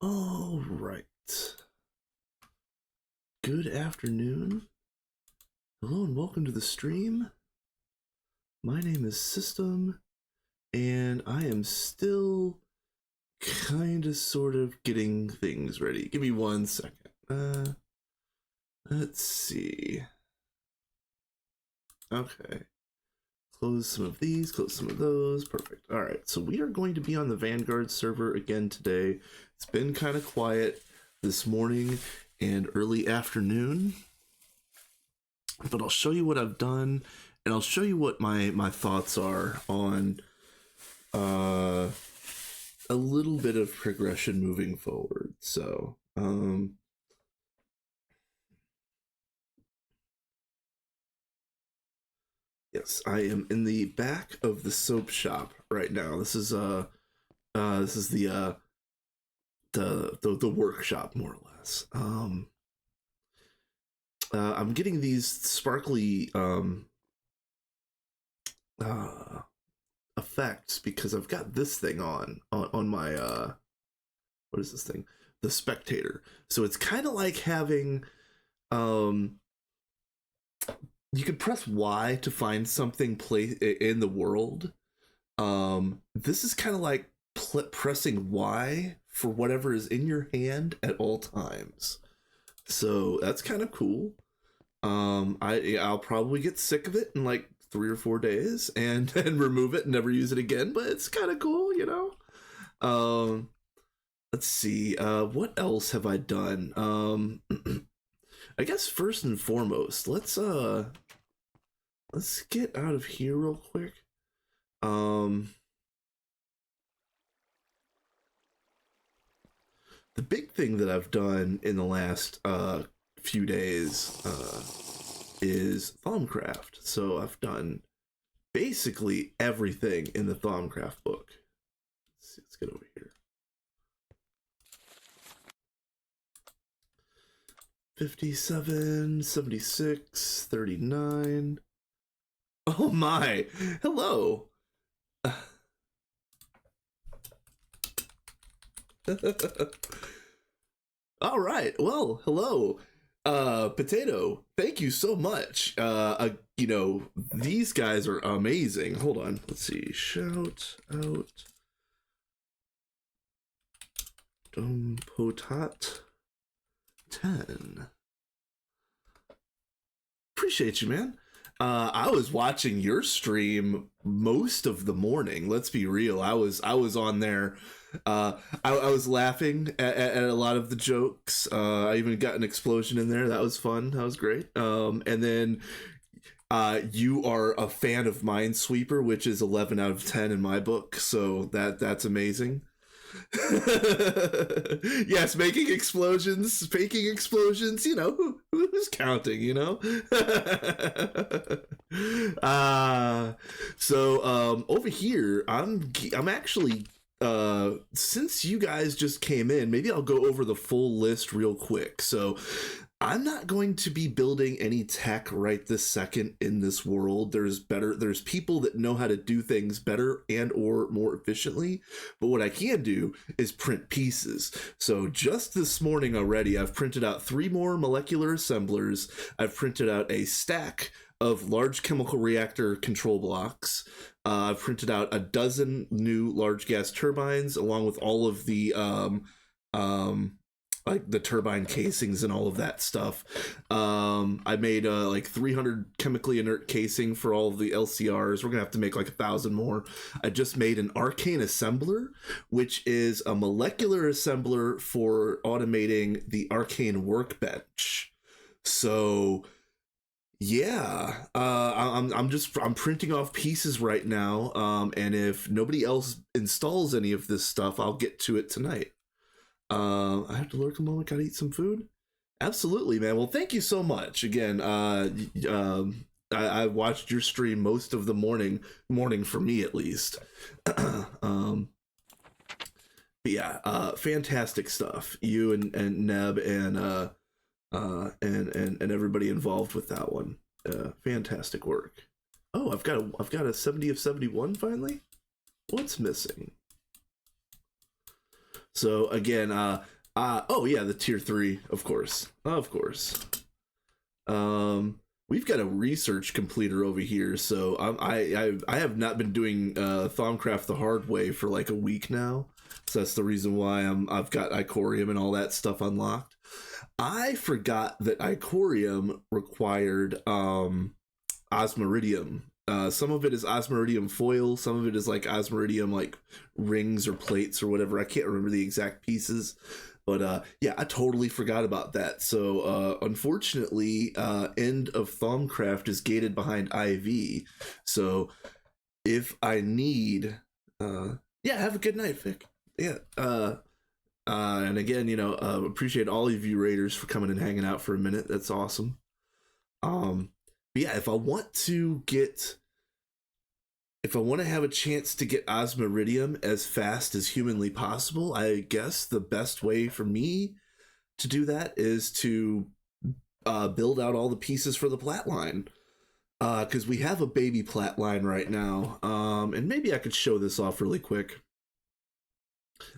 All right. Good afternoon. Hello and welcome to the stream. My name is System, and I am still kind of sort of getting things ready. Give me 1 second. Let's see. Okay. Close some of these, close some of those. Perfect. All right, so we are going to be on the Vanguard server again today. It's been kind of quiet this morning and early afternoon, but I'll show you what I've done, and I'll show you what my thoughts are on a little bit of progression moving forward. So, yes, I am in the back of the soap shop right now. This is the workshop, more or less. I'm getting these sparkly effects because I've got this thing on my what is this thing? The spectator. So it's kind of like having you could press Y to find something in the world. This is kind of like pressing Y for whatever is in your hand at all times. So that's kind of cool. I'll probably get sick of it in like 3 or 4 days and remove it and never use it again, but it's kind of cool, you know. Let's see, what else have I done? I guess first and foremost, let's get out of here real quick. The big thing that I've done in the last few days is Thaumcraft. So I've done basically everything in the Thaumcraft book. Let's get over here. 57, 76, 39. Oh my! Hello! All right. Well, hello. Potato, thank you so much. You know, these guys are amazing. Hold on. Let's see. Shout out Dompotat 10. Appreciate you, man. I was watching your stream most of the morning. Let's be real. I was on there. I was laughing at a lot of the jokes. I even got an explosion in there. That was fun. That was great. And then you are a fan of Minesweeper, which is 11 out of 10 in my book. So that's amazing. Yes, making explosions, faking explosions, you know, who's counting, you know? So over here, I'm actually since you guys just came in, maybe I'll go over the full list real quick. So I'm not going to be building any tech right this second in this world. There's people that know how to do things better and or more efficiently. But what I can do is print pieces. So just this morning already, I've printed out 3 more molecular assemblers. I've printed out a stack of large chemical reactor control blocks. I've printed out a dozen new large gas turbines, along with all of the like the turbine casings and all of that stuff. I made like 300 chemically inert casing for all of the LCRs. We're gonna have to make like 1,000 more. I just made an arcane assembler, which is a molecular assembler for automating the arcane workbench. So yeah, I'm printing off pieces right now, and if nobody else installs any of this stuff, I'll get to it tonight. I have to lurk a moment. Gotta eat some food. Absolutely, man. Well, thank you so much again. I watched your stream most of the morning for me at least. But yeah, fantastic stuff. You and Neb and everybody involved with that one. Fantastic work. Oh, I've got a 70 of 71 finally. What's missing? So again, oh yeah, the tier 3, of course. Of course. We've got a research completer over here, so I have not been doing Thaumcraft the hard way for like a week now. So that's the reason why I've got Icorium and all that stuff unlocked. I forgot that Icorium required Osmiridium. Some of it is Osmiridium foil, some of it is like Osmiridium like rings or plates or whatever. I can't remember the exact pieces. But yeah, I totally forgot about that. So unfortunately, end of Thaumcraft is gated behind IV. So if I need, yeah, have a good night, Vic. Yeah. And again, you know, appreciate all of you raiders for coming and hanging out for a minute. That's awesome. But yeah, if I want to have a chance to get Osmiridium as fast as humanly possible, I guess the best way for me to do that is to build out all the pieces for the plat line. Because we have a baby plat line right now. And maybe I could show this off really quick.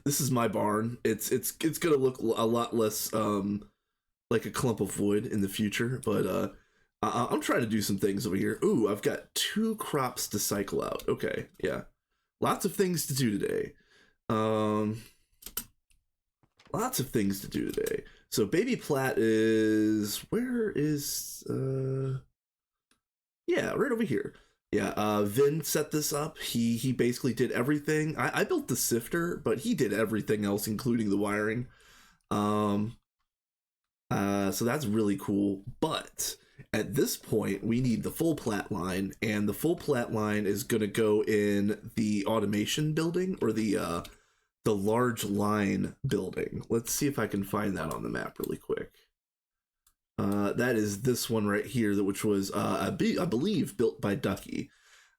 This is my barn. It's gonna look a lot less like a clump of wood in the future, but I'm trying to do some things over here. Ooh, I've got 2 crops to cycle out. Okay, yeah. Lots of things to do today. Lots of things to do today. So baby plat is, where is, yeah, right over here. Yeah, Vin set this up. He basically did everything. I built the sifter, but he did everything else, including the wiring. So that's really cool. But at this point, we need the full plat line, and the full plat line is going to go in the automation building, or the large line building. Let's see if I can find that on the map really quick. That is this one right here, which was, I believe, built by Ducky,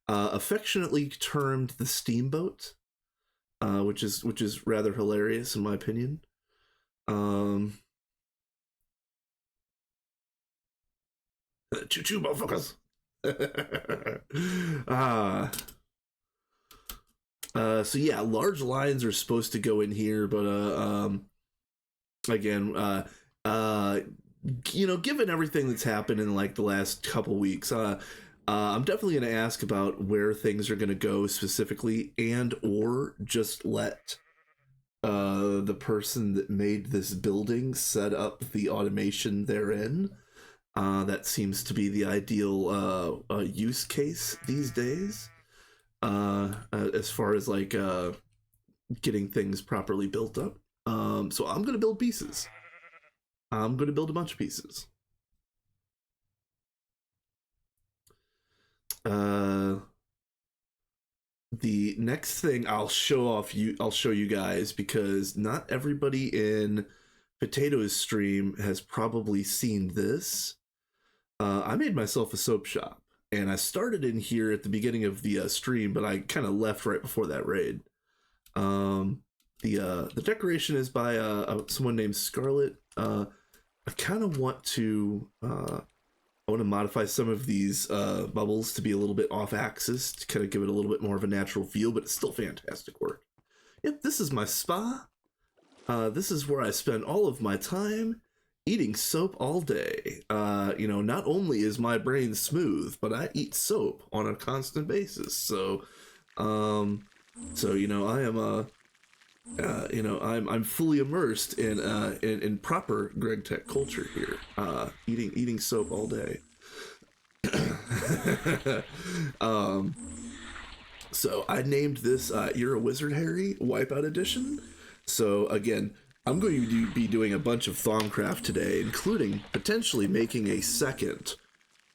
affectionately termed the Steamboat, which is rather hilarious in my opinion. Choo-choo, motherfuckers. So yeah, large lines are supposed to go in here, but again, you know, given everything that's happened in like the last couple weeks, I'm definitely going to ask about where things are going to go specifically, and or just let the person that made this building set up the automation therein. That seems to be the ideal use case these days, as far as like getting things properly built up. So I'm going to build pieces. I'm going to build a bunch of pieces. The next thing I'll show you guys, because not everybody in Potato's stream has probably seen this. I made myself a soap shop, and I started in here at the beginning of the stream, but I kind of left right before that raid. The decoration is by someone named Scarlet. I kind of want to modify some of these bubbles to be a little bit off axis to kind of give it a little bit more of a natural feel, but it's still fantastic work. Yep, this is my spa. This is where I spend all of my time eating soap all day. You know, not only is my brain smooth, but I eat soap on a constant basis. So, you know, I am you know, I'm fully immersed in proper Greg Tech culture here. Eating soap all day. So I named this You're a Wizard, Harry Wipeout Edition. So again, I'm going to be doing a bunch of Thaumcraft today, including potentially making a second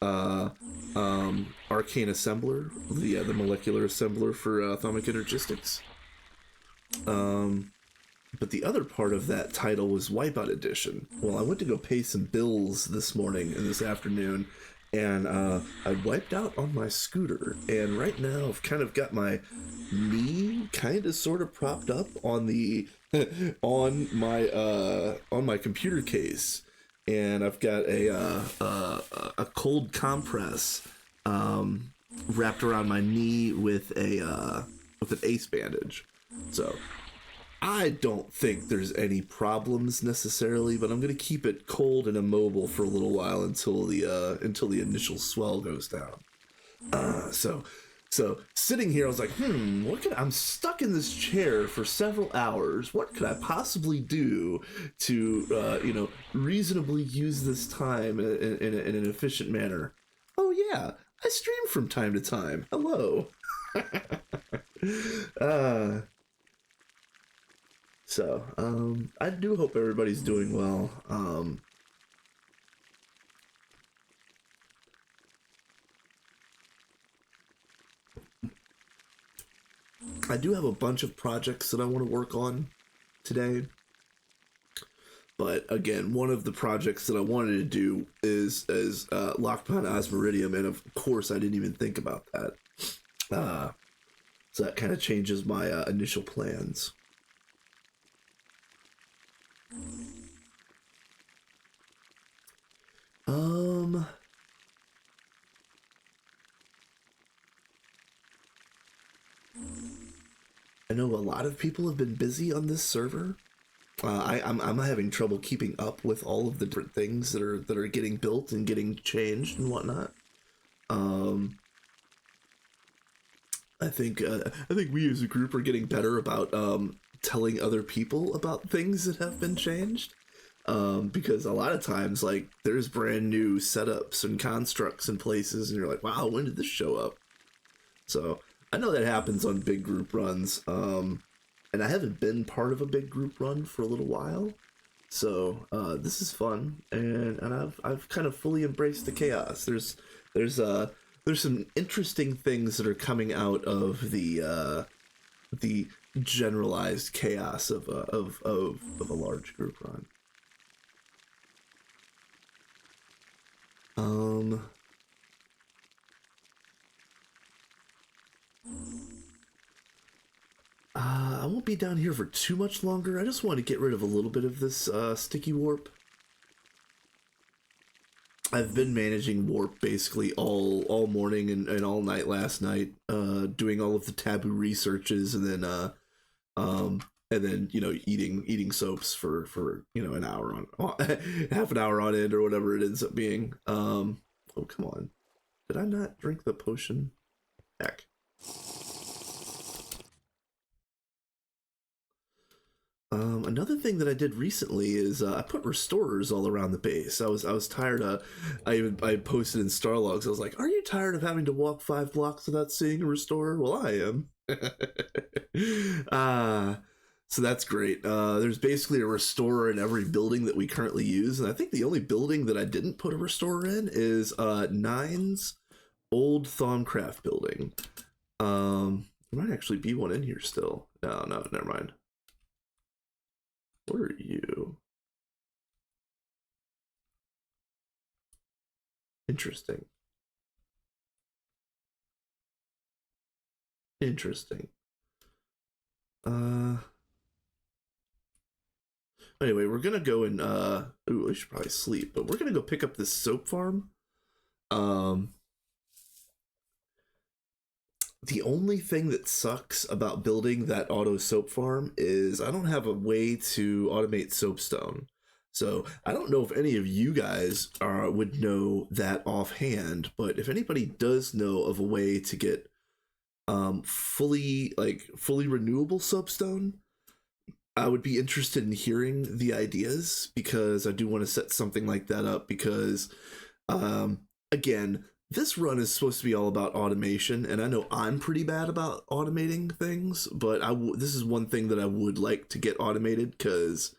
arcane assembler, the molecular assembler for Thaumic Energistics. But the other part of that title was Wipeout Edition. Well, I went to go pay some bills this morning and this afternoon, and I wiped out on my scooter, and right now I've kind of got my knee kind of sort of propped up on the on my computer case, and I've got a cold compress wrapped around my knee with an ace bandage. So I don't think there's any problems necessarily, but I'm gonna keep it cold and immobile for a little while until the initial swell goes down. So sitting here, I was like, I'm stuck in this chair for several hours. What could I possibly do to, reasonably use this time in an efficient manner? Oh yeah, I stream from time to time. Hello. I do hope everybody's doing well. I do have a bunch of projects that I want to work on today. But again, one of the projects that I wanted to do is Lockdown Asmeridium, and of course I didn't even think about that. So that kind of changes my initial plans. I know a lot of people have been busy on this server. I'm having trouble keeping up with all of the different things that are getting built and getting changed and whatnot. I think we as a group are getting better about telling other people about things that have been changed. Because a lot of times, like, there's brand new setups and constructs in places, and you're like, wow, when did this show up? So I know that happens on big group runs. And I haven't been part of a big group run for a little while, so this is fun, and I've kind of fully embraced the chaos. There's some interesting things that are coming out of the generalized chaos of a large group run. I won't be down here for too much longer. I just want to get rid of a little bit of this sticky warp. I've been managing warp basically all morning and all night last night, doing all of the taboo researches, and then eating soaps for an hour on half an hour on end or whatever it ends up being. Oh, come on, did I not drink the potion? Heck. Another thing that I did recently is I put restorers all around the base. I was tired of. I posted in Starlogs. I was like, "Are you tired of having to walk 5 blocks without seeing a restorer?" Well, I am. So that's great. There's basically a restorer in every building that we currently use, and I think the only building that I didn't put a restorer in is Nine's old Thaumcraft building. There might actually be one in here still. No, never mind. What are you? Interesting. Interesting. Anyway, we're gonna go and ooh, I should probably sleep, but we're gonna go pick up this soap farm. The only thing that sucks about building that auto soap farm is I don't have a way to automate soapstone. So I don't know if any of you guys would know that offhand, but if anybody does know of a way to get fully renewable soapstone, I would be interested in hearing the ideas, because I do want to set something like that up, because again, this run is supposed to be all about automation, and I know I'm pretty bad about automating things, but this is one thing that I would like to get automated, because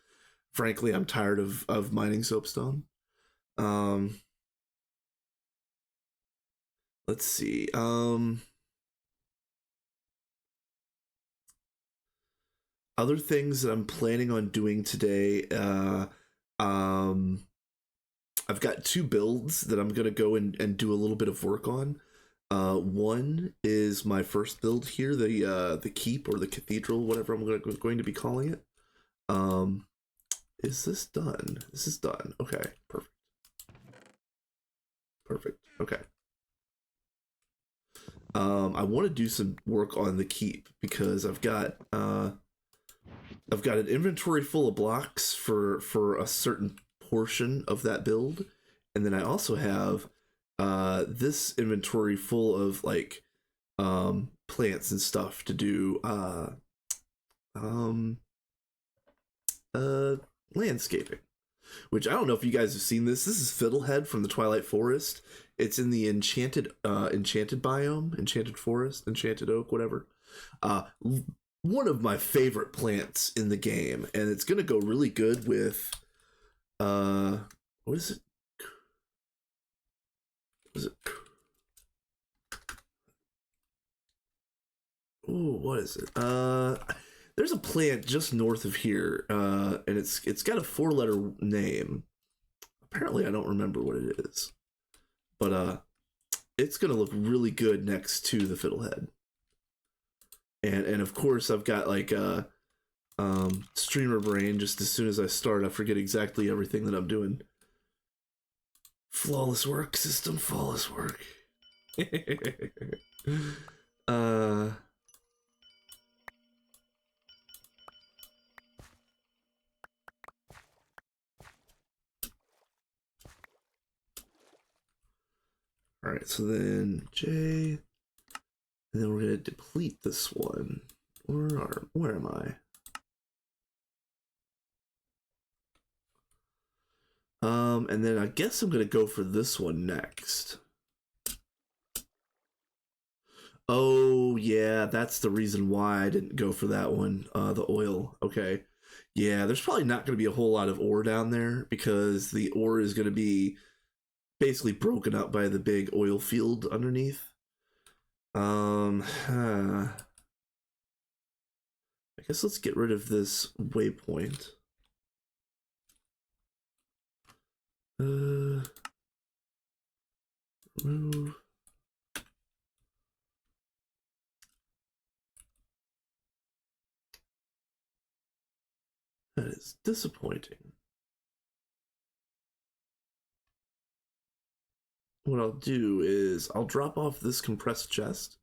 frankly, I'm tired of mining soapstone. Let's see. Other things that I'm planning on doing today, I've got 2 builds that I'm gonna go and do a little bit of work on. One is my first build here, the keep, or the cathedral, whatever I'm going to be calling it. Is this done? This is done. Okay, perfect. Perfect. Okay. I want to do some work on the keep, because I've got I've got an inventory full of blocks for a certain portion of that build, and then I also have this inventory full of like plants and stuff to do landscaping. Which I don't know if you guys have seen this. This is Fiddlehead from the Twilight Forest. It's in the enchanted biome, enchanted forest, enchanted oak, whatever. One of my favorite plants in the game, and it's gonna go really good with what is it? What is it? Ooh, what is it? There's a plant just north of here, and it's got a 4-letter name. Apparently, I don't remember what it is, but it's gonna look really good next to the Fiddlehead. And of course, I've got like streamer brain. Just as soon as I start, I forget exactly everything that I'm doing. Flawless work, system, flawless work. All right, so then J, and then we're gonna deplete this one. Where am I? And then I guess I'm gonna go for this one next. Oh yeah, that's the reason why I didn't go for that one. The oil. Okay. Yeah, there's probably not gonna be a whole lot of ore down there because the ore is gonna be basically broken up by the big oil field underneath. I guess let's get rid of this waypoint. Remove. That is disappointing. What I'll do is I'll drop off this compressed chest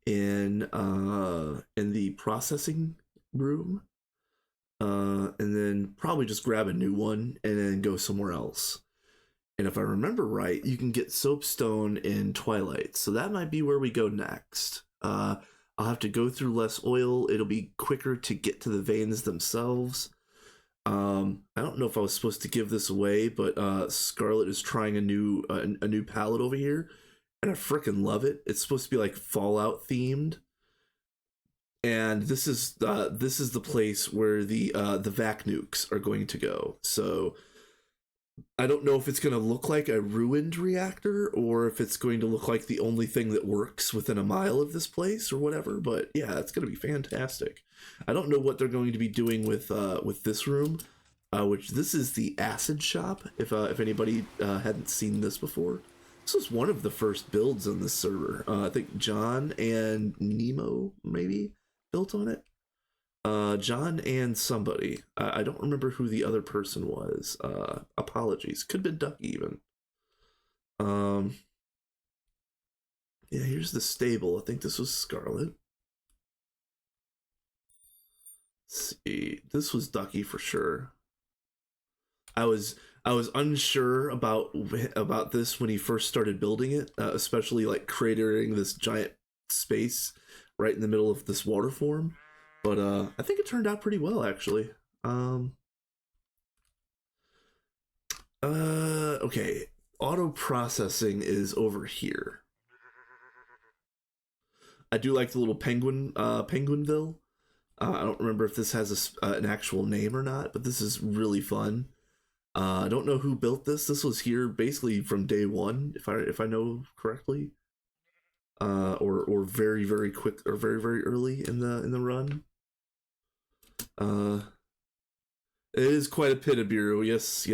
in the processing room, and then probably just grab a new one and then go somewhere else. And if I remember right, you can get soapstone in Twilight, so that might be where we go next. I'll have to go through less oil. It'll be quicker to get to the veins themselves. I don't know if I was supposed to give this away, but Scarlet is trying a new palette over here, and I freaking love it. It's supposed to be like Fallout themed, and this is the place where the vac nukes are going to go. So I don't know if it's going to look like a ruined reactor or if it's going to look like the only thing that works within a mile of this place or whatever. But yeah, it's going to be fantastic. I don't know what they're going to be doing with this room, which this is the acid shop. If anybody hadn't seen this before, this was one of the first builds on this server. I think John and Nemo maybe built on it. John and somebody. I don't remember who the other person was. Apologies. Could have been Ducky even. Yeah, here's the stable. I think this was Scarlet. Let's see. This was Ducky for sure. I was unsure about this when he first started building it, especially like cratering this giant space right in the middle of this water form. But I think it turned out pretty well, actually. Okay. Auto processing is over here. I do like the little Penguinville. I don't remember if this has an actual name or not, but this is really fun. I don't know who built this. This was here basically from day one, if I know correctly. Or very, very quick, or very, very early in the run. It is quite a Pitabiru, yes.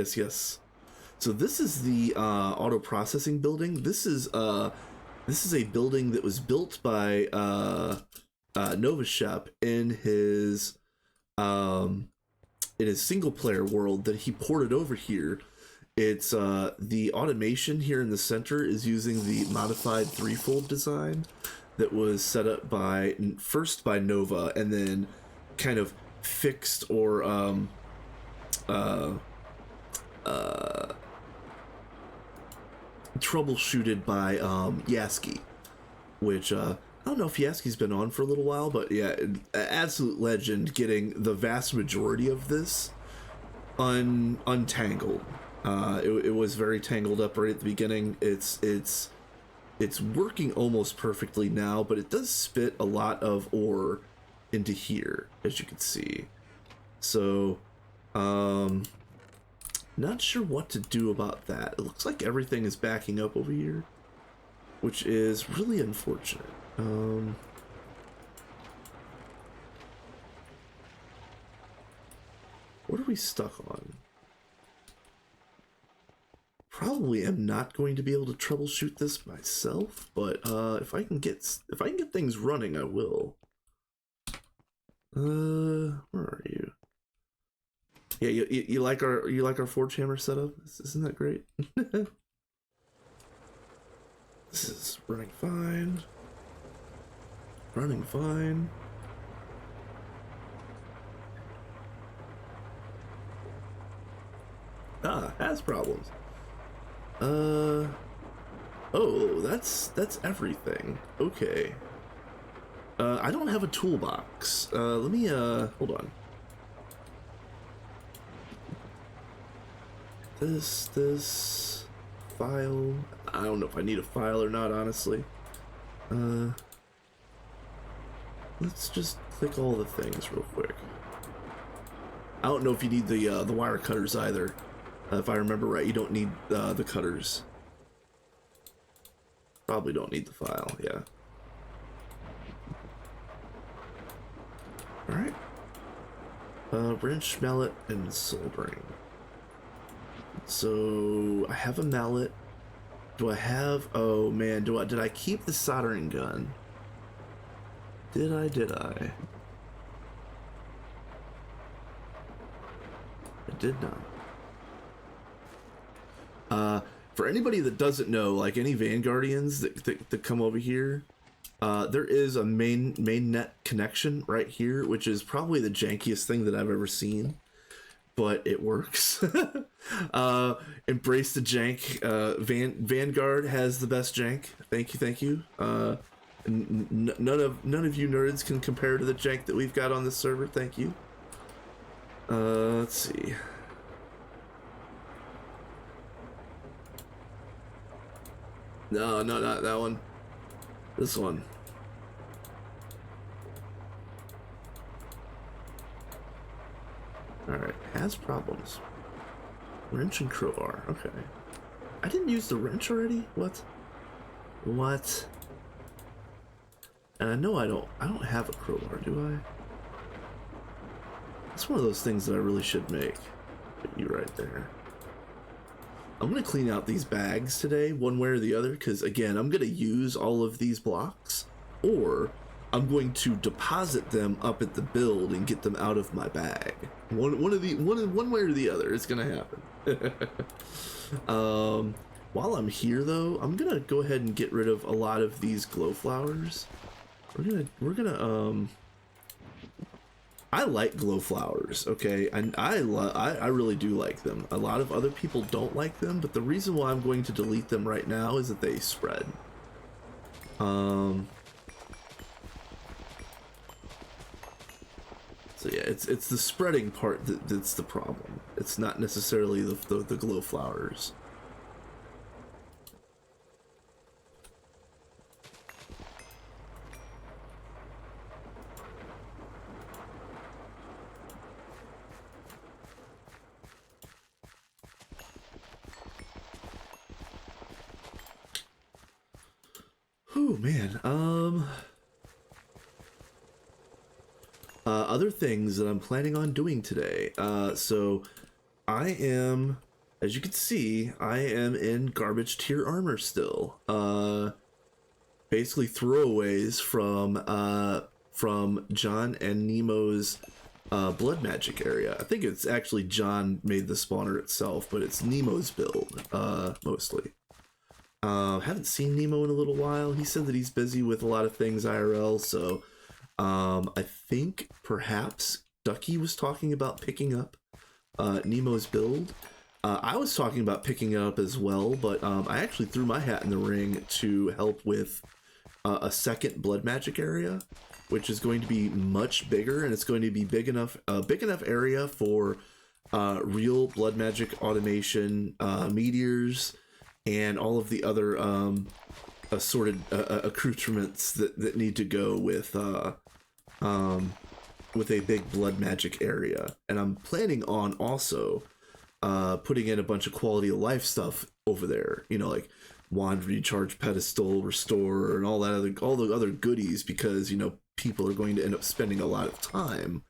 So this is the auto processing building. This is a building that was built by Novashep in his single player world that he ported over here. It's the automation here in the center is using the modified threefold design that was set up first by Nova and then kind of fixed or troubleshooted by Yasky, which I don't know if Yasky's been on for a little while, but yeah, absolute legend, getting the vast majority of this untangled. It was very tangled up right at the beginning. It's working almost perfectly now, but it does spit a lot of ore into here, as you can see. So not sure what to do about that. It looks like everything is backing up over here, which is really unfortunate. What are we stuck on? Probably am not going to be able to troubleshoot this myself, but if I can get things running, I will. Where are you? Yeah, you like our Forge Hammer setup? Isn't that great? This is running fine. Running fine. Has problems. Oh, that's everything. Okay. I don't have a toolbox. Let me hold on. This file. I don't know if I need a file or not, honestly. Let's just click all the things real quick. I don't know if you need the wire cutters either. If I remember right, you don't need the cutters. Probably don't need the file, yeah. Alright. Wrench, mallet, and soldering. So, I have a mallet. Do I have... Oh, man. Did I keep the soldering gun? Did I? I did not. For anybody that doesn't know, like any Vanguardians that come over here, there is a main net connection right here, which is probably the jankiest thing that I've ever seen, but it works. Embrace the jank. Vanguard has the best jank. Thank you. None of you nerds can compare to the jank that we've got on this server. Thank you. Let's see. No, not that one. This one. Alright, has problems. Wrench and crowbar, okay. I didn't use the wrench already? What? And I know I don't have a crowbar, do I? That's one of those things that I really should make. Put you right there. I'm gonna clean out these bags today, one way or the other, because again, I'm gonna use all of these blocks, or I'm going to deposit them up at the build and get them out of my bag. One way or the other, it's gonna happen. While I'm here though, I'm gonna go ahead and get rid of a lot of these glow flowers. We're gonna I like glow flowers, okay, and I really do like them. A lot of other people don't like them, but the reason why I'm going to delete them right now is that they spread. So yeah, it's the spreading part that's the problem. It's not necessarily the glow flowers. Oh man, other things that I'm planning on doing today. So I am, as you can see, I am in garbage tier armor still. Basically throwaways from John and Nemo's blood magic area. I think it's actually John made the spawner itself, but it's Nemo's build, mostly. Haven't seen Nemo in a little while. He said that he's busy with a lot of things IRL, so I think perhaps Ducky was talking about picking up Nemo's build. I was talking about picking it up as well, but I actually threw my hat in the ring to help with a second blood magic area, which is going to be much bigger, and it's going to be big enough area for real blood magic automation, meteors, and all of the other assorted accoutrements that need to go with a big blood magic area. And I'm planning on also putting in a bunch of quality of life stuff over there, you know, like wand recharge, pedestal restore, and all the other goodies, because, you know, people are going to end up spending a lot of time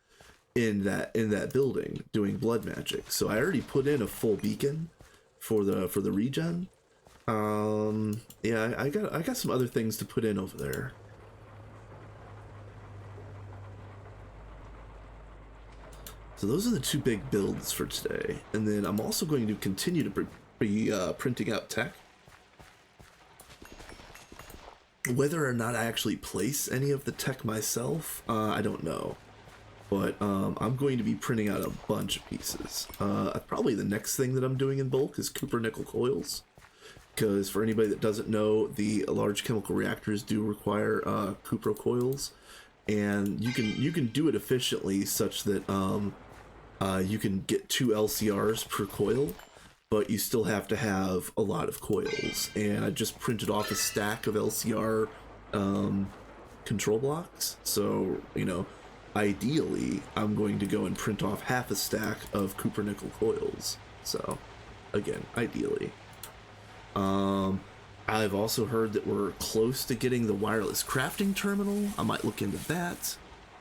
in that building doing blood magic. So I already put in a full beacon for the regen. Yeah, I got some other things to put in over there. So those are the two big builds for today, and then I'm also going to continue to be printing out tech. Whether or not I actually place any of the tech myself, I don't know. But I'm going to be printing out a bunch of pieces. Probably the next thing that I'm doing in bulk is Cooper nickel coils. Because for anybody that doesn't know, the large chemical reactors do require Cooper coils. And you can do it efficiently such that you can get 2 LCRs per coil, but you still have to have a lot of coils. And I just printed off a stack of LCR control blocks. So, you know, ideally, I'm going to go and print off half a stack of Cooper nickel coils. So, again, ideally. I've also heard that we're close to getting the wireless crafting terminal. I might look into that.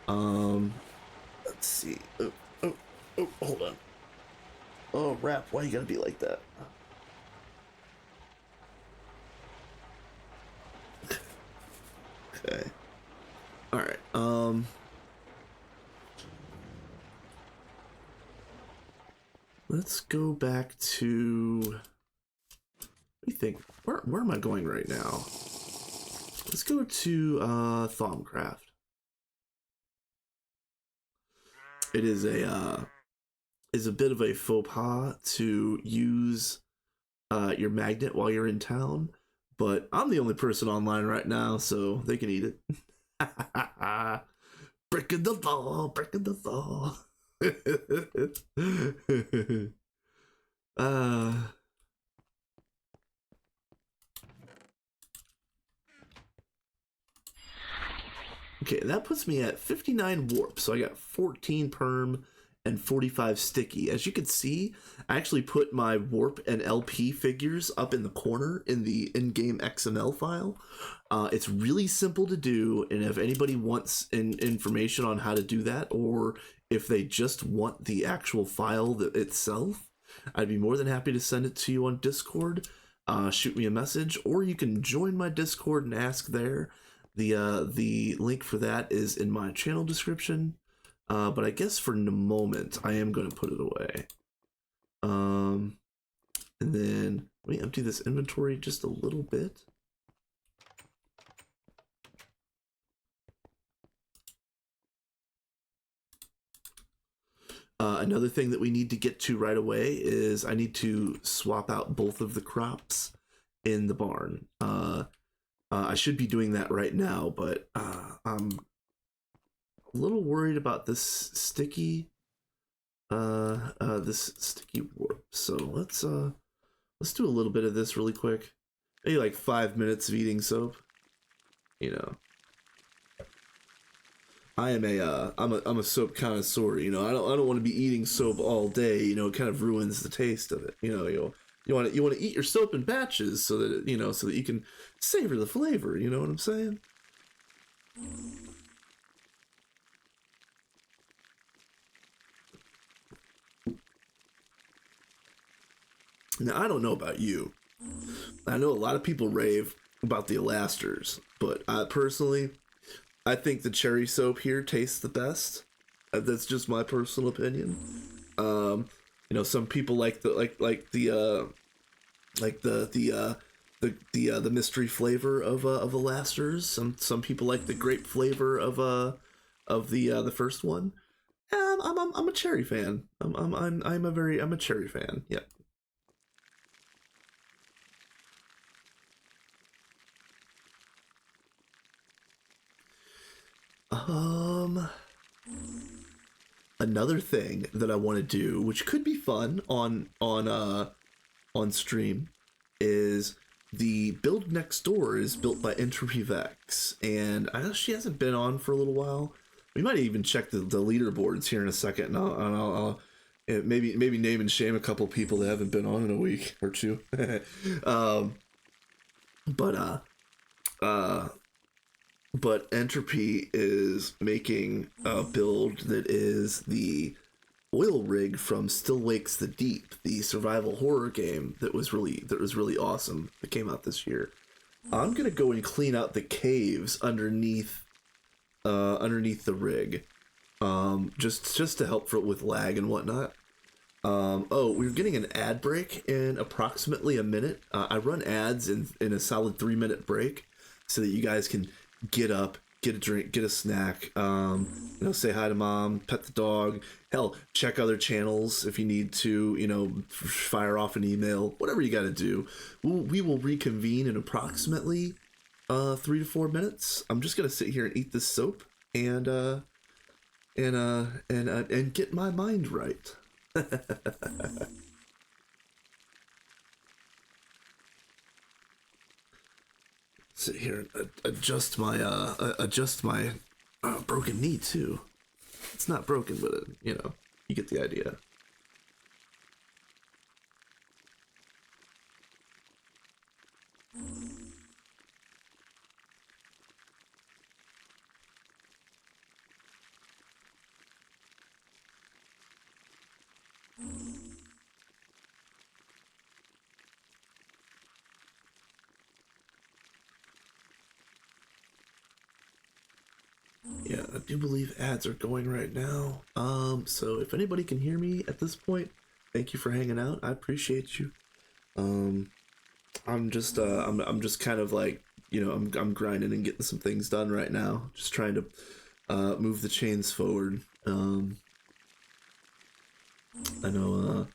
Let's see. Oh, hold on. Oh, Rap, why you gotta be like that? Okay. Alright, let's go back to... What do you think? Where am I going right now? Let's go to Thaumcraft. It is a bit of a faux pas to use your magnet while you're in town, but I'm the only person online right now, so they can eat it. Breaking the law, breaking the law. Okay, that puts me at 59 warp, so I got 14 perm and 45 sticky. As you can see, I actually put my warp and LP figures up in the corner in the in-game XML file. It's really simple to do, and if anybody wants information on how to do that, or if they just want the actual file itself, I'd be more than happy to send it to you on Discord. Shoot me a message, or you can join my Discord and ask there. The link for that is in my channel description, but I guess for the moment I am going to put it away. And then let me empty this inventory just a little bit. Another thing that we need to get to right away is I need to swap out both of the crops in the barn. I should be doing that right now, but I'm a little worried about this sticky warp. So let's do a little bit of this really quick. Maybe like 5 minutes of eating soap. You know, I'm a soap connoisseur. You know, I don't want to be eating soap all day. You know, it kind of ruins the taste of it. You know, you want to eat your soap in batches so that so that you can savor the flavor. You know what I'm saying? Now, I don't know about you. I know a lot of people rave about the elasters, but personally, I think the cherry soap here tastes the best. That's just my personal opinion. You know, some people like the mystery flavor of elasters. Some people like the grape flavor of the first one. I'm a Cherry fan. I'm a Cherry fan. Yep. Another thing that I want to do, which could be fun on stream, is the build next door is built by Entropy Vex, and I know she hasn't been on for a little while. We might even check the leaderboards here in a second, and I'll maybe name and shame a couple people that haven't been on in a week or two. But Entropy is making a build that is the oil rig from Still Wakes the Deep, the survival horror game that was really awesome that came out this year. I'm gonna go and clean out the caves underneath the rig, just to help with lag and whatnot. Oh, we're getting an ad break in approximately a minute. I run ads in a solid 3-minute break so that you guys can get up, get a drink, get a snack, say hi to mom, pet the dog, hell, check other channels if you need to, fire off an email, whatever you got to do. We will reconvene in approximately 3 to 4 minutes. I'm just gonna sit here and eat this soap and get my mind right. Sit here and adjust my broken knee too. It's not broken, but you get the idea. Yeah, I do believe ads are going right now. So if anybody can hear me at this point, thank you for hanging out. I appreciate you. I'm just kind of like, I'm grinding and getting some things done right now. Just trying to move the chains forward. I know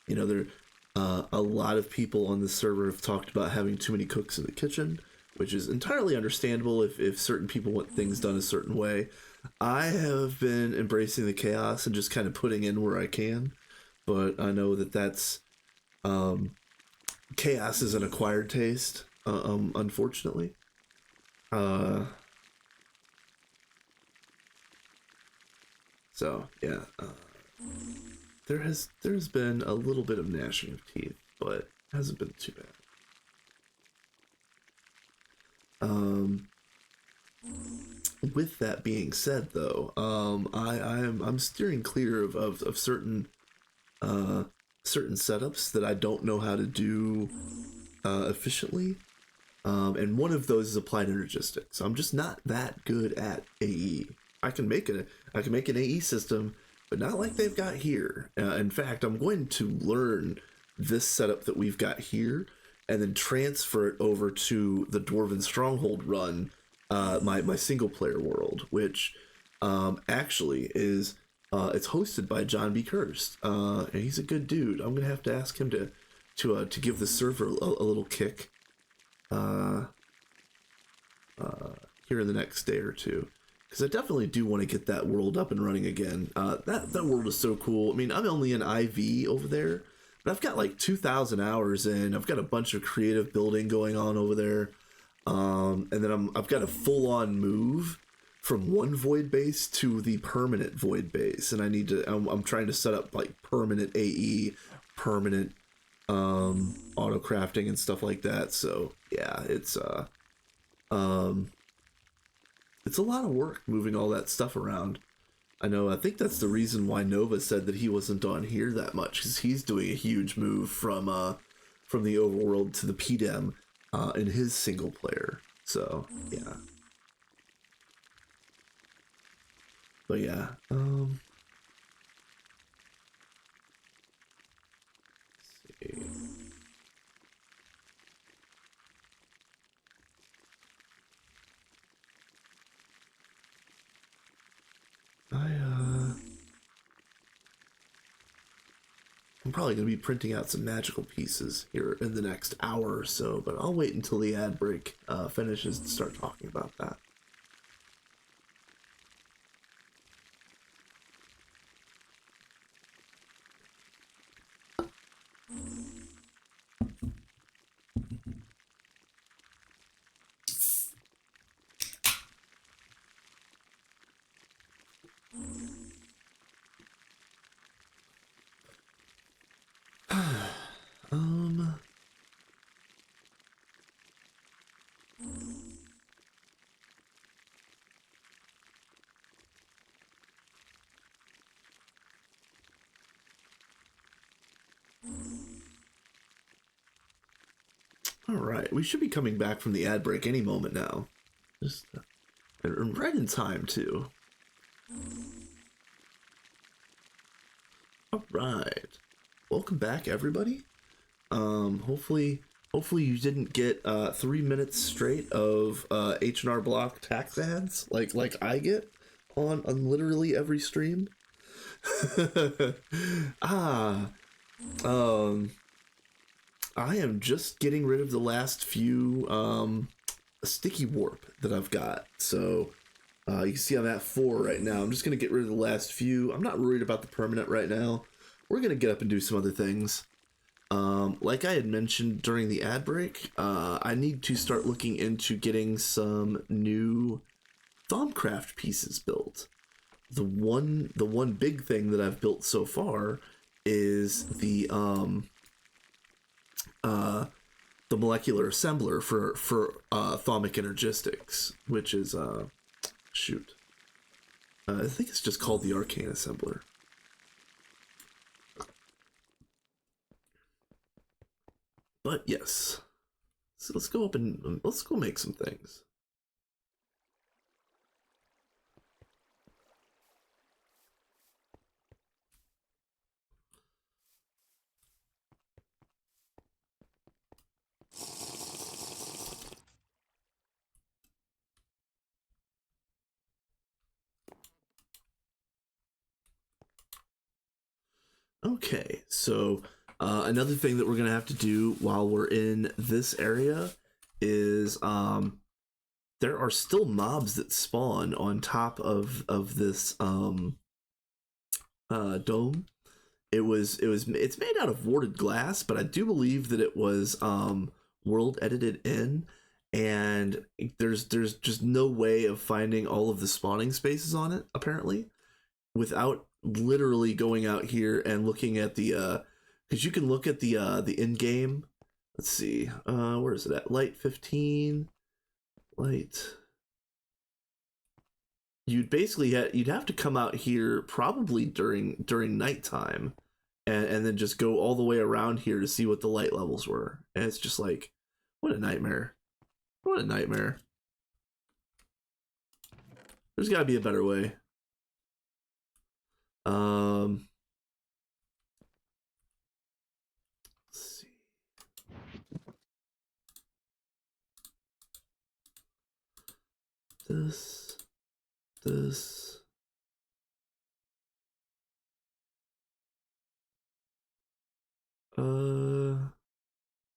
there a lot of people on this server have talked about having too many cooks in the kitchen, which is entirely understandable if certain people want things done a certain way. I have been embracing the chaos and just kind of putting in where I can, but I know that's chaos is an acquired taste, unfortunately. So yeah, there's been a little bit of gnashing of teeth, but it hasn't been too bad. With that being said, though, I'm steering clear of certain setups that I don't know how to do efficiently, and one of those is applied energistics. I'm just not that good at AE. I can make an AE system, but not like they've got here. In fact, I'm going to learn this setup that we've got here and then transfer it over to the Dwarven Stronghold run, my single player world, which actually is it's hosted by John B. Kirst, and he's a good dude. I'm gonna have to ask him to give the server a little kick here in the next day or two, because I definitely do want to get that world up and running again. That world is so cool. I mean, I'm only an IV over there, but I've got like 2,000 hours in. I've got a bunch of creative building going on over there, and then I've got a full-on move from one void base to the permanent void base, and I'm trying to set up like permanent AE, permanent auto crafting and stuff like that. So yeah, it's a lot of work moving all that stuff around. I think that's the reason why Nova said that he wasn't on here that much, because he's doing a huge move from the overworld to the PDEM in his single player. So yeah. But yeah, let's see. I'm probably going to be printing out some magical pieces here in the next hour or so, but I'll wait until the ad break finishes to start talking about that. All right, we should be coming back from the ad break any moment now. Just right in time too. All right, welcome back, everybody. Hopefully you didn't get 3 minutes straight of H&R Block tax ads like I get on literally every stream. I am just getting rid of the last few sticky warp that I've got. So you can see I'm at 4 right now. I'm just going to get rid of the last few. I'm not worried about the permanent right now. We're going to get up and do some other things. Like I had mentioned during the ad break, I need to start looking into getting some new Thaumcraft pieces built. The one big thing that I've built so far is the molecular assembler for thaumic energistics, which is shoot. I think it's just called the arcane assembler. But yes, so let's go up and let's go make some things. Okay, so another thing that we're gonna have to do while we're in this area is there are still mobs that spawn on top of this dome. It's made out of warded glass, but I do believe that it was world edited in, and there's just no way of finding all of the spawning spaces on it apparently without literally going out here and looking at the because you can look at the in-game. Let's see, where is it at? Light 15, light. You'd basically you'd have to come out here probably during nighttime, and then just go all the way around here to see what the light levels were. And it's just like, what a nightmare! What a nightmare! There's got to be a better way. Let's see. This.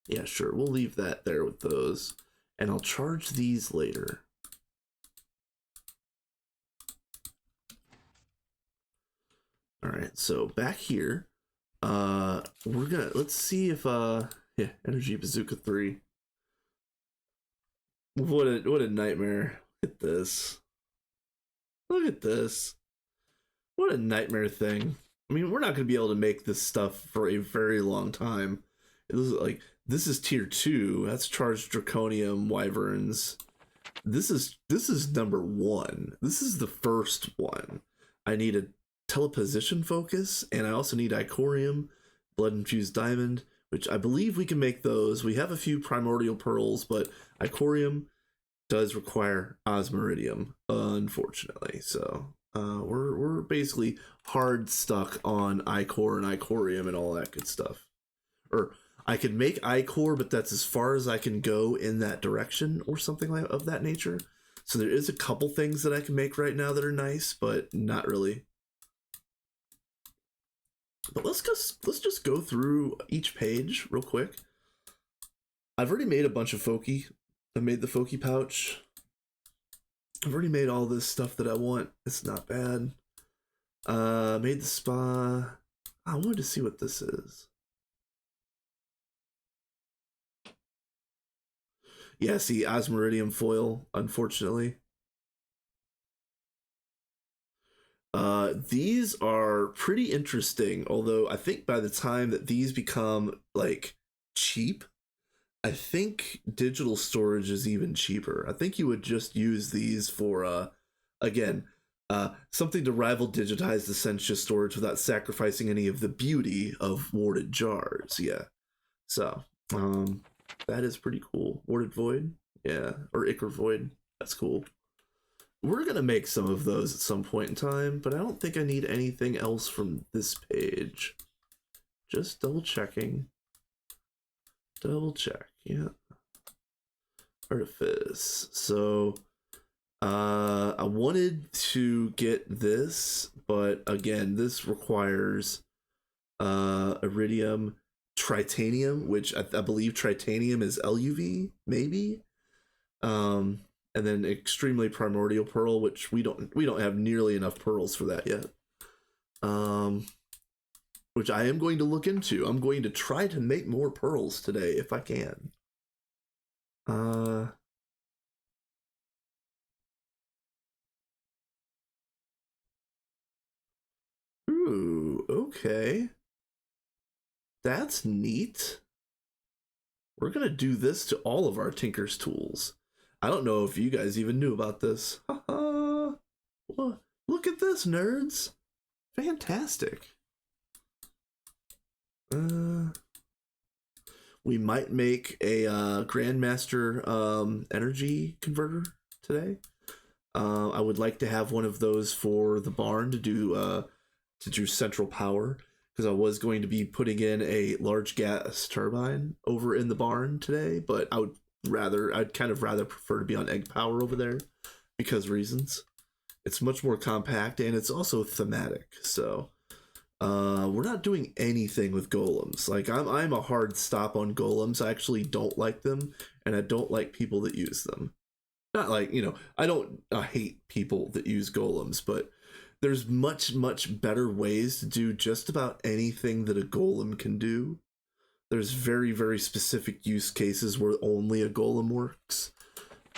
Yeah, sure. We'll leave that there with those, and I'll charge these later. All right, so back here, let's see if yeah, Energy Bazooka 3. What a nightmare. Look at this. Look at this. What a nightmare thing. I mean, we're not going to be able to make this stuff for a very long time. It was like, this is tier 2. That's charged draconium wyverns. This is number 1. This is the first one. I need a teleposition focus, and I also need icorium, blood infused diamond, which I believe we can make those. We have a few primordial pearls, but icorium does require osmiridium, unfortunately. So we're basically hard stuck on ichor and icorium and all that good stuff. Or I could make ichor, but that's as far as I can go in that direction or something like of that nature. So there is a couple things that I can make right now that are nice, but not really. But let's just go through each page real quick. I've already made a bunch of Foki. I made the Foki pouch. I've already made all this stuff that I want. It's not bad. Made the spa. I wanted to see what this is. Yeah, see, Osmeridium foil, unfortunately. These are pretty interesting, although I think by the time that these become, like, cheap, I think digital storage is even cheaper. I think you would just use these for, again, something to rival digitized Essentia storage without sacrificing any of the beauty of warded jars. Yeah. So, that is pretty cool. Warded Void? Yeah. Or Ichor Void. That's cool. We're going to make some of those at some point in time, but I don't think I need anything else from this page. Just double checking. Double check. Yeah. Artifice. So, I wanted to get this, but again, this requires iridium, tritanium, which I believe tritanium is LUV, maybe. And then extremely primordial pearl, which we don't have nearly enough pearls for that yet. Which I am going to look into. I'm going to try to make more pearls today if I can. Ooh, okay. That's neat. We're gonna do this to all of our Tinker's tools. I don't know if you guys even knew about this. Haha. Look at this, nerds. Fantastic. We might make a Grandmaster energy converter today. I would like to have one of those for the barn to do central power, because I was going to be putting in a large gas turbine over in the barn today, but I'd kind of rather prefer to be on egg power over there because reasons. It's much more compact and it's also thematic. So we're not doing anything with golems. Like I'm a hard stop on golems. I actually don't like them, and I don't like people that use them. Not like, I don't hate people that use golems, but there's much better ways to do just about anything that a golem can do. There's very, very specific use cases where only a golem works.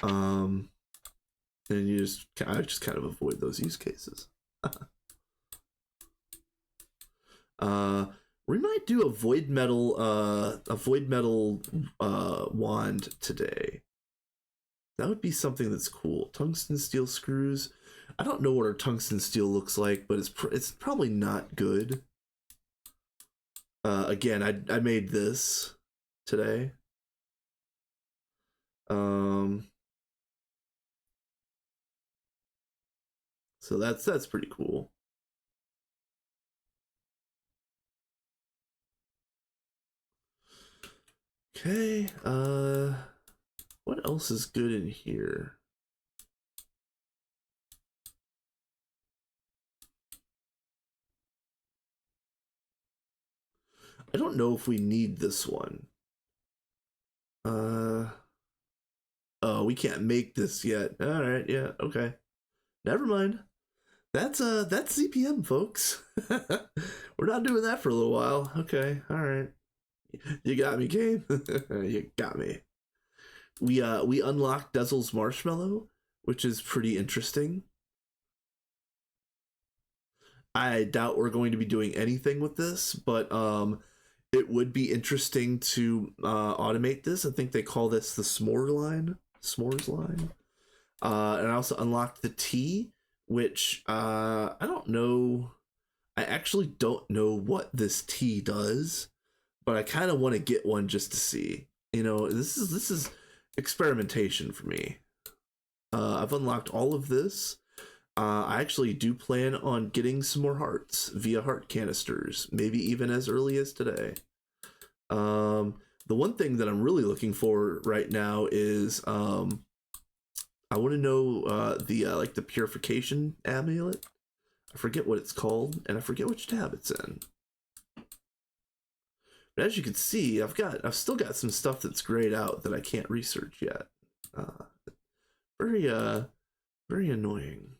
And I just kind of avoid those use cases. We might do a void metal wand today. That would be something that's cool. Tungsten steel screws. I don't know what our tungsten steel looks like, but it's probably not good. Again, I made this today. So that's pretty cool. Okay, what else is good in here? I don't know if we need this one. Oh, we can't make this yet. All right, yeah, okay. Never mind. That's CPM, folks. We're not doing that for a little while. Okay, all right. You got me, game. You got me. We unlocked Dezel's Marshmallow, which is pretty interesting. I doubt we're going to be doing anything with this, but it would be interesting to automate this. I think they call this the s'mores line. And I also unlocked the tea, which I don't know. I actually don't know what this tea does, but I kind of want to get one just to see. This is experimentation for me. I've unlocked all of this. I actually do plan on getting some more hearts via heart canisters, maybe even as early as today. The one thing that I'm really looking for right now is I want to know the purification amulet. I forget what it's called, and I forget which tab it's in. But as you can see, I've still got some stuff that's grayed out that I can't research yet. Very very annoying.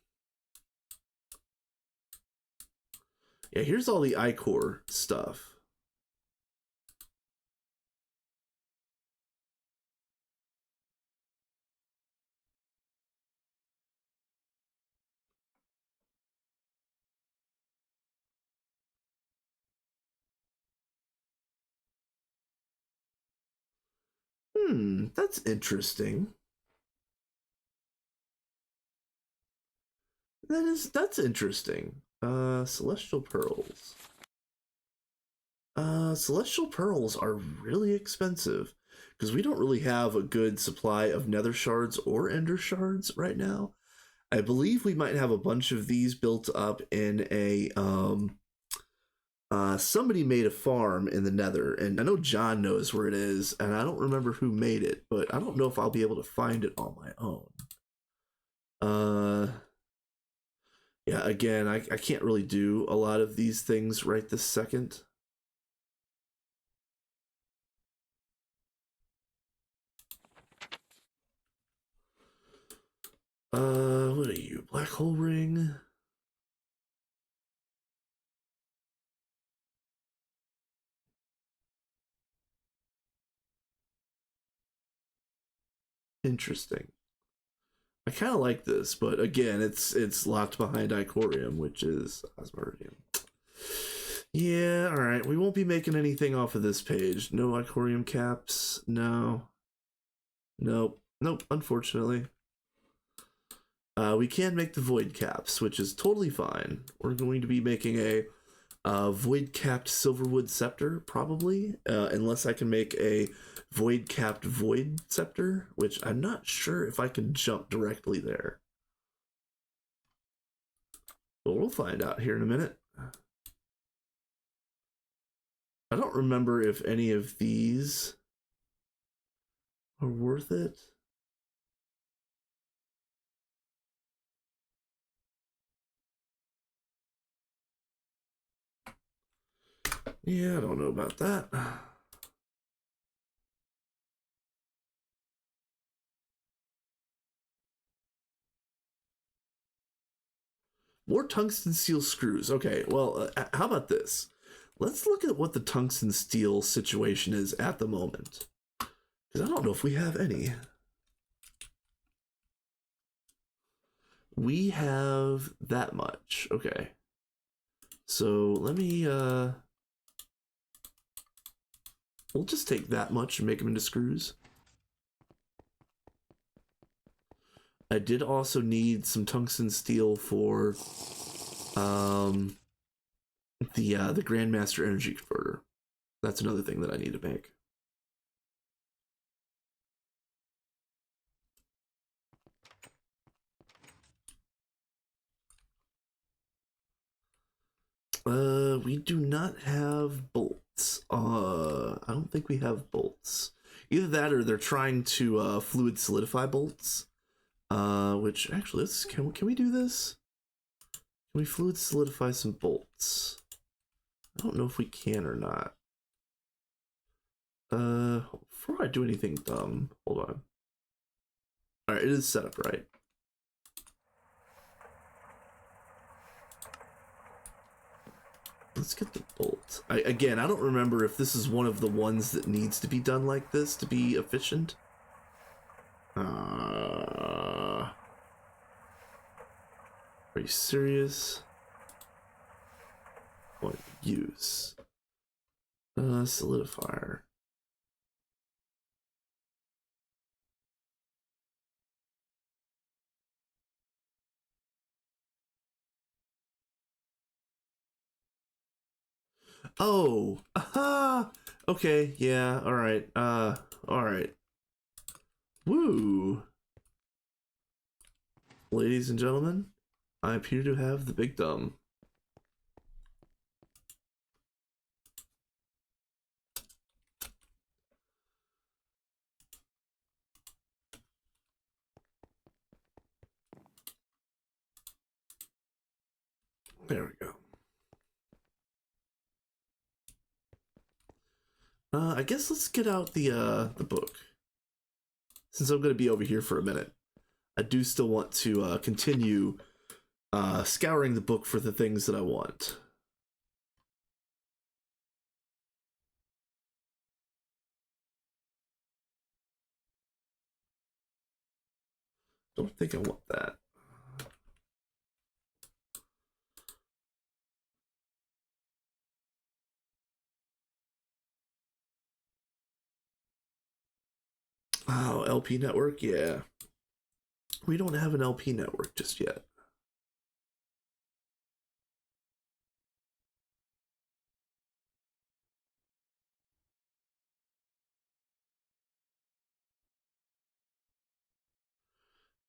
Yeah, here's all the iCore stuff. That's interesting. That's interesting. Celestial pearls. Celestial pearls are really expensive because we don't really have a good supply of nether shards or ender shards right now. I believe we might have a bunch of these built up in a somebody made a farm in the nether, and I know John knows where it is, and I don't remember who made it, but I don't know if I'll be able to find it on my own. Yeah, again, I can't really do a lot of these things right this second. What are you? Black hole ring? Interesting. I kind of like this, but again, it's locked behind Icorium, which is Osmeridium. Yeah, all right. We won't be making anything off of this page. No Icorium caps. No. Nope. Nope. Unfortunately, we can make the void caps, which is totally fine. We're going to be making a void capped silverwood scepter, probably, unless I can make a void capped void scepter, which I'm not sure if I can jump directly there. But we'll find out here in a minute. I don't remember if any of these are worth it. Yeah, I don't know about that. More tungsten steel screws. Okay, well, how about this? Let's look at what the tungsten steel situation is at the moment. Because I don't know if we have any. We have that much. Okay. So let me, we'll just take that much and make them into screws. I did also need some tungsten steel for the Grandmaster Energy Converter. That's another thing that I need to make. We do not have bolts. I don't think we have bolts. Either that or they're trying to fluid solidify bolts. Which actually, can we do this? Can we fluid solidify some bolts? I don't know if we can or not. Before I do anything dumb, hold on. All right, it is set up right. Let's get the bolt. Again, I don't remember if this is one of the ones that needs to be done like this to be efficient. Are you serious? What use? Solidifier. Oh, aha. Okay, yeah, all right. All right. Woo. Ladies and gentlemen, I appear to have the big dumb. There we go. I guess let's get out the book. Since I'm going to be over here for a minute, I do still want to continue scouring the book for the things that I want. Don't think I want that. Oh, LP network? Yeah. We don't have an LP network just yet.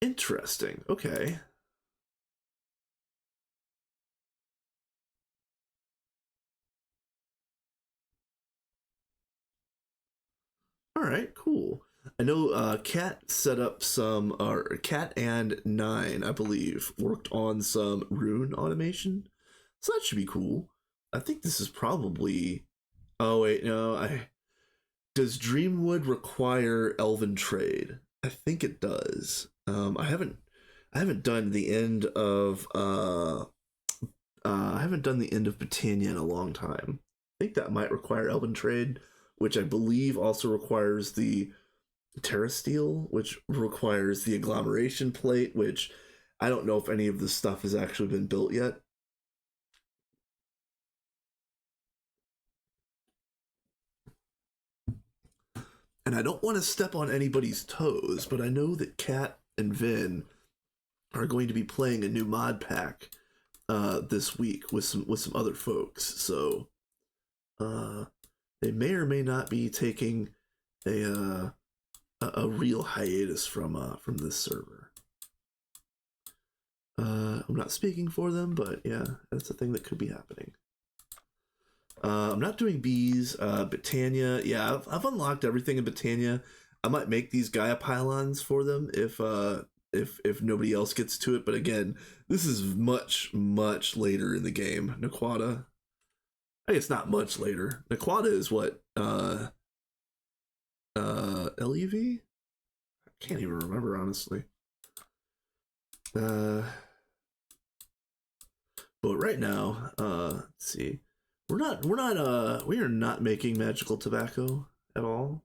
Interesting. Okay. All right, cool. I know Cat set up some, or Cat and Nine, I believe, worked on some rune automation. So that should be cool. I think this is probably. Oh wait, no. Does Dreamwood require Elven Trade? I think it does. I haven't done the end of I haven't done the end of Britannia in a long time. I think that might require Elven Trade, which I believe also requires the Terra Steel, which requires the agglomeration plate, which I don't know if any of this stuff has actually been built yet. And I don't want to step on anybody's toes, but I know that Kat and Vin are going to be playing a new mod pack this week with some other folks. So they may or may not be taking a real hiatus from this server. I'm not speaking for them, but yeah, that's a thing that could be happening. I'm not doing bees. Britannia, yeah, I've unlocked everything in Britannia. I might make these Gaia pylons for them if nobody else gets to it. But again, this is much later in the game. Naquata, I guess not much later. Naquata is what LEV. I can't even remember honestly. But right now, let's see. We are not making magical tobacco at all.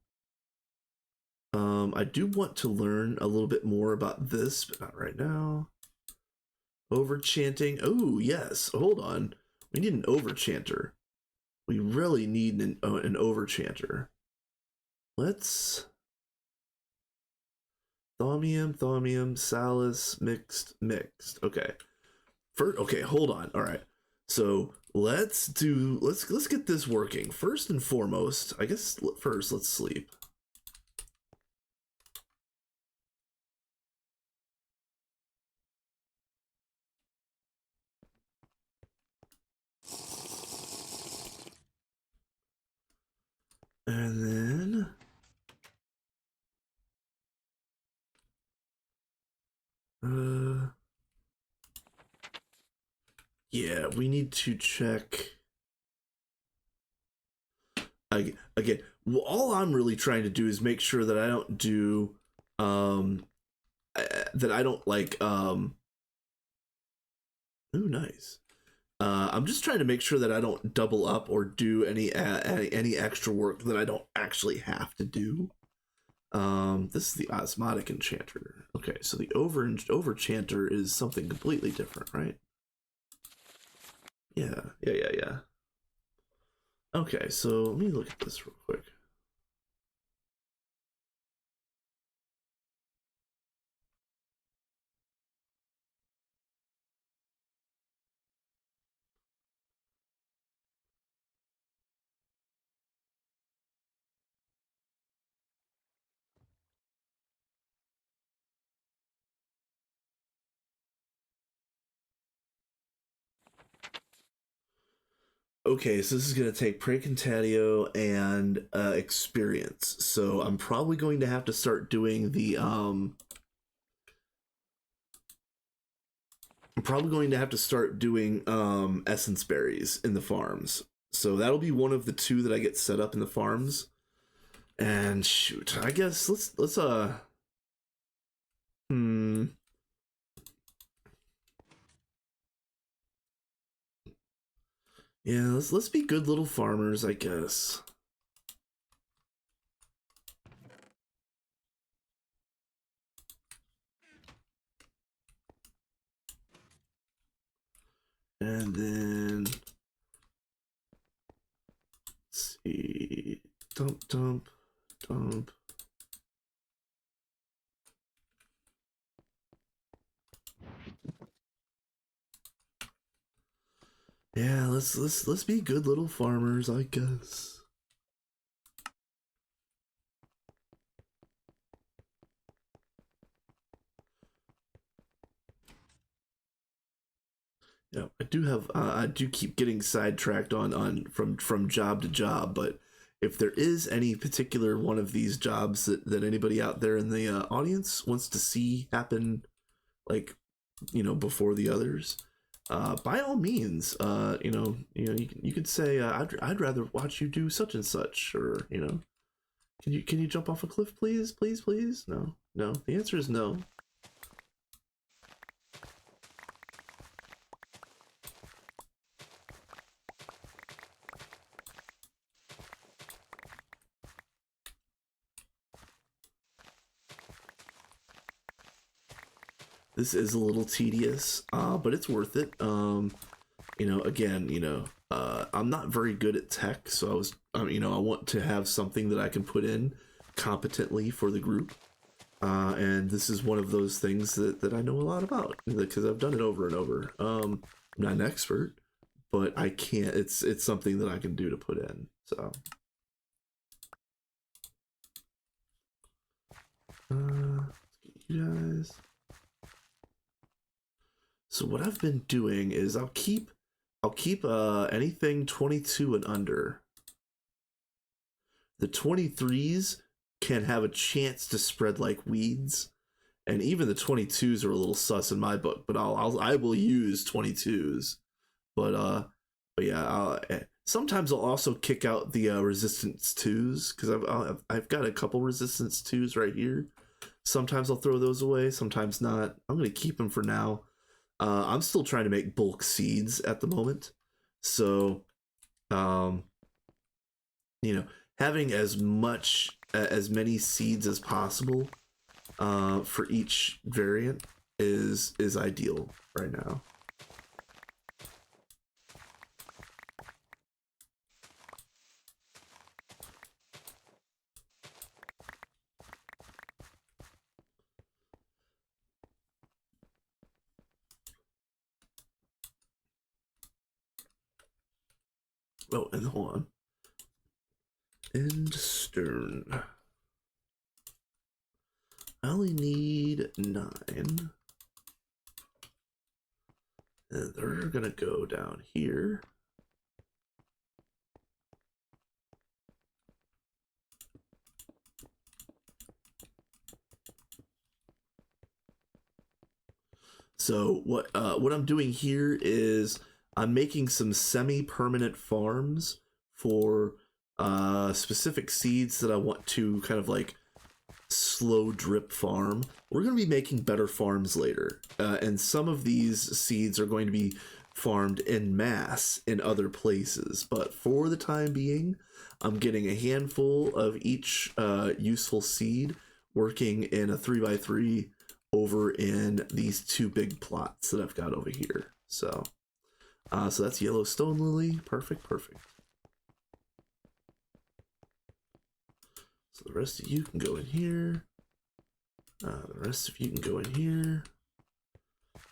I do want to learn a little bit more about this, but not right now. Overchanting. Oh, yes. Hold on. We need an overchanter. We really need an overchanter. Let's... Thaumium, Salus, mixed. Okay. First, okay, hold on. All right. So let's get this working. First and foremost, I guess first let's sleep. And then yeah, we need to check again. Well, all I'm really trying to do is make sure that I don't do that I don't like ooh, nice. I'm just trying to make sure that I don't double up or do any extra work that I don't actually have to do. This is the osmotic enchanter. Okay, so the overchanter is something completely different, right? Yeah. Okay, so let me look at this real quick. Okay, so this is going to take Precontatio and experience. So I'm probably going to have to start doing the I'm probably going to have to start doing essence berries in the farms. So that'll be one of the two that I get set up in the farms. And shoot, I guess let's yeah, let's be good little farmers, I guess. And then let's see, dump. Yeah, let's be good little farmers, I guess. Yeah, I do keep getting sidetracked on from job to job, but if there is any particular one of these jobs that anybody out there in the audience wants to see happen, like, before the others, by all means, you could say, I'd rather watch you do such and such, or can you jump off a cliff, please? No. The answer is no. This is a little tedious, but it's worth it. Again, I'm not very good at tech, so I want to have something that I can put in competently for the group. And this is one of those things that I know a lot about because I've done it over and over. I'm not an expert, but I can't. It's something that I can do to put in. So, you guys. So what I've been doing is I'll keep anything 22 and under. The 23s can have a chance to spread like weeds, and even the 22s are a little sus in my book. But I will use 22s. But yeah, sometimes I'll also kick out the resistance 2s because I've got a couple resistance 2s right here. Sometimes I'll throw those away, sometimes not. I'm gonna keep them for now. I'm still trying to make bulk seeds at the moment, so having as many seeds as possible for each variant is ideal right now. Oh, and hold on. And stern. I only need 9. And they're gonna go down here. So what I'm doing here is I'm making some semi-permanent farms for specific seeds that I want to kind of like slow drip farm. We're going to be making better farms later, and some of these seeds are going to be farmed en masse in other places, but for the time being I'm getting a handful of each useful seed working in a 3x3 over in these 2 big plots that I've got over here. So so that's yellow stone lily. Perfect. So the rest of you can go in here. The rest of you can go in here.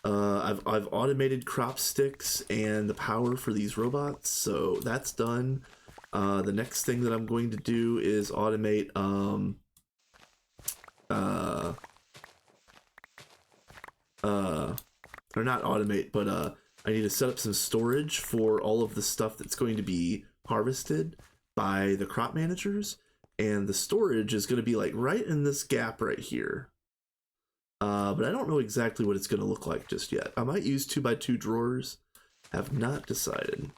I've automated crop sticks and the power for these robots, so that's done. The next thing that I'm going to do is automate or not automate, but I need to set up some storage for all of the stuff that's going to be harvested by the crop managers, and the storage is going to be like right in this gap right here. But I don't know exactly what it's going to look like just yet. I might use 2x2 drawers. Have not decided.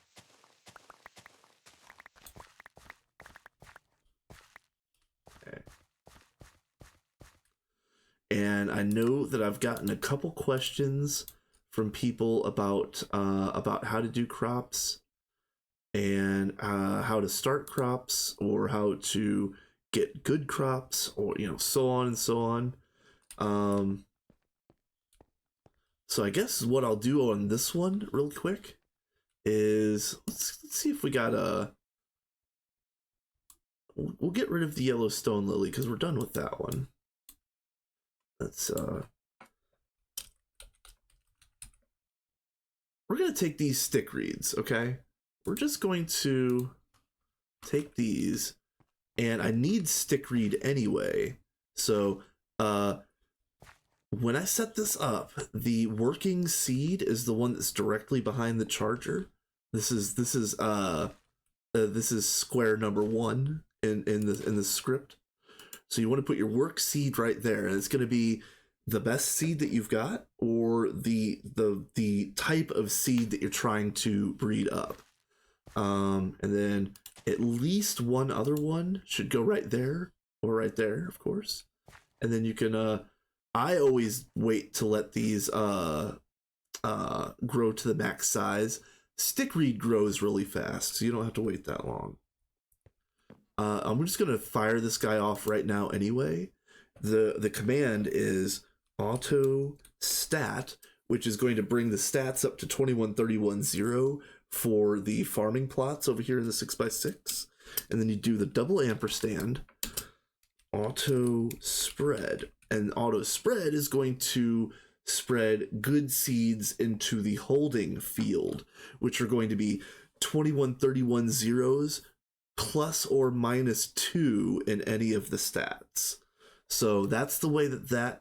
And I know that I've gotten a couple questions from people about how to do crops and how to start crops or how to get good crops, or so on and so on. So I guess what I'll do on this one real quick is let's see if we got we'll get rid of the yellow stone lily because we're done with that one. Let's we're gonna take these stick reeds, okay? We're just going to take these, and I need stick reed anyway. So when I set this up, the working seed is the one that's directly behind the charger. This is square number 1 in the script. So you want to put your work seed right there, and it's going to be the best seed that you've got, or the type of seed that you're trying to breed up. And then at least one other one should go right there, or right there, of course. And then you can I always wait to let these grow to the max size. Stickweed grows really fast, so you don't have to wait that long. I'm just gonna fire this guy off right now anyway. The command is auto stat, which is going to bring the stats up to 2131.0 for the farming plots over here in the 6x6. And then you do the double ampersand auto spread, and auto spread is going to spread good seeds into the holding field, which are going to be 2131 zeros plus or minus 2 in any of the stats. So that's the way that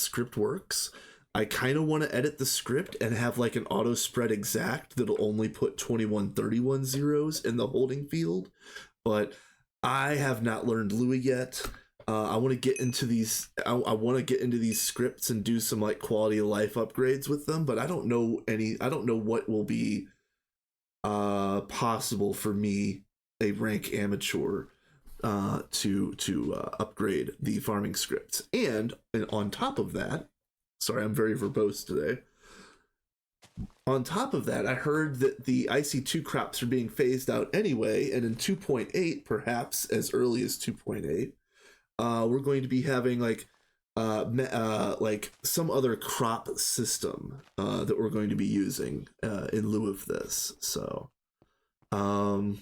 script works. I kind of want to edit the script and have like an auto spread exact that'll only put 2131 zeros in the holding field, but I have not learned Louis yet. I want to get into these. I want to get into these scripts and do some like quality of life upgrades with them, but I don't know what will be possible for me, a rank amateur, to upgrade the farming scripts. And on top of that, sorry, I'm very verbose today. On top of that, I heard that the IC2 crops are being phased out anyway, and in 2.8, perhaps as early as 2.8, we're going to be having like some other crop system that we're going to be using in lieu of this. So I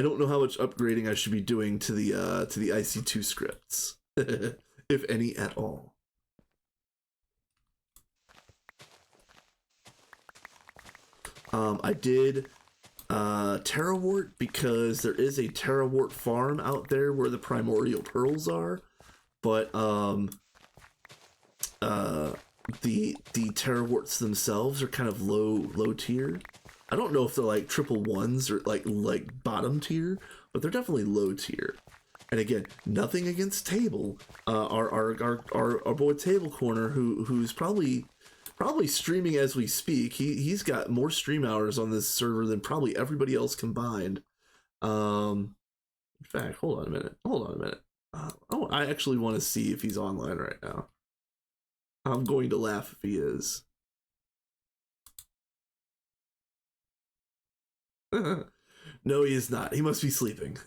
don't know how much upgrading I should be doing to the IC2 scripts, if any at all. I did Terrawort because there is a Terrawort farm out there where the primordial pearls are, but the Terraworts themselves are kind of low tier. I don't know if they're like triple ones or like bottom tier, but they're definitely low tier. And again, nothing against Table, our boy Table Corner, who's probably streaming as we speak. He's got more stream hours on this server than probably everybody else combined. In fact, hold on a minute. Oh, I actually want to see if he's online right now. I'm going to laugh if he is. No, he is not. He must be sleeping.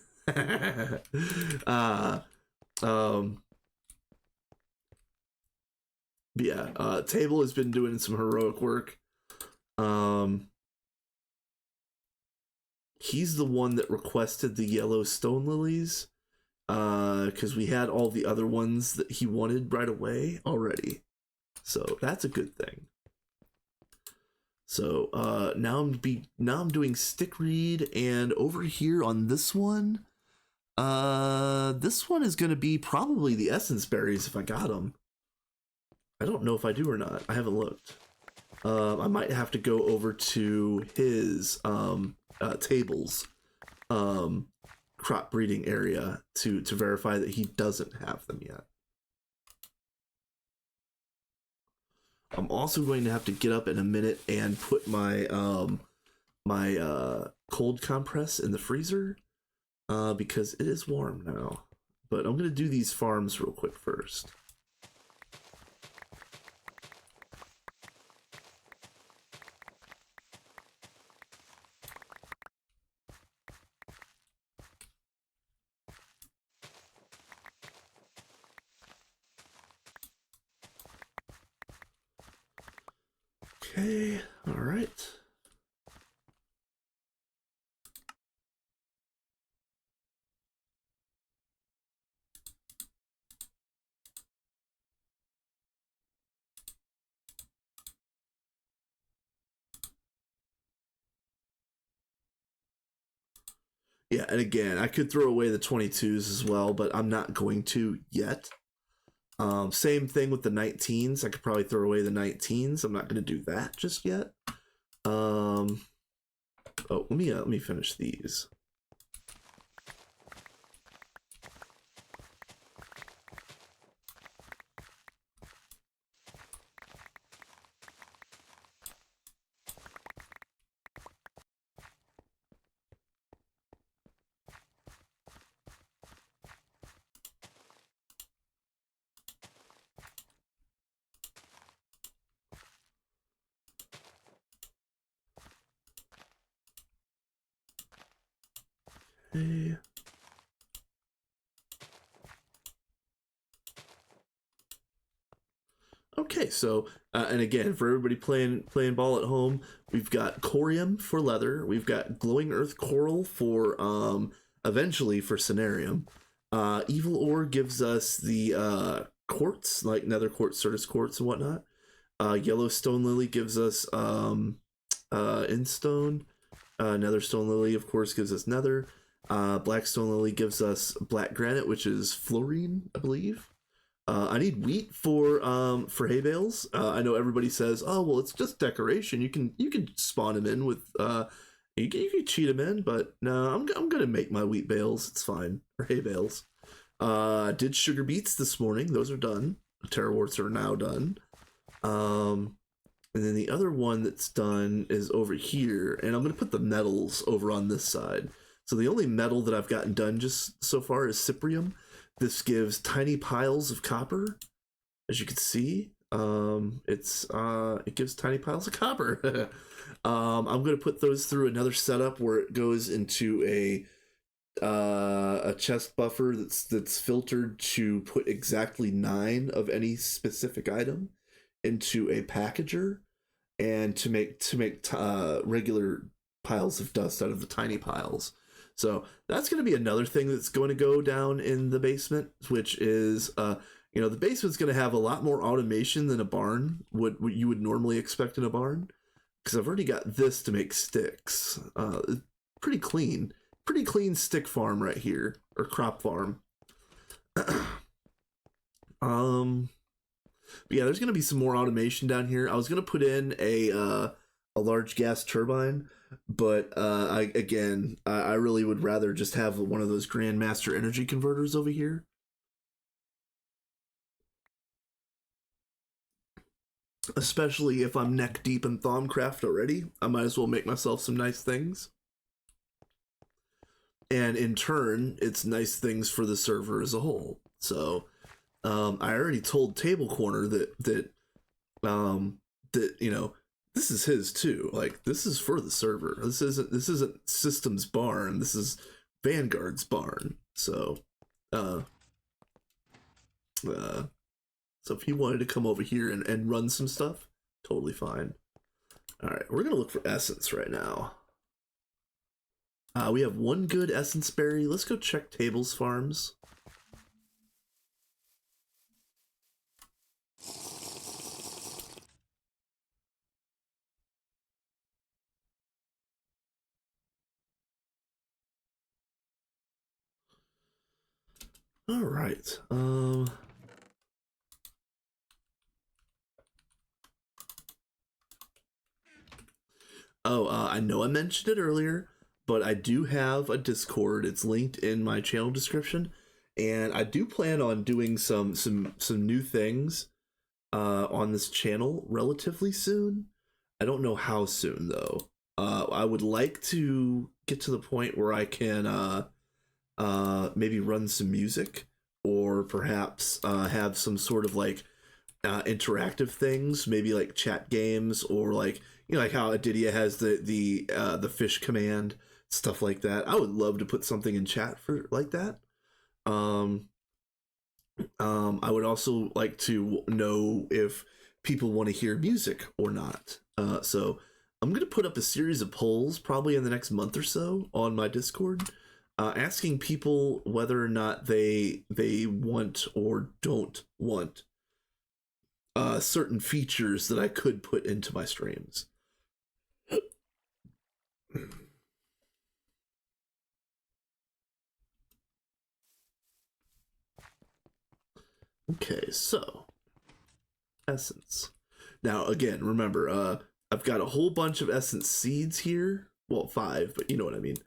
Yeah, Table has been doing some heroic work. He's the one that requested the yellow stone lilies, because we had all the other ones that he wanted right away already. So that's a good thing. So now I'm doing stickweed, and over here on this one is going to be probably the essence berries if I got them. I don't know if I do or not. I haven't looked. I might have to go over to his Table's crop breeding area to verify that he doesn't have them yet. I'm also going to have to get up in a minute and put my cold compress in the freezer because it is warm now. but I'm gonna do these farms real quick first. Okay, all right. Yeah, and again, I could throw away the 22s as well, but I'm not going to yet. Same thing with the 19s. I could probably throw away the 19s. I'm not going to do that just yet. Oh, let me finish these. Okay. Okay, so and again, for everybody playing ball at home, we've got corium for leather, we've got glowing earth coral for eventually for cenarium. Evil ore gives us the quartz, like nether quartz, certus quartz, and whatnot. Yellow stone lily gives us instone. Nether stone lily, of course, gives us nether. Black stone lily gives us black granite, which is fluorine, I believe. I need wheat for hay bales. I know everybody says, "Oh, well, it's just decoration. You can spawn them in with you can cheat them in." But no, I'm gonna make my wheat bales. It's fine, or hay bales. Did sugar beets this morning. Those are done. Terraworts are now done. And then the other one that's done is over here, and I'm gonna put the metals over on this side. So the only metal that I've gotten done just so far is cyprium. This gives tiny piles of copper, as you can see. It gives tiny piles of copper. I'm gonna put those through another setup where it goes into a chest buffer that's filtered to put exactly 9 of any specific item into a packager, and to make regular piles of dust out of the tiny piles. So that's going to be another thing that's going to go down in the basement, which is, the basement's going to have a lot more automation than a barn, what you would normally expect in a barn, because I've already got this to make sticks. Pretty clean stick farm right here, or crop farm. But yeah, there's going to be some more automation down here. I was going to put in a large gas turbine, but I really would rather just have one of those Grandmaster energy converters over here. Especially if I'm neck deep in Thaumcraft already, I might as well make myself some nice things. And in turn, it's nice things for the server as a whole. So I already told Table Corner that this is his too. Like, this is for the server. This isn't System's barn. This is Vanguard's barn. So so if he wanted to come over here and run some stuff, totally fine. All right, we're gonna look for essence right now. We have one good essence berry. Let's go check Tables Farms. All right. I know I mentioned it earlier, but I do have a Discord. It's linked in my channel description, and I do plan on doing some new things on this channel relatively soon. I don't know how soon though. I would like to get to the point where I can maybe run some music or perhaps have some sort of like interactive things, maybe like chat games, or like, you know, like how Adidia has the fish command, stuff like that. I would love to put something in chat for like that. I would also like to know if people want to hear music or not. So I'm going to put up a series of polls probably in the next month or so on my Discord, asking people whether or not they want or don't want certain features that I could put into my streams. Okay, so essence. Now again, remember, I've got a whole bunch of essence seeds here. Well, 5, but you know what I mean.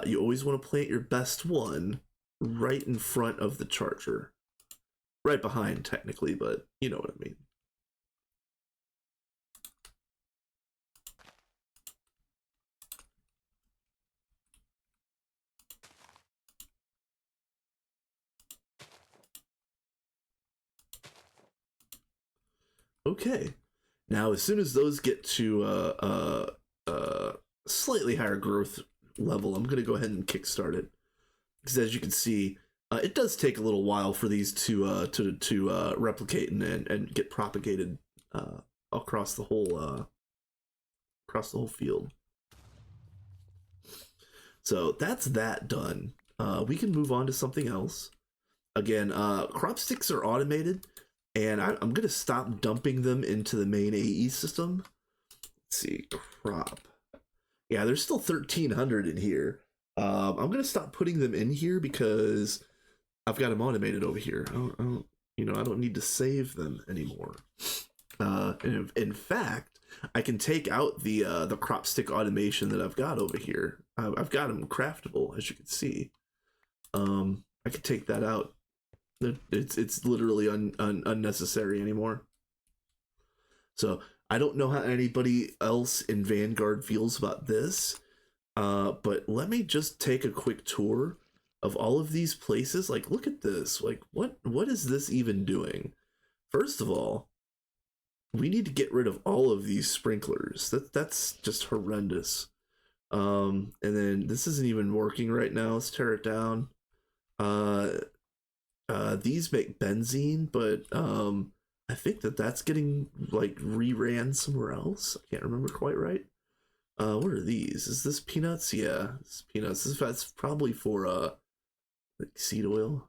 You always want to plant your best one right in front of the charger. Right behind, technically, but you know what I mean. Okay. Now, as soon as those get to slightly higher growth level, I'm going to go ahead and kickstart it. Because as you can see, it does take a little while for these to replicate and get propagated across the whole field. So that's that done. We can move on to something else. Again, crop sticks are automated, and I'm gonna stop dumping them into the main AE system. Let's see, crop. Yeah, there's still 1,300 in here. I'm gonna stop putting them in here because I've got them automated over here. I don't need to save them anymore. In fact, I can take out the crop stick automation that I've got over here. I've got them craftable, as you can see. I could take that out. It's literally unnecessary anymore. So I don't know how anybody else in Vanguard feels about this, but let me just take a quick tour of all of these places. Like, look at this. Like, what is this even doing? First of all, we need to get rid of all of these sprinklers. That's just horrendous. And then this isn't even working right now. Let's tear it down. These make benzene, but I think that's getting like reran somewhere else. I can't remember quite right. What are these? Is this peanuts? Yeah, it's peanuts. That's probably for like seed oil.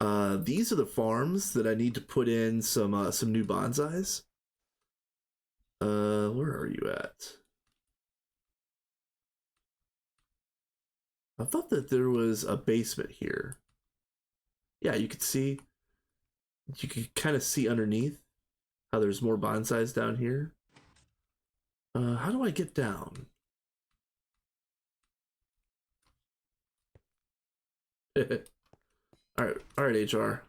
These are the farms that I need to put in some new bonsais. Where are you at? I thought that there was a basement here. Yeah, you could kind of see underneath how there's more bonsais down here. How do I get down? All right, HR.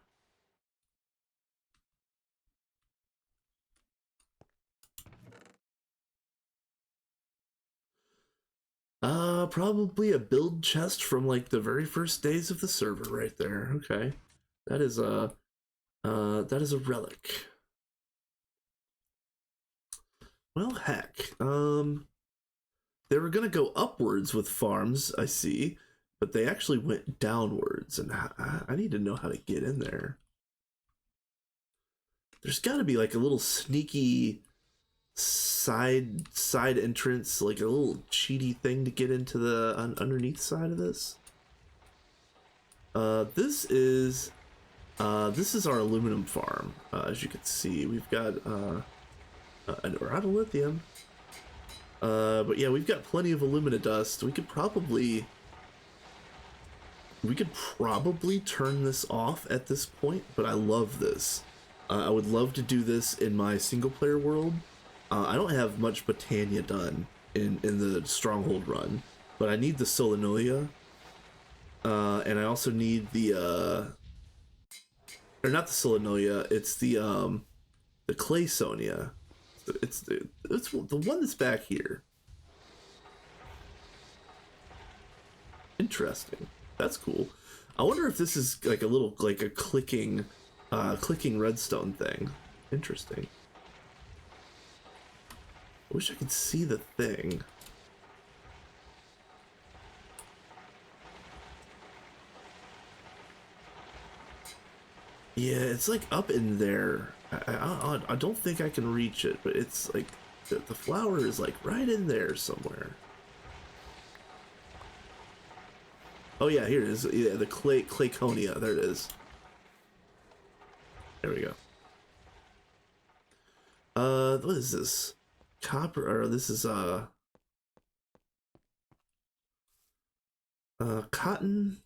Probably a build chest from like the very first days of the server right there. Okay. That is a relic. Well, heck. They were gonna go upwards with farms, I see, but they actually went downwards, and I need to know how to get in there. There's got to be like a little sneaky side entrance, like a little cheaty thing to get into the underneath side of this. This is our aluminum farm. As you can see, we've got we're out of lithium. But yeah, we've got plenty of alumina dust. We could probably turn this off at this point, but I love this. I would love to do this in my single player world. I don't have much Botania done in the Stronghold run, but I need the Solenoia, and I also need the or not the Solenoia. It's the Claysonia. It's the one that's back here. Interesting. That's cool. I wonder if this is like a little, like a clicking redstone thing. Interesting. I wish I could see the thing. Yeah, it's like up in there. I don't think I can reach it, but it's like the flower is like right in there somewhere. Oh yeah, here it is. Yeah, the Clayconia. There it is. There we go. What is this? Copper, or this is cotton.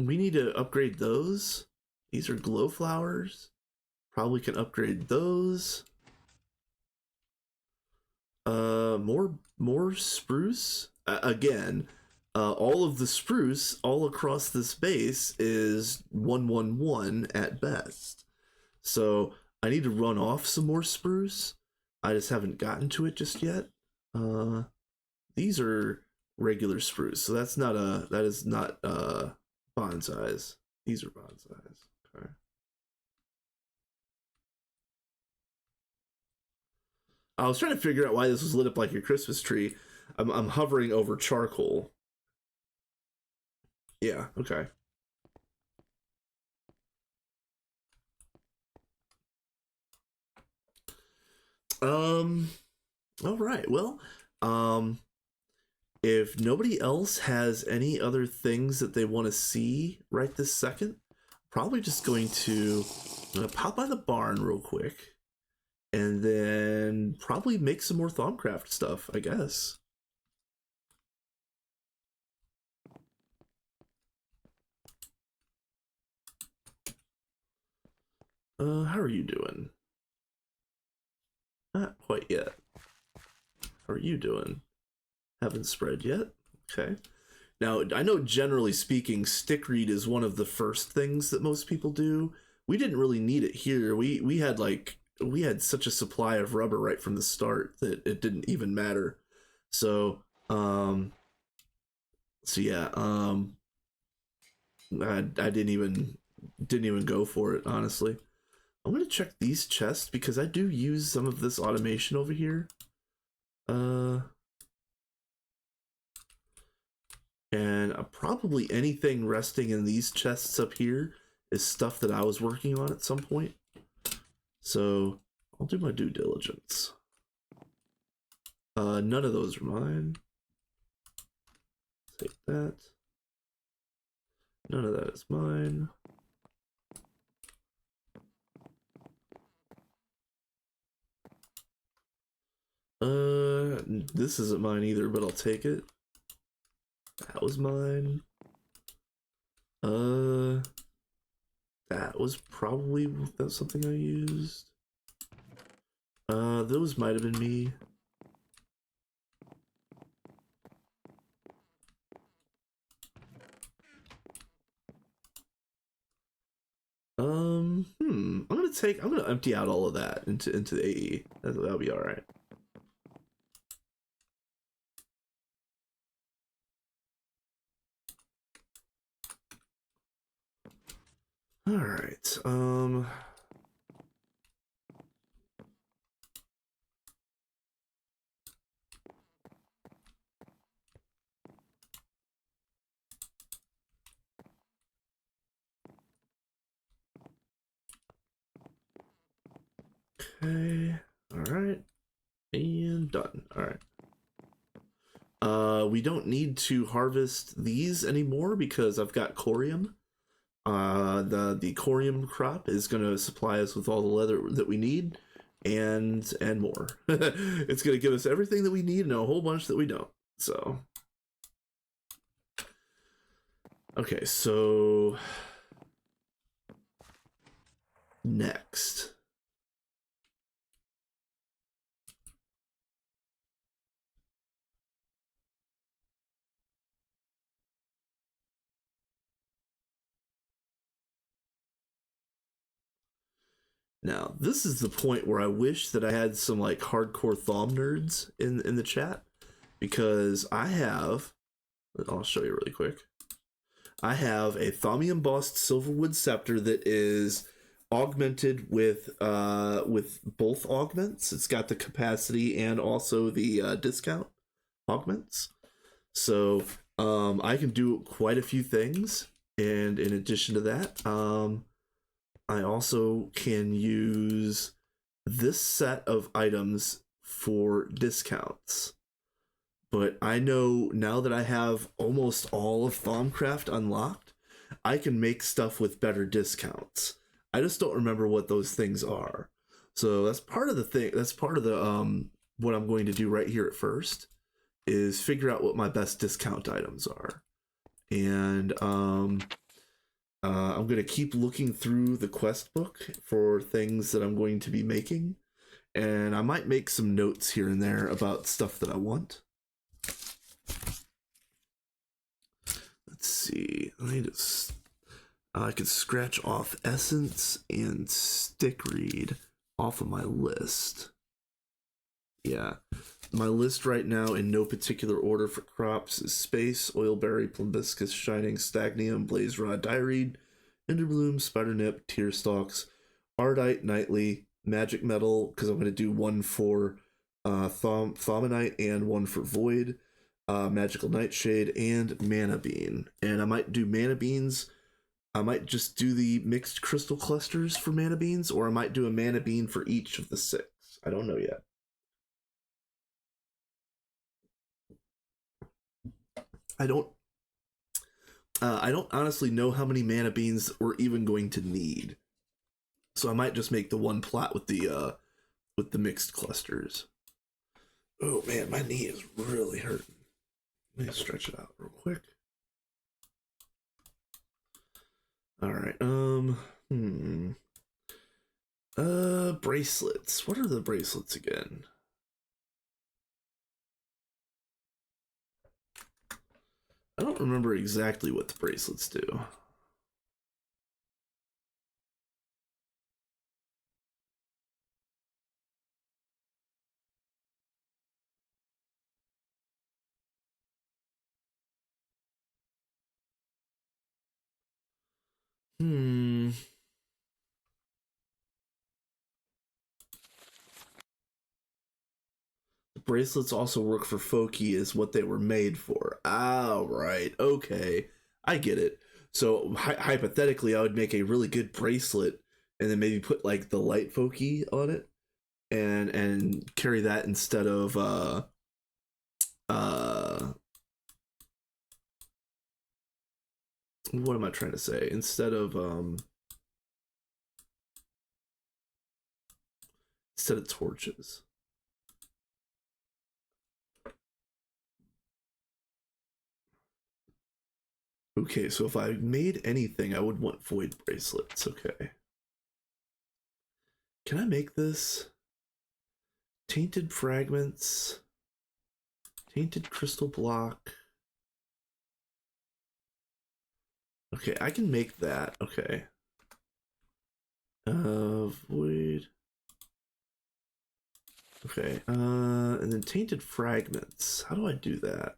We need to upgrade those. These are glow flowers. Probably can upgrade those. More spruce. Again, all of the spruce all across this base is 111 at best. So I need to run off some more spruce. I just haven't gotten to it just yet. These are regular spruce, so that is not bonsais. These are bonsais. Okay. I was trying to figure out why this was lit up like your Christmas tree. I'm hovering over charcoal. Yeah, okay. All right. Well, if nobody else has any other things that they want to see right this second, probably just going to pop by the barn real quick and then probably make some more Thaumcraft stuff, I guess. How are you doing? Not quite yet. How are you doing? Haven't spread yet? Okay. Now, I know generally speaking, stick read is one of the first things that most people do. We didn't really need it here. We had such a supply of rubber right from the start that it didn't even matter. So, yeah, I didn't even go for it, honestly. I'm gonna check these chests because I do use some of this automation over here. And probably anything resting in these chests up here is stuff that I was working on at some point. So I'll do my due diligence. None of those are mine. Take that. None of that is mine. This isn't mine either, but I'll take it. That was mine. That was probably something I used. Those might have been me. I'm gonna empty out all of that into the AE. That'll be all right. All right. Okay. All right. And done. All right. We don't need to harvest these anymore because I've got corium. The corium crop is going to supply us with all the leather that we need and more. It's going to give us everything that we need and a whole bunch that we don't. So okay, so next. Now, this is the point where I wish that I had some like hardcore Thom nerds in the chat, because I'll show you really quick. I have a Thaumium embossed silverwood scepter that is augmented with both augments. It's got the capacity and also the discount augments. So I can do quite a few things. And in addition to that, I also can use this set of items for discounts. But I know now that I have almost all of Thaumcraft unlocked, I can make stuff with better discounts. I just don't remember what those things are. So that's part of the thing. That's part of the what I'm going to do right here at first is figure out what my best discount items are. And I'm going to keep looking through the quest book for things that I'm going to be making. And I might make some notes here and there about stuff that I want. Let's see. I could scratch off Essence and Stickreed off of my list. Yeah. My list right now, in no particular order for crops, is Space, Oilberry, Plumbiscus, Shining, Stagnium, Blaze Rod, Dyereed, Enderbloom, Spidernip, Tearstalks, Ardite, Nightly, Magic Metal, because I'm going to do one for Thaumonite and one for Void, Magical Nightshade, and Mana Bean. And I might do Mana Beans. I might just do the mixed crystal clusters for Mana Beans, or I might do a Mana Bean for each of the 6. I don't know yet. I don't honestly know how many Mana Beans we're even going to need. So I might just make the one plot with the mixed clusters. Oh man, my knee is really hurting. Let me stretch it out real quick. All right. Bracelets. What are the bracelets again? I don't remember exactly what the bracelets do. The bracelets also work for Foki as what they were made for. Ah, right. Okay. I get it. So hypothetically, I would make a really good bracelet and then maybe put like the light Foki on it and carry that instead of what am I trying to say? Instead of torches. Okay, so if I made anything, I would want void bracelets. Okay. Can I make this? Tainted fragments. Tainted crystal block. Okay, I can make that. Okay. Void. Okay, and then tainted fragments. How do I do that?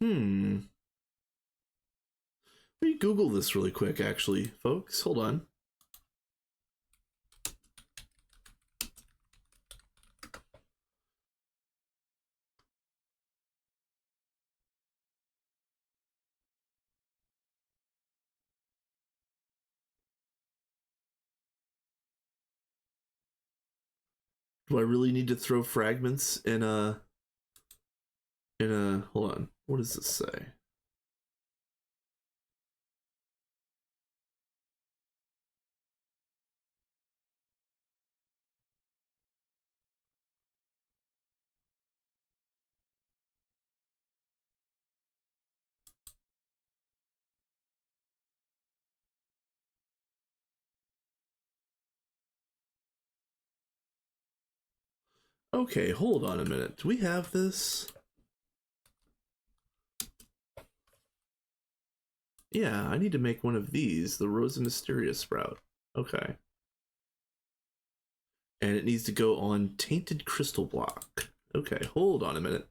Let me Google this really quick, actually, folks. Hold on. Do I really need to throw fragments in a hold on. What does this say? Okay, hold on a minute. Do we have this? Yeah, I need to make one of these, the Rosa Mysteria sprout. Okay. And it needs to go on Tainted Crystal Block. Okay, hold on a minute.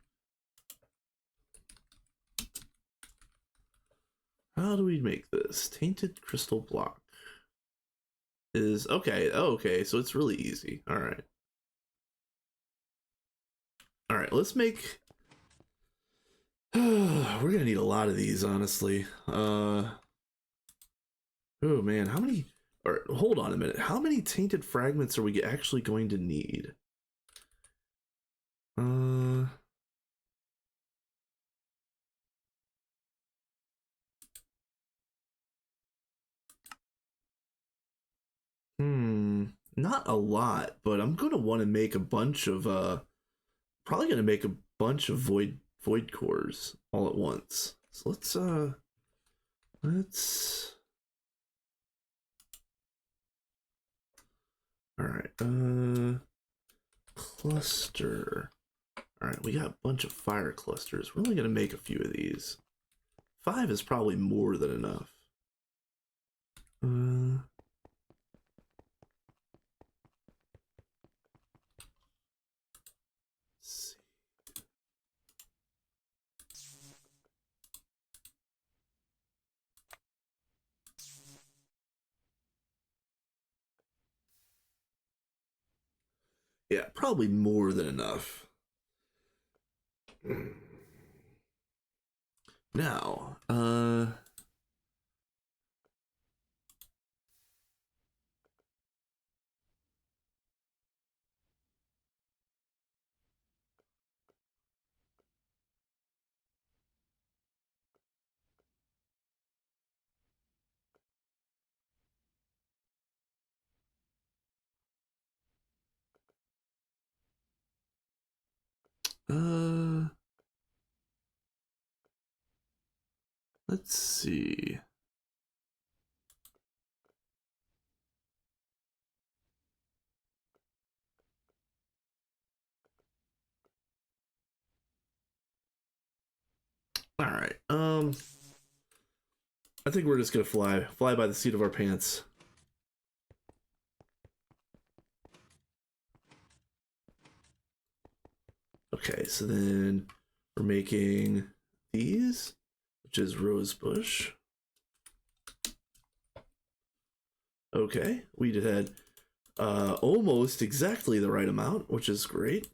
How do we make this? Tainted Crystal Block is okay. Oh, okay, so it's really easy. All right. All right, let's make we're gonna need a lot of these, honestly. Oh man, how many? Or hold on a minute. How many tainted fragments are we actually going to need? Not a lot, but I'm gonna want to make a bunch of probably gonna make a bunch of void cores all at once. So let's all right, cluster. All right, we got a bunch of fire clusters. We're only gonna make a few of these. 5 is probably more than enough. Let's see. Yeah, probably more than enough. Now, uh, let's see. All right. I think we're just gonna fly by the seat of our pants. Okay, so then we're making these, which is rosebush. Okay, we did had almost exactly the right amount, which is great.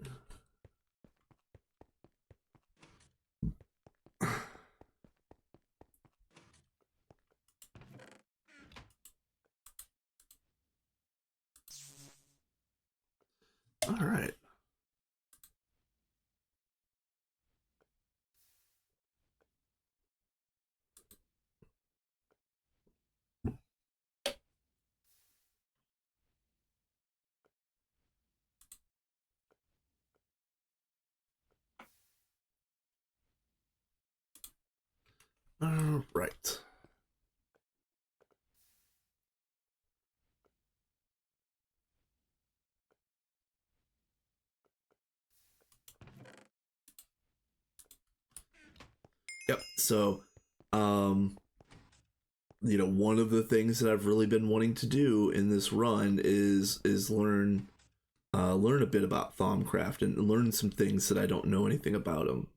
All right. All right. Yep. So, you know, one of the things that I've really been wanting to do in this run is learn learn a bit about Thaumcraft and learn some things that I don't know anything about them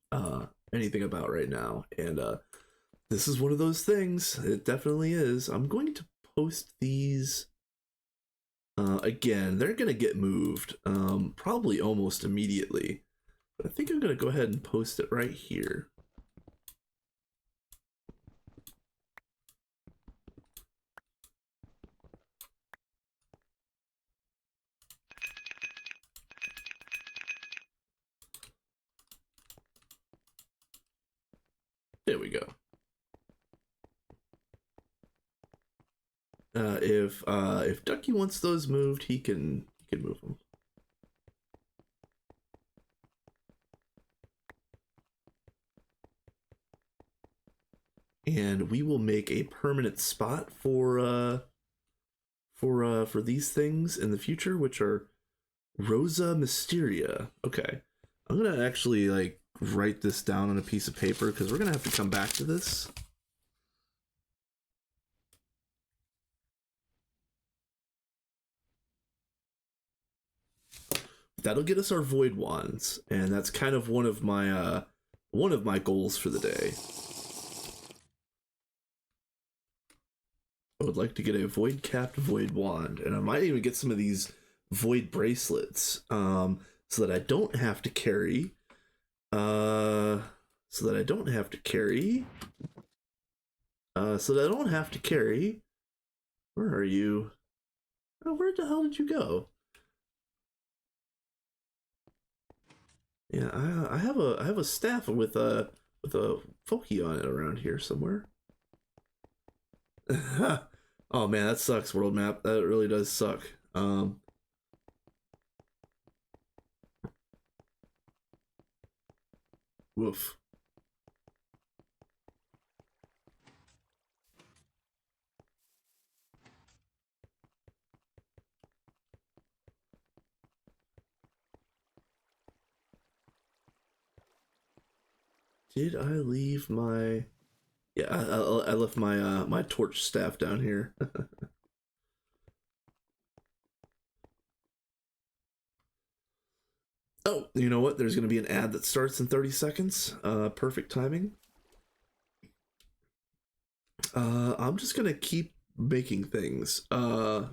anything about right now. And this is one of those things. It definitely is. I'm going to post these again. They're gonna get moved probably almost immediately. But I think I'm gonna go ahead and post it right here. There we go. If Ducky wants those moved, he can move them. And we will make a permanent spot for these things in the future, which are Rosa Mysteria. Okay. I'm gonna actually like write this down on a piece of paper because we're gonna have to come back to this. That'll get us our void wands, and that's kind of one of my goals for the day. I would like to get a void capped void wand, and I might even get some of these void bracelets, so that I don't have to carry, uh, so that I don't have to carry, so that I don't have to carry. Where are you? Oh, where the hell did you go? Yeah, I have a staff with a Foki on it around here somewhere. Oh man, that sucks, world map. That really does suck. Woof. Did I leave my? Yeah, I left my my torch staff down here. Oh, you know what? There's gonna be an ad that starts in 30 seconds. Perfect timing. I'm just gonna keep making things. We're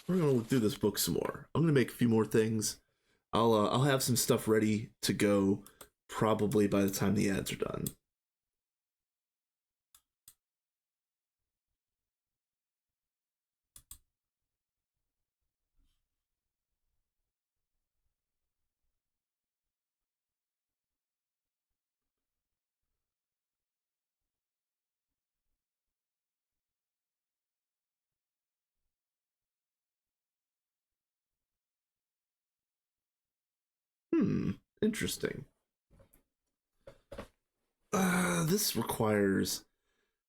gonna look through this book some more. I'm gonna make a few more things. I'll have some stuff ready to go probably by the time the ads are done. Interesting. This requires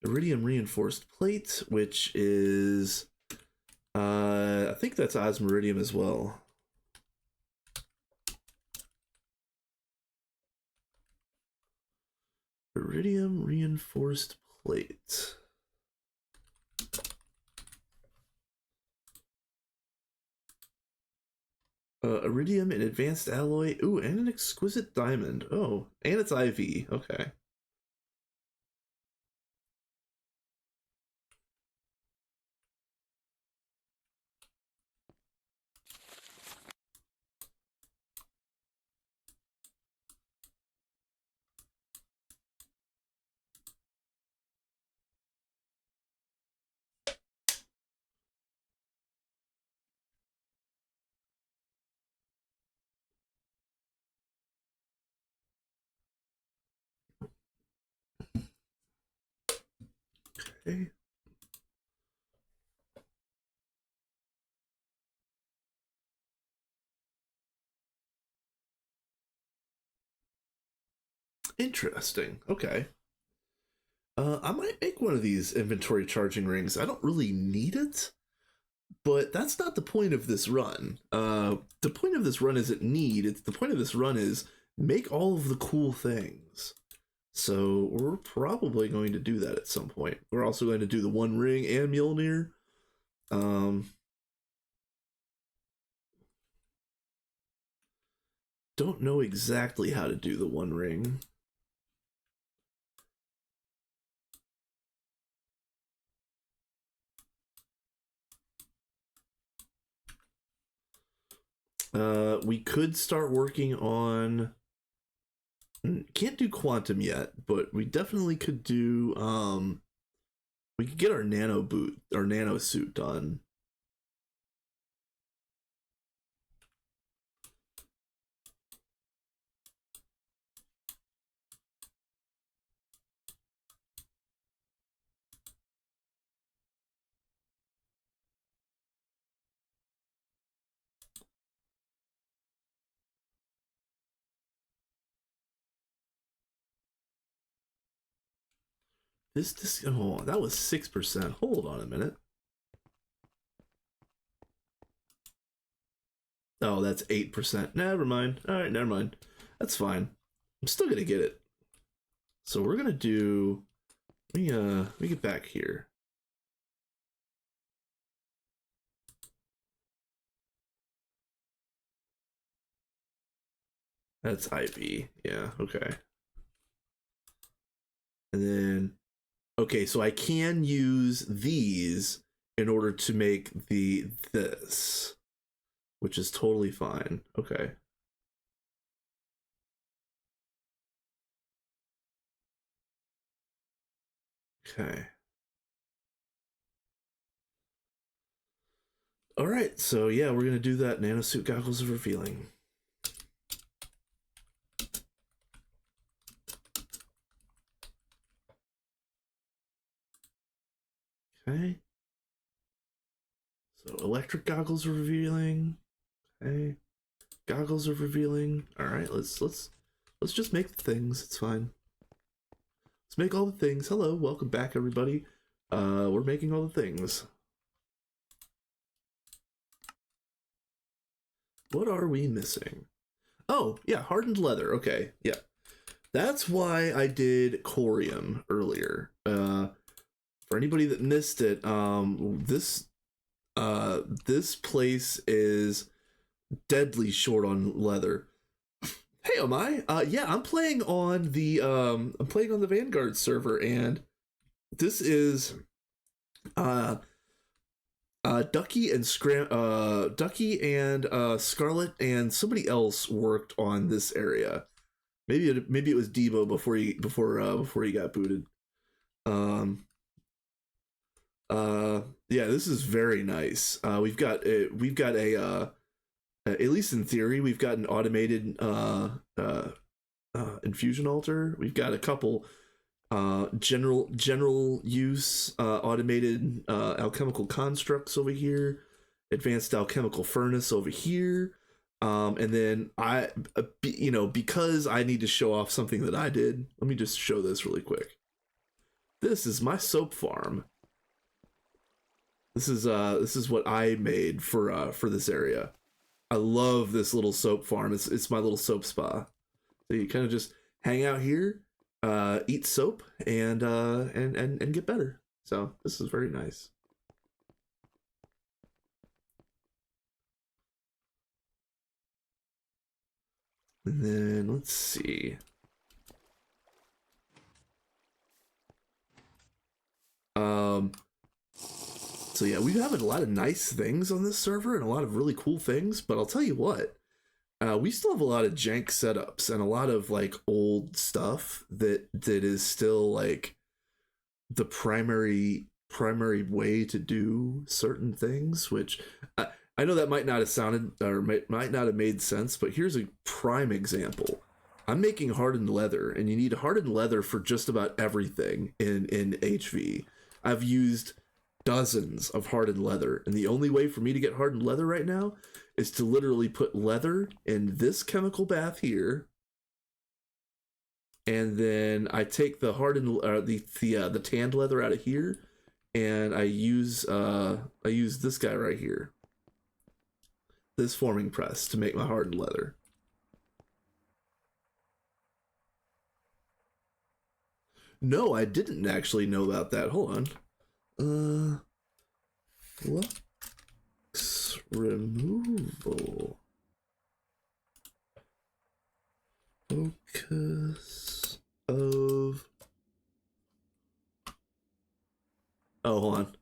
iridium reinforced plate, which is I think that's osmiridium as well. Iridium reinforced plate. Iridium, an advanced alloy. Ooh, and an exquisite diamond. Oh, and it's IV. Okay. Okay. Interesting. Okay. I might make one of these inventory charging rings. I don't really need it, but that's not the point of this run. The point of this run isn't need. It's the point of this run is make all of the cool things. So we're probably going to do that at some point. We're also going to do the One Ring and Mjolnir. Don't know exactly how to do the One Ring. We could start working on. Can't do quantum yet, but we definitely could do. We could get our nano boot, our nano suit done. This oh, that was 6%. Hold on a minute. Oh, that's 8%. Never mind. All right, never mind. That's fine. I'm still gonna get it. So we're gonna do. Let me get back here. That's IV. Yeah. Okay. And then, okay, so I can use these in order to make this, which is totally fine. Okay. Okay. All right, so yeah, we're gonna do that. Nanosuit goggles of revealing. Okay. So electric goggles are revealing. Okay. Goggles are revealing. All right, let's just make the things. It's fine. Let's make all the things. Hello, welcome back, everybody. We're making all the things. What are we missing? Oh, yeah, hardened leather. Okay, yeah. That's why I did corium earlier. For anybody that missed it, this place is deadly short on leather. Hey, am I? Yeah, I'm playing on the Vanguard server, and this is Ducky and Scarlet and somebody else worked on this area. Maybe it was Debo before he got booted. Yeah, this is very nice. We've got a at least in theory, we've got an automated infusion altar. We've got a couple general use automated alchemical constructs over here, advanced alchemical furnace over here, and then because I need to show off something that I did. Let me just show this really quick. This is my soap farm. This is what I made for this area. I love this little soap farm. It's my little soap spa. So you kind of just hang out here, eat soap, and get better. So this is very nice. And then let's see. So yeah, we have a lot of nice things on this server and a lot of really cool things, but I'll tell you what, we still have a lot of jank setups and a lot of like old stuff that is still like the primary way to do certain things, which I know that might not have sounded or might not have made sense, but here's a prime example. I'm making hardened leather, and you need hardened leather for just about everything in HV. I've used dozens of hardened leather, and the only way for me to get hardened leather right now is to literally put leather in this chemical bath here, and then I take the hardened the tanned leather out of here, and I use this guy right here, this forming press, to make my hardened leather. No, I didn't actually know about that. Hold on. Flux removal. Focus of. Oh, hold on.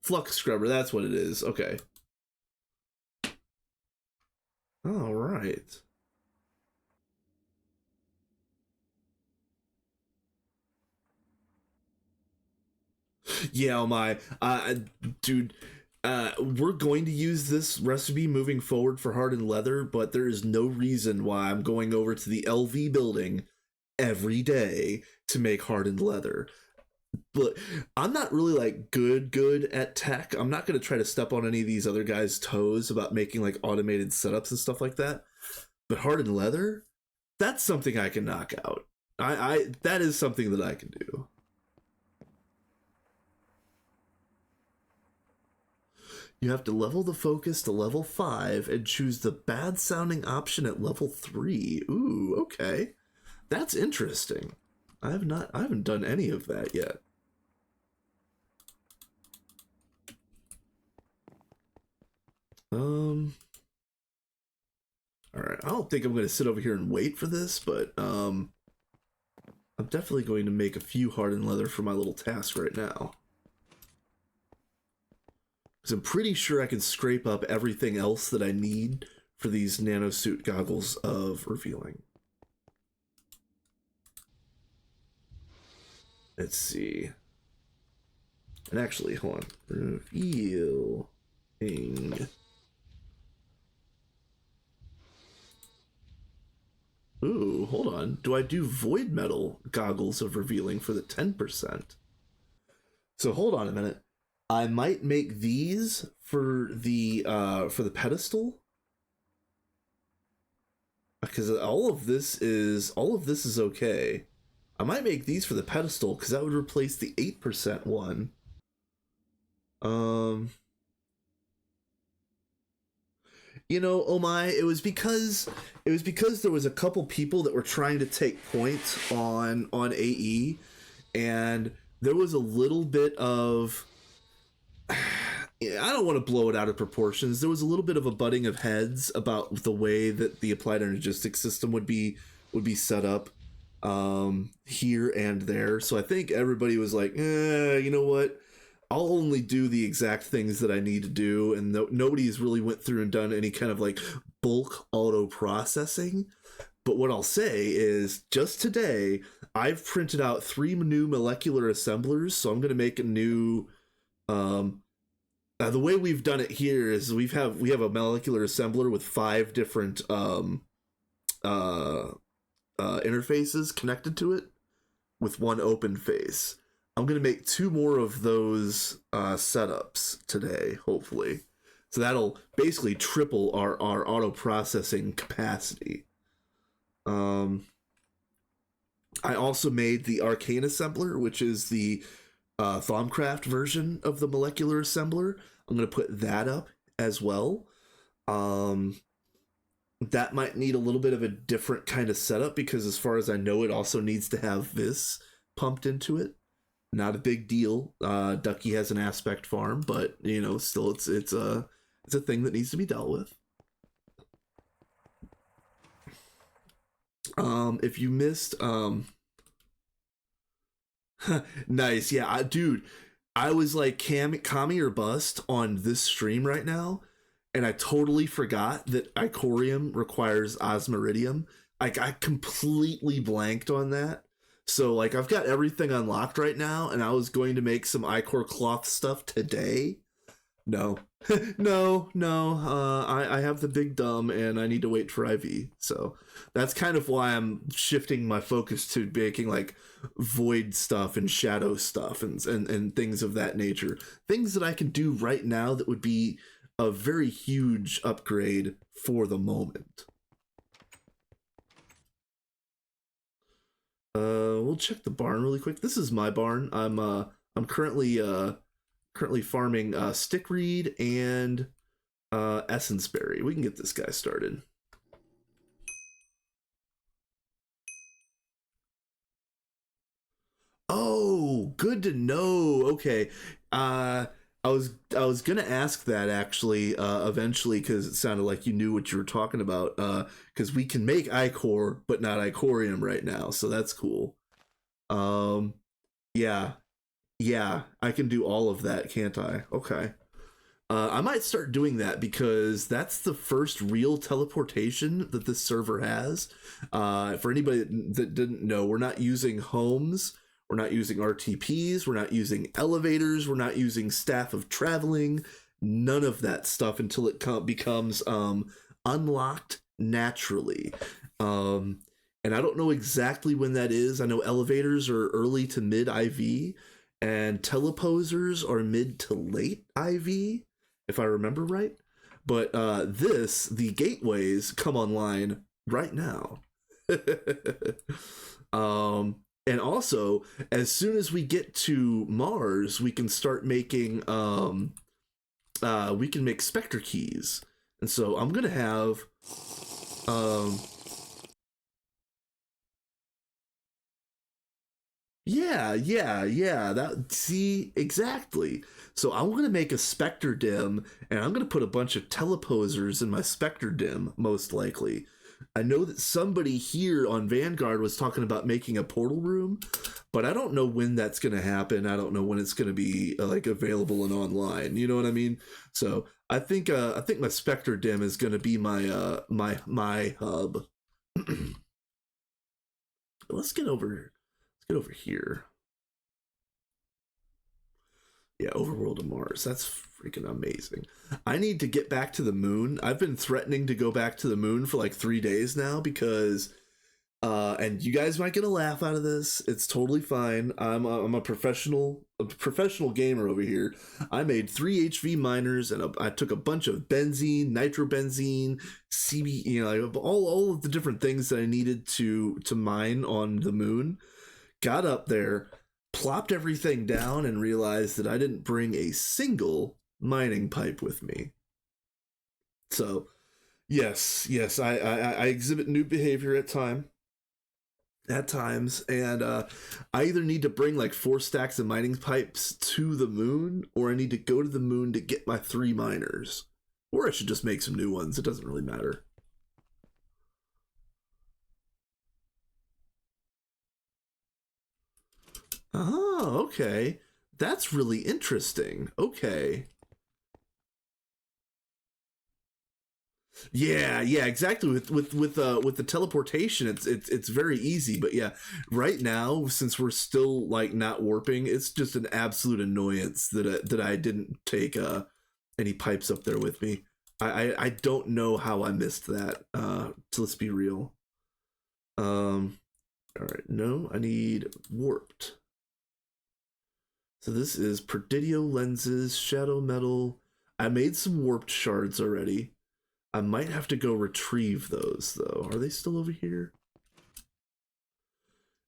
Flux scrubber, that's what it is. Okay. All right. Yeah, oh my, dude, we're going to use this recipe moving forward for hardened leather, but there is no reason why I'm going over to the LV building every day to make hardened leather. But I'm not really like good at tech. I'm not going to try to step on any of these other guys' toes about making like automated setups and stuff like that. But hardened leather, that's something I can knock out. I that is something that I can do. You have to level the focus to level 5 and choose the bad sounding option at level 3. Ooh, okay. That's interesting. I haven't done any of that yet. Alright, I don't think I'm going to sit over here and wait for this, but I'm definitely going to make a few hardened leather for my little task right now. Because I'm pretty sure I can scrape up everything else that I need for these nanosuit goggles of revealing. Let's see. And actually, hold on. Revealing. Ooh, hold on. Do I do void metal goggles of revealing for the 10%? So hold on a minute. I might make these for the pedestal, because all of this is okay. I might make these for the pedestal because that would replace the 8% one. You know, oh my, it was because there was a couple people that were trying to take points on AE, and there was a little bit of, I don't want to blow it out of proportions. There was a little bit of a butting of heads about the way that the applied energistics system would be set up here and there. So I think everybody was like, you know what? I'll only do the exact things that I need to do, and nobody's really went through and done any kind of like bulk auto processing. But what I'll say is, just today, I've printed out 3 new molecular assemblers, so I'm going to make a new. The way we've done it here is we have a molecular assembler with 5 different interfaces connected to it, with 1 open face. I'm going to make 2 more of those setups today, hopefully. So that'll basically triple our auto processing capacity. I also made the arcane assembler, which is the Thaumcraft version of the molecular assembler. I'm going to put that up as well. That might need a little bit of a different kind of setup, because as far as I know, it also needs to have this pumped into it. Not a big deal. Ducky has an aspect farm, but you know, still it's a thing that needs to be dealt with. If you missed, nice, yeah, dude, I was like Kami or bust on this stream right now, and I totally forgot that Icorium requires Osmiridium. Like, I completely blanked on that. So, like, I've got everything unlocked right now, and I was going to make some Icor cloth stuff today. No. I have the big dumb, and I need to wait for IV. So, that's kind of why I'm shifting my focus to making, like, void stuff and shadow stuff and things of that nature. Things that I can do right now that would be a very huge upgrade for the moment. We'll check the barn really quick. This is my barn. I'm currently farming stickreed and essence berry. We can get this guy started. Oh, good to know. Okay. I was gonna ask that actually eventually, because it sounded like you knew what you were talking about, because we can make Icor but not Icorium right now, so that's cool. Yeah, I can do all of that, can't I? Okay. I might start doing that, because that's the first real teleportation that this server has. For anybody that didn't know, we're not using homes, we're not using RTPs, we're not using elevators, we're not using staff of traveling, none of that stuff until it becomes unlocked naturally. And I don't know exactly when that is. I know elevators are early to mid IV, and teleposers are mid to late IV, if I remember right. But the gateways come online right now. And also, as soon as we get to Mars, we can start making we can make Spectre keys. And so I'm gonna have yeah, that, see, exactly. So I'm gonna make a Spectre dim, and I'm gonna put a bunch of teleposers in my Spectre dim, most likely. I know that somebody here on Vanguard was talking about making a portal room, but I don't know when that's gonna happen. I don't know when it's gonna be like available and online. You know what I mean? So I think my Spectre dim is gonna be my my hub. Let's get over here. Yeah, Overworld of Mars. That's freaking amazing. I need to get back to the moon. I've been threatening to go back to the moon for like 3 days now because and you guys might get a laugh out of this. It's totally fine. I'm a professional gamer over here. I made 3 HV miners, and I took a bunch of benzene, nitrobenzene, CB, you know, all of the different things that I needed to mine on the moon. Got up there, plopped everything down, and realized that I didn't bring a single mining pipe with me. So, yes, I exhibit new behavior at times, and I either need to bring like 4 stacks of mining pipes to the moon, or I need to go to the moon to get my 3 miners, or I should just make some new ones. It doesn't really matter. Oh, okay. That's really interesting. Okay. Yeah, exactly. With the teleportation, it's very easy. But yeah, right now, since we're still like not warping, it's just an absolute annoyance that I didn't take any pipes up there with me. I don't know how I missed that. Let's be real. All right, no, I need warped. So this is Perdidio lenses, shadow metal. I made some warped shards already. I might have to go retrieve those though. Are they still over here?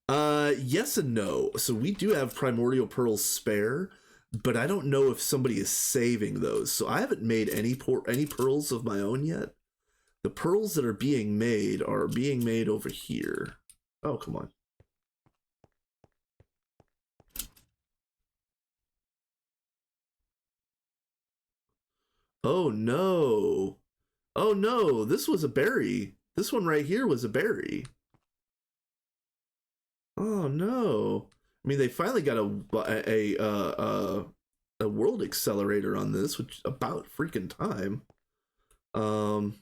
Yes and no. So we do have primordial pearls spare, but I don't know if somebody is saving those. So I haven't made any pearls of my own yet. The pearls that are being made over here. Oh, come on. Oh no. Oh no, this was a berry. This one right here was a berry. Oh no. I mean, they finally got a world accelerator on this, which about freaking time. I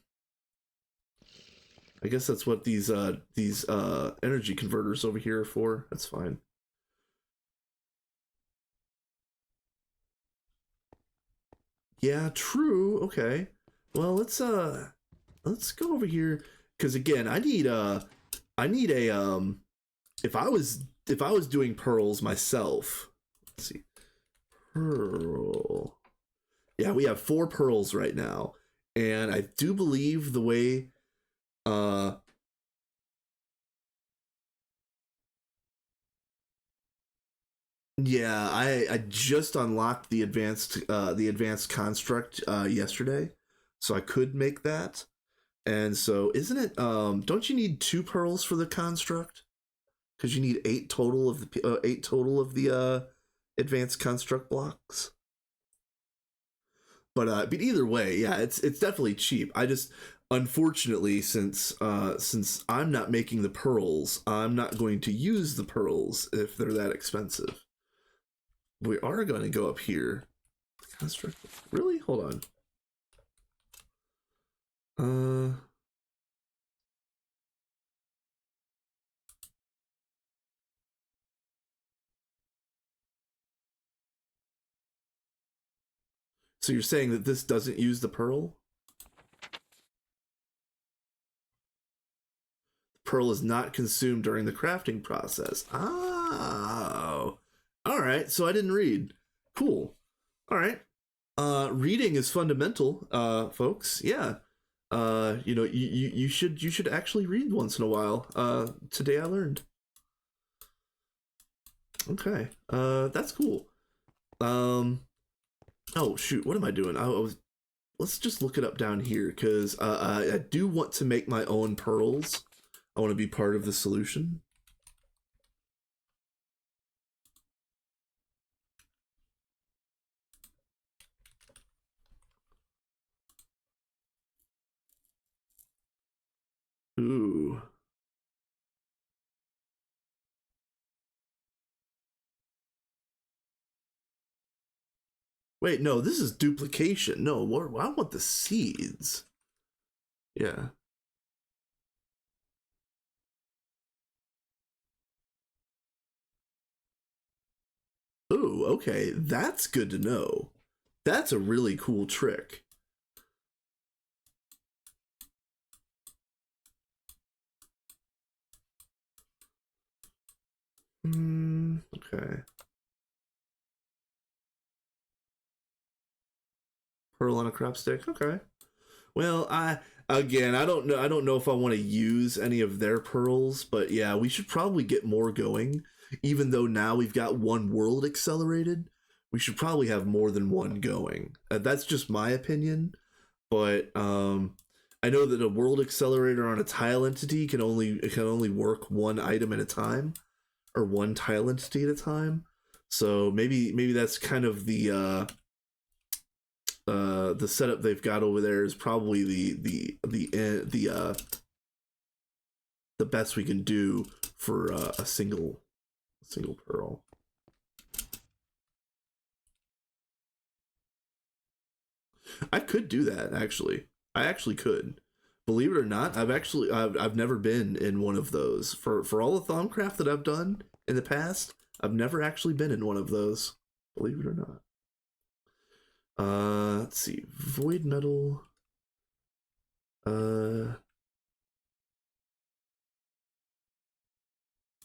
guess that's what these energy converters over here are for. That's fine. Yeah, true. Okay. Well, let's go over here, because again, I need a if I was doing pearls myself. Let's see. Pearl. Yeah, we have 4 pearls right now. And I do believe the way yeah, I just unlocked the advanced construct yesterday, so I could make that. And so isn't it don't you need 2 pearls for the construct? Because you need 8 total of the advanced construct blocks. But either way, yeah, it's definitely cheap. I just, unfortunately, since I'm not making the pearls, I'm not going to use the pearls if they're that expensive. We are going to go up here. Construct. Really? Hold on. So you're saying that this doesn't use the pearl? The pearl is not consumed during the crafting process. Oh. All right, so I didn't read. Cool. All right. Reading is fundamental, folks. Yeah. You know, you should actually read once in a while. Today I learned. Okay. That's cool. Oh shoot, what am I doing? I was. Let's just look it up down here because I do want to make my own pearls. I want to be part of the solution. Ooh. Wait, no, this is duplication. No, I want the seeds. Yeah. Ooh, okay. That's good to know. That's a really cool trick. Okay. Pearl on a crop stick. Okay. Well, I don't know. I don't know if I want to use any of their pearls, but yeah, we should probably get more going. Even though now we've got one world accelerated, we should probably have more than one going. That's just my opinion, but I know that a world accelerator on a tile entity can only work one item at a time, or one tile entity at a time. So maybe that's kind of the setup they've got over there is probably the best we can do for a single pearl. I could do that actually. I actually could. Believe it or not, I've never been in one of those. For all the Thaumcraft that I've done in the past, I've never actually been in one of those. Believe it or not. Let's see. Void metal.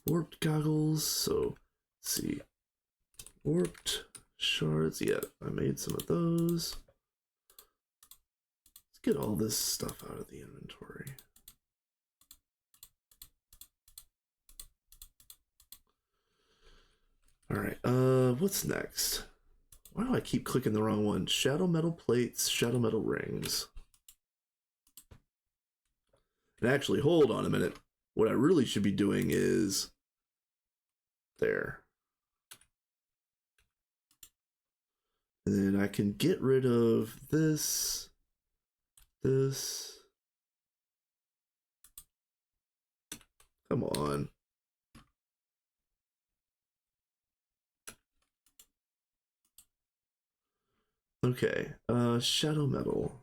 Warped goggles. So let's see. Warped shards. Yeah, I made some of those. Let's get all this stuff out of the inventory. All right. What's next? Why do I keep clicking the wrong one? Shadow metal plates, shadow metal rings. And actually, hold on a minute. What I really should be doing is there. And then I can get rid of this. Come on. Okay, shadow metal.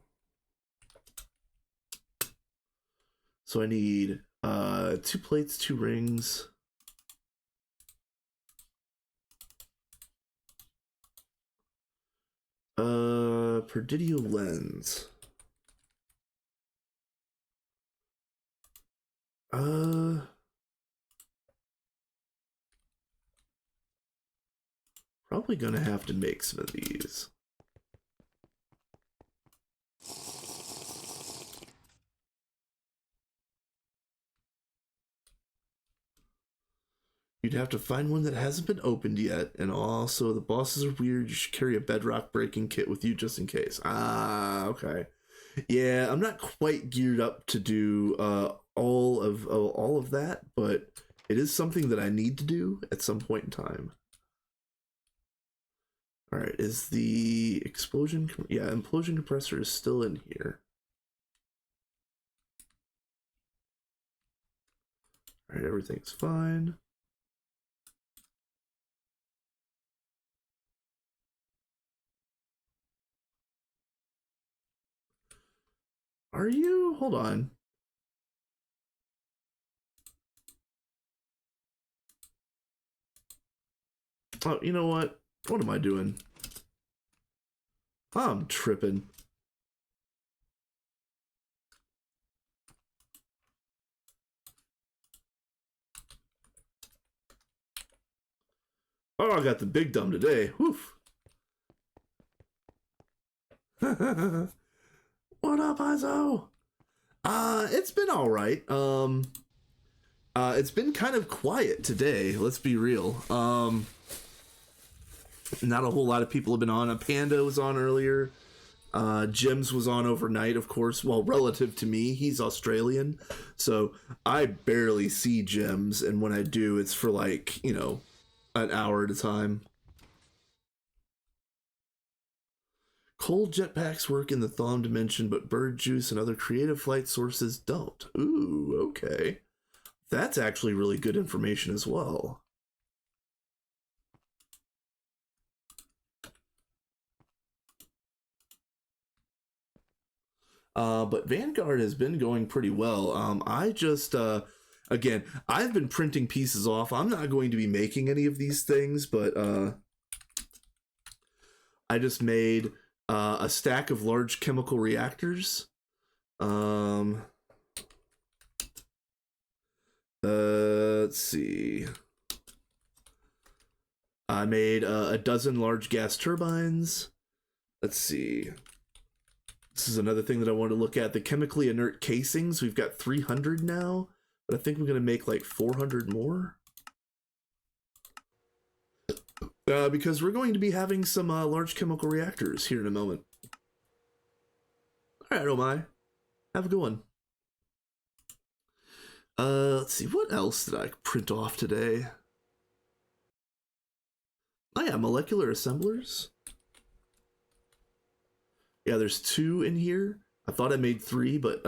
So I need 2 plates, 2 rings. Perdidio lens. Probably gonna have to make some of these. You'd have to find one that hasn't been opened yet, and also the bosses are weird. You should carry a bedrock breaking kit with you just in case. Ah, okay. Yeah, I'm not quite geared up to do all of that, but it is something that I need to do at some point in time. All right, is the explosion? Yeah, implosion compressor is still in here. All right, everything's fine. Are you? Hold on. Oh, you know what? What am I doing? I'm tripping. Oh, I got the big dumb today. Woof. What up, Izo? It's been all right. It's been kind of quiet today. Let's be real. Not a whole lot of people have been on. Panda was on earlier. Jims was on overnight, of course. Well, relative to me, he's Australian, so I barely see Jims, and when I do, it's for like, you know, an hour at a time. Cold jetpacks work in the Thom dimension, but bird juice and other creative flight sources don't. Ooh, okay. That's actually really good information as well. But Vanguard has been going pretty well. I just, again, I've been printing pieces off. I'm not going to be making any of these things, but I just made a stack of large chemical reactors. Let's see. I made a dozen large gas turbines. Let's see. This is another thing that I want to look at. The chemically inert casings. We've got 300 now, but I think we're going to make like 400 more. Because we're going to be having some large chemical reactors here in a moment. All right, Omai. Have a good one. Let's see. What else did I print off today? Oh yeah, molecular assemblers. Yeah, there's 2 in here. I thought I made 3, but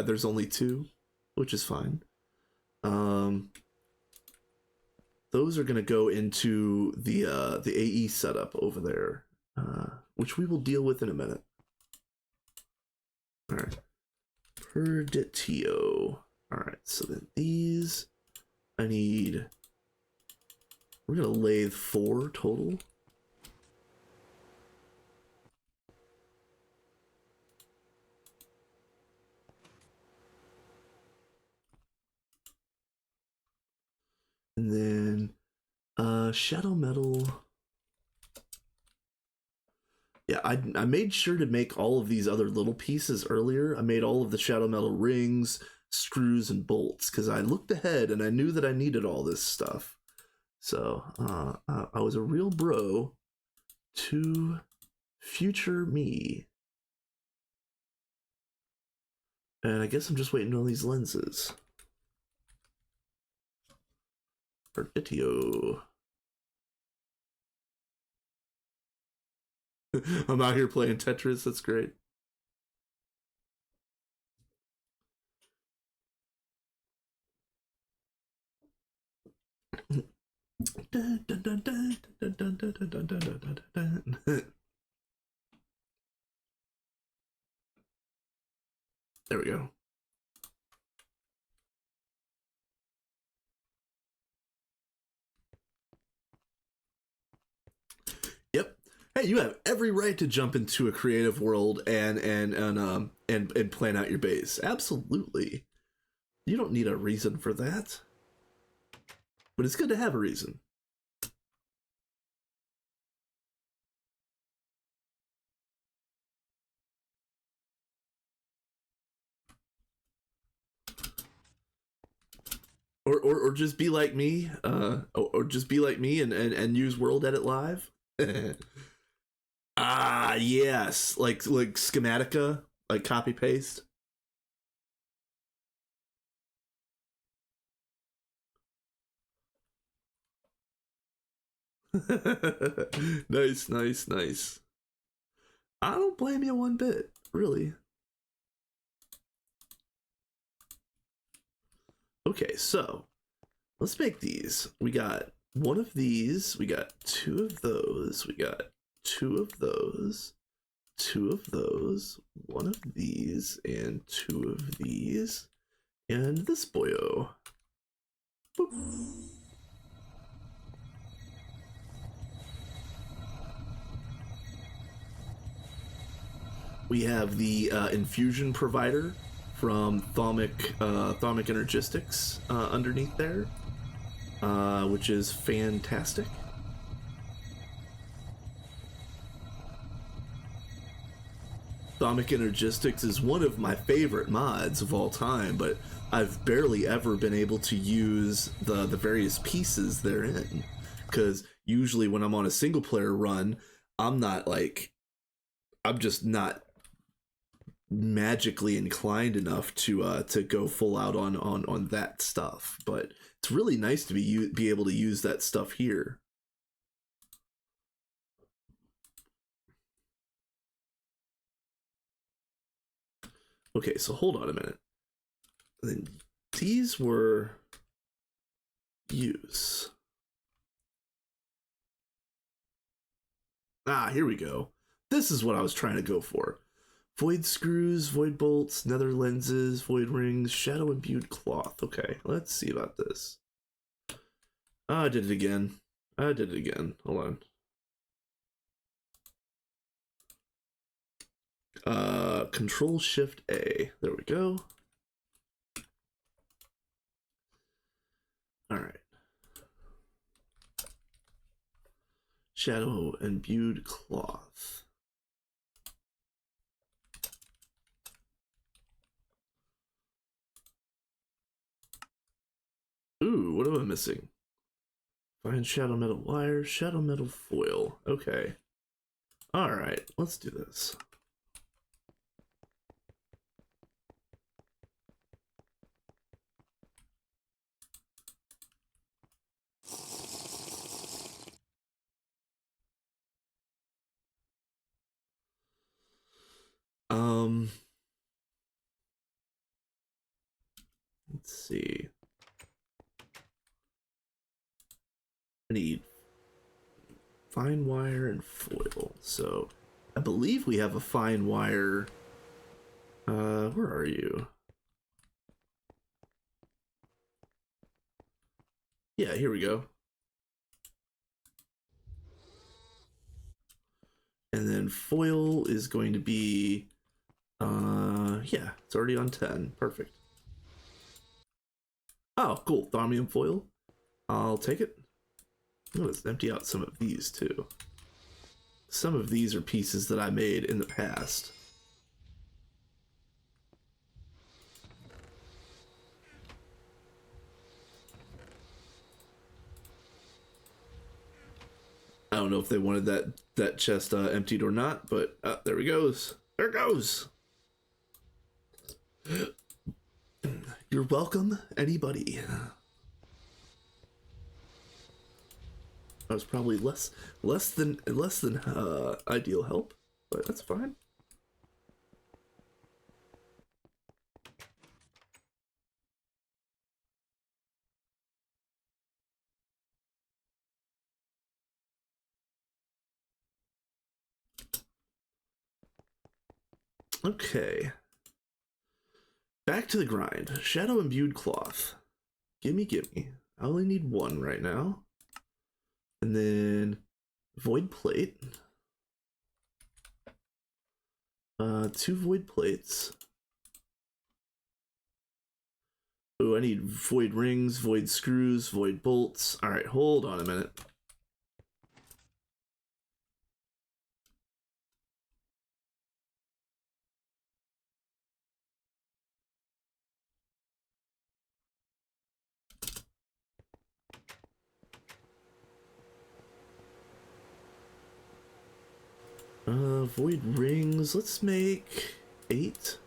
there's only 2, which is fine. Those are gonna go into the AE setup over there, which we will deal with in a minute. All right, Perditio. All right, so then these, I need. We're gonna lathe 4 total. And then shadow metal. Yeah, I made sure to make all of these other little pieces earlier. I made all of the shadow metal rings, screws, and bolts because I looked ahead and I knew that I needed all this stuff. So I was a real bro to future me. And I guess I'm just waiting on these lenses. Perditio. I'm out here playing Tetris. That's great. There we go. Yep. Hey, you have every right to jump into a creative world and plan out your base. Absolutely. You don't need a reason for that. But it's good to have a reason. Or just be like me, or just be like me and use World Edit Live. Ah, yes, like Schematica, like copy paste. Nice, nice, nice. I don't blame you one bit, really. Okay, so let's make these. We got 1 of these, we got 2 of those, we got 2 of those, 2 of those, 1 of these, and 2 of these, and this boyo. Boop. We have the infusion provider from Thaumic Energistics underneath there, which is fantastic. Thaumic Energistics is one of my favorite mods of all time, but I've barely ever been able to use the various pieces therein, because usually when I'm on a single player run, I'm just not magically inclined enough to go full out on that stuff. But it's really nice to be able to use that stuff here. Okay, so hold on a minute. Then these were use. Ah, here we go. This is what I was trying to go for. Void screws, void bolts, nether lenses, void rings, shadow imbued cloth. Okay, let's see about this. I did it again. Hold on. Control Shift A. There we go. All right. Shadow imbued cloth. Ooh, what am I missing? Find shadow metal wire, shadow metal foil. Okay. All right, let's do this. Let's see. I need fine wire and foil. So I believe we have a fine wire. Where are you? Yeah, here we go. And then foil is going to be, yeah, it's already on 10. Perfect. Oh, cool. Thaumium foil. I'll take it. Let's empty out some of these too. Some of these are pieces that I made in the past. I don't know if they wanted that chest emptied or not, but there he goes. There it goes. You're welcome, anybody. That was probably less than ideal help, but that's fine. Okay. Back to the grind. Shadow imbued cloth. Gimme. I only need one right now. And then void plate. 2 void plates. Oh, I need void rings, void screws, void bolts. All right, hold on a minute. Void rings. Let's make 8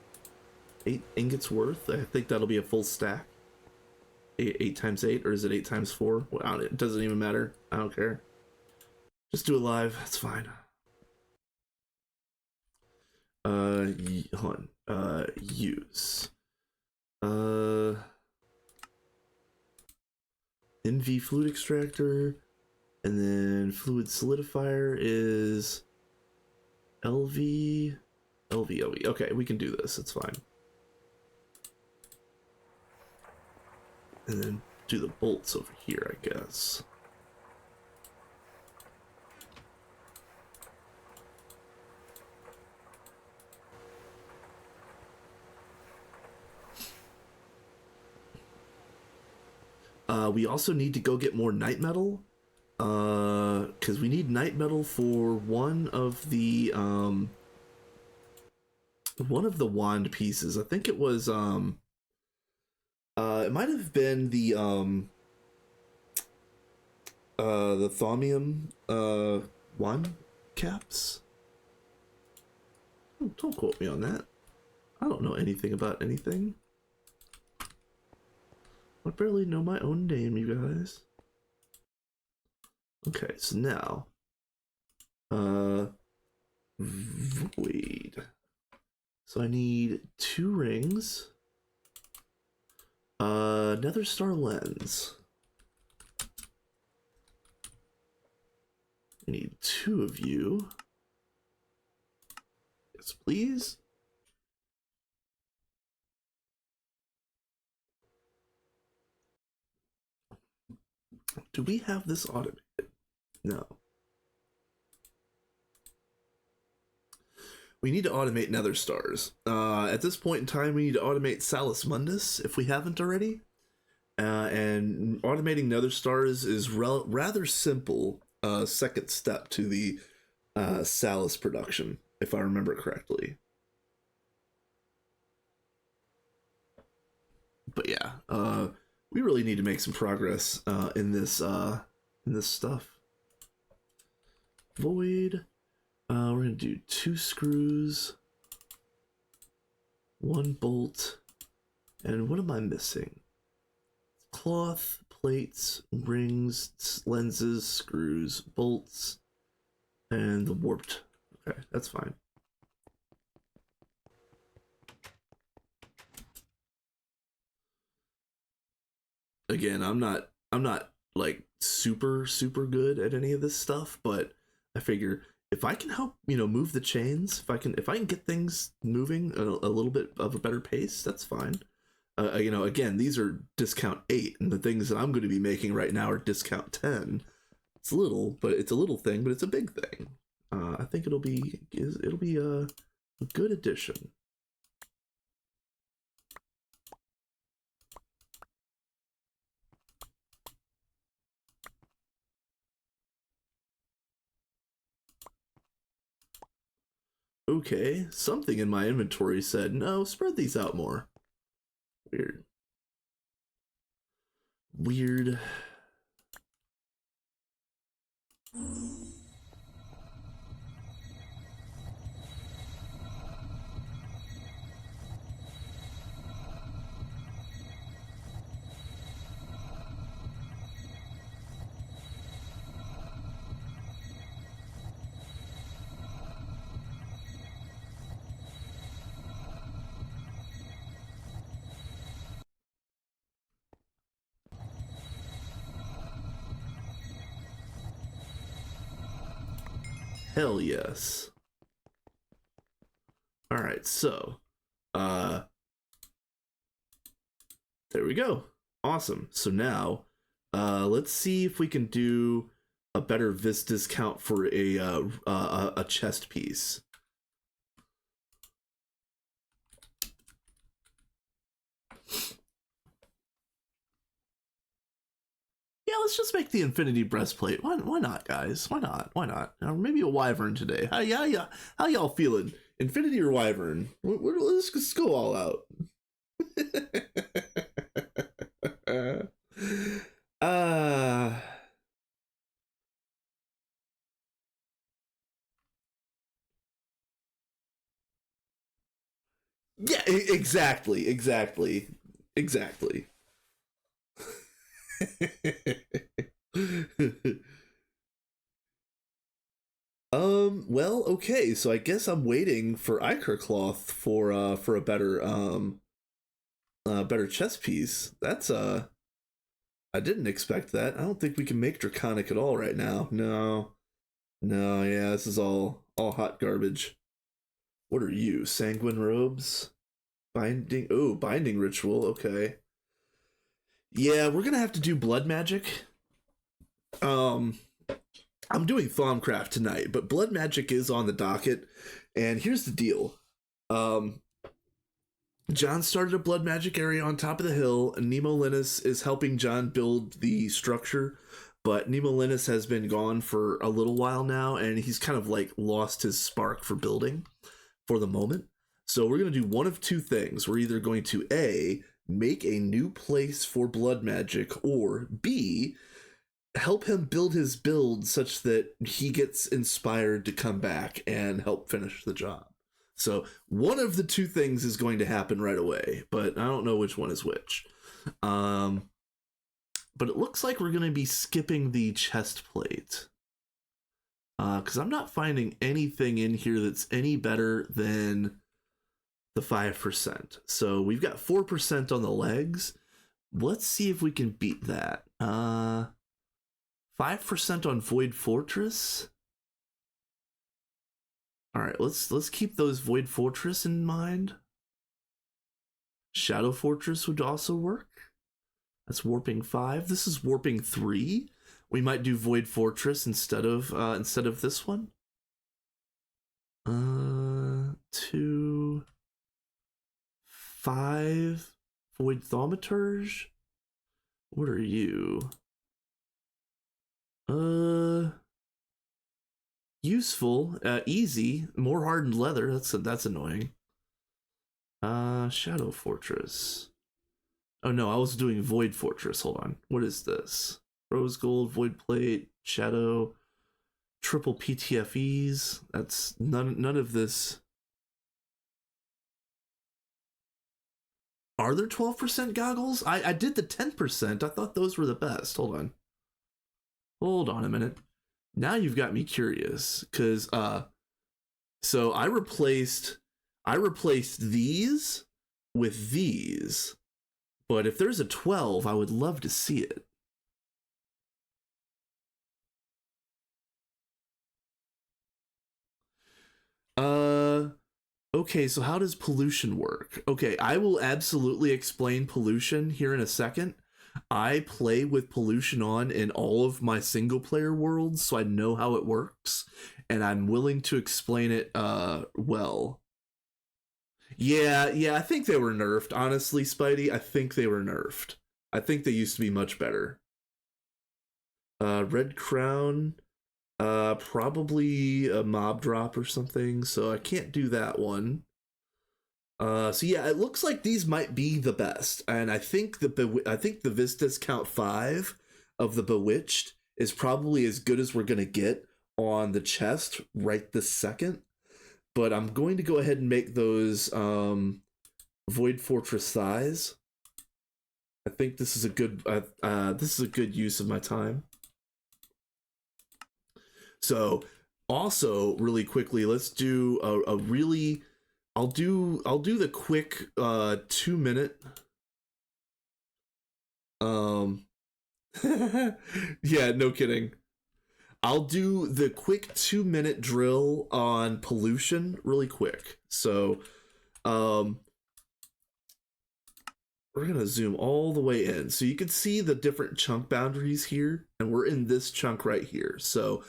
ingots worth. I think that'll be a full stack. 8 times 8, or is it 8 times 4? Well, it doesn't even matter. I don't care. Just do it live. That's fine. Hold on. Use. NV fluid extractor, and then fluid solidifier is LV. Okay, we can do this. It's fine. And then do the bolts over here, I guess. We also need to go get more night metal, because we need night metal for one of the wand pieces. I think it was it might have been the the thaumium wine caps. Don't quote me on that. I don't know anything about anything. I barely know my own name, you guys. Okay, so now void. So I need 2 rings. Nether star lens. I need 2 of you. Yes, please. Do we have this automated? No. We need to automate nether stars. At this point in time, we need to automate Salus Mundus if we haven't already. And automating nether stars is rather simple. Second step to the Salus production, if I remember correctly. But yeah, we really need to make some progress in this stuff. Void. We're gonna do 2 screws, 1 bolt, and what am I missing? Cloth, plates, rings, lenses, screws, bolts, and the warped. Okay, that's fine. Again, I'm not like super good at any of this stuff, but I figure if I can help, move the chains, if I can get things moving a little bit of a better pace, that's fine. Again, these are discount 8, and the things that I'm going to be making right now are discount 10. It's little, but it's a little thing, but it's a big thing. I think it'll be a good addition. Okay, something in my inventory said, no, spread these out more. Weird. Weird. Hell yes. All right, so there we go. Awesome. So now let's see if we can do a better vis discount for a chest piece. Yeah, let's just make the infinity breastplate. Why not, guys? Why not? Or maybe a wyvern today. How y'all feeling? Infinity or wyvern? Let's just go all out. Yeah, exactly. Well, okay, so I guess I'm waiting for Ichor cloth for a better chess piece. That's I didn't expect that. I don't think we can make draconic at all right now. No. Yeah, this is all hot garbage. What are you? Sanguine robes? Binding ritual, okay. Yeah, we're gonna have to do blood magic. I'm doing Thaumcraft tonight, but blood magic is on the docket, and here's the deal. John started a blood magic area on top of the hill, and Nemo Linus is helping John build the structure, but Nemo Linus has been gone for a little while now, and he's kind of like lost his spark for building for the moment. So we're going to do one of 2 things. We're either going to A, make a new place for blood magic, or B, help him build his build such that he gets inspired to come back and help finish the job. So one of the two things is going to happen right away, but I don't know which one is which. But it looks like we're going to be skipping the chest plate. Because I'm not finding anything in here that's any better than the 5%. So we've got 4% on the legs. Let's see if we can beat that. 5% on Void Fortress. All right, let's keep those Void Fortress in mind. Shadow Fortress would also work. That's warping 5. This is warping 3. We might do Void Fortress instead of this one. 2, 5 Void Thaumaturge. What are you? Useful, easy, more hardened leather. That's annoying. Shadow Fortress. Oh no, I was doing Void Fortress. Hold on. What is this? Rose Gold, Void Plate, Shadow, triple PTFEs. That's none of this. Are there 12% goggles? I did the 10%. I thought those were the best. Hold on a minute. Now you've got me curious, because so I replaced these with these, but if there's a 12, I would love to see it. Okay, so how does pollution work? Okay, I will absolutely explain pollution here in a second. I play with pollution on in all of my single player worlds, so I know how it works, and I'm willing to explain it well. Yeah, I think they were nerfed, honestly, Spidey. I think they were nerfed. I think they used to be much better. Red Crown, probably a mob drop or something, so I can't do that one. So yeah, it looks like these might be the best, and I think the Vistas Count 5 of the Bewitched is probably as good as we're gonna get on the chest right this second. But I'm going to go ahead and make those Void Fortress thighs. I think this is a good use of my time. So also really quickly, let's do a really. I'll do the quick 2-minute. Yeah, no kidding. I'll do the quick 2-minute drill on pollution really quick. So we're gonna zoom all the way in so you can see the different chunk boundaries here, and we're in this chunk right here. So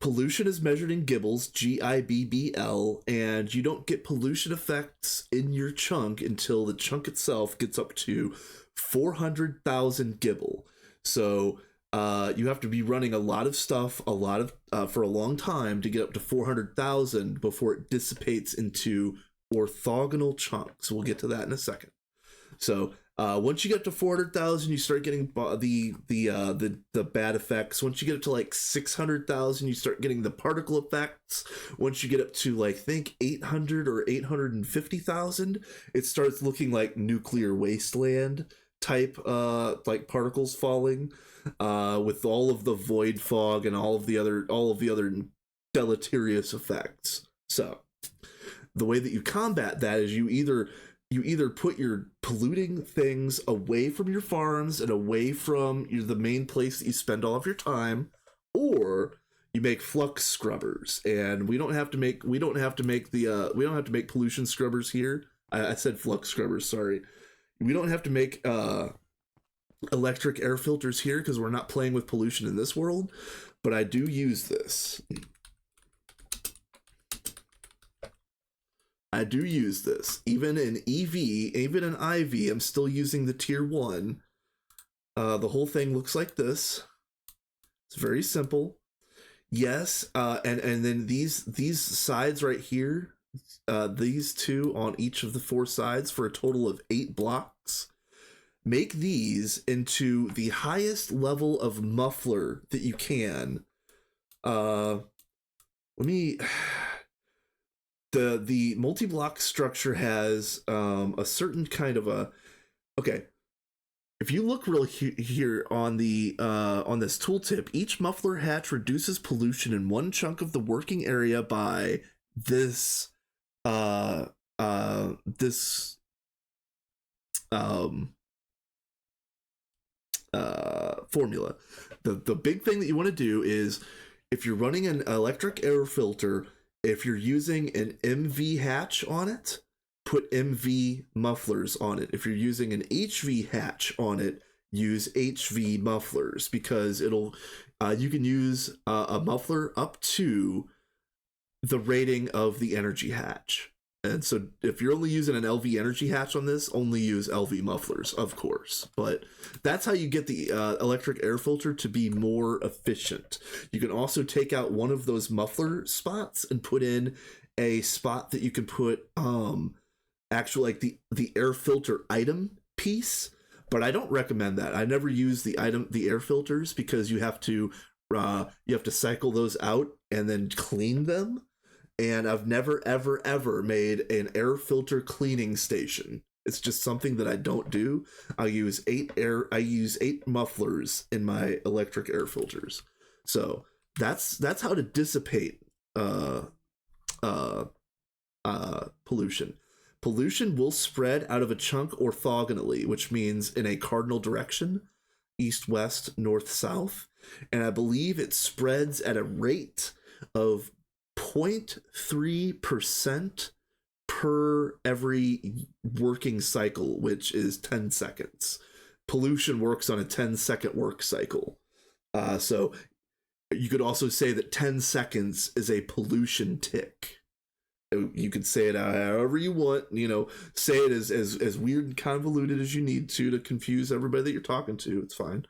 pollution is measured in gibbles, GIBBL, and you don't get pollution effects in your chunk until the chunk itself gets up to 400,000 gibble. So you have to be running a lot of stuff, for a long time to get up to 400,000 before it dissipates into orthogonal chunks. We'll get to that in a second. So once you get to 400,000, you start getting the bad effects. Once you get up to like 600,000, you start getting the particle effects. Once you get up to like think 800 or 850,000, it starts looking like nuclear wasteland type like particles falling, with all of the void fog and all of the other deleterious effects. So the way that you combat that is you either put your polluting things away from your farms and away from the main place that you spend all of your time, or you make flux scrubbers. And we don't have to make pollution scrubbers here. I said flux scrubbers, sorry. We don't have to make electric air filters here because we're not playing with pollution in this world, but I do use this. Even in EV, even in IV, I'm still using the tier 1. The whole thing looks like this. It's very simple. Yes, and then these sides right here, these two on each of the 4 sides for a total of 8 blocks. make these into the highest level of muffler that you can. Let me. The multi-block structure has a certain kind of a. Okay, if you look real here on the on this tooltip, each muffler hatch reduces pollution in one chunk of the working area by this this formula. The big thing that you want to do is, if you're running an electric air filter, if you're using an MV hatch on it, put MV mufflers on it. If you're using an HV hatch on it, use HV mufflers, because it'll you can use a muffler up to the rating of the energy hatch. And so if you're only using an LV energy hatch on this, only use LV mufflers, of course. But that's how you get the electric air filter to be more efficient. You can also take out one of those muffler spots and put in a spot that you can put actual, like the air filter item piece. But I don't recommend that. I never use the air filters, because you have to cycle those out and then clean them. And I've never, ever, ever made an air filter cleaning station. It's just something that I don't do. I use 8 mufflers in my electric air filters. So that's how to dissipate pollution. Pollution will spread out of a chunk orthogonally, which means in a cardinal direction, east, west, north, south. And I believe it spreads at a rate of 0.3% per every working cycle, which is 10 seconds. Pollution works on a 10-second work cycle. So you could also say that 10 seconds is a pollution tick. You can say it however you want, say it as weird and convoluted as you need to confuse everybody that you're talking to. It's fine.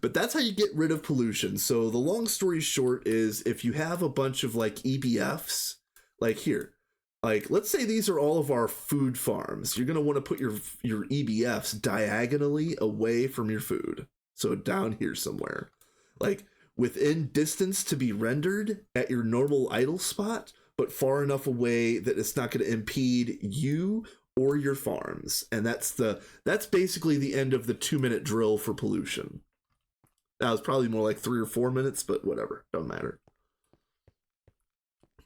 But that's how you get rid of pollution. So the long story short is, if you have a bunch of like EBFs, like here, like let's say these are all of our food farms, you're going to want to put your EBFs diagonally away from your food. So down here somewhere, like within distance to be rendered at your normal idle spot, but far enough away that it's not going to impede you or your farms. And that's basically the end of the 2-minute drill for pollution. That was probably more like 3 or 4 minutes, but whatever, don't matter.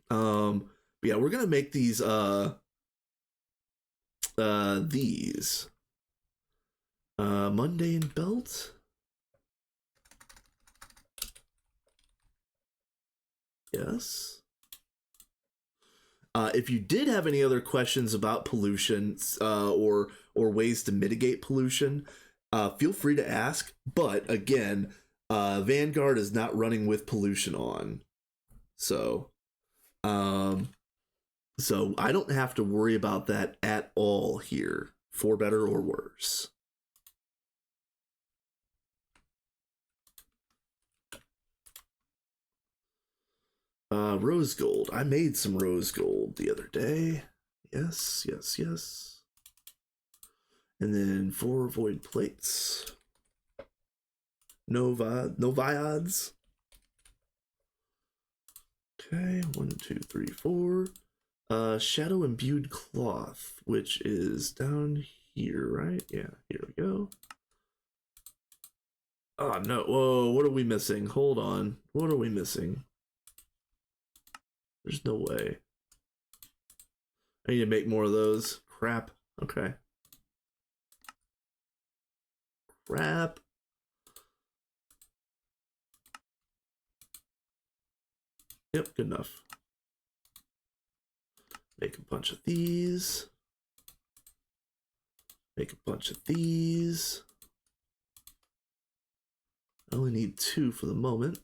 But yeah, we're gonna make these mundane belt. Yes. If you did have any other questions about pollution or ways to mitigate pollution, feel free to ask. But again, Vanguard is not running with pollution on, so I don't have to worry about that at all here, for better or worse. Rose gold. I made some rose gold the other day. Yes. And then 4 void plates. No viods. Okay, 1, 2, 3, 4. Shadow imbued cloth, which is down here, right? Yeah, here we go. Oh no, whoa, what are we missing? Hold on. What are we missing? There's no way. I need to make more of those. Crap. Okay. Crap. Yep, good enough. Make a bunch of these. Make a bunch of these. I only need 2 for the moment.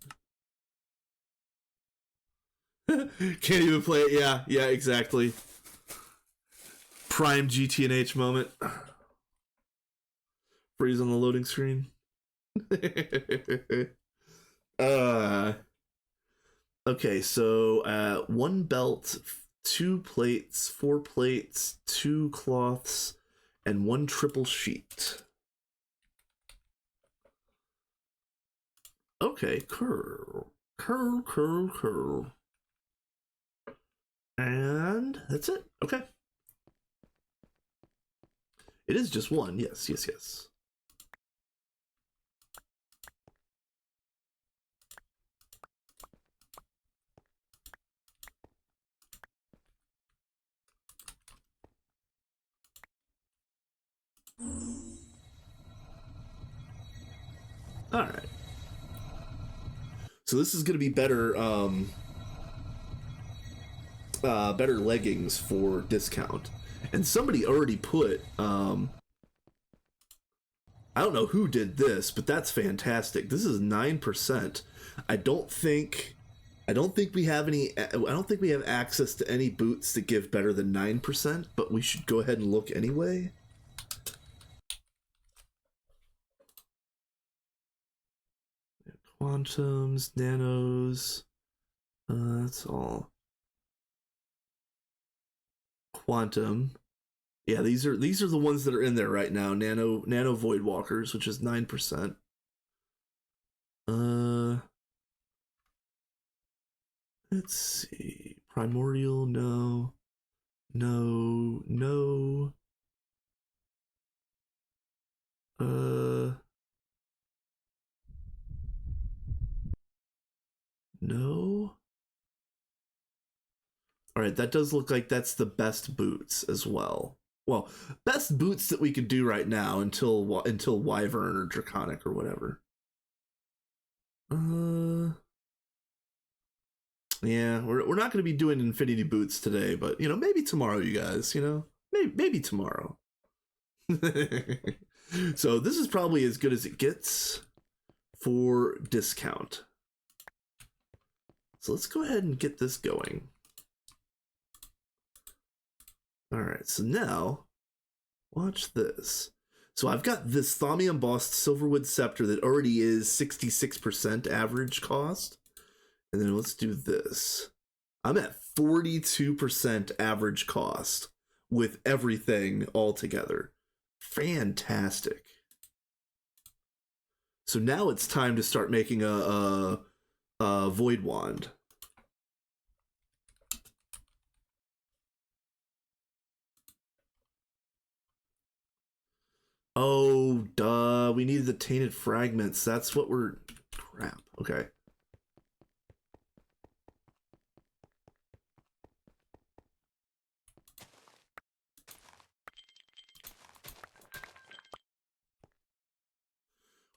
Can't even play it. Yeah, exactly. Prime GTNH moment. Freeze on the loading screen. Okay, so 1 belt 2 plates, 4 plates, 2 cloths, and 1 triple sheet. Okay, curl. And that's it. Okay. It is just 1. Yes. All right. So this is going to be better, better leggings for discount. And somebody already put, I don't know who did this, but that's fantastic. This is 9%. I don't think we have any. I don't think we have access to any boots that give better than 9%. But we should go ahead and look anyway. Quantums, nanos, that's all. Quantum, yeah, these are the ones that are in there right now. Nano void walkers, which is 9%. Let's see, primordial, no. No. All right, that does look like that's the best boots as well. Well, best boots that we could do right now until Wyvern or Draconic or whatever. Yeah, we're not going to be doing Infinity boots today, but you know, maybe tomorrow, you guys. You know, maybe tomorrow. So this is probably as good as it gets for discount. So let's go ahead and get this going. All right, so now watch this. So I've got this Thami embossed Silverwood scepter that already is 66% average cost. And then let's do this. I'm at 42% average cost with everything all together. Fantastic. So now it's time to start making a void wand. Oh, duh. We needed the tainted fragments. That's what we're... Crap. Okay.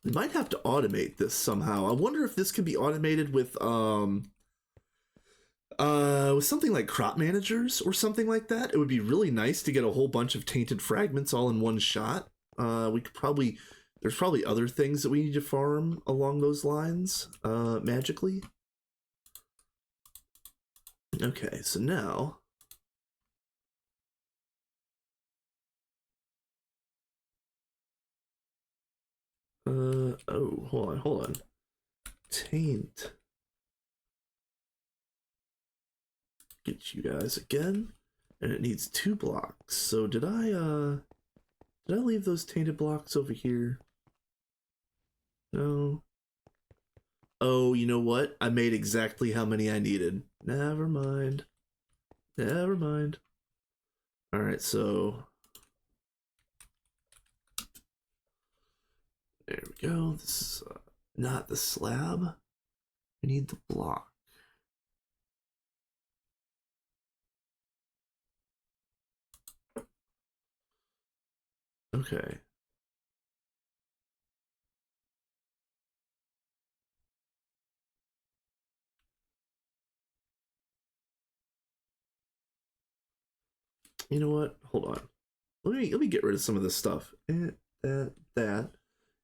We might have to automate this somehow. I wonder if this can be automated with something like crop managers or something like that. It would be really nice to get a whole bunch of tainted fragments all in one shot. We could probably, there's probably other things that we need to farm along those lines, magically. Okay, so now oh, hold on. Taint. Get you guys again. And it needs 2 blocks. So did I leave those tainted blocks over here? No. Oh, you know what? I made exactly how many I needed. Never mind. Never mind. Alright, so there we go. This is not the slab. We need the block. Okay. You know what? Hold on. Let me get rid of some of this stuff. That.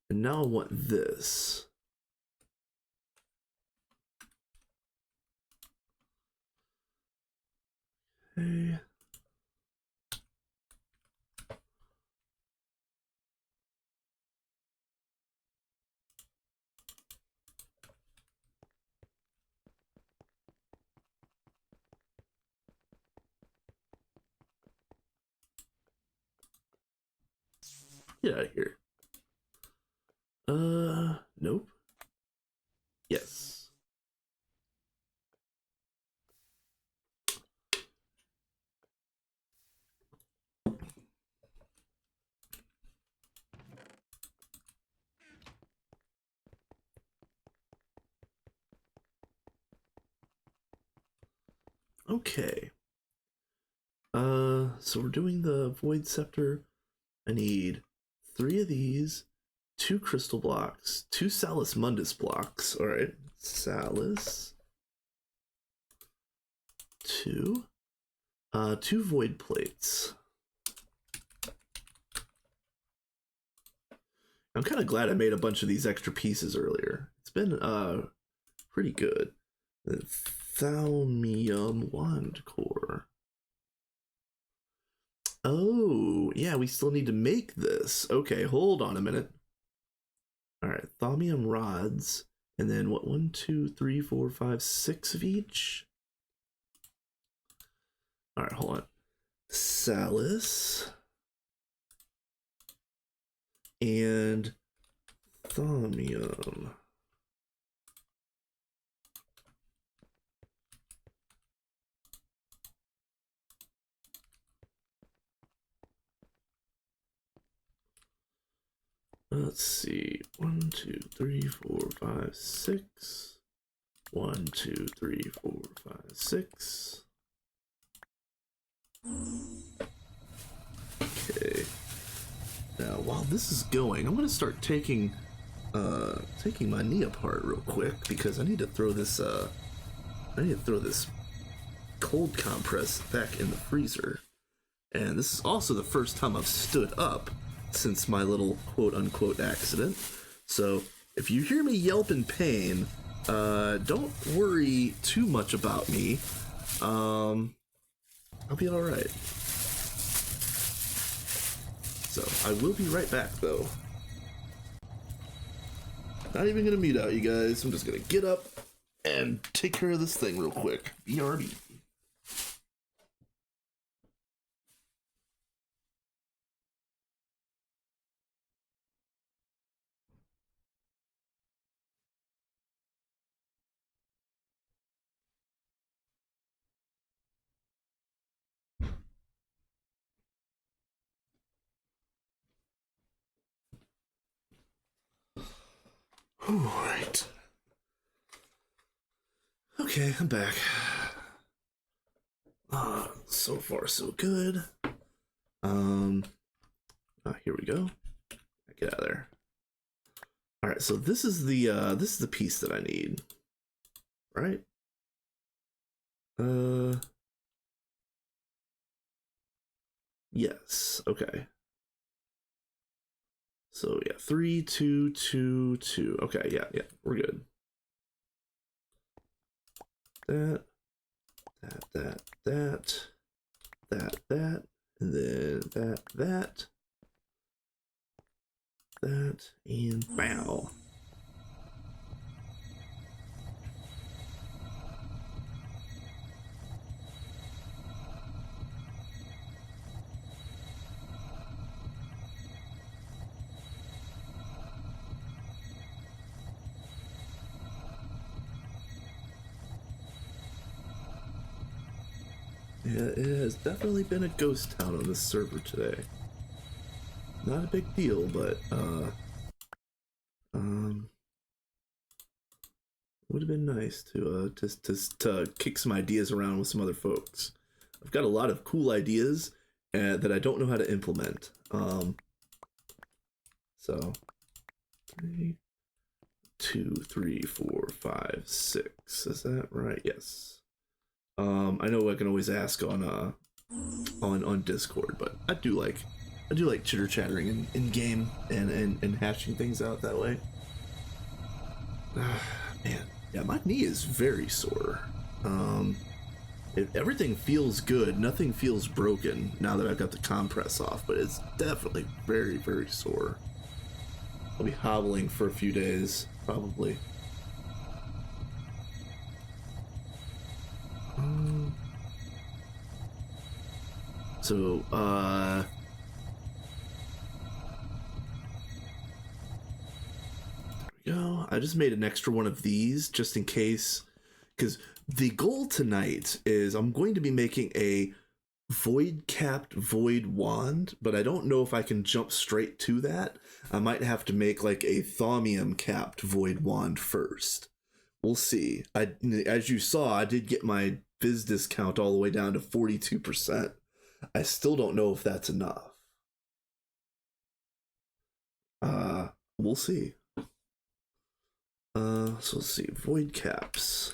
And now I want this. Okay. Get out of here. Nope. Yes. Okay. So we're doing the Void Scepter. I need 3 of these, 2 crystal blocks, 2 Salus Mundus blocks. All right, Salus. 2. 2 void plates. I'm kind of glad I made a bunch of these extra pieces earlier. It's been pretty good. The Thaumium Wand Core. Oh, yeah, we still need to make this. Okay, hold on a minute. All right, Thaumium rods. And then what? 1, 2, 3, 4, 5, 6 of each. All right, hold on. Salus. And Thaumium. Let's see. 1, 2, 3, 4, 5, 6. 1, 2, 3, 4, 5, 6. Okay. Now, while this is going, I'm gonna start taking my knee apart real quick because I need to throw this cold compress back in the freezer. And this is also the first time I've stood up since my little quote-unquote accident. So if you hear me yelp in pain, don't worry too much about me. I'll be all right. So I will be right back, though. Not even gonna mute out, you guys. I'm just gonna get up and take care of this thing real quick. BRB. Alright. Okay, I'm back. So far so good. Here we go. Get out of there. Alright, so this is the piece that I need. Right? Yes, okay. So yeah, 3, 2, 2, 2. Okay, yeah, we're good. That, and then that, and bow. Yeah, it has definitely been a ghost town on this server today. Not a big deal, but would have been nice to kick some ideas around with some other folks. I've got a lot of cool ideas that I don't know how to implement. So 3, 2, 3, 4, 5, 6. Is that right? Yes. I know I can always ask on Discord, but I do like chitter chattering in game and hashing things out that way. Man, yeah, my knee is very sore. Everything feels good, nothing feels broken now that I've got the compress off, but it's definitely very, very sore. I'll be hobbling for a few days, probably. So, go. I just made an extra one of these just in case, because the goal tonight is I'm going to be making a void capped void wand, but I don't know if I can jump straight to that. I might have to make like a thaumium capped void wand first. We'll see. As you saw, I did get my Viz discount all the way down to 42%. I still don't know if that's enough. We'll see. So let's see, void caps.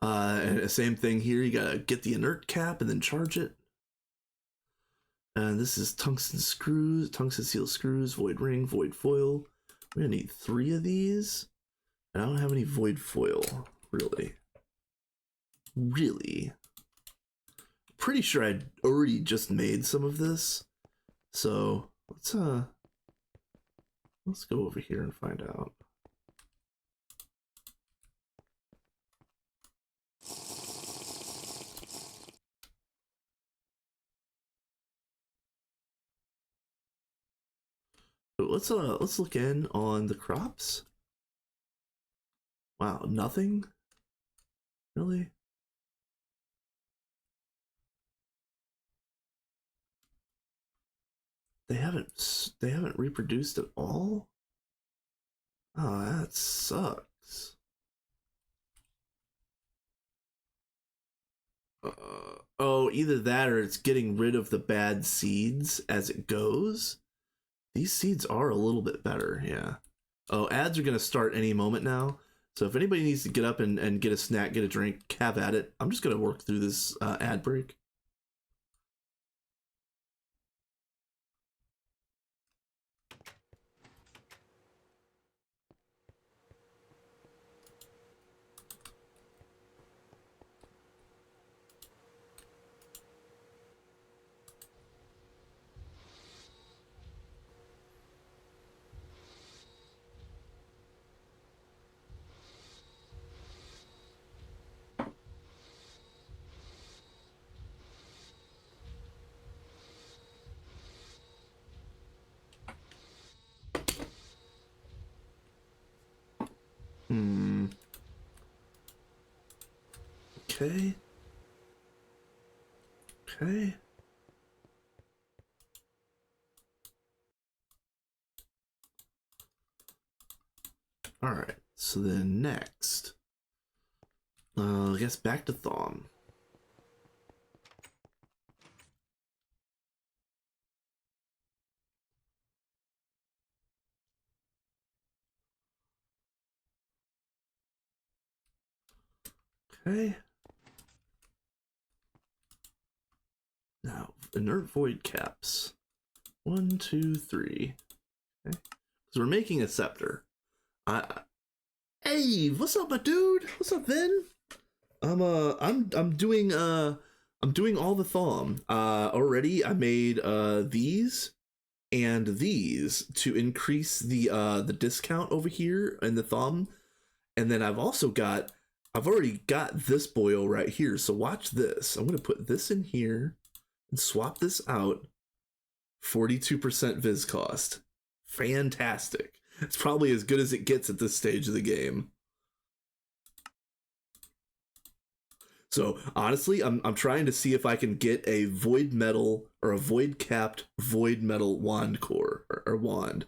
And the same thing here, you gotta get the inert cap and then charge it. And this is tungsten screws, tungsten steel screws, void ring, void foil. We're gonna need 3 of these. And I don't have any void foil, really. Pretty sure I'd already just made some of this. So let's go over here and find out. Let's look in on the crops. Wow, nothing? Really? They haven't reproduced at all? Oh, that sucks. Oh, either that or it's getting rid of the bad seeds as it goes. These seeds are a little bit better, yeah. Oh, ads are gonna start any moment now. So if anybody needs to get up and get a snack, get a drink, have at it. I'm just gonna work through this ad break. Okay. Okay. All right. So then next, I guess back to Thom. Okay. Now, inert void caps. 1, 2, 3. Okay. So we're making a scepter. Hey, what's up, my dude? What's up, Vin? I'm doing all the Thom. Already I made these and these to increase the discount over here in the Thom. And then I've already got this boil right here. So watch this. I'm gonna put this in here and swap this out. 42% Viz cost. Fantastic. It's probably as good as it gets at this stage of the game. So honestly, I'm trying to see if I can get a void metal or a void capped void metal wand core or wand.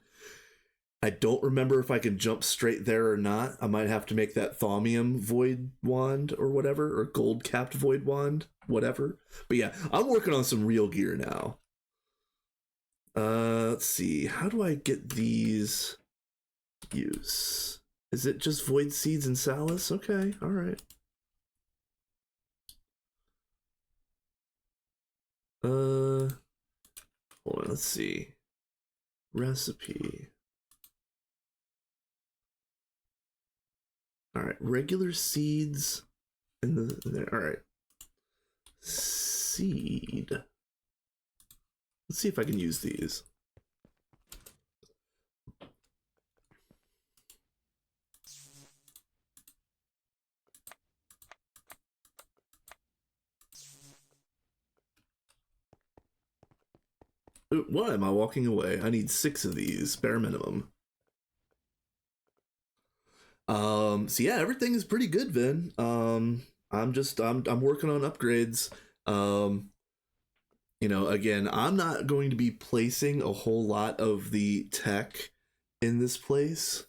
I don't remember if I can jump straight there or not. I might have to make that thaumium void wand or whatever, or gold capped void wand, whatever. But yeah, I'm working on some real gear now. Let's see. How do I get these use? Is it just void seeds and salus? Okay, all right. Hold on, let's see. Recipe. All right, regular seeds in there. All right. Seed. Let's see if I can use these. Why am I walking away? I need 6 of these, bare minimum. So yeah, everything is pretty good, Vin. I'm working on upgrades. Um, again, I'm not going to be placing a whole lot of the tech in this place.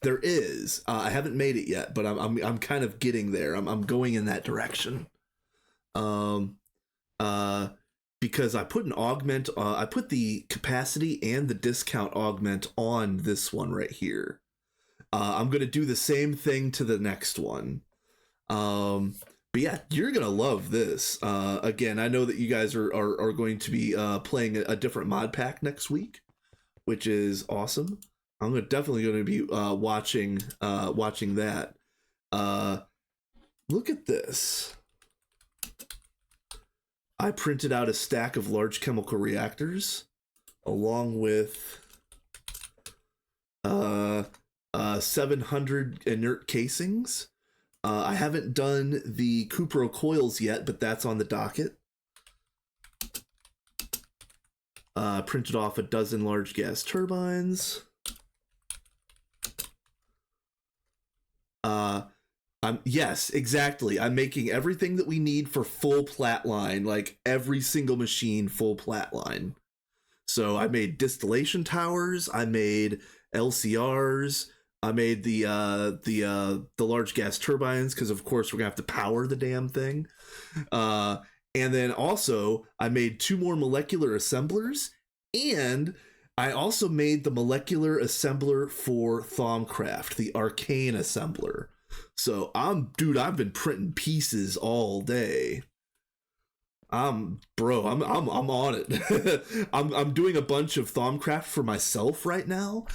There is. I haven't made it yet, but I'm kind of getting there. I'm going in that direction. Um, uh, because I put an augment. I put the capacity and the discount augment on this one right here. I'm gonna do the same thing to the next one. But yeah, you're gonna love this. Again, I know that you guys are going to be playing a different mod pack next week, which is awesome. I'm definitely going to be watching that. Look at this. I printed out a stack of large chemical reactors, along with 700 inert casings. I haven't done the Cupro coils yet, but that's on the docket. Printed off a dozen large gas turbines. Yes, exactly. I'm making everything that we need for full plat line, like every single machine full plat line. So I made distillation towers, I made LCRs, I made the large gas turbines, because of course we're gonna have to power the damn thing. And then also I made 2 more molecular assemblers, and I also made the molecular assembler for Thaumcraft, the arcane assembler. So I've been printing pieces all day. I'm on it. I'm doing a bunch of Thaumcraft for myself right now,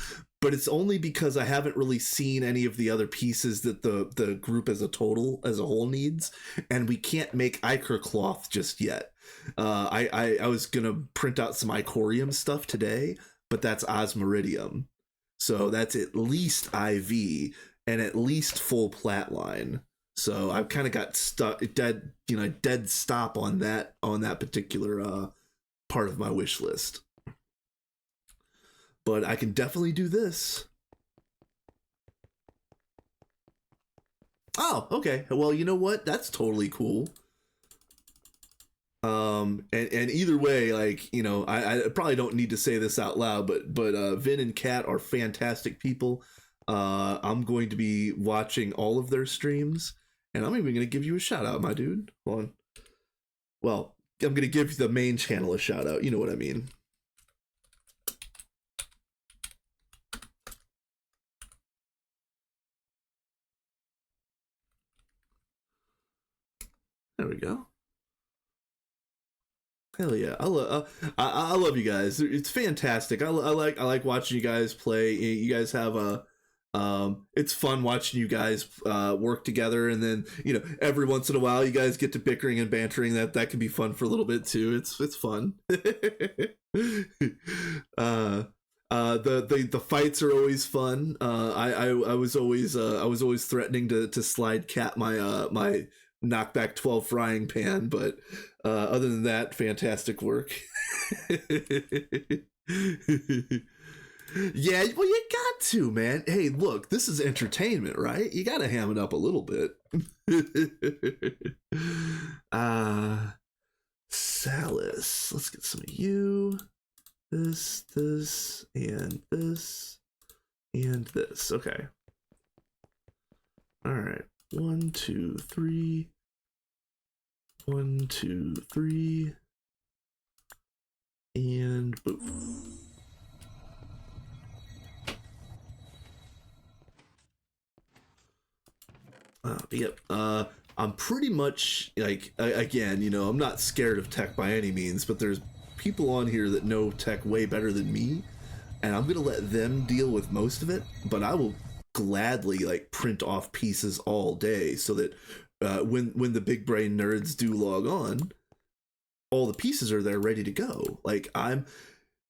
but it's only because I haven't really seen any of the other pieces that the group as a whole needs, and we can't make ichor cloth just yet. I was gonna print out some icorium stuff today, but that's osmiridium, so that's at least IV and at least full plat line. So I've kind of got dead stop on that particular part of my wish list. But I can definitely do this. Oh, okay. Well, you know what? That's totally cool. And either way, like, I probably don't need to say this out loud, but Vin and Kat are fantastic people. I'm going to be watching all of their streams, and I'm even going to give you a shout out, my dude. Hold on. Well, I'm going to give the main channel a shout out. You know what I mean. There we go. Hell yeah! I love you guys. It's fantastic. I like watching you guys play. You guys have a it's fun watching you guys work together, and then every once in a while you guys get to bickering and bantering. That can be fun for a little bit too. It's fun. The fights are always fun. I was always threatening to slide Cat my knockback 12 frying pan, but other than that, fantastic work. Yeah, well, you got to, man. Hey, look, this is entertainment, right? You gotta ham it up a little bit. Salis. Let's get some of you. This, and this, and this. Okay. All right. 1, 2, 3. 1, 2, 3. And boom. Yep. I'm pretty much like, again, I'm not scared of tech by any means, but there's people on here that know tech way better than me, and I'm gonna let them deal with most of it, but I will gladly like print off pieces all day, so that when the big brain nerds do log on, all the pieces are there ready to go. Like, I'm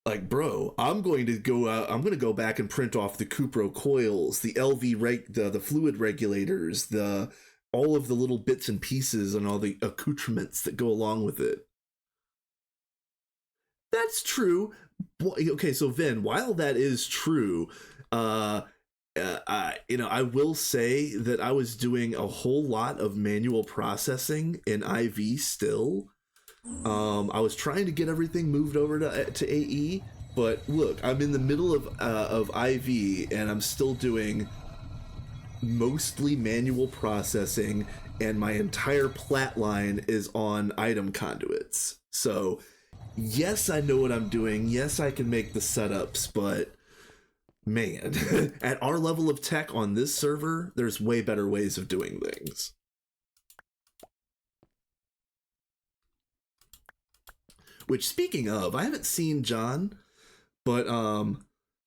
like, bro, I'm going to go out. I'm going to go back and print off the Cupro coils, the the fluid regulators, all of the little bits and pieces, and all the accoutrements that go along with it. That's true. Okay, so Vin, while that is true, I will say that I was doing a whole lot of manual processing in IV still. I was trying to get everything moved over to AE, but look, I'm in the middle of IV, and I'm still doing mostly manual processing, and my entire plat line is on item conduits. So, yes, I know what I'm doing. Yes, I can make the setups, but man, at our level of tech on this server, there's way better ways of doing things. Which, speaking of, I haven't seen John, but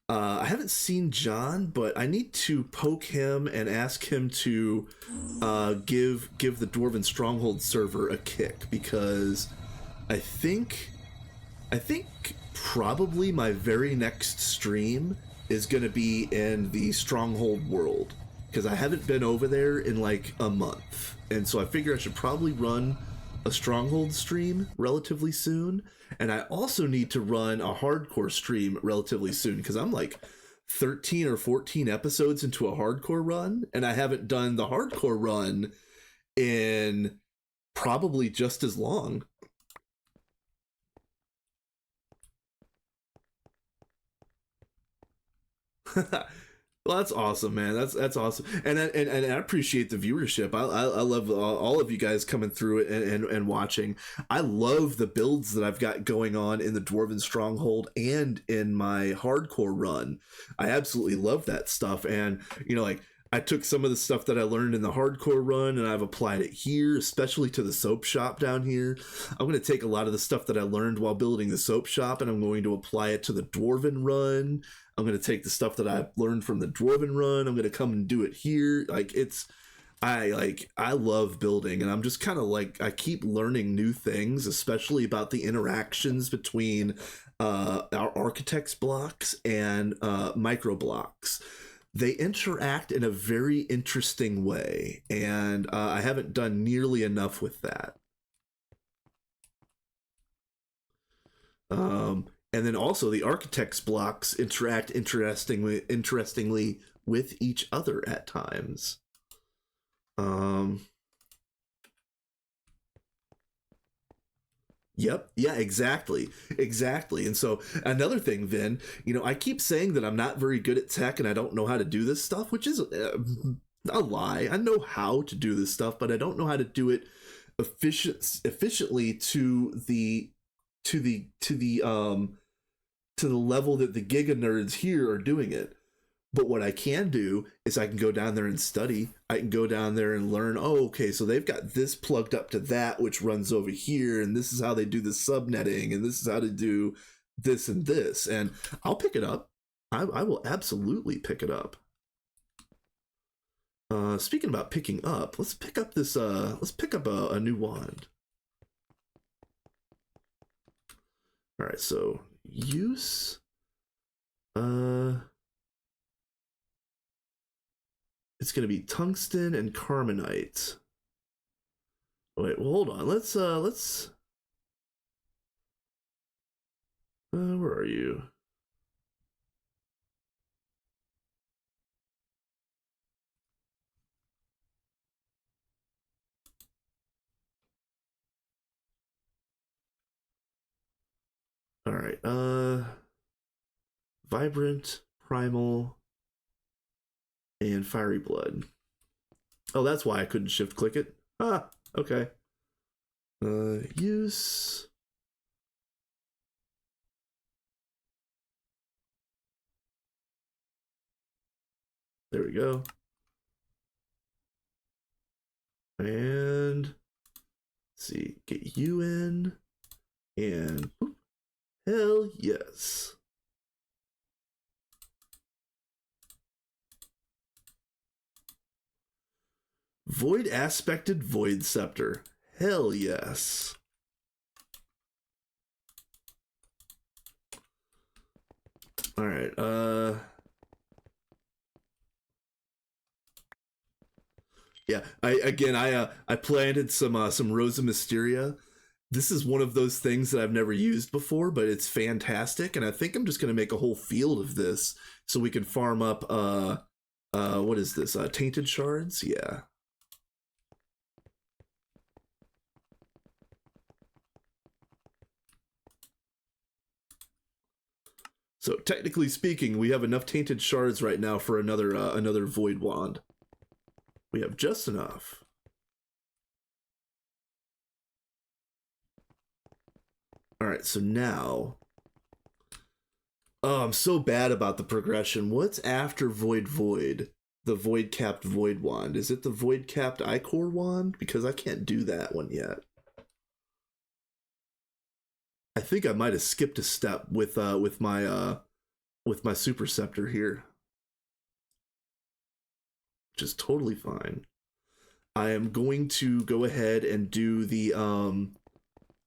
I haven't seen John, but I need to poke him and ask him to give the Dwarven Stronghold server a kick, because I think probably my very next stream is going to be in the Stronghold world, because I haven't been over there in like a month, and so I figure I should probably run a Stronghold stream relatively soon, and I also need to run a hardcore stream relatively soon, because I'm like 13 or 14 episodes into a hardcore run, and I haven't done the hardcore run in probably just as long. Well, that's awesome, man. That's awesome, and I appreciate the viewership. I love all of you guys coming through it and watching. I love the builds that I've got going on in the Dwarven Stronghold and in my hardcore run. I absolutely love that stuff, and like, I took some of the stuff that I learned in the hardcore run and I've applied it here, especially to the soap shop down here. I'm going to take a lot of the stuff that I learned while building the soap shop, and I'm going to apply it to the Dwarven run. I'm going to take the stuff that I learned from the Dwarven run. I'm going to come and do it here. I love building, and I'm just kind of like, I keep learning new things, especially about the interactions between our architects blocks and micro blocks. They interact in a very interesting way, and I haven't done nearly enough with that. And then also the architects blocks interact interestingly with each other at times. Yep. Yeah, exactly. Exactly. And so another thing, Vin, I keep saying that I'm not very good at tech and I don't know how to do this stuff, which is a lie. I know how to do this stuff, but I don't know how to do it efficiently to the level that the Giga nerds here are doing it. But what I can do is I can go down there and study. I can go down there and learn, oh, okay, so they've got this plugged up to that, which runs over here, and this is how they do the subnetting, and this is how to do this and this. And I'll pick it up. I will absolutely pick it up. Speaking about picking up, let's pick up this, let's pick up a new wand. All right, so use, it's going to be tungsten and carmonite. Wait, well, hold on. Let's where are you? All right. Vibrant, primal, and fiery blood. Oh, that's why I couldn't shift click it. Ah, okay. Use. There we go. And let's see, get you in, and boop. Hell yes. Void aspected void scepter. Hell yes. All right. Yeah. I planted some Rosa Mysteria. This is one of those things that I've never used before, but it's fantastic, and I think I'm just going to make a whole field of this so we can farm up What is this? Tainted shards? Yeah. So technically speaking, we have enough tainted shards right now for another void wand. We have just enough. All right, so now, oh, I'm so bad about the progression. What's after void? The void capped void wand. Is it the void capped ichor wand? Because I can't do that one yet. I think I might have skipped a step with my super scepter here, which is totally fine. I am going to go ahead and do the I'm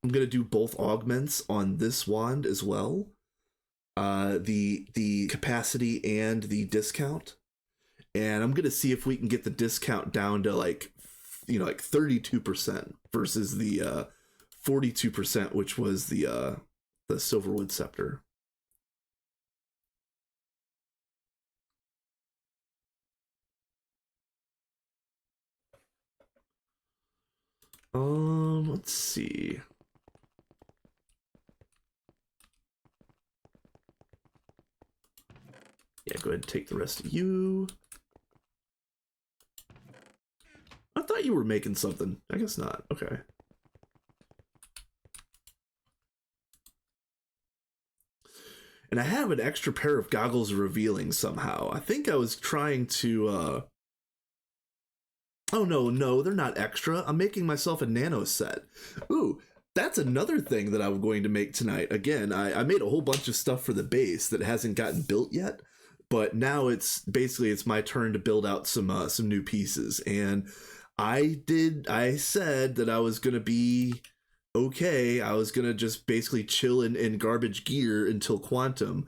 gonna do both augments on this wand as well. The capacity and the discount, and I'm gonna see if we can get the discount down to like 32% versus the 42%, which was the Silverwood Scepter. Let's see. Yeah, go ahead and take the rest of you. I thought you were making something. I guess not. Okay. And I have an extra pair of goggles revealing somehow. I think I was trying to oh no, they're not extra. I'm making myself a nano set. Ooh, that's another thing that I'm going to make tonight. Again, I made a whole bunch of stuff for the base that hasn't gotten built yet, but now it's my turn to build out some new pieces. And I said that I was gonna be okay. I was gonna just basically chill in garbage gear until Quantum.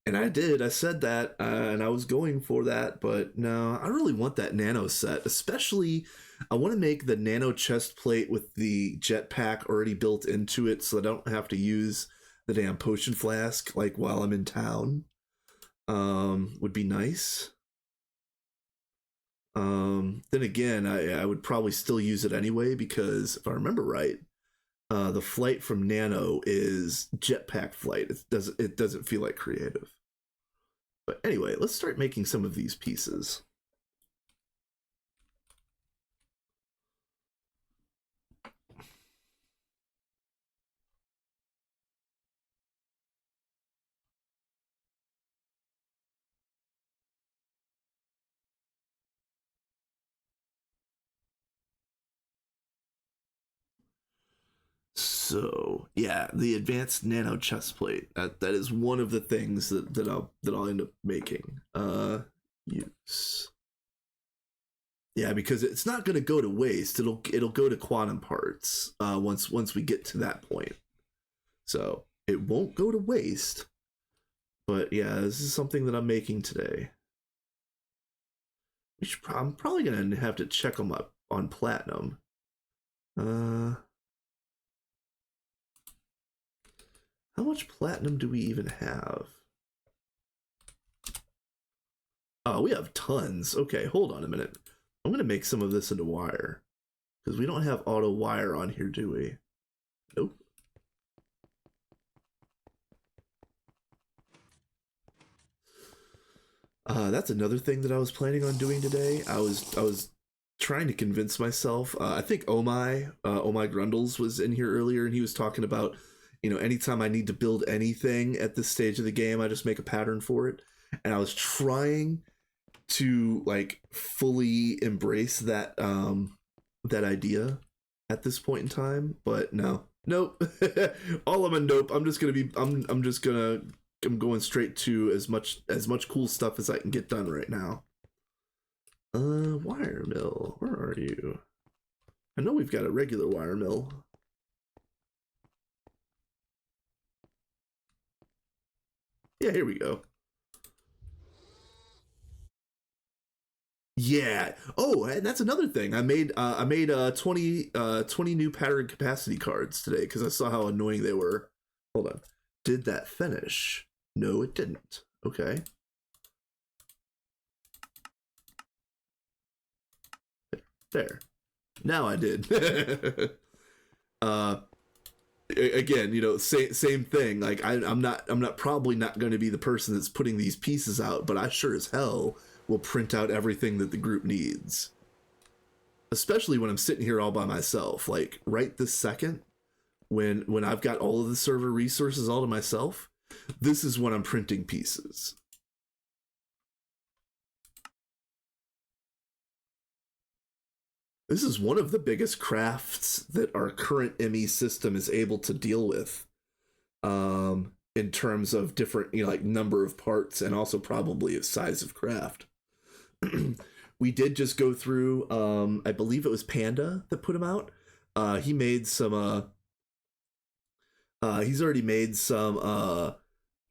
And I did. I said that, and I was going for that, but no, I really want that nano set. Especially, I want to make the nano chest plate with the jetpack already built into it, so I don't have to use the damn potion flask like while I'm in town. Would be nice. Then again, I would probably still use it anyway, because if I remember right, the flight from Nano is jetpack flight. It doesn't feel like creative. But anyway, let's start making some of these pieces. So yeah, the advanced nano chest plate. That is one of the things that I'll end up making. Use. Yeah, because it's not going to go to waste. It'll go to quantum parts. Once we get to that point. So it won't go to waste. But yeah, this is something that I'm making today. I'm probably gonna have to check them up on platinum. How much platinum do we even have? Oh, we have tons. Okay, hold on a minute. I'm gonna make some of this into wire, because we don't have auto wire on here, do we? Nope. That's another thing that I was planning on doing today. I was trying to convince myself. I think Omai Grundles was in here earlier, and he was talking about, anytime I need to build anything at this stage of the game, I just make a pattern for it. And I was trying to like fully embrace that idea at this point in time, but nope. All I'm a nope. I'm going straight to as much cool stuff as I can get done right now. Wire mill, where are you? I know we've got a regular wire mill. Yeah, here we go. Yeah. Oh, and that's another thing. I made 20 new pattern capacity cards today because I saw how annoying they were. Hold on. Did that finish? No, it didn't. Okay. There. Now I did. Again, you know, same thing. Like I'm not probably not going to be the person that's putting these pieces out, but I sure as hell will print out everything that the group needs. Especially when I'm sitting here all by myself. Like right this second, when I've got all of the server resources all to myself, this is when I'm printing pieces. This is one of the biggest crafts that our current ME system is able to deal with, in terms of different, you know, like number of parts and also probably a size of craft. We did just go through, I believe it was Panda that put him out. He made some, he's already made some,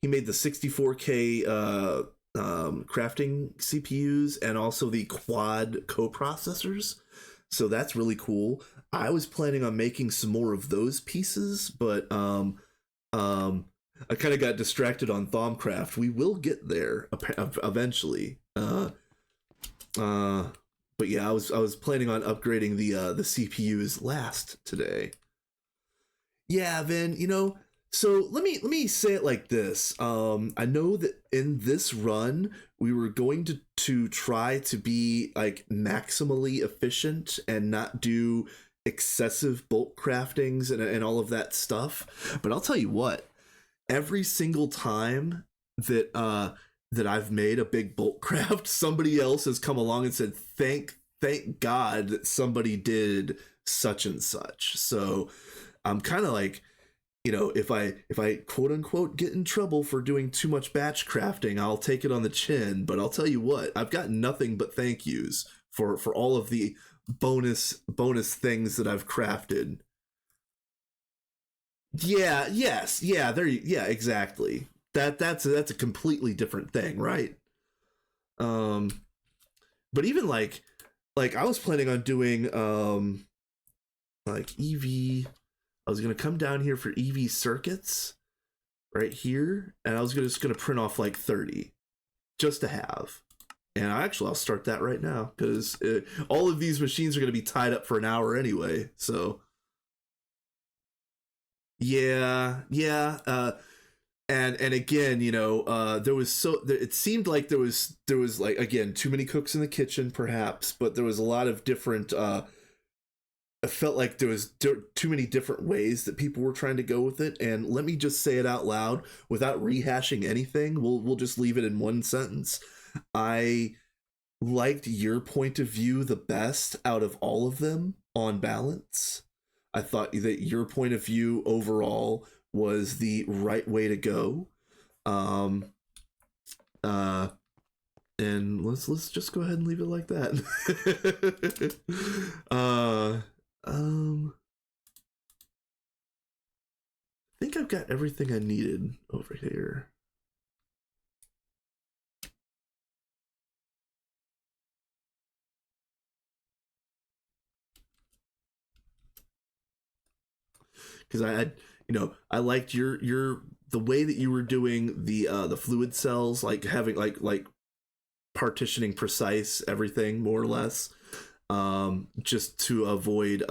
he made the 64K crafting CPUs and also the quad coprocessors. So that's really cool. I was planning on making some more of those pieces, but I kind of got distracted on Thaumcraft. We will get there eventually. But yeah, I was planning on upgrading the CPUs last today. Yeah, Vin, you know, so let me say it like this. I know that in this run we were going to try to be like maximally efficient and not do excessive bulk craftings and all of that stuff. But I'll tell you what, every single time that that I've made a big bulk craft, somebody else has come along and said, thank God that somebody did such and such. So I'm kind of like, you know, if I quote unquote get in trouble for doing too much batch crafting, I'll take it on the chin. But I'll tell you what, I've got nothing but thank yous for all of the bonus things that I've crafted. Yeah, yes, yeah, yeah, exactly. That's a completely different thing, right? Um, but even like I was planning on doing like EV. I was gonna come down here for EV circuits right here, and I was just gonna print off like 30 just to have. And I'll start that right now because all of these machines are gonna be tied up for an hour anyway. So yeah, and again, you know, it seemed like there was like, again, too many cooks in the kitchen perhaps, but there was a lot of different. I felt like there was too many different ways that people were trying to go with it, and let me just say it out loud without rehashing anything. We'll just leave it in one sentence. I liked your point of view the best out of all of them on balance. I thought that your point of view overall was the right way to go. And let's just go ahead and leave it like that. I think I've got everything I needed over here. Because I liked your the way that you were doing the fluid cells, like having like partitioning precise everything more or less, just to avoid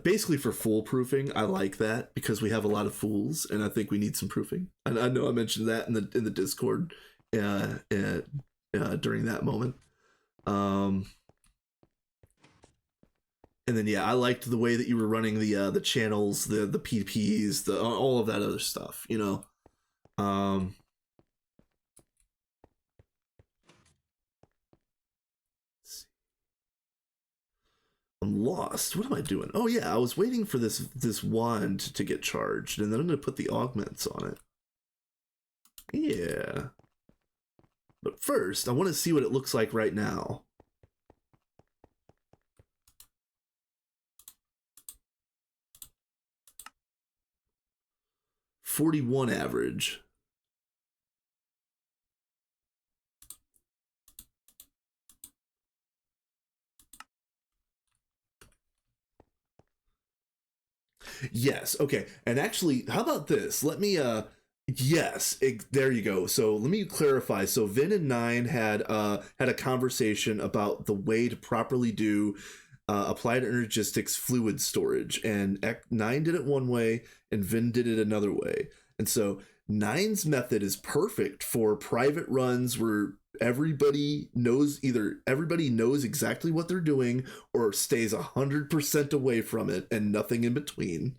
basically for foolproofing. I like that because we have a lot of fools, and I think we need some proofing. And I know I mentioned that in the Discord during that moment. And then yeah, I liked the way that you were running the channels, the PPs, all of that other stuff, you know. I'm lost. What am I doing? Oh yeah, I was waiting for this wand to get charged, and then I'm gonna put the augments on it. Yeah. But first, I want to see what it looks like right now. .41 average. Yes, okay. And actually, how about this? Let me Yes, there you go. So let me clarify. So Vin and Nine had a conversation about the way to properly do applied energistics fluid storage, and Nine did it one way, and Vin did it another way. And so Nine's method is perfect for private runs where everybody knows exactly what they're doing or stays 100% away from it and nothing in between.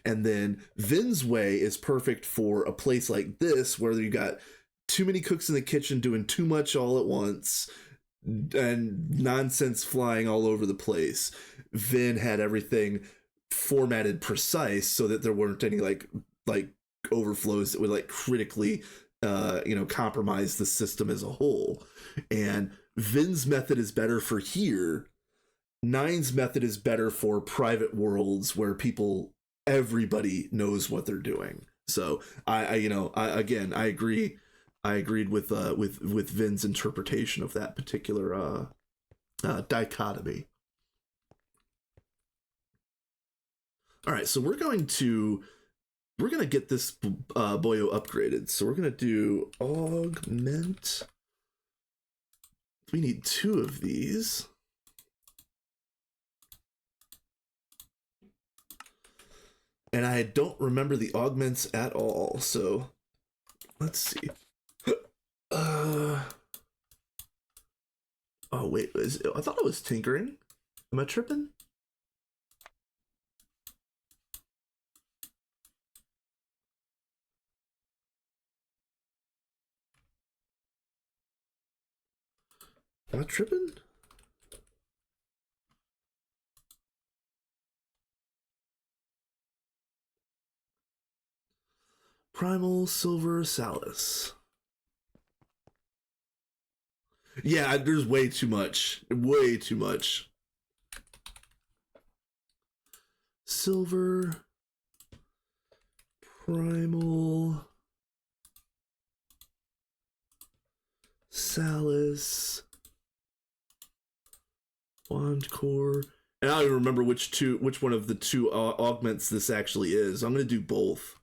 And then Vin's way is perfect for a place like this where you got too many cooks in the kitchen doing too much all at once and nonsense flying all over the place. Vin had everything formatted precise so that there weren't any like overflows that would like critically compromise the system as a whole. And Vin's method is better for here. Nine's method is better for private worlds where everybody knows what they're doing. So I agree. I agreed with Vin's interpretation of that particular dichotomy. All right, so we're gonna get this boyo upgraded. So we're gonna do augment. We need 2 of these. And I don't remember the augments at all, so let's see. Oh wait, I thought it was tinkering. Am I tripping? Am I tripping? Primal Silver Salus. Yeah, there's way too much. Way too much. Silver. Primal. Salus. Wand Core. And I don't even remember which one of the 2 augments this actually is. I'm going to do both.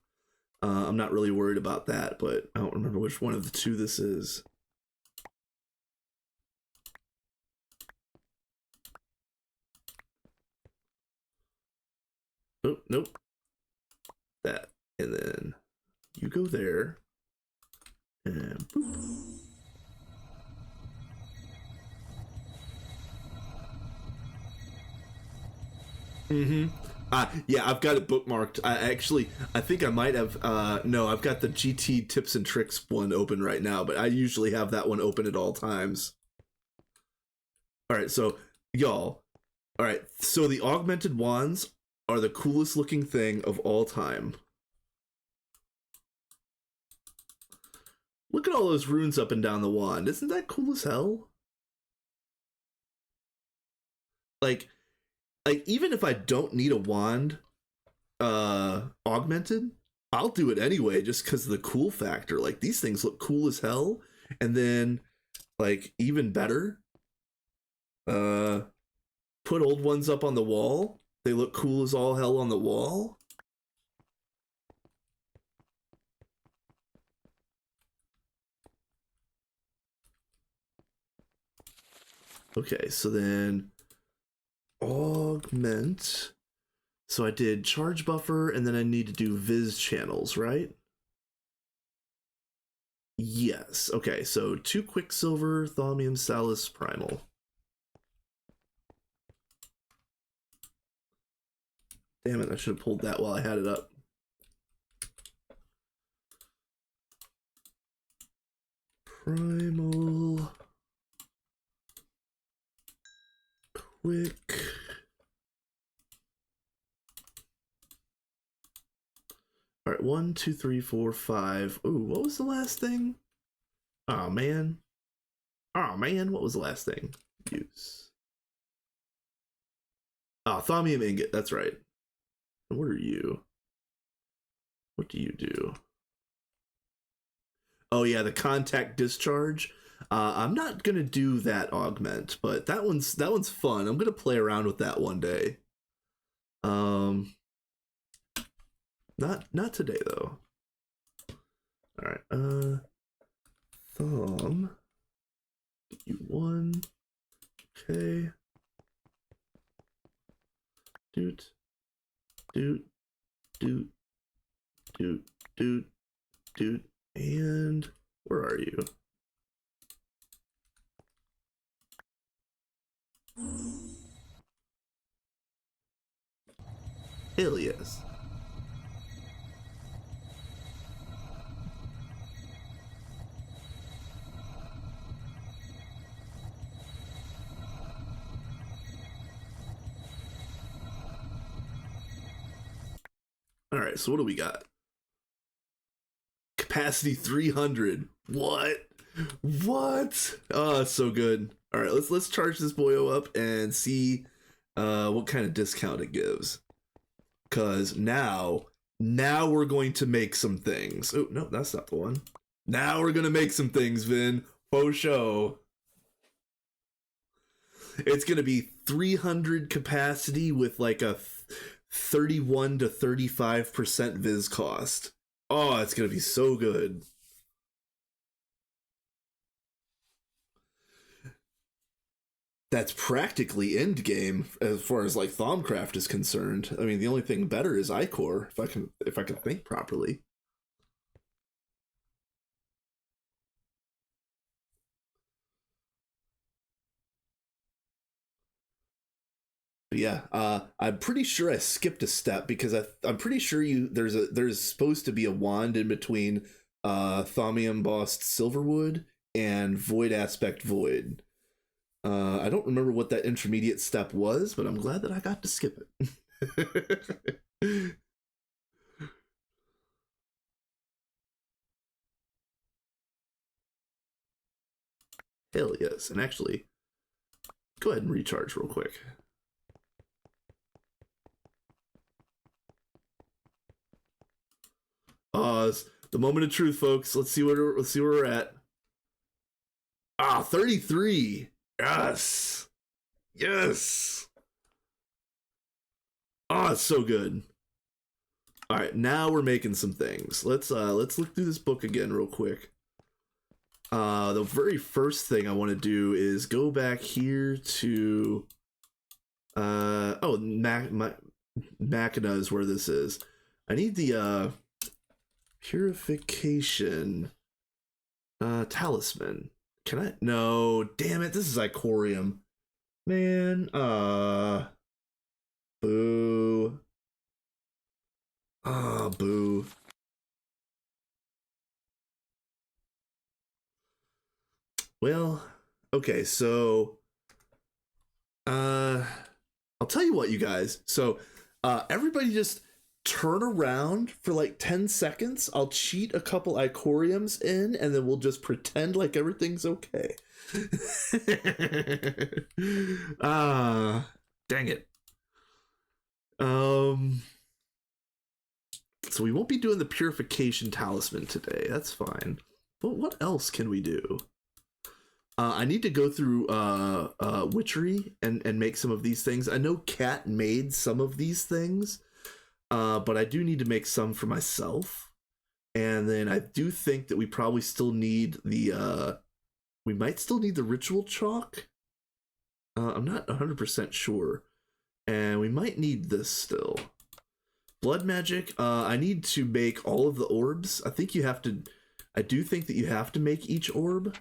I'm not really worried about that, but I don't remember which one of the 2 this is. Oh, nope. That. And then you go there. And boop. Mm-hmm. Yeah, I've got it bookmarked. I think I might have, no, I've got the GT tips and tricks one open right now, but I usually have that one open at all times. All right, so y'all, all right, so the augmented wands are the coolest looking thing of all time. Look at all those runes up and down the wand. Isn't that cool as hell? Like even if I don't need a wand augmented, I'll do it anyway just because of the cool factor. Like these things look cool as hell. And then like even better, put old ones up on the wall. They look cool as all hell on the wall. Okay, so then augment. So I did charge buffer, and then I need to do viz channels, right? Yes. Okay, so 2 Quicksilver, Thaumium, Salus, Primal. Damn it, I should have pulled that while I had it up. Primal. Quick. All right, 1, 2, 3, 4, 5. Ooh, what was the last thing? Oh man. Oh man, what was the last thing? Use. Oh, Thaumium Ingot, that's right. What are you? What do you do? Oh yeah, the contact discharge. I'm not gonna do that augment, but that one's fun. I'm gonna play around with that one day. Not today though. All right. Thumb. U1. Okay. Doot. Doot. Doot. Doot. Doot. Doot. And where are you? Hell yes. All right, so what do we got? Capacity 300. What? What? Oh, it's so good. All right, let's charge this boyo up and see what kind of discount it gives. Cause now we're going to make some things. Oh no, that's not the one. Now we're gonna make some things, Vin. Faux show. It's gonna be 300 capacity with like a 31 to 35% viz cost. Oh, it's gonna be so good. That's practically end game as far as like Thaumcraft is concerned. I mean, the only thing better is Ichor, if I can think properly. But yeah, I'm pretty sure I skipped a step because I'm pretty sure there's supposed to be a wand in between Thaumium embossed Silverwood and Void Aspect Void. I don't remember what that intermediate step was, but I'm glad that I got to skip it. Hell yes. And actually, go ahead and recharge real quick. The moment of truth, folks. Let's see where we're at. 33. Yes. Yes. Oh, it's so good. All right, now we're making some things. Let's look through this book again real quick. The very first thing I want to do is go back here to Machina is where this is. I need the purification talisman. Can I? No, damn it, this is Icorium. Man, boo. Ah, boo. Well, okay, so I'll tell you what, you guys. So everybody just turn around for like 10 seconds. I'll cheat a couple Icoriums in, and then we'll just pretend like everything's okay. Dang it. So we won't be doing the purification talisman today. That's fine. But what else can we do? I need to go through witchery and make some of these things. I know Kat made some of these things, but I do need to make some for myself. And then I do think that we probably still need the we might still need the ritual chalk. I'm not 100% sure. And we might need this still. Blood magic. I need to make all of the orbs. I think you have to. I do think that you have to make each orb.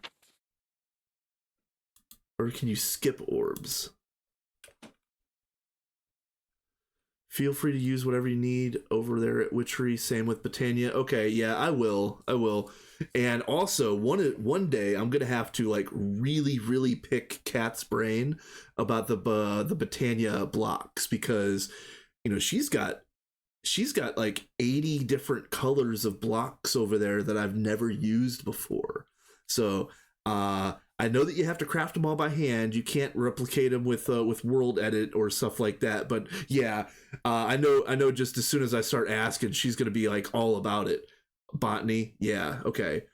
Or can you skip orbs? Feel free to use whatever you need over there at Witchery. Same with Botania. Okay, yeah, I will. And also, one day I'm gonna have to like really pick Kat's brain about the Botania blocks, because you know she's got like 80 different colors of blocks over there that I've never used before. So I know that you have to craft them all by hand. You can't replicate them with World Edit or stuff like that. But yeah, I know. Just as soon as I start asking, she's gonna be like all about it. Botany, yeah, okay.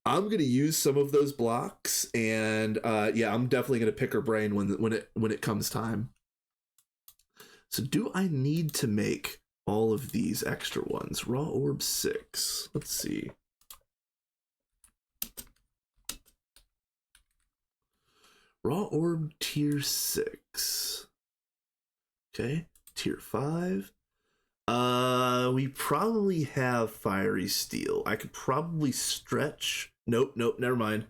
I'm gonna use some of those blocks, and yeah, I'm definitely gonna pick her brain when it comes time. So, do I need to make all of these extra ones? Raw orb 6. Let's see. Raw orb tier 6. Okay, tier 5. We probably have fiery steel. I could probably stretch. Nope, never mind.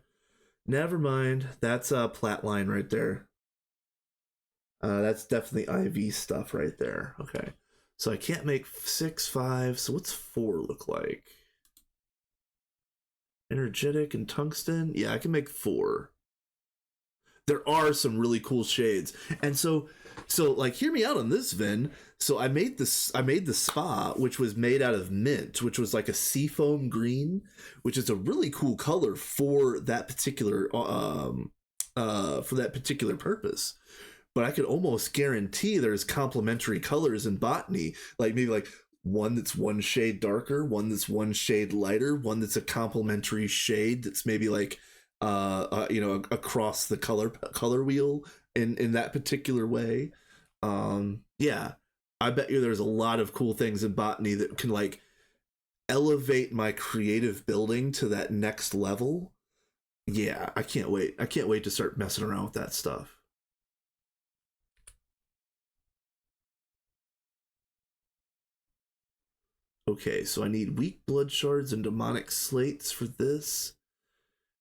Never mind. That's a plat line right there. That's definitely IV stuff right there. Okay. So I can't make 6, 5. So what's 4 look like? Energetic and tungsten? Yeah, I can make 4. There are some really cool shades. And so like hear me out on this, Vin. So I made the spa, which was made out of mint, which was like a seafoam green, which is a really cool color for that particular purpose. But I could almost guarantee there's complementary colors in botany, like maybe like one that's one shade darker, one that's one shade lighter, one that's a complementary shade that's maybe like across the color wheel in that particular way. Yeah, I bet you there's a lot of cool things in botany that can like elevate my creative building to that next level. Yeah, I can't wait. I can't wait to start messing around with that stuff. Okay, so I need weak blood shards and demonic slates for this.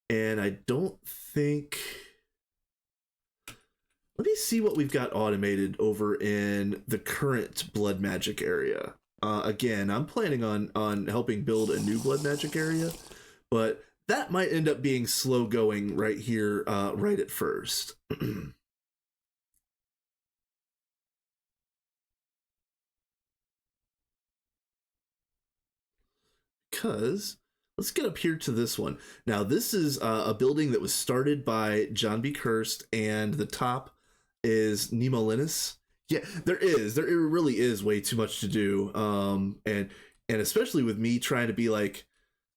And I don't think... Let me see what we've got automated over in the current blood magic area. Again, I'm planning on helping build a new blood magic area, but that might end up being slow going right here, right at first. Because let's get up here to this one. Now, this is a building that was started by John B. Kirst, and the top is Nemo Linus. Yeah, there really is way too much to do. And especially with me trying to be like,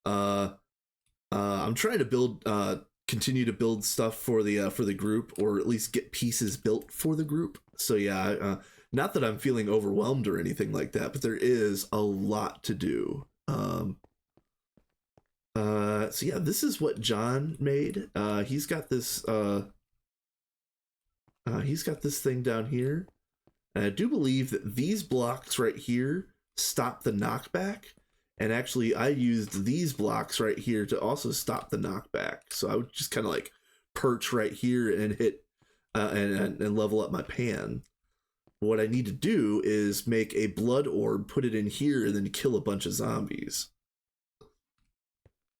I'm trying to build, continue to build stuff for the group, or at least get pieces built for the group. So yeah, not that I'm feeling overwhelmed or anything like that, but there is a lot to do. So yeah, this is what John made. He's got this thing down here. And I do believe that these blocks right here stop the knockback. And actually, I used these blocks right here to also stop the knockback. So I would just kind of like perch right here and hit and level up my pan. What I need to do is make a blood orb, put it in here, and then kill a bunch of zombies.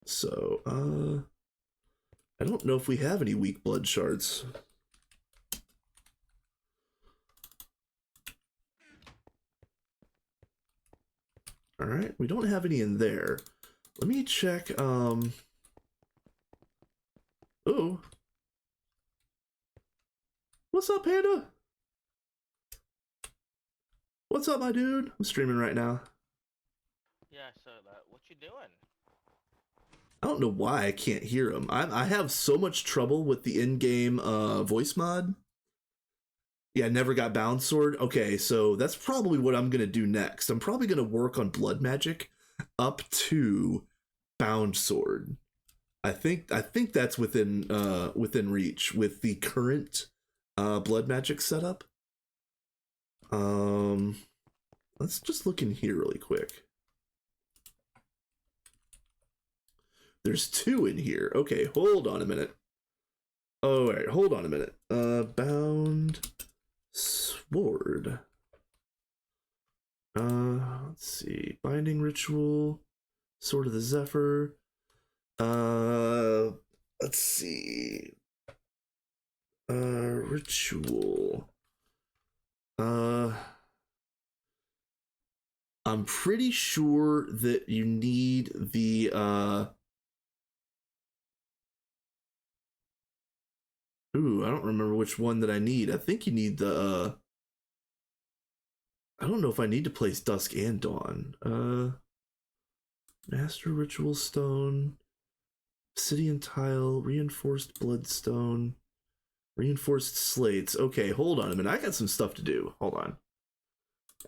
So, I don't know if we have any weak blood shards. All right, we don't have any in there. Let me check, oh. What's up, Panda? What's up, my dude? I'm streaming right now. Yeah, so what you doing? I don't know why I can't hear him. I have so much trouble with the in-game voice mod. Yeah, never got bound sword. Okay, so that's probably what I'm gonna do next. I'm probably gonna work on blood magic up to bound sword. I think that's within reach with the current blood magic setup. Let's just look in here really quick. There's 2 in here. Okay, hold on a minute. Oh, all right, hold on a minute. Bound sword. Let's see. Binding ritual. Sword of the Zephyr. Let's see. Ritual. I'm pretty sure that you need the Ooh, I don't remember which one that I need. I think you need the I don't know if I need to place Dusk and Dawn. Master Ritual Stone, Obsidian Tile, Reinforced Bloodstone, Reinforced Slates. Okay, hold on a minute. I got some stuff to do. Hold on.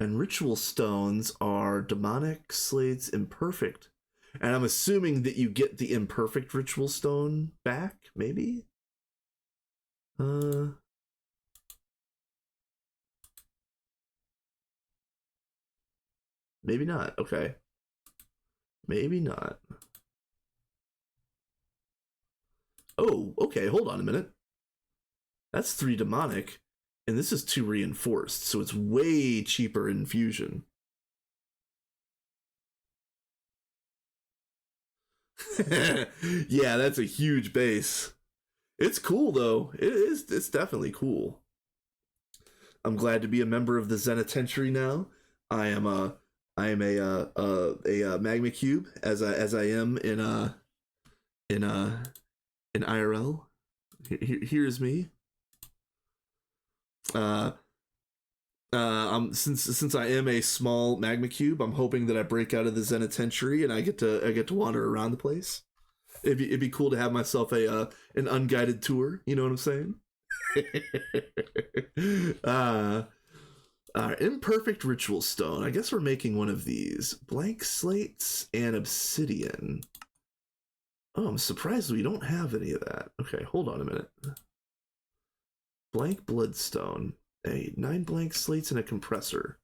And Ritual Stones are Demonic Slates, Imperfect. And I'm assuming that you get the Imperfect Ritual Stone back, maybe? Maybe not. Okay. Maybe not. Oh, okay, hold on a minute. That's 3 demonic, and this is 2 reinforced, so it's way cheaper in fusion. Yeah, that's a huge base. It's cool though. It's definitely cool. I'm glad to be a member of the Zenitentiary now. I am a magma cube as I am in in IRL. Here's me. Since I am a small magma cube, I'm hoping that I break out of the Zenitentiary and I get to wander around the place. It'd be cool to have myself an unguided tour. You know what I'm saying? Imperfect ritual stone. I guess we're making one of these. Blank slates and obsidian. Oh, I'm surprised we don't have any of that. Okay, hold on a minute. Blank bloodstone. 9 blank slates and a compressor.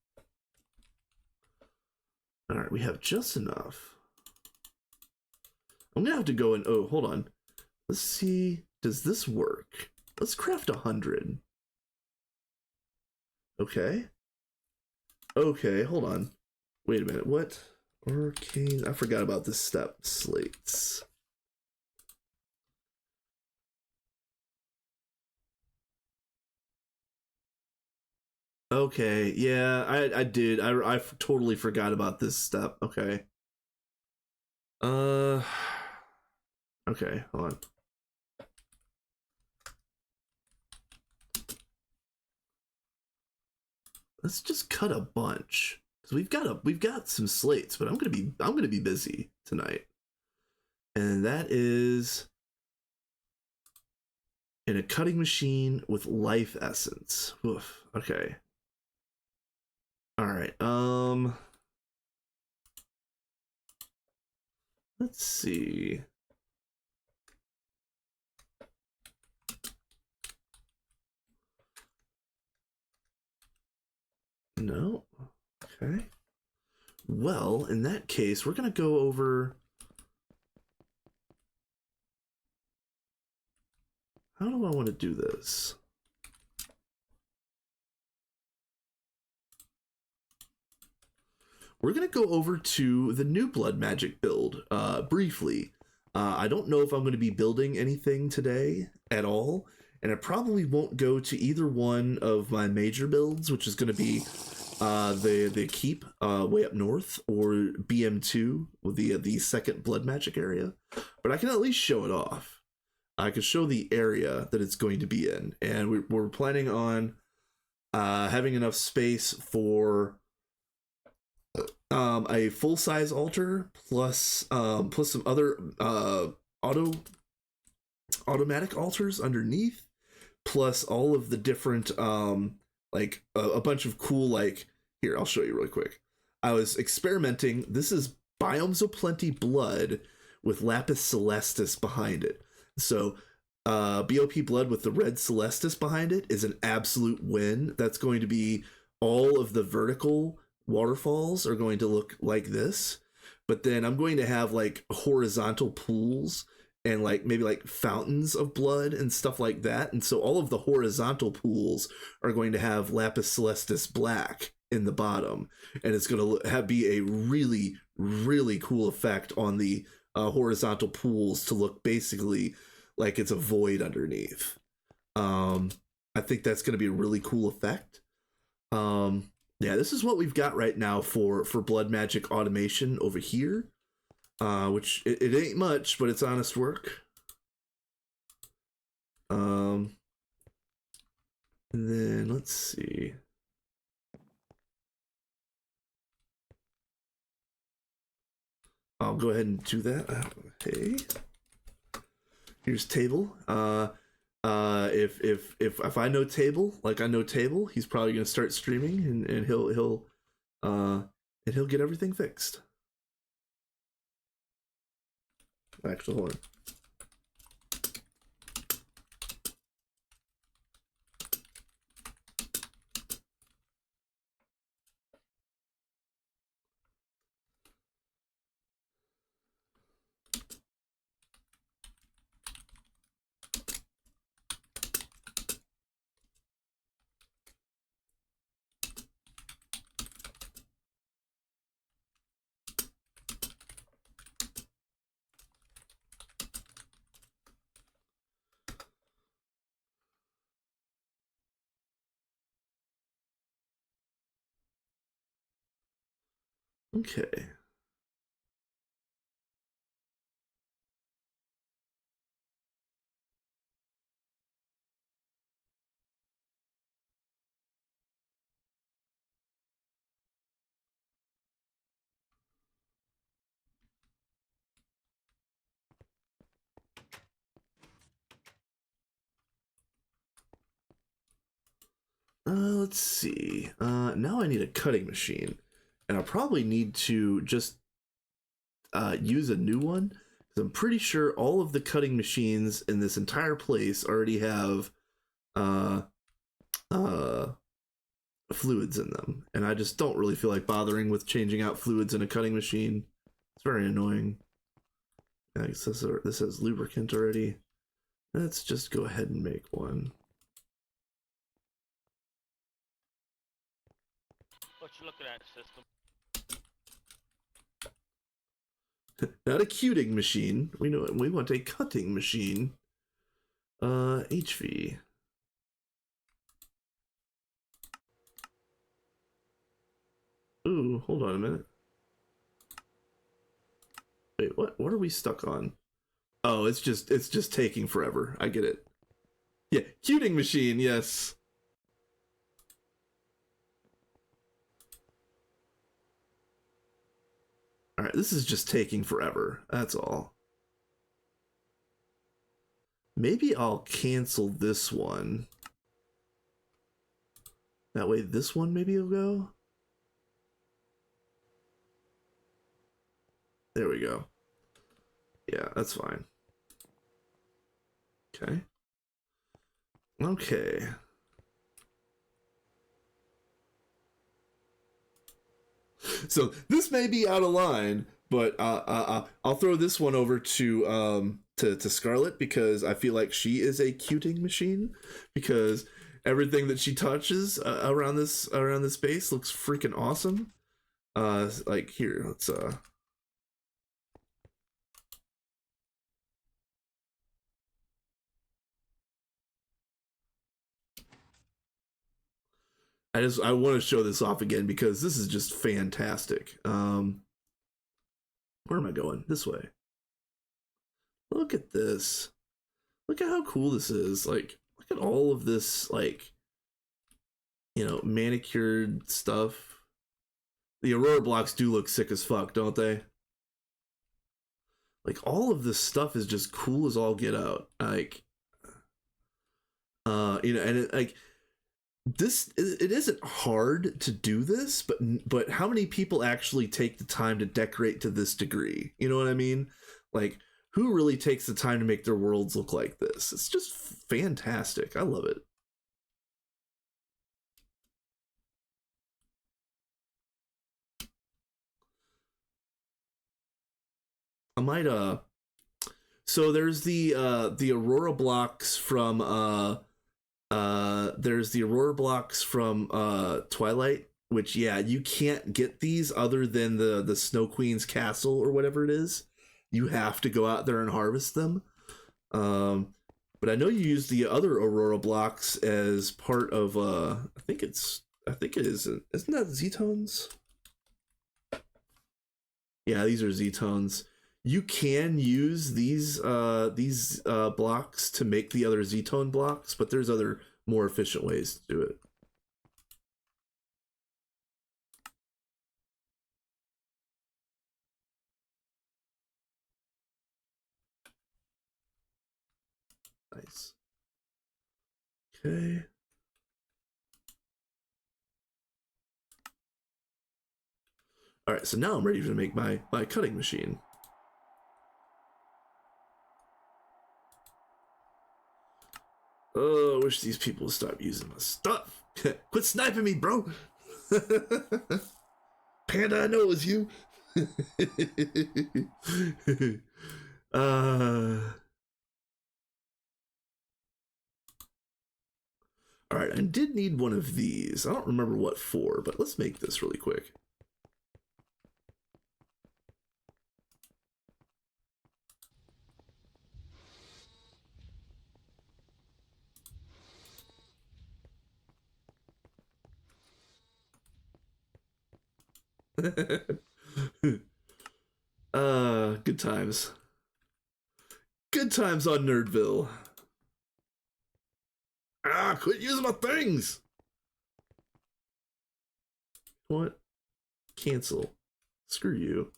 Alright, we have just enough. I'm gonna have to go and... Oh, hold on. Let's see. Does this work? Let's craft 100. Okay. Okay, hold on. Wait a minute. What? Arcane... I forgot about this step. Slates. Okay, yeah, I did. I totally forgot about this step. Okay. Uh... Okay, hold on. Let's just cut a bunch. So we've got some slates, but I'm gonna be busy tonight. And that is in a cutting machine with life essence. Oof, okay. Alright, let's see. No. Okay. Well, in that case, we're gonna go over... How do I want to do this? We're gonna go over to the new blood magic build briefly. I don't know if I'm going to be building anything today at all, and I probably won't go to either one of my major builds, which is going to be the keep way up north, or BM2 with the second blood magic area. But I can at least show it off. I can show the area that it's going to be in, and we're planning on having enough space for a full-size altar plus some other automatic altars underneath, plus all of the different like a bunch of cool, like, here, I'll show you really quick. I was experimenting. This is Biomes of Plenty blood with Lapis Celestis behind it. So BOP blood with the red Celestis behind it is an absolute win. That's going to be all of the vertical waterfalls are going to look like this, but then I'm going to have like horizontal pools and like maybe like fountains of blood and stuff like that. And so all of the horizontal pools are going to have Lapis Celestis black in the bottom, and it's going to be a really, really cool effect on the horizontal pools to look basically like it's a void underneath. I think that's going to be a really cool effect. Yeah, this is what we've got right now for blood magic automation over here, which it ain't much, but it's honest work. And then let's see. I'll go ahead and do that. Okay. Here's Table. If I know Table, like I know Table, he's probably gonna start streaming, and he'll get everything fixed. Actually, hold on. Okay. Let's see. Now I need a cutting machine. And I'll probably need to just use a new one. Because I'm pretty sure all of the cutting machines in this entire place already have uh, uh, fluids in them. And I just don't really feel like bothering with changing out fluids in a cutting machine. It's very annoying. I guess this has lubricant already. Let's just go ahead and make one. What you looking at, system? Not a cuting machine. We know we want a cutting machine. HV. Ooh, hold on a minute. Wait, what are we stuck on? Oh, it's just taking forever. I get it. Yeah, cuting machine, yes. Alright, this is just taking forever. That's all. Maybe I'll cancel this one. That way this one maybe will go. There we go. Yeah, that's fine. Okay. Okay. So this may be out of line, but I'll throw this one over to Scarlet because I feel like she is a cuting machine because everything that she touches around this base looks freaking awesome. Like here, let's I want to show this off again because this is just fantastic. Where am I going? This way. Look at this. Look at how cool this is. Like, look at all of this, like, you know, manicured stuff. The Aurora blocks do look sick as fuck, don't they? Like, all of this stuff is just cool as all get out. Like, you know, and like, this it isn't hard to do this, but how many people actually take the time to decorate to this degree? You know what I mean? Like, who really takes the time to make their worlds look like this? It's just fantastic. I love it. I might so there's the Aurora blocks from there's the Aurora blocks from Twilight, which, yeah, you can't get these other than the Snow Queen's castle or whatever it is. You have to go out there and harvest them. But I know you use the other Aurora blocks as part of I think it is, isn't that Z-tones? Yeah, these are Z-tones. You can use these blocks to make the other Z-tone blocks, but there's other more efficient ways to do it. Nice. Okay. All right, so now I'm ready to make my cutting machine. Oh, I wish these people would stop using my stuff. Quit sniping me, bro. Panda, I know it was you. All right, I did need one of these. I don't remember what for, but let's make this really quick. Good times. Good times on Nerdville. Ah, quit using my things! What? Cancel. Screw you.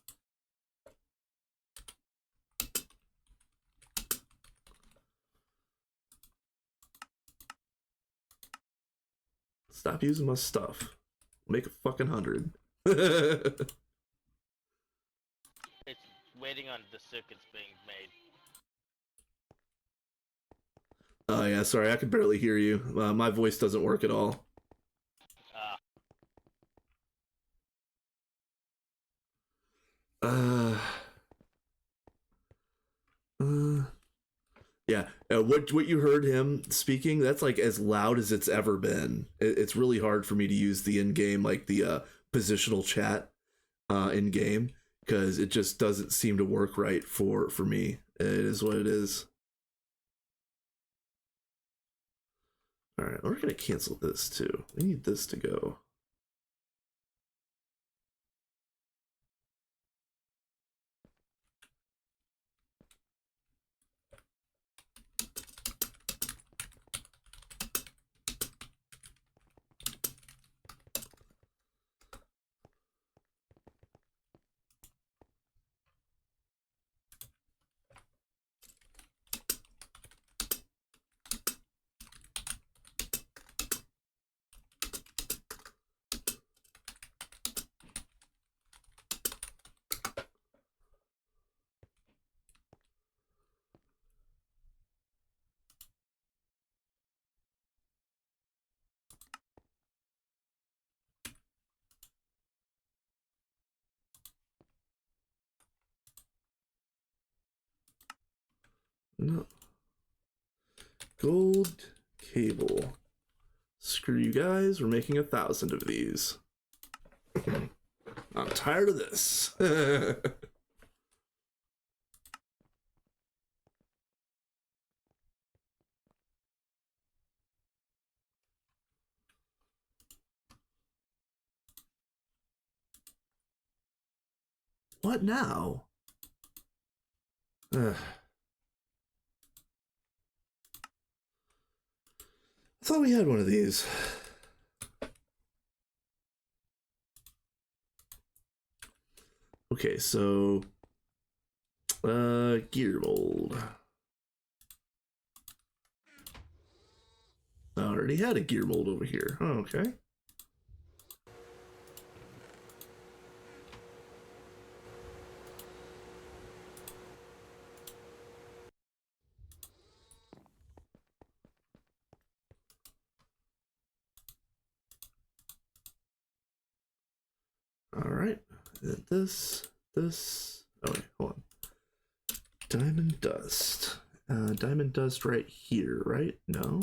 Stop using my stuff. Make a fucking 100. It's waiting on the circuits being made. Oh yeah, sorry, I could barely hear you. My voice doesn't work at all. Yeah, what you heard him speaking, that's like as loud as it's ever been. It's really hard for me to use the in-game, like the positional chat in-game, because it just doesn't seem to work right for me. It is what it is. All right, we're gonna cancel this too. We need this to go. No. Gold cable. Screw you guys, we're making 1,000 of these. I'm tired of this. What now? I thought we had one of these. Okay, so gear mold. I already had a gear mold over here. Oh, okay. All right. This. Oh wait, hold on. Diamond dust. Diamond dust right here, right? No,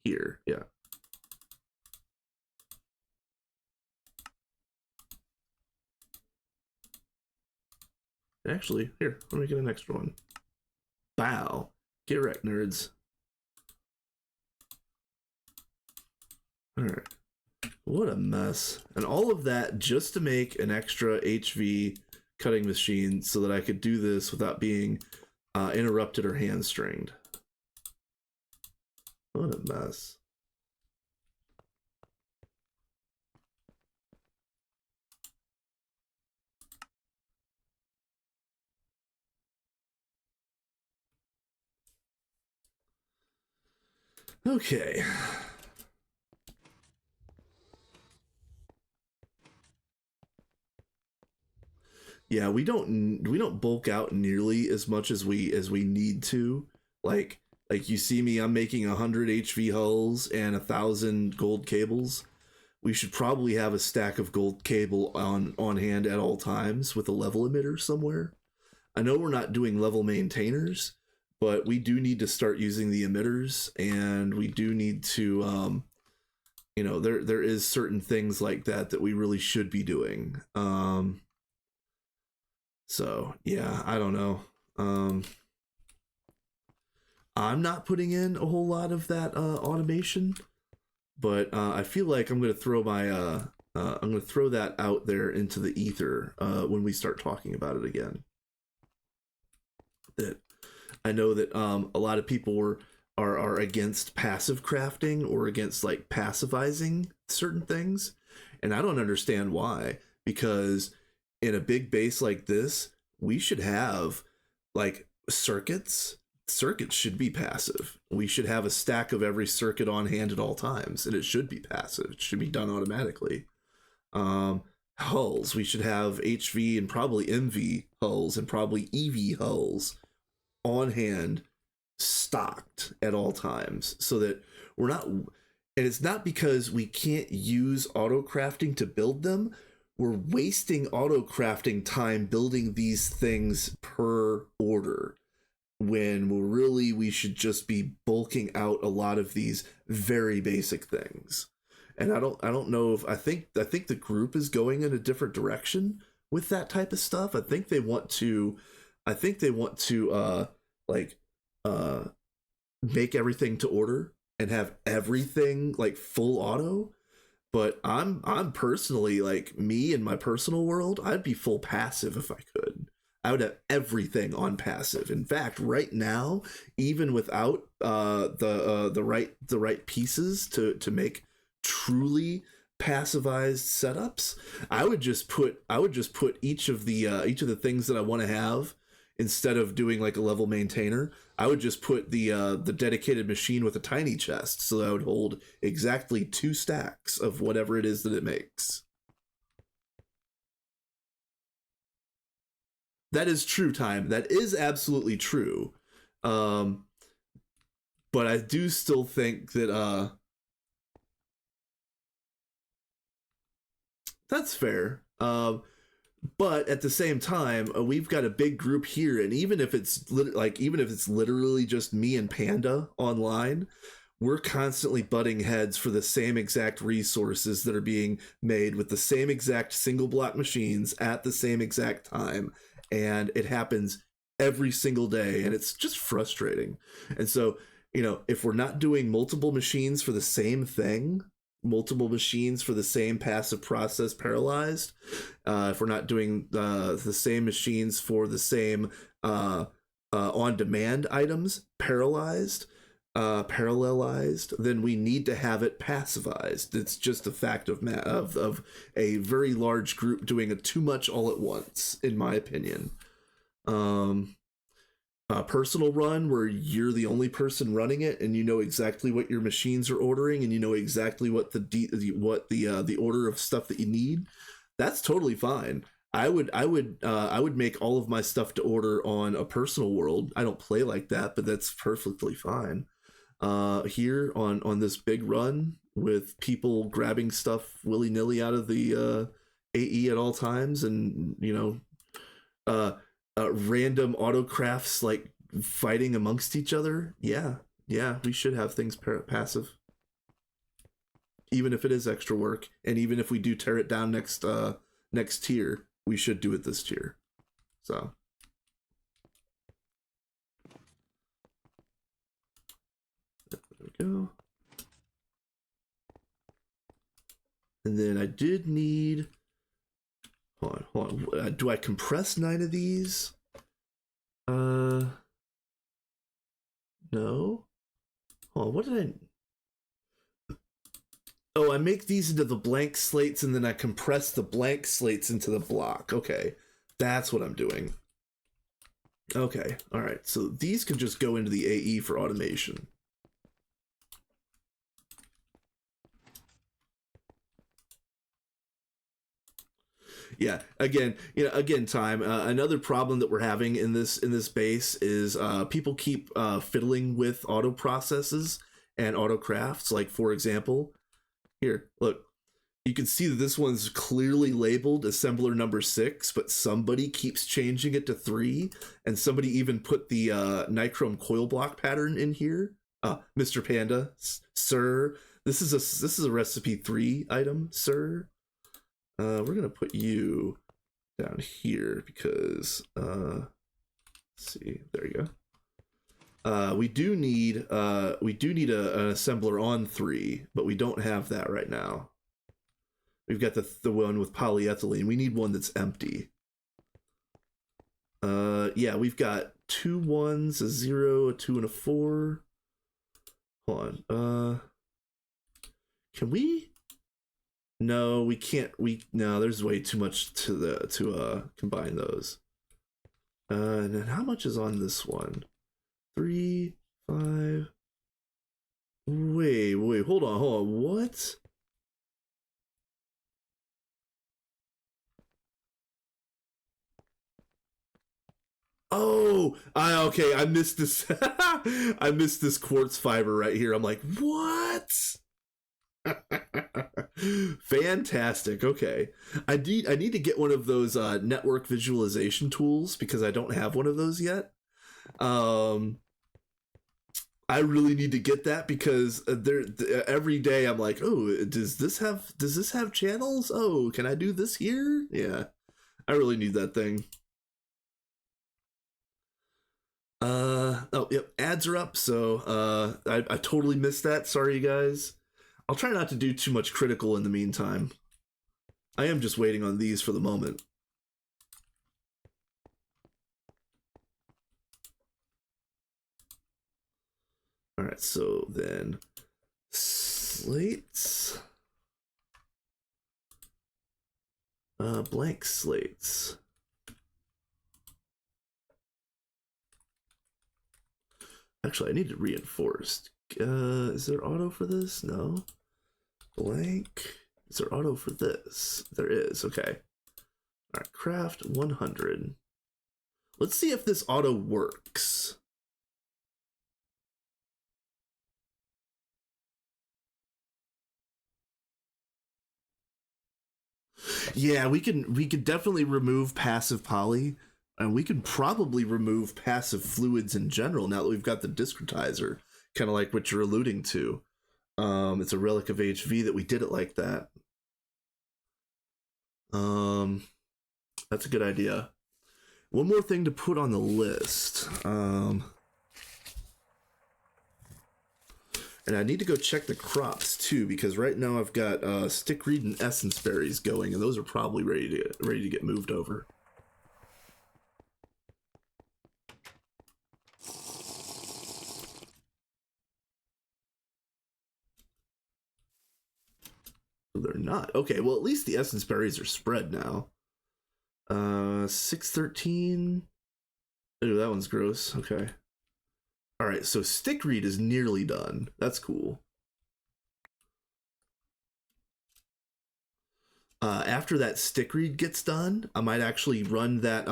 here. Yeah. Actually, here. Let me get an extra one. Bow. Get wrecked, nerds. All right. What a mess. And all of that just to make an extra HV cutting machine so that I could do this without being interrupted or hamstringed. What a mess. Okay. Yeah, we don't bulk out nearly as much as we need to. Like you see me, I'm making 100 HV hulls and 1,000 gold cables. We should probably have a stack of gold cable on hand at all times with a level emitter somewhere. I know we're not doing level maintainers, but we do need to start using the emitters, and we do need to you know, there is certain things like that we really should be doing. So yeah, I don't know. I'm not putting in a whole lot of that automation, but I feel like I'm gonna throw my I'm going to throw that out there into the ether when we start talking about it again. That I know that a lot of people are against passive crafting or against like passivizing certain things, and I don't understand why. Because in a big base like this, we should have like circuits. Circuits should be passive. We should have a stack of every circuit on hand at all times, and it should be passive. It should be done automatically. Hulls, we should have HV and probably MV hulls and probably EV hulls on hand, stocked at all times, so that we're not, and it's not because we can't use auto crafting to build them. We're wasting auto crafting time building these things per order, when we should just be bulking out a lot of these very basic things. And I don't know if I think the group is going in a different direction with that type of stuff. I think they want to make everything to order and have everything like full auto. But I'm personally, like, me in my personal world, I'd be full passive if I could. I would have everything on passive. In fact, right now, even without the right pieces to make truly passivized setups, I would just put each of the things that I want to have, instead of doing like a level maintainer, I would just put the dedicated machine with a tiny chest, so that I would hold exactly 2 stacks of whatever it is that it makes. That is true, Time. That is absolutely true. But I do still think that that's fair. But at the same time, we've got a big group here, and even if it's literally just me and Panda online, we're constantly butting heads for the same exact resources that are being made with the same exact single block machines at the same exact time. And it happens every single day, and it's just frustrating. And so, if we're not doing multiple machines for the same thing, multiple machines for the same passive process parallelized, if we're not doing the same machines for the same on-demand items parallelized, then we need to have it passivized. It's just a fact of a very large group doing it too much all at once, in my opinion. A personal run where you're the only person running it, and you know exactly what your machines are ordering, and you know exactly what the order of stuff that you need. That's totally fine. I would make all of my stuff to order on a personal world. I don't play like that, but that's perfectly fine. Here on this big run with people grabbing stuff willy-nilly out of the AE at all times, and random autocrafts like fighting amongst each other. Yeah, we should have things passive, even if it is extra work, and even if we do tear it down next tier, we should do it this tier. So there we go. And then I did need, hold on. Do I compress 9 of these? No. Hold on, what did I... Oh, I make these into the blank slates, and then I compress the blank slates into the block. Okay, that's what I'm doing. Okay, all right. So these can just go into the AE for automation. Yeah, again, Time. Another problem that we're having in this base is people keep fiddling with auto processes and auto crafts. Like, for example, here, look, you can see that this one's clearly labeled assembler number 6, but somebody keeps changing it to 3, and somebody even put the nichrome coil block pattern in here. Mr. Panda, sir, this is a recipe 3 item, sir. We're gonna put you down here because let's see, there you go. We do need an assembler on 3, but we don't have that right now. We've got the one with polyethylene. We need one that's empty. Yeah, we've got 2 1s, a 0, a 2, and a 4. Hold on. Can we? No, we can't. No, there's way too much to combine those. And then how much is on this one? 3, 5. Wait, hold on. What? Oh, okay. I missed this. I missed this quartz fiber right here. I'm like, what? Fantastic. Okay, I need to get one of those network visualization tools because I don't have one of those yet. I really need to get that because every day I'm like, oh, does this have channels? Oh, can I do this here? Yeah, I really need that thing. Oh, yep, ads are up, so I totally missed that. Sorry, you guys. I'll try not to do too much critical in the meantime. I am just waiting on these for the moment. All right, so then slates, blank slates. Actually, I need it reinforced. Is there auto for this? No. Blank. Is there auto for this? There is. Okay. All right. Craft 100. Let's see if this auto works. Yeah, we could definitely remove passive poly, and we could probably remove passive fluids in general now that we've got the discretizer, kind of like what you're alluding to. It's a relic of HV that we did it like that. That's a good idea. One more thing to put on the list. And I need to go check the crops too, because right now I've got stickweed and essence berries going, and those are probably ready to get moved over. They're not. Okay, well at least the essence berries are spread now. 613. Oh, that one's gross. Okay. All right, so stickweed is nearly done. That's cool. After that stickweed gets done, I might actually run that.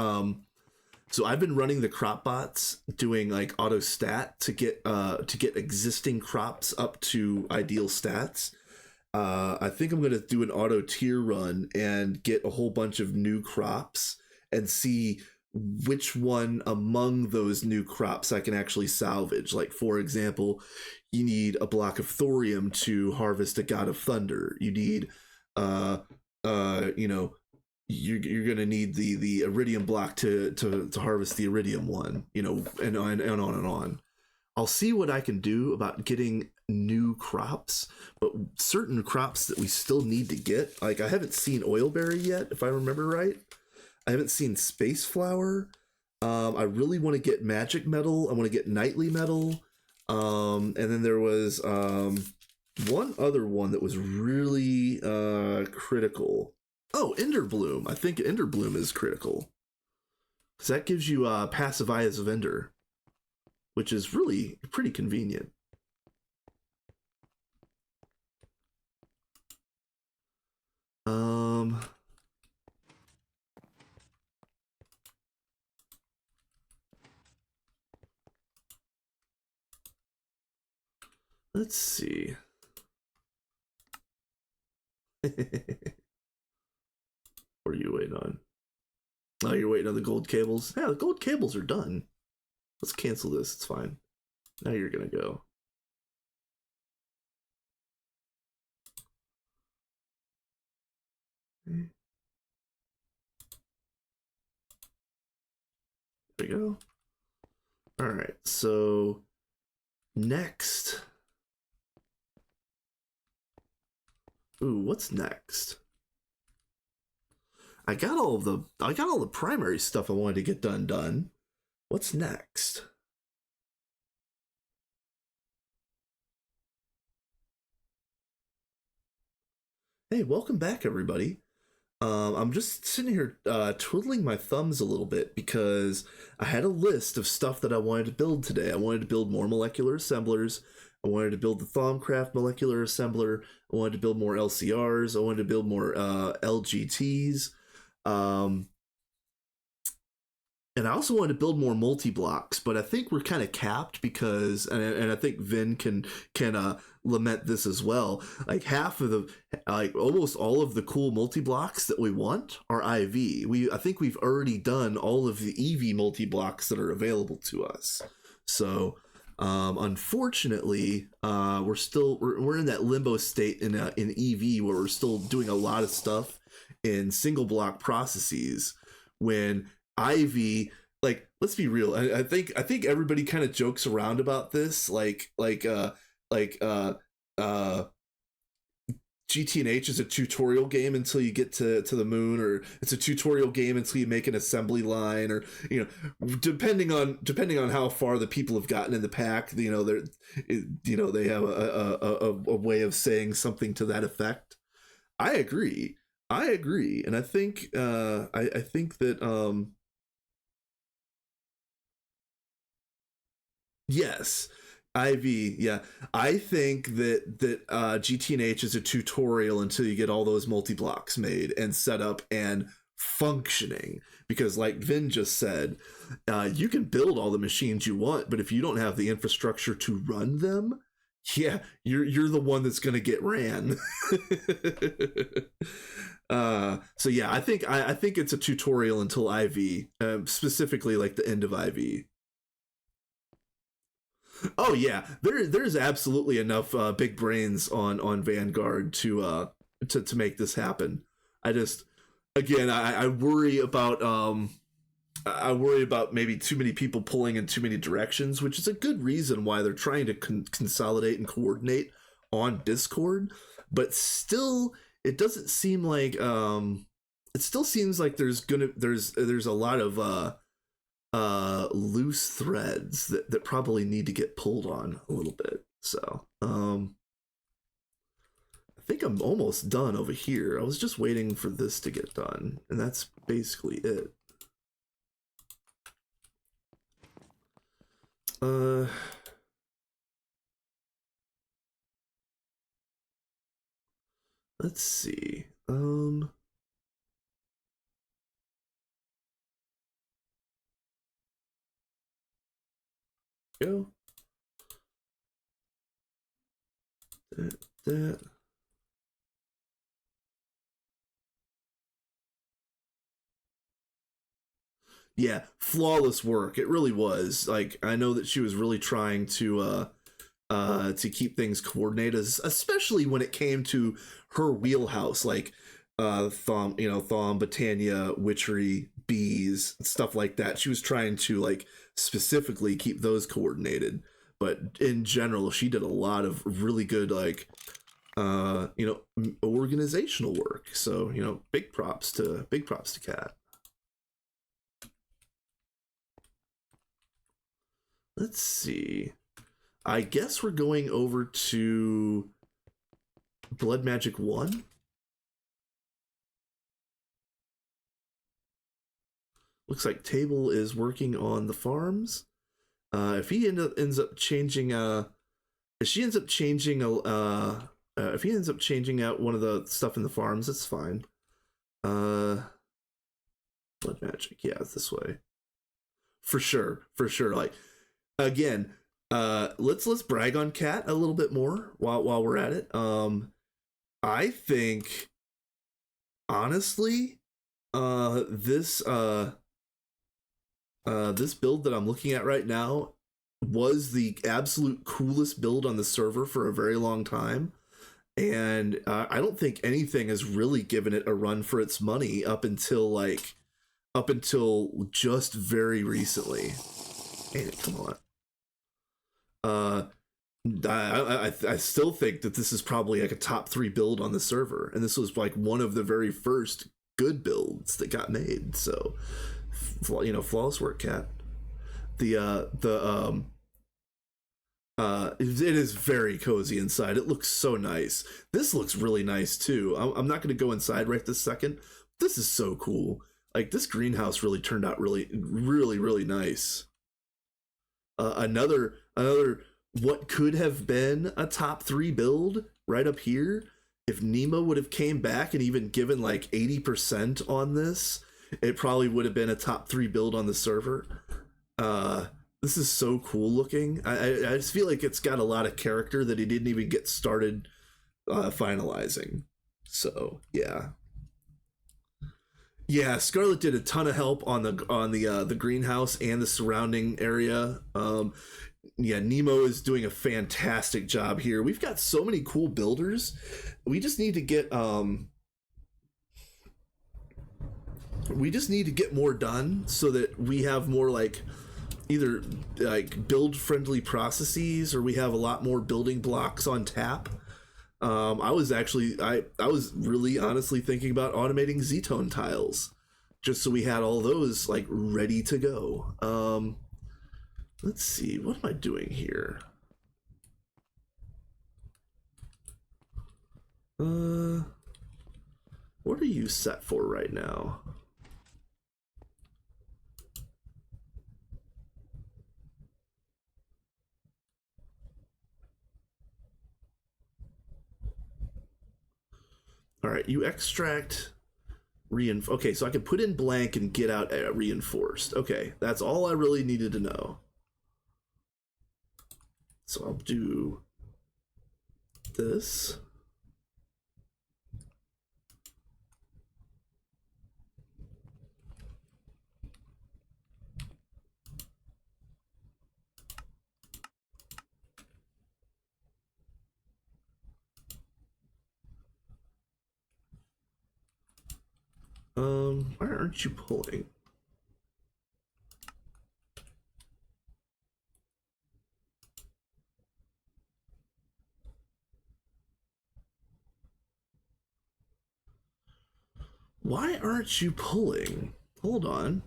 So I've been running the crop bots, doing like auto stat to get existing crops up to ideal stats. I think I'm gonna do an auto tier run and get a whole bunch of new crops and see which one among those new crops I can actually salvage. Like, for example, you need a block of thorium to harvest a god of thunder. You need you're gonna need the iridium block to harvest the iridium one, and on and on. I'll see what I can do about getting new crops, but certain crops that we still need to get, like I haven't seen oilberry yet, if I remember right. I haven't seen space flower. I really want to get magic metal. I want to get nightly metal. And then there was one other one that was really critical. Oh, Ender Bloom. I think Ender Bloom is critical, because that gives you passive Eyes of Ender, which is really pretty convenient. Let's see. What are you waiting on? Oh, you're waiting on the gold cables? Yeah, the gold cables are done. Let's cancel this. It's fine. Now you're gonna go. There we go. All right, so next. Ooh, what's next? I got all the primary stuff I wanted to get done. What's next? Hey, welcome back, everybody. I'm just sitting here twiddling my thumbs a little bit because I had a list of stuff that I wanted to build today. I wanted to build more molecular assemblers. I wanted to build the Thaumcraft molecular assembler. I wanted to build more LCRs. I wanted to build more LGTs. And I also wanted to build more multi-blocks, but I think we're kind of capped because, and I think Vin can lament this as well. Like almost all of the cool multi-blocks that we want are IV. I think we've already done all of the EV multi-blocks that are available to us. So, unfortunately, we're in that limbo state in EV where we're still doing a lot of stuff in single block processes when IV, like, let's be real. I think everybody kind of jokes around about this, GTNH is a tutorial game until you get to the moon, or it's a tutorial game until you make an assembly line, or depending on how far the people have gotten in the pack, they have a way of saying something to that effect. I agree, and I think I think that yes, IV. Yeah, I think that GTNH is a tutorial until you get all those multi blocks made and set up and functioning. Because, like Vin just said, you can build all the machines you want, but if you don't have the infrastructure to run them, yeah, you're the one that's gonna get ran. So yeah, I think it's a tutorial until IV, specifically like the end of IV. Oh yeah, there's absolutely enough big brains on Vanguard to make this happen. I just, again, I worry about maybe too many people pulling in too many directions, which is a good reason why they're trying to consolidate and coordinate on Discord. But still, it doesn't seem like it still seems like there's a lot of loose threads that probably need to get pulled on a little bit. So I think I'm almost done over here. I was just waiting for this to get done, and that's basically it. Let's see. Go. That. Yeah, flawless work. It really was. Like, I know that she was really trying to keep things coordinated, especially when it came to her wheelhouse, like Thom, Botania, Witchery, Bees, stuff like that. She was trying to like specifically keep those coordinated. But in general, she did a lot of really good organizational work. So, big props to Kat. Let's see. I guess we're going over to Blood Magic 1. Looks like Table is working on the farms. If he ends up changing out one of the stuff in the farms, that's fine. Blood Magic, yeah, it's this way. For sure. Like, again, let's brag on Kat a little bit more while we're at it. I think, honestly, this build that I'm looking at right now was the absolute coolest build on the server for a very long time, and I don't think anything has really given it a run for its money up until just very recently. Hey, come on. I still think that this is probably like a top 3 build on the server, and this was like one of the very first good builds that got made. So, you know, flawless work, Cat. It is very cozy inside. It looks so nice. This looks really nice too. I'm not going to go inside right this second. This is so cool. Like, this greenhouse really turned out really nice. Another what could have been a top 3 build right up here. If Nemo would have came back and even given like 80% on this, it probably would have been a top 3 build on the server. This is so cool looking. I just feel like it's got a lot of character that he didn't even get started finalizing. So yeah. Yeah, Scarlet did a ton of help on the greenhouse and the surrounding area. Yeah, Nemo is doing a fantastic job here. We've got so many cool builders. We just need to get more done so that we have more like either like build friendly processes, or we have a lot more building blocks on tap. I was really honestly thinking about automating Z-tone tiles, just so we had all those like ready to go. Let's see, what am I doing here? What are you set for right now? All right, you extract okay, so I can put in blank and get out reinforced. Okay, that's all I really needed to know. So I'll do this. Why aren't you pulling? Why aren't you pulling? Hold on.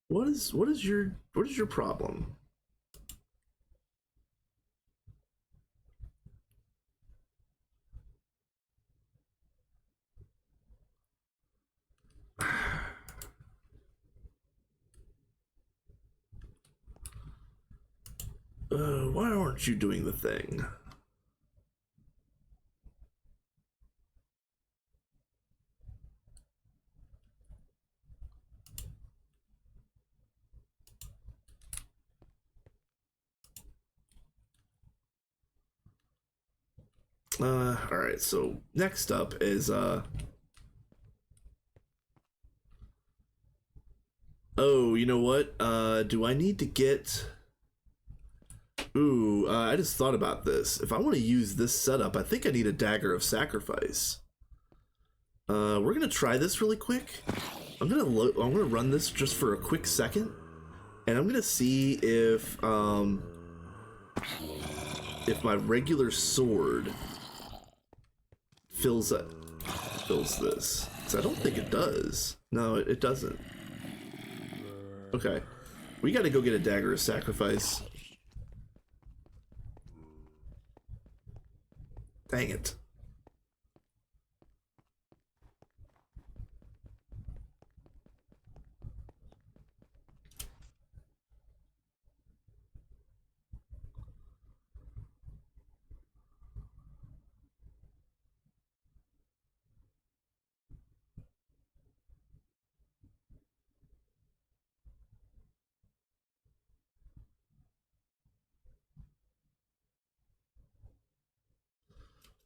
What is your problem? Why aren't you doing the thing? All right, so next up is oh, you know what? Do I need to get Ooh, I just thought about this. If I want to use this setup, I think I need a dagger of sacrifice. We're gonna try this really quick. I'm gonna run this just for a quick second, and I'm gonna see if my regular sword fills this. So I don't think it does. No, it doesn't. Okay, we got to go get a dagger of sacrifice. Dang it.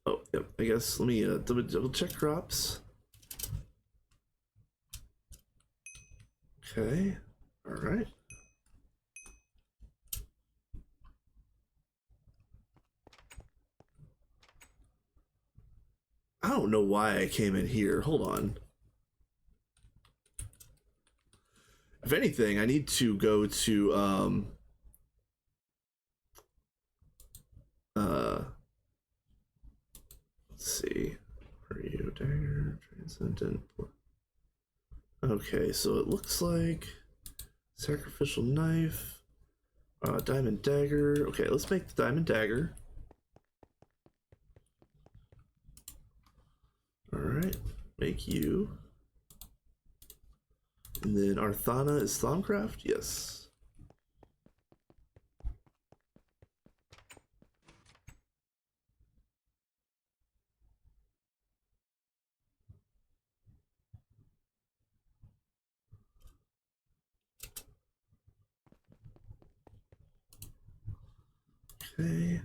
Oh, yep. I guess let me double check crops. Okay. All right. I don't know why I came in here. Hold on. If anything, I need to go to let's see. Where are you? Dagger, Sent in. Okay, so it looks like sacrificial knife, diamond dagger. Okay, let's make the diamond dagger. All right, make you. And then Arthana is Thaumcraft? Yes. Okay.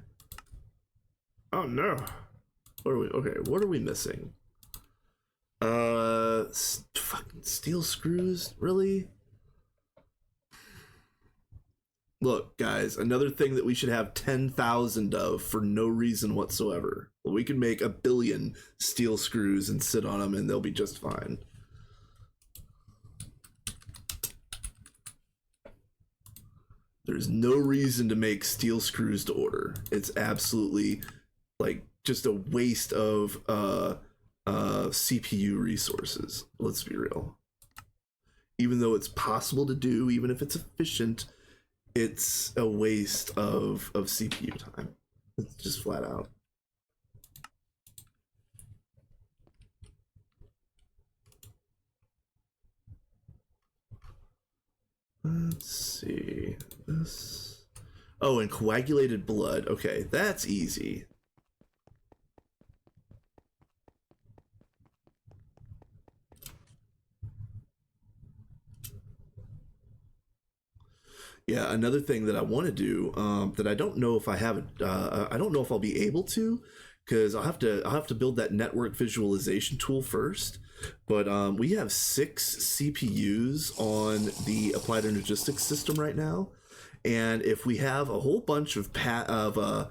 Oh no. What are we? Okay, what are we missing? Fucking steel screws? Really? Look, guys, another thing that we should have 10,000 of for no reason whatsoever. Well, we can make 1 billion steel screws and sit on them and they'll be just fine. There's no reason to make steel screws to order. It's absolutely like just a waste of CPU resources. Let's be real. Even though it's possible to do, even if it's efficient, it's a waste of CPU time. It's just flat out. Let's see this. Oh, and coagulated blood. Okay, that's easy. Yeah, another thing that I want to do that I don't know if I have I don't know if I'll be able to, because I'll have to build that network visualization tool first. But we have 6 CPUs on the applied energistics system right now, and if we have a whole bunch of on-demand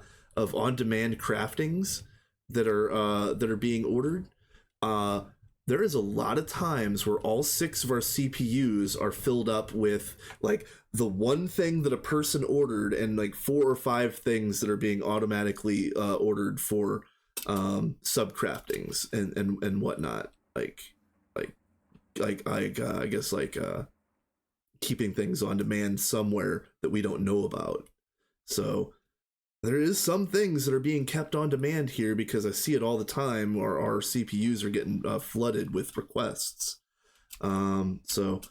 craftings that are being ordered, there is a lot of times where all 6 of our CPUs are filled up with like the one thing that a person ordered and like 4 or 5 things that are being automatically ordered for subcraftings and whatnot. I guess keeping things on demand somewhere that we don't know about. So there is some things that are being kept on demand here because I see it all the time, or our CPUs are getting flooded with requests. So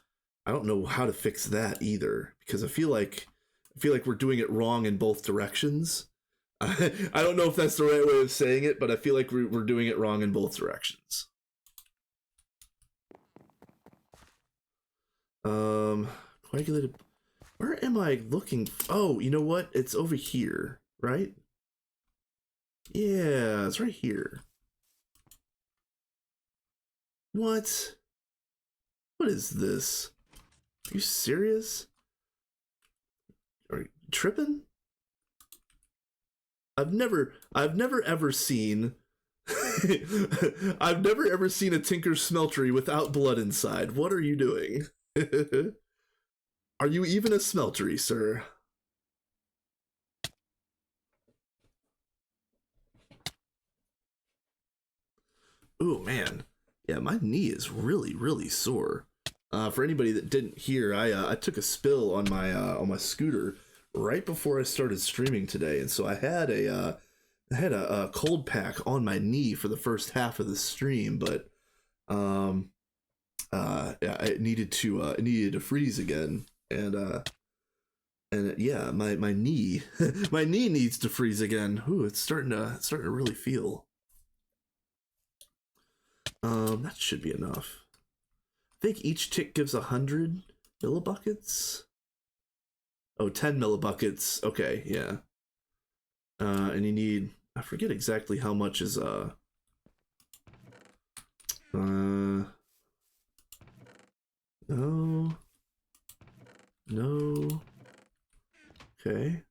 I don't know how to fix that either, because I feel like we're doing it wrong in both directions. I don't know if that's the right way of saying it, but I feel like we're doing it wrong in both directions. Coagulated. Where am I looking? Oh, you know what? It's over here, right? Yeah, it's right here. What? What is this? Are you serious? Are you tripping? I've never ever seen I've never ever seen a Tinker Smeltery without blood inside. What are you doing? Are you even a smeltery, sir? Oh man, yeah, my knee is really sore. For anybody that didn't hear, I took a spill on my scooter right before I started streaming today, and so I had a cold pack on my knee for the first half of the stream, but yeah, it needed to freeze again, and yeah, my knee my knee needs to freeze again. Ooh, it's starting to really feel. That should be enough. I think each tick gives 100 millibuckets. Oh, 10 millibuckets. Okay, yeah. And you need, I forget exactly how much is no. Okay.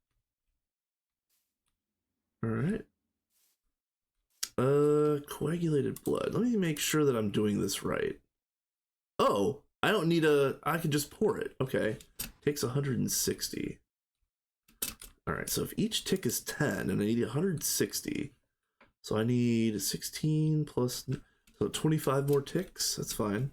All right. Coagulated blood. Let me make sure that I'm doing this right. Oh, I don't need I can just pour it. Okay. Takes 160. All right, so if each tick is 10 and I need 160, so I need 16 plus So 25 more ticks, that's fine.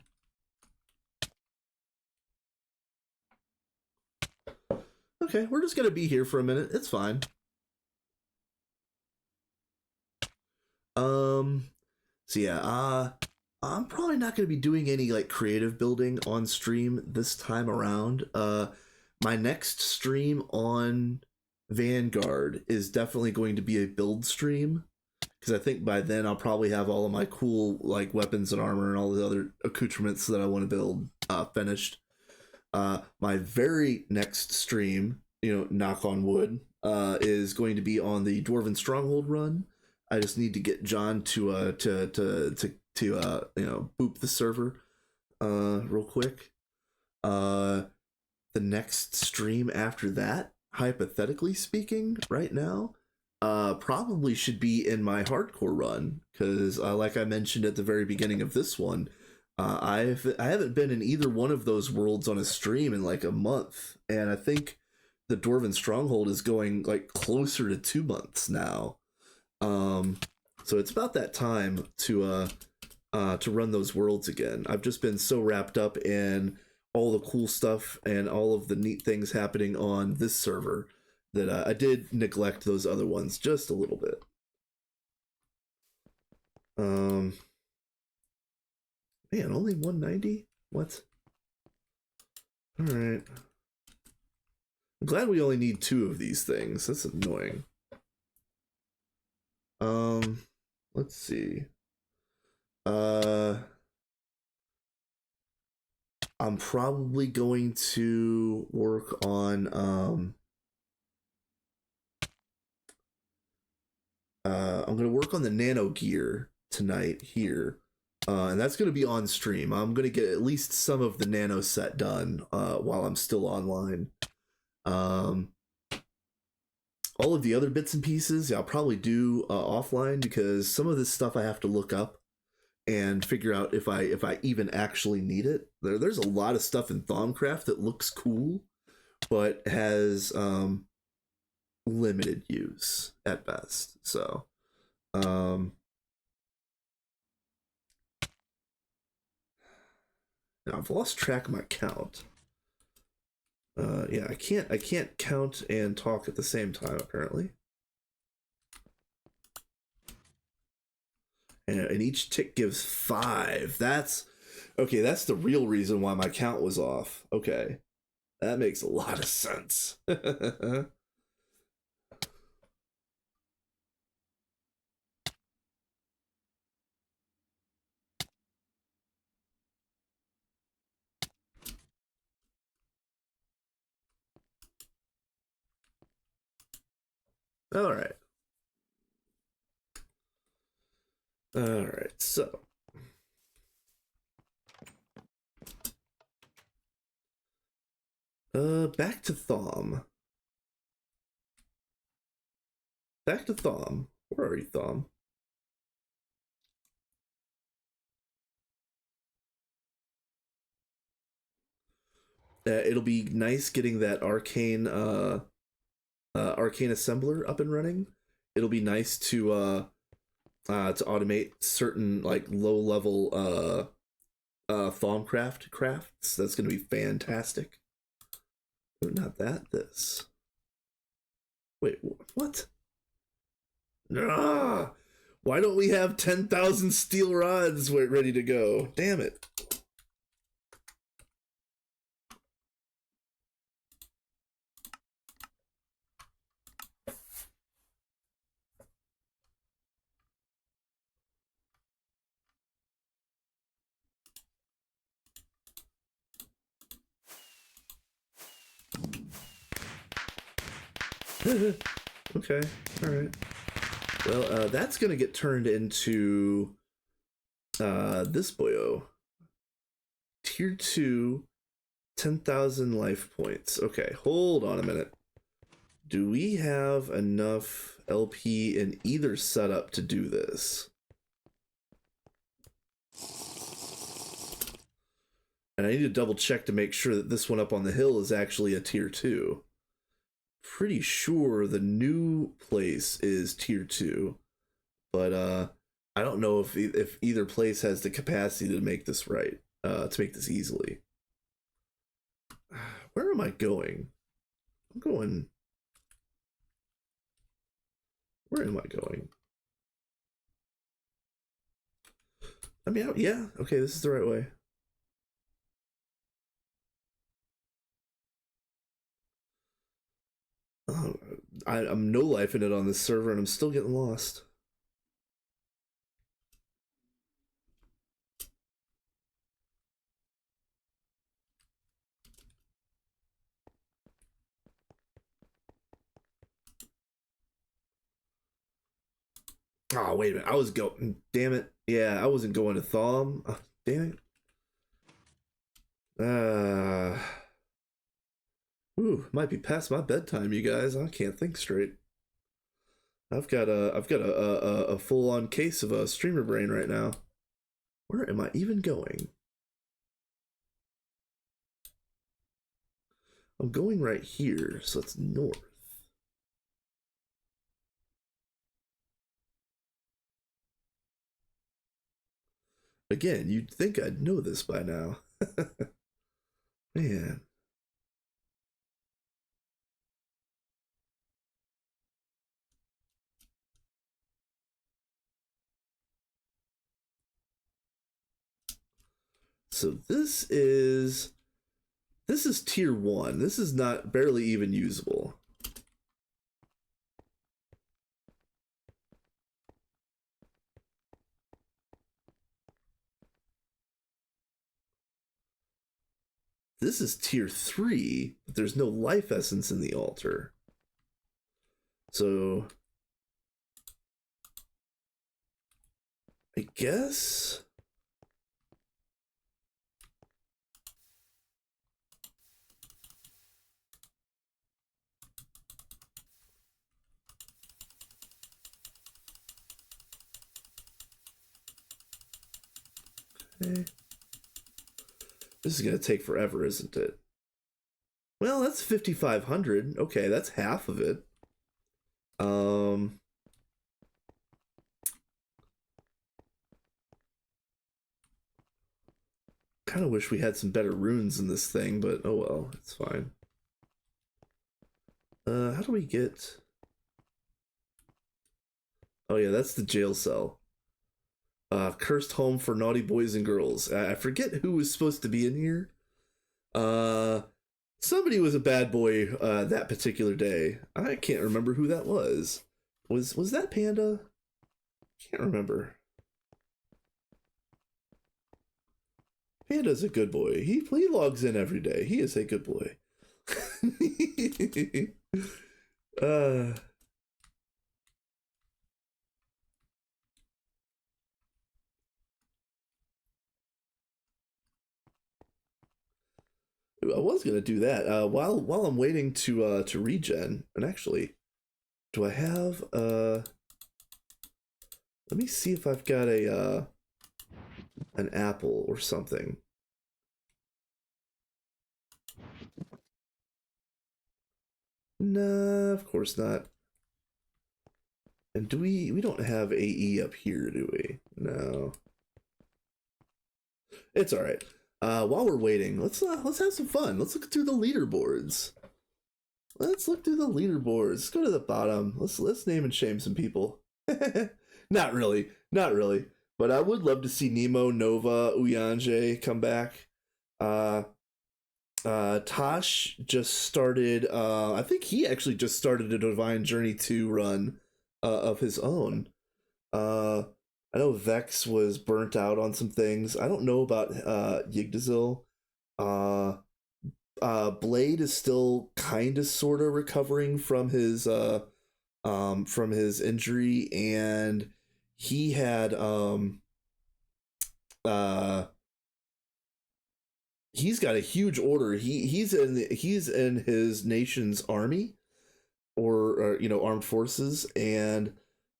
Okay, we're just gonna be here for a minute, it's fine. So yeah, I'm probably not gonna be doing any like creative building on stream this time around. My next stream on Vanguard is definitely going to be a build stream, because I think by then I'll probably have all of my cool like weapons and armor and all the other accoutrements that I want to build finished. My very next stream, knock on wood, is going to be on the Dwarven Stronghold run. I just need to get John to boop the server real quick. The next stream after that, hypothetically speaking, right now, probably should be in my hardcore run, because like I mentioned at the very beginning of this one, I haven't been in either one of those worlds on a stream in like a month, and I think the Dwarven Stronghold is going like closer to 2 months now. So it's about that time to run those worlds again. I've just been so wrapped up in all the cool stuff and all of the neat things happening on this server that I did neglect those other ones just a little bit. Man, only 190? What? Alright. I'm glad we only need 2 of these things. That's annoying. Let's see. I'm probably going to work on I'm going to work on the nano gear tonight here. And that's going to be on stream. I'm going to get at least some of the nano set done while I'm still online. All of the other bits and pieces, I'll probably do offline, because some of this stuff I have to look up and figure out if I even actually need it. There's a lot of stuff in Thaumcraft that looks cool, but has limited use at best. So, now I've lost track of my count. Yeah, I can't count and talk at the same time, apparently. And each tick gives 5. That's okay. That's the real reason why my count was off. Okay, that makes a lot of sense. All right. All right. So, back to Thom. Back to Thom. Where are you, Thom? It'll be nice getting that arcane assembler up and running. It'll be nice to automate certain like low level Thaumcraft crafts. That's gonna be fantastic. Oh, not that. This. Wait, what? Ah! Why don't we have 10,000 steel rods ready to go? Damn it. Okay, alright. Well, that's gonna get turned into this boyo. Tier 2, 10,000 life points. Okay, hold on a minute. Do we have enough LP in either setup to do this? And I need to double check to make sure that this one up on the hill is actually a tier 2. Pretty sure the new place is tier 2, but I don't know if either place has the capacity to make this right, to make this easily. Where am I going? I'm going. Where am I going? I mean, yeah, okay, this is the right way. Oh, I'm no lifing it on this server and I'm still getting lost. Oh, wait a minute. I was going. Damn it. Yeah, I wasn't going to Thom. Oh, damn it. Ooh, might be past my bedtime, you guys. I can't think straight. I've got a full on case of a streamer brain right now. Where am I even going? I'm going right here, so it's north. Again, you'd think I'd know this by now. Man. So this is tier 1. This is not barely even usable. This is tier 3, but there's no life essence in the altar. So I guess okay. This is gonna take forever, isn't it? Well, that's 5,500. Okay, that's half of it. Kind of wish we had some better runes in this thing, but oh well, it's fine. How do we get? Oh yeah, that's the jail cell. Cursed home for naughty boys and girls. I forget who was supposed to be in here. Somebody was a bad boy that particular day. I can't remember who that was. Was that Panda? Can't remember. Panda's a good boy. He logs in every day. He is a good boy. I was gonna do that while I'm waiting to regen. And actually, do I have let me see if I've got a an apple or something. Nah, of course not. And do we don't have AE up here, do we? No. It's all right. While we're waiting, let's have some fun. Let's look through the leaderboards. Let's look through the leaderboards. Let's go to the bottom. Let's name and shame some people. Not really, not really. But I would love to see Nemo, Nova, Uyanje come back. Tosh just started. I think he actually just started a Divine Journey 2 run of his own. I know Vex was burnt out on some things. I don't know about Yggdrasil. Blade is still kind of sort of recovering from his injury, and he had he's got a huge order. He's in his nation's army, or armed forces, and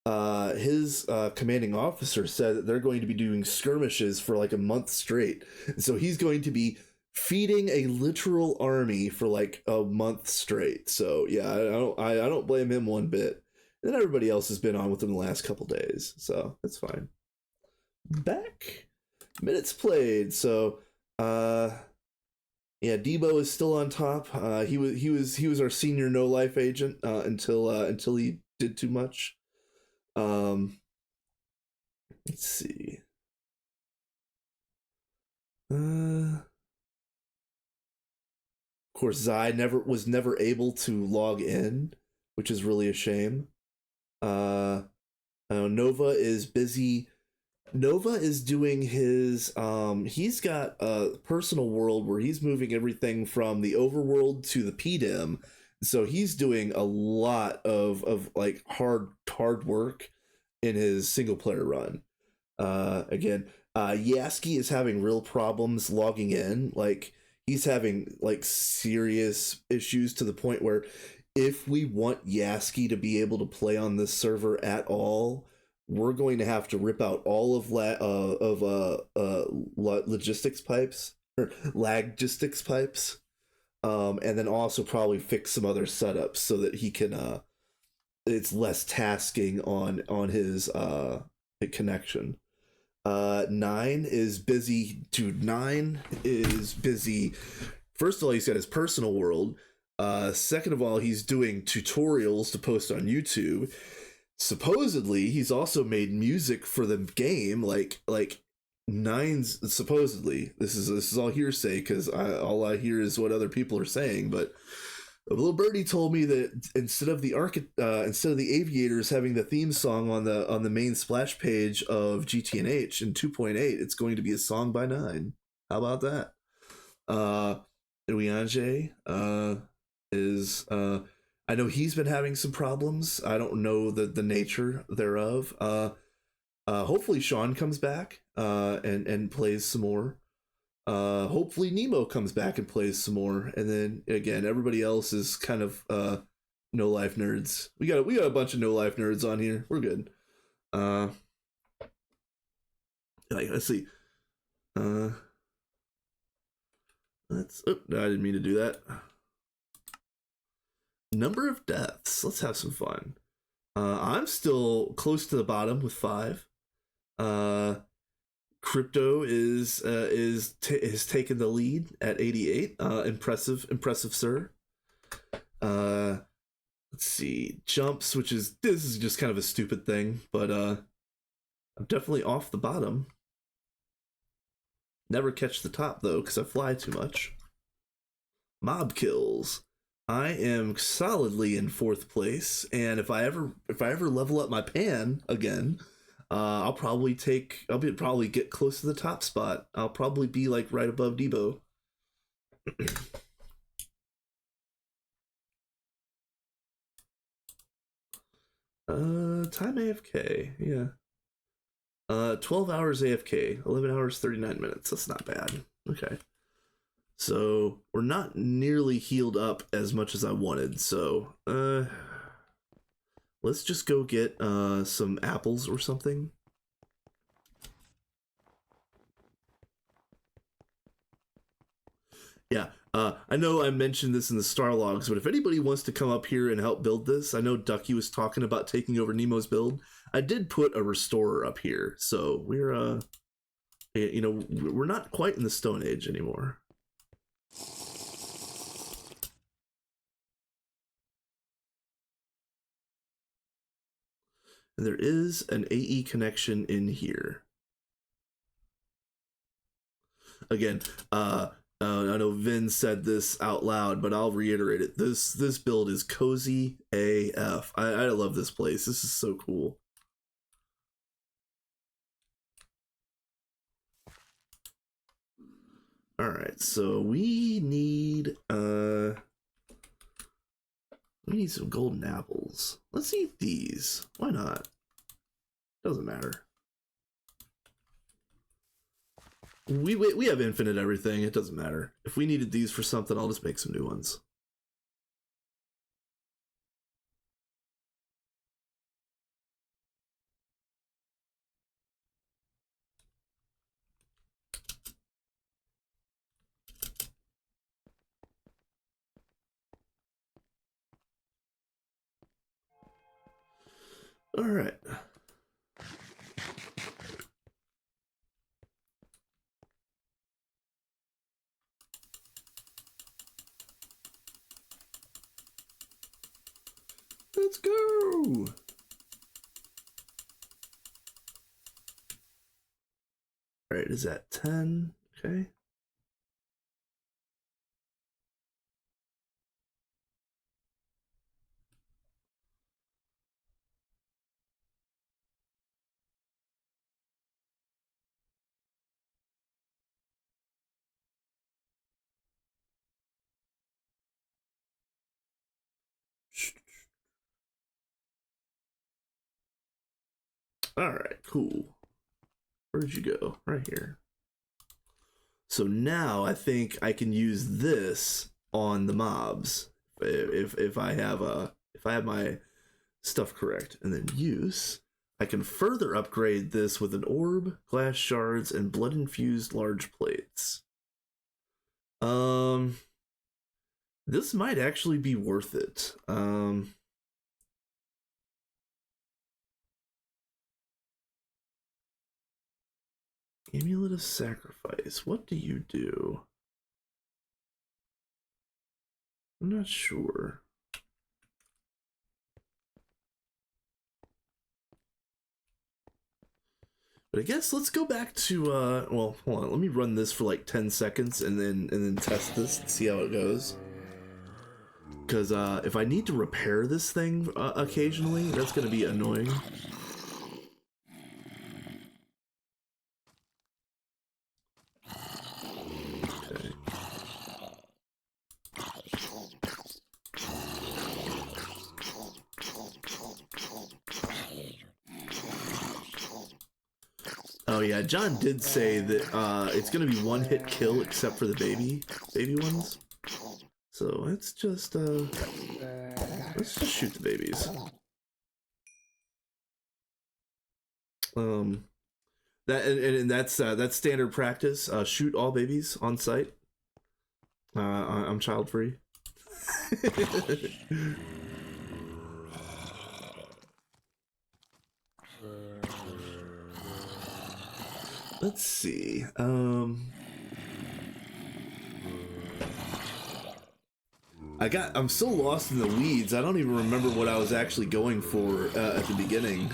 his commanding officer said that they're going to be doing skirmishes for like a month straight. So he's going to be feeding a literal army for like a month straight. So yeah, I don't blame him one bit. And everybody else has been on with him the last couple days, so it's fine. back. Minutes played. So, yeah, Debo is still on top. He was our senior no life agent until he did too much. Let's see. Of course, Zai was never able to log in, which is really a shame. Nova is busy. Nova is doing his he's got a personal world where he's moving everything from the overworld to the PDM. So he's doing a lot of like hard work in his single player run. Again, Yaski is having real problems logging in. Like he's having like serious issues to the point where if we want Yaski to be able to play on this server at all, we're going to have to rip out all of logistics pipes or logistics pipes, and then also probably fix some other setups so that he can it's less tasking on his connection. Nine is busy. Dude, Nine is busy. First of all, he's got his personal world. Second of all, he's doing tutorials to post on YouTube. Supposedly, he's also made music for the game. Like Nine's supposedly. This is all hearsay because all I hear is what other people are saying. But a little birdie told me that instead of the aviators having the theme song on the main splash page of GTNH in 2.8, it's going to be a song by Nine. How about that? Uyange is I know he's been having some problems. I don't know the nature thereof. Hopefully Sean comes back and plays some more. Hopefully Nemo comes back and plays some more, and then again everybody else is kind of no life nerds. We got a bunch of no life nerds on here. We're good. Let's see. Let's. Oh, no, I didn't mean to do that. Number of deaths. Let's have some fun. I'm still close to the bottom with 5. Crypto is taken the lead at 88. Impressive, sir. Let's see. Jumps, this is just kind of a stupid thing, but I'm definitely off the bottom. Never catch the top though, because I fly too much. Mob kills. I am solidly in 4th place, and if I ever level up my pan again, I'll probably get close to the top spot. I'll probably be like right above Debo. Time AFK, yeah. 12 hours AFK, 11 hours 39 minutes. That's not bad. Okay. So we're not nearly healed up as much as I wanted. So let's just go get some apples or something. Yeah, I know I mentioned this in the star logs, but if anybody wants to come up here and help build this, I know Ducky was talking about taking over Nemo's build. I did put a restorer up here, so we're we're not quite in the Stone Age anymore. And there is an AE connection in here. Again, I know Vin said this out loud, but I'll reiterate it. This build is cozy AF. I love this place. This is so cool. All right, so we need some golden apples. Let's eat these. Why not? Doesn't matter. We have infinite everything. It doesn't matter. If we needed these for something, I'll just make some new ones. All right. let's go. All right, is that 10? Okay. All right, cool. Where'd you go? Right here. So now I think I can use this on the mobs if I have my stuff correct, and then use. I can further upgrade this with an orb, glass shards, and blood infused large plates. This might actually be worth it. Amulet of Sacrifice. What do you do? I'm not sure. But I guess let's go back to well, hold on, let me run this for like 10 seconds and then test this and see how it goes. Because if I need to repair this thing occasionally, that's gonna be annoying. Okay. Oh yeah, John did say that it's gonna be one hit kill except for the baby ones. So let's just shoot the babies. That's standard practice. Shoot all babies on sight. I'm child free. Let's see. I'm so lost in the weeds. I don't even remember what I was actually going for at the beginning.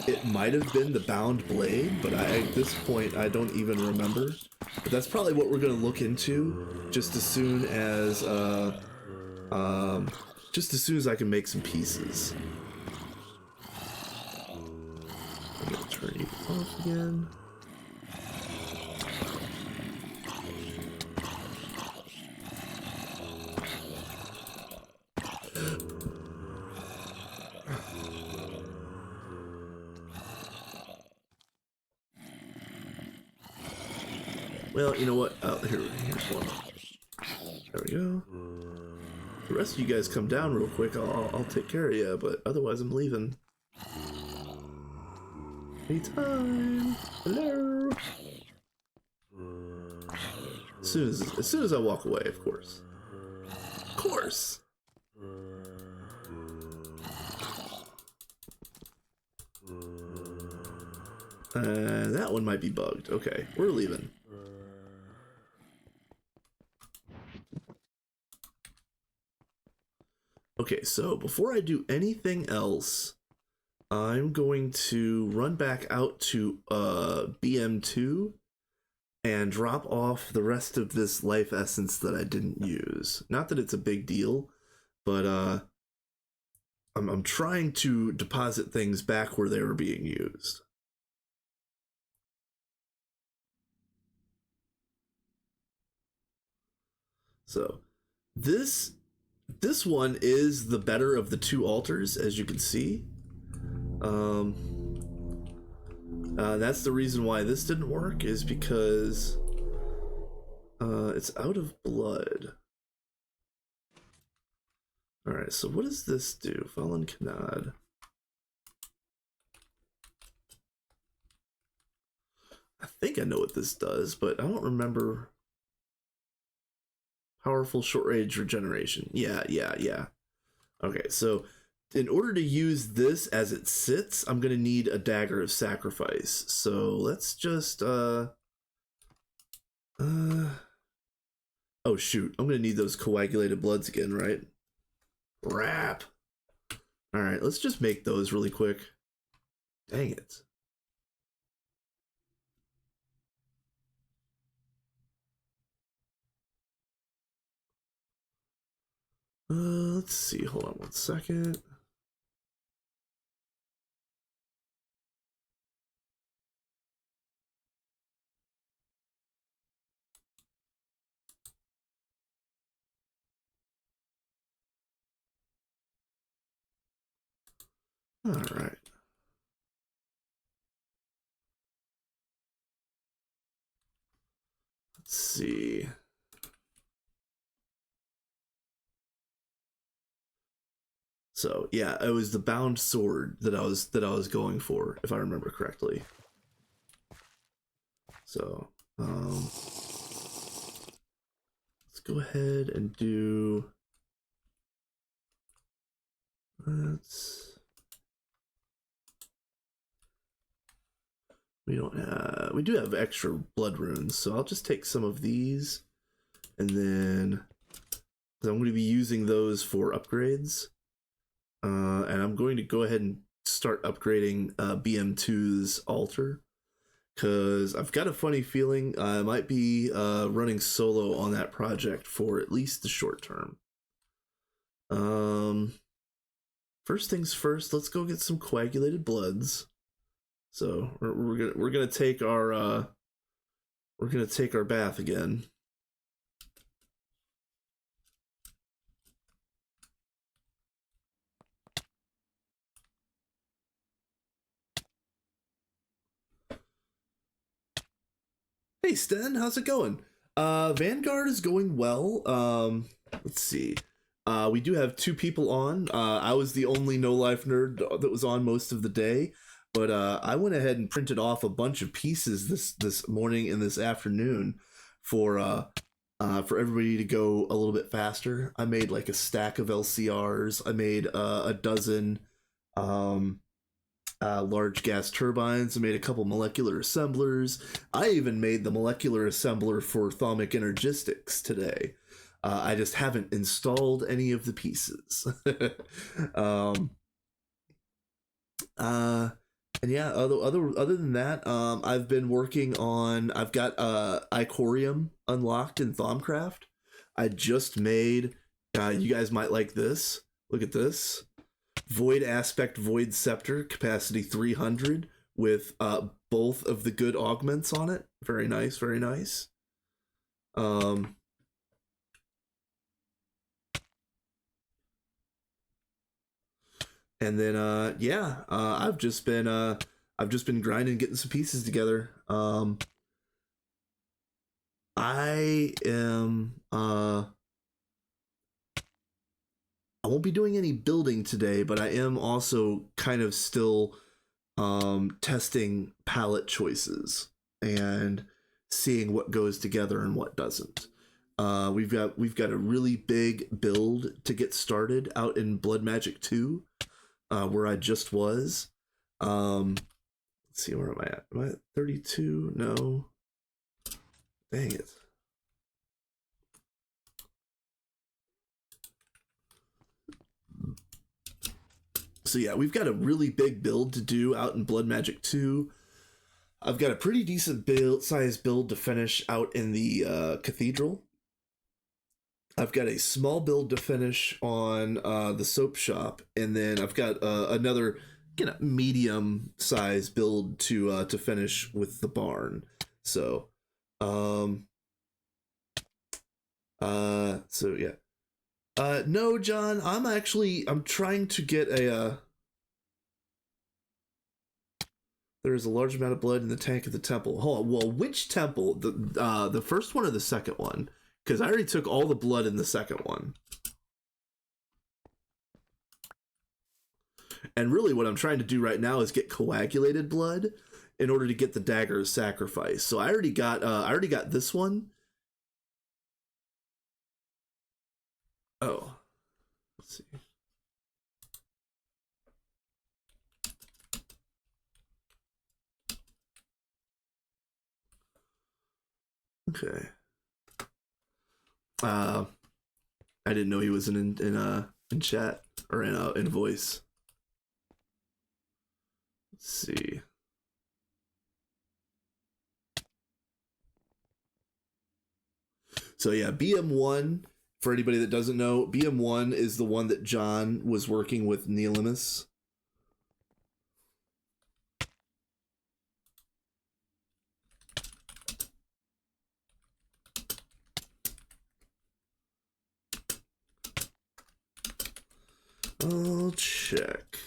It might have been the bound blade, but at this point I don't even remember. But that's probably what we're gonna look into just as soon as I can make some pieces. I'm gonna turn you off again. Well, you know what? Here's one. There we go. The rest of you guys come down real quick. I'll take care of you, but otherwise I'm leaving. Anytime. Hello. As soon as I walk away, of course. Of course. That one might be bugged. Okay, we're leaving. Okay, so before I do anything else, I'm going to run back out to BM2 and drop off the rest of this life essence that I didn't use. Not that it's a big deal, but I'm trying to deposit things back where they were being used. So this one is the better of the two altars, as you can see. That's the reason why this didn't work, is because it's out of blood. Alright, so what does this do? Fallen Kanad. I think I know what this does, but I don't remember. Powerful short range regeneration. Yeah. Okay, so in order to use this as it sits, I'm gonna need a dagger of sacrifice. So let's just oh shoot, I'm gonna need those coagulated bloods again, right? Crap. All right, let's just make those really quick. Dang it. Let's see. Hold on 1 second. All right. Let's see. So yeah, it was the bound sword that I was going for, if I remember correctly. So let's go ahead and do. We don't have. We do have extra blood runes, so I'll just take some of these, and then I'm going to be using those for upgrades. And I'm going to go ahead and start upgrading BM2's altar, because I've got a funny feeling I might be running solo on that project for at least the short term. First things first, let's go get some coagulated bloods. So we're gonna take our bath again. Hey Sten, how's it going? Vanguard is going well. Let's see. We do have 2 people on. I was the only no life nerd that was on most of the day, but I went ahead and printed off a bunch of pieces this morning and this afternoon for everybody to go a little bit faster. I made like a stack of LCRs. I made a dozen large gas turbines. I made a couple molecular assemblers. I even made the molecular assembler for Thaumic Energistics today. I just haven't installed any of the pieces. And yeah, other than that, I've been working on. I've got Icorium unlocked in Thaumcraft. I just made. You guys might like this. Look at this. Void Aspect Void Scepter, capacity 300, with both of the good augments on it. Very nice, very nice. And then yeah, I've just been grinding, getting some pieces together. I am I won't be doing any building today, but I am also kind of still testing palette choices and seeing what goes together and what doesn't. We've got a really big build to get started out in Blood Magic 2, where I just was. Let's see, where am I at? Am I at 32? No. Dang it. So yeah, we've got a really big build to do out in Blood Magic 2. I've got a pretty decent size build to finish out in the Cathedral. I've got a small build to finish on the Soap Shop, and then I've got another medium size build to finish with the barn. So, so yeah. No, John, I'm trying to get a. There's a large amount of blood in the tank of the temple. Hold on. Well, which temple? The first one or the second one? Because I already took all the blood in the second one. And really, what I'm trying to do right now is get coagulated blood in order to get the dagger of sacrifice. So I already got this one. Oh, let's see. Okay. I didn't know he was in in chat or in voice. Let's see. So yeah, BM1, for anybody that doesn't know, BM1 is the one that John was working with Neilimus. I'll check.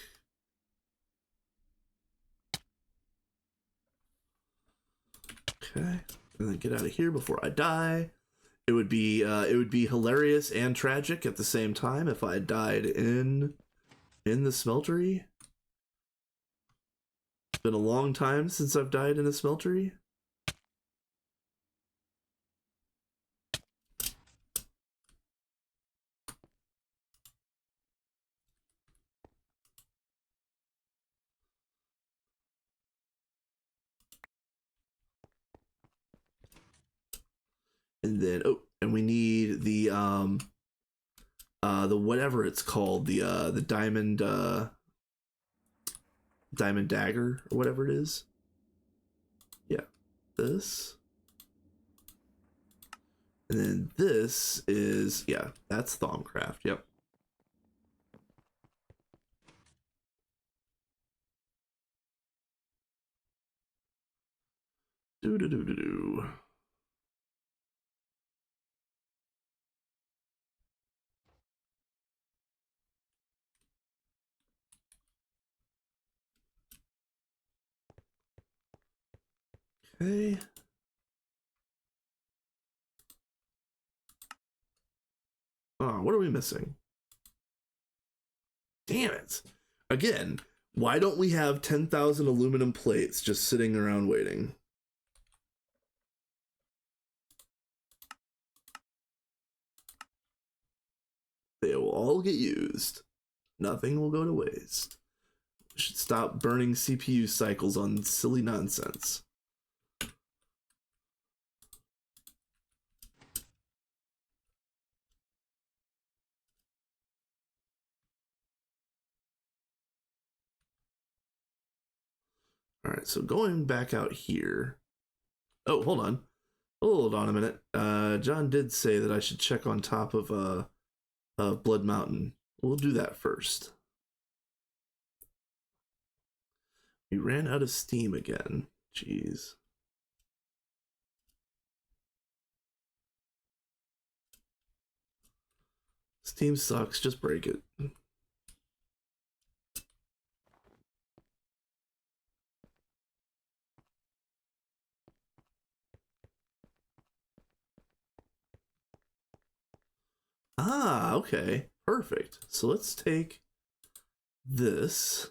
Okay, and then get out of here before I die. It would be hilarious and tragic at the same time if I died in the smeltery. It's been a long time since I've died in a smeltery. And then and we need the whatever it's called, the diamond diamond dagger or whatever it is. Yeah, this. And then this is, yeah, that's Thaumcraft. Yep. Do do do do do. Okay. Oh, what are we missing? Damn it. Again, why don't we have 10,000 aluminum plates just sitting around waiting? They will all get used. Nothing will go to waste. We should stop burning CPU cycles on silly nonsense. All right, so going back out here. Oh, hold on. Hold on a minute. John did say that I should check on top of Blood Mountain. We'll do that first. We ran out of steam again. Jeez. Steam sucks. Just break it. Ah, okay. Perfect. So let's take this.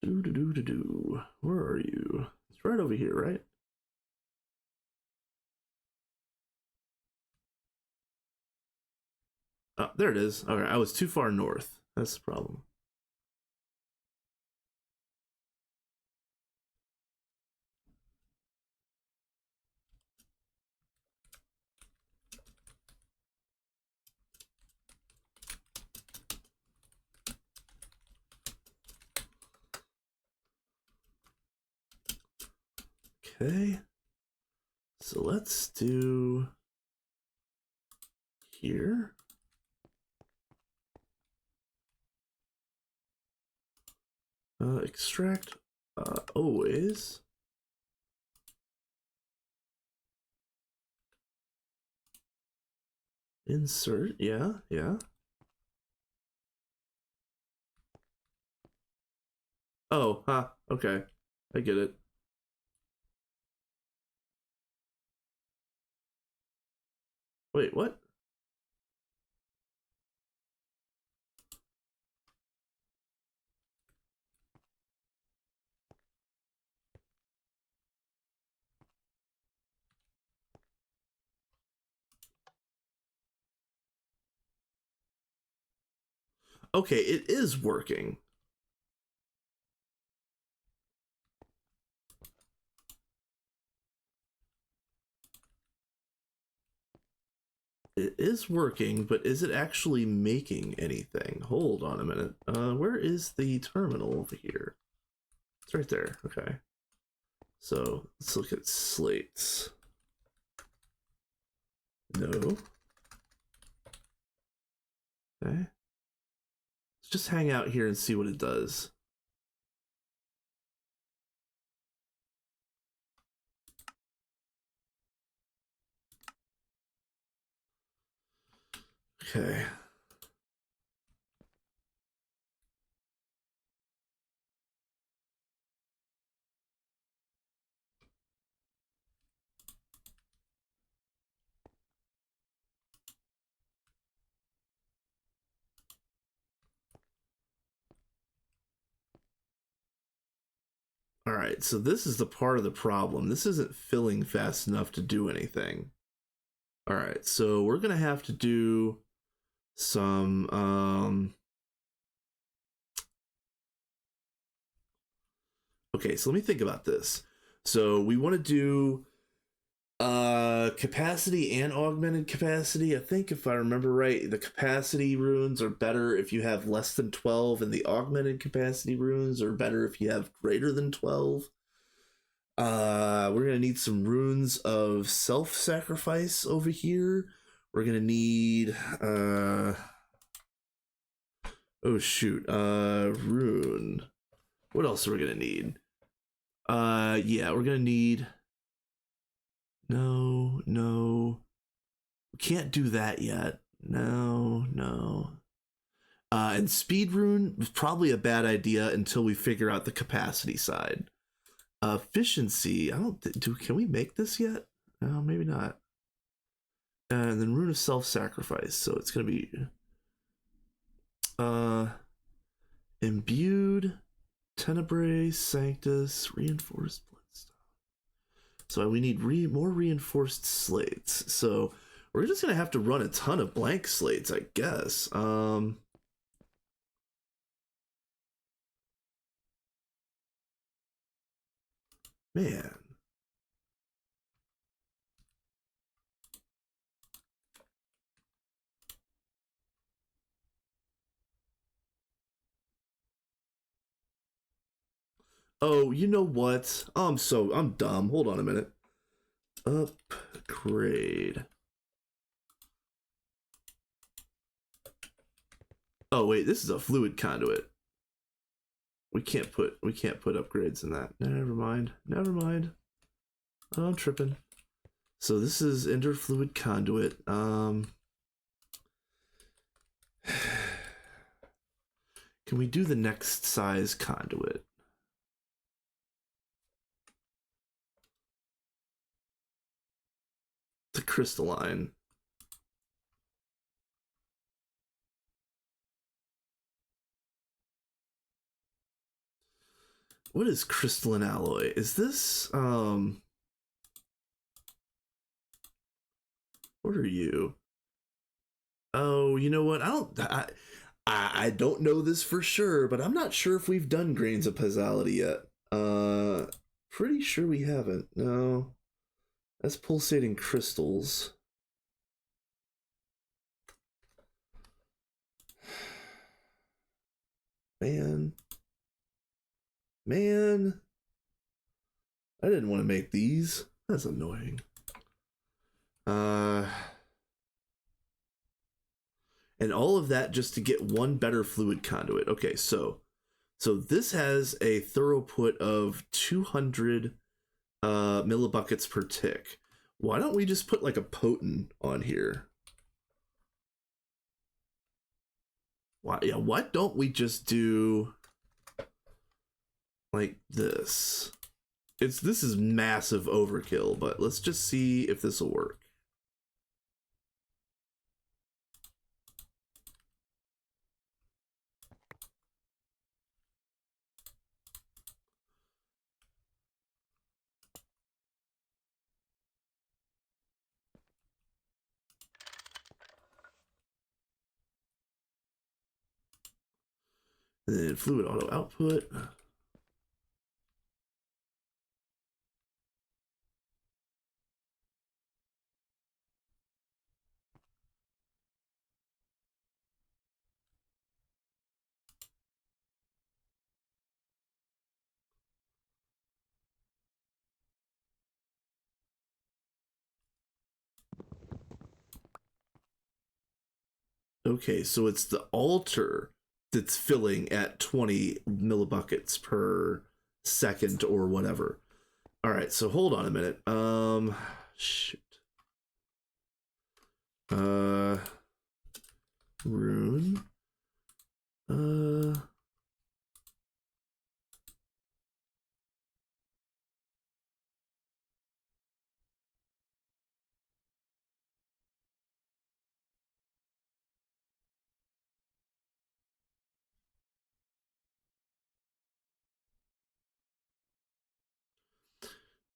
Do do do do do. Where are you? It's right over here, right? Oh, there it is. Okay, I was too far north. That's the problem. Okay. So let's do here. Extract always. Insert, yeah. Oh, okay. I get it. Wait, what? Okay, it is working. It is working, but is it actually making anything? Hold on a minute. Where is the terminal over here? It's right there. Okay. So let's look at slates. No. Okay. Let's just hang out here and see what it does. Okay. All right, so this is the part of the problem. This isn't filling fast enough to do anything. All right, so we're gonna have to do some okay, so let me think about this. So we want to do capacity and augmented capacity. I think if I remember right, the capacity runes are better if you have less than 12, and the augmented capacity runes are better if you have greater than 12. We're gonna need some runes of self-sacrifice over here. We're gonna need oh shoot, rune. What else are we gonna need? Yeah, we're gonna need no. We can't do that yet. No. And speed rune was probably a bad idea until we figure out the capacity side. Efficiency, I don't can we make this yet? No, maybe not. And then rune of self-sacrifice, so it's gonna be imbued, tenebrae, sanctus, reinforced bloodstone. So we need more reinforced slates. So we're just gonna have to run a ton of blank slates, I guess. Man. Oh, you know what? I'm dumb. Hold on a minute. Upgrade. Oh wait, this is a fluid conduit. We can't put upgrades in that. Never mind. Oh, I'm tripping. So this is interfluid conduit. Can we do the next size conduit? The crystalline. What is crystalline alloy? Is this what are you? Oh, you know what? I don't know this for sure, but I'm not sure if we've done grains of piezomality yet. Pretty sure we haven't. No. That's pulsating crystals. Man. I didn't want to make these. That's annoying. And all of that just to get one better fluid conduit. Okay, so this has a throughput of 200 millibuckets per tick. Why don't we just put like a potent on here? Why don't we just do like this? This is massive overkill, but let's just see if this will work. And then fluid auto output. Okay, so it's the altar that's filling at 20 millibuckets per second or whatever. All right, so hold on a minute. Shoot. Rune.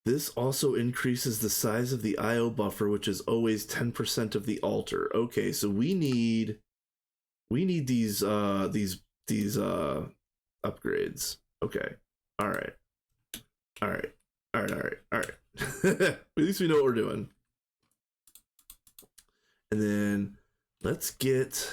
This also increases the size of the IO buffer, which is always 10% of the altar. Okay, so we need these upgrades. Okay. All right. At least we know what we're doing. And then let's get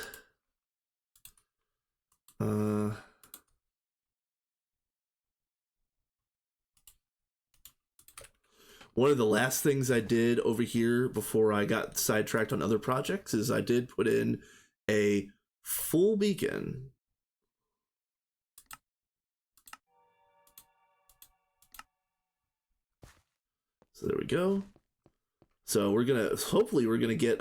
one of the last things I did over here before I got sidetracked on other projects is I did put in a full beacon. So there we go. So hopefully we're gonna get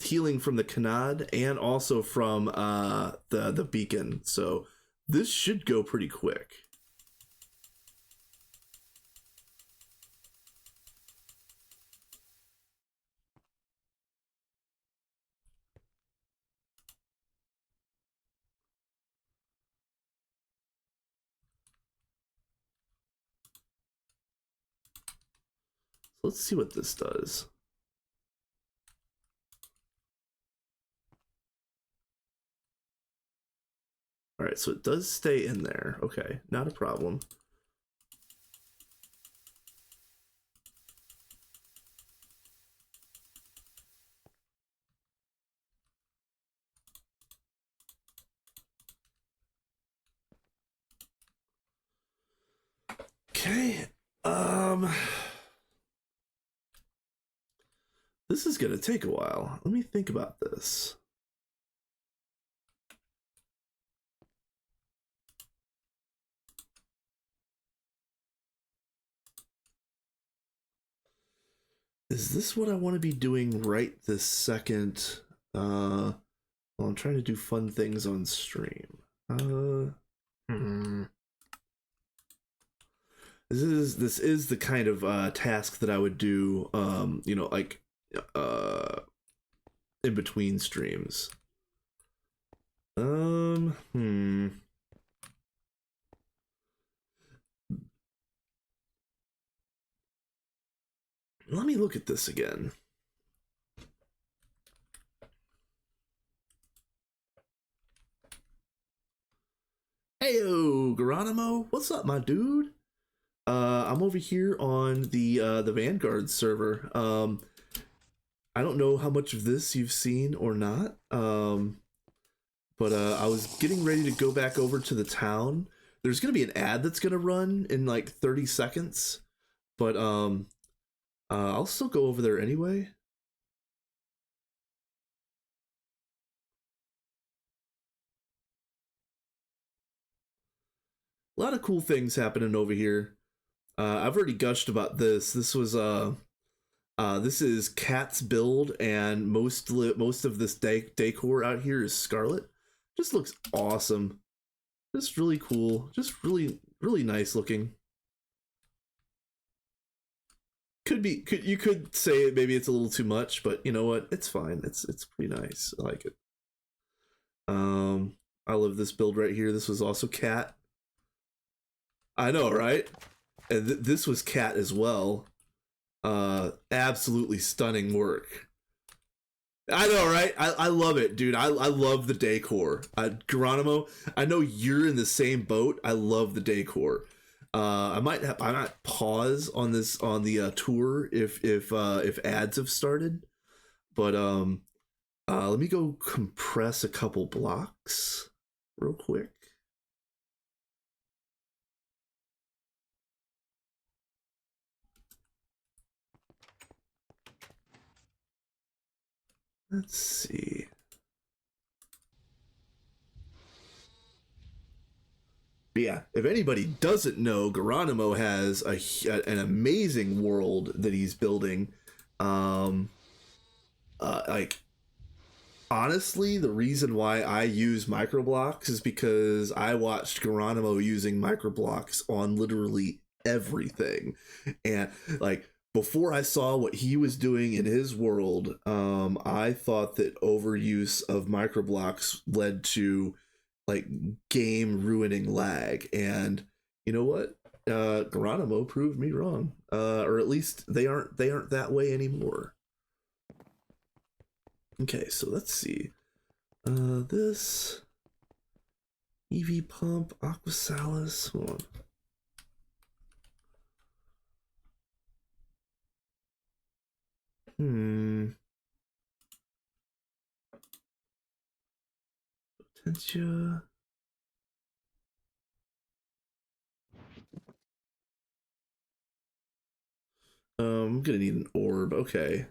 healing from the Kanad and also from the beacon. So this should go pretty quick. Let's see what this does. All right, so it does stay in there. Okay, not a problem. Okay. This is gonna take a while. Let me think about this. Is this what I want to be doing right this second? While I'm trying to do fun things on stream. This is the kind of task that I would do, like in between streams. Let me look at this again. Heyo, Geronimo, what's up, my dude? I'm over here on the Vanguard server. I don't know how much of this you've seen or not. But I was getting ready to go back over to the town there's gonna be an ad that's gonna run in like 30 seconds, but I'll still go over there anyway. A lot of cool things happening over here. I've already gushed about this. This is Cat's build, and most of this decor out here is Scarlet. Just looks awesome. Just really cool. Just really nice looking. You could say maybe it's a little too much, but you know what? It's fine. It's pretty nice. I like it. I love this build right here. This was also Cat. I know, right? And this was Cat as well. Absolutely stunning work. I know, right? I love it, dude. I love the decor. Geronimo, I know you're in the same boat. I love the decor. I might pause on the tour if ads have started, but let me go compress a couple blocks real quick. Let's see. But yeah, if anybody doesn't know, Geronimo has an amazing world that he's building. Like, honestly, the reason why I use microblocks is because I watched Geronimo using microblocks on literally everything, and like, before I saw what he was doing in his world, I thought that overuse of microblocks led to like game ruining lag, and you know what? Geronimo proved me wrong, or at least they aren't that way anymore. Okay, so let's see. This EV pump, Aquasalis. Hold on. Potentia. I'm gonna need an orb. Okay.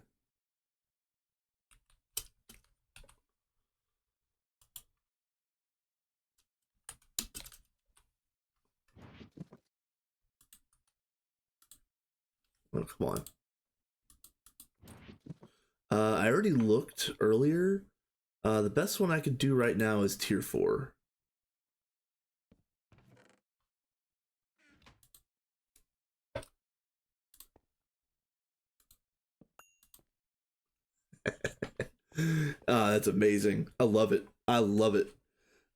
Oh, come on. I already looked earlier. The best one I could do right now is tier 4. That's amazing. I love it. I love it.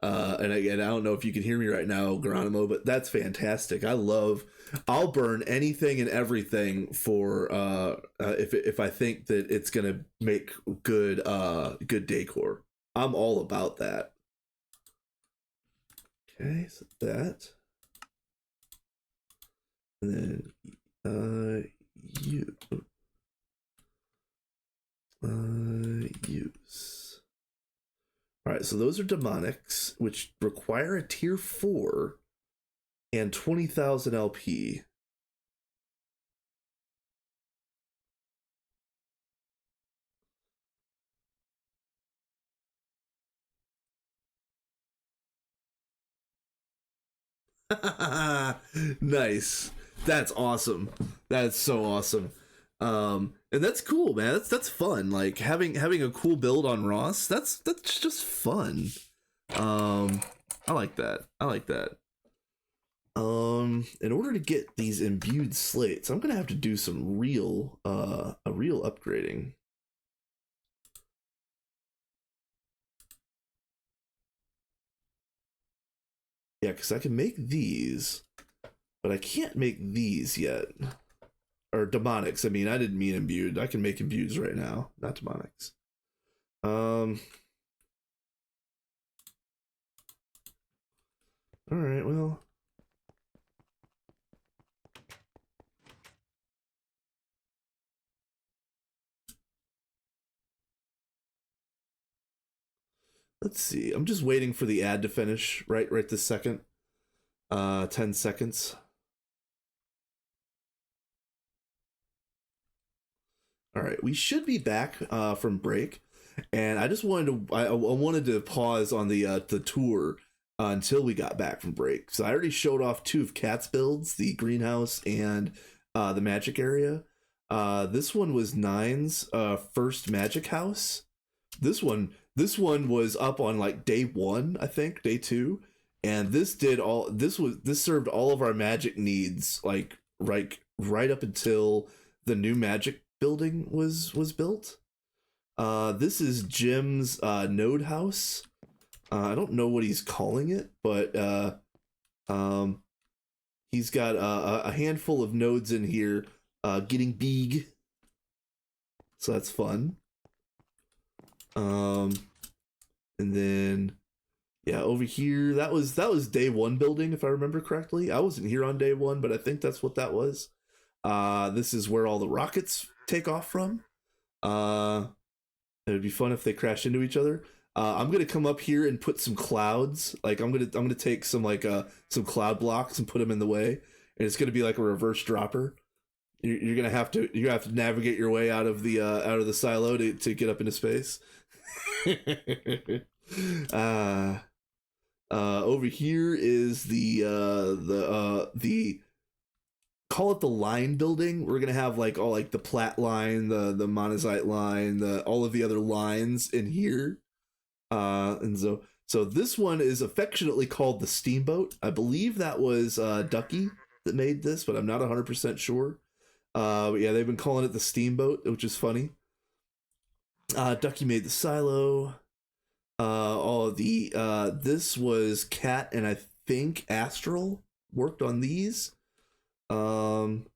And again, I don't know if you can hear me right now, Geronimo, but that's fantastic. I'll burn anything and everything for if I think that it's gonna make good decor. I'm all about that. Okay, so that, and then use. All right, so those are demonics, which require a tier 4 and 20,000 LP. Nice. That's awesome. That's so awesome. And that's cool, man. That's fun. Like having a cool build on Ross. That's just fun. I like that. I like that. In order to get these imbued slates, I'm gonna have to do some real upgrading. Yeah, because I can make these, but I can't make these yet. Or demonics. I mean, I didn't mean imbued. I can make imbueds right now, not demonics. All right, well. Let's see. I'm just waiting for the ad to finish right this second. 10 seconds. All right, we should be back from break, and I just wanted to I wanted to pause on the tour until we got back from break. So I already showed off 2 of Cat's builds, the greenhouse and the magic area. This one was Nine's first magic house. This one was up on like day 1, I think, day 2, and this served all of our magic needs, like right up until the new magic building was built. This is Jim's node house. I don't know what he's calling it, but he's got a handful of nodes in here getting big, so that's fun. And then yeah, over here that was day 1 building, if I remember correctly. I wasn't here on day 1, but I think that's what that was. This is where all the rockets take off from. It would be fun if they crash into each other. I'm gonna come up here and put some clouds. Like I'm gonna take some some cloud blocks and put them in the way, and it's gonna be like a reverse dropper. You're gonna have to navigate your way out of the silo to get up into space. Over here is the call it the line building. We're gonna have like all like the plat line, the monazite line, all of the other lines in here. And so this one is affectionately called the Steamboat. I believe that was Ducky that made this, but I'm not 100% sure. But yeah, they've been calling it the Steamboat, which is funny. Ducky made the silo. This was Cat and I think Astral worked on these. And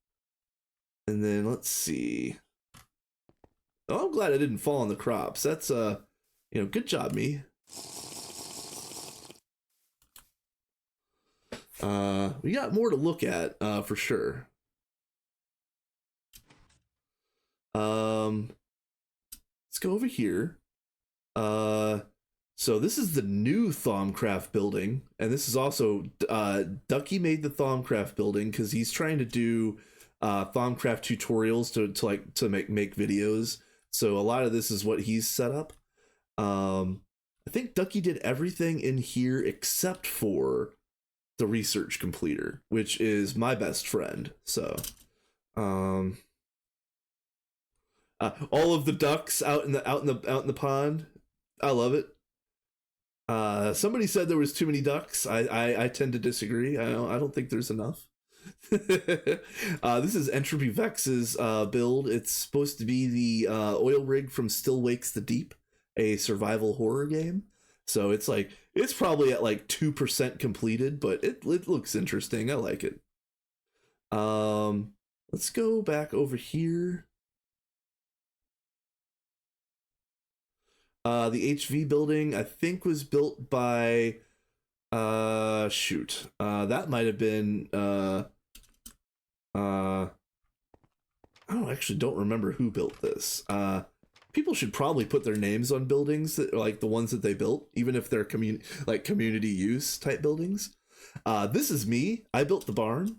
then let's see. Oh, I'm glad I didn't fall on the crops. That's good job, me. We got more to look at, for sure. Let's go over here. So this is the new Thaumcraft building, and this is also Ducky made the Thaumcraft building because he's trying to do Thaumcraft tutorials to make videos. So a lot of this is what he's set up. I think Ducky did everything in here except for the research completer, which is my best friend. So all of the ducks out in the pond. I love it. Somebody said there was too many ducks. I tend to disagree. I don't think there's enough. This is Entropy Vex's build. It's supposed to be the oil rig from Still Wakes the Deep, a survival horror game. So it's probably at like 2% completed, but it looks interesting. I like it. Let's go back over here. The HV building, I think, was built by that might have been I don't remember who built this. People should probably put their names on buildings that like the ones that they built, even if they're community use type buildings. This is me. I built the barn.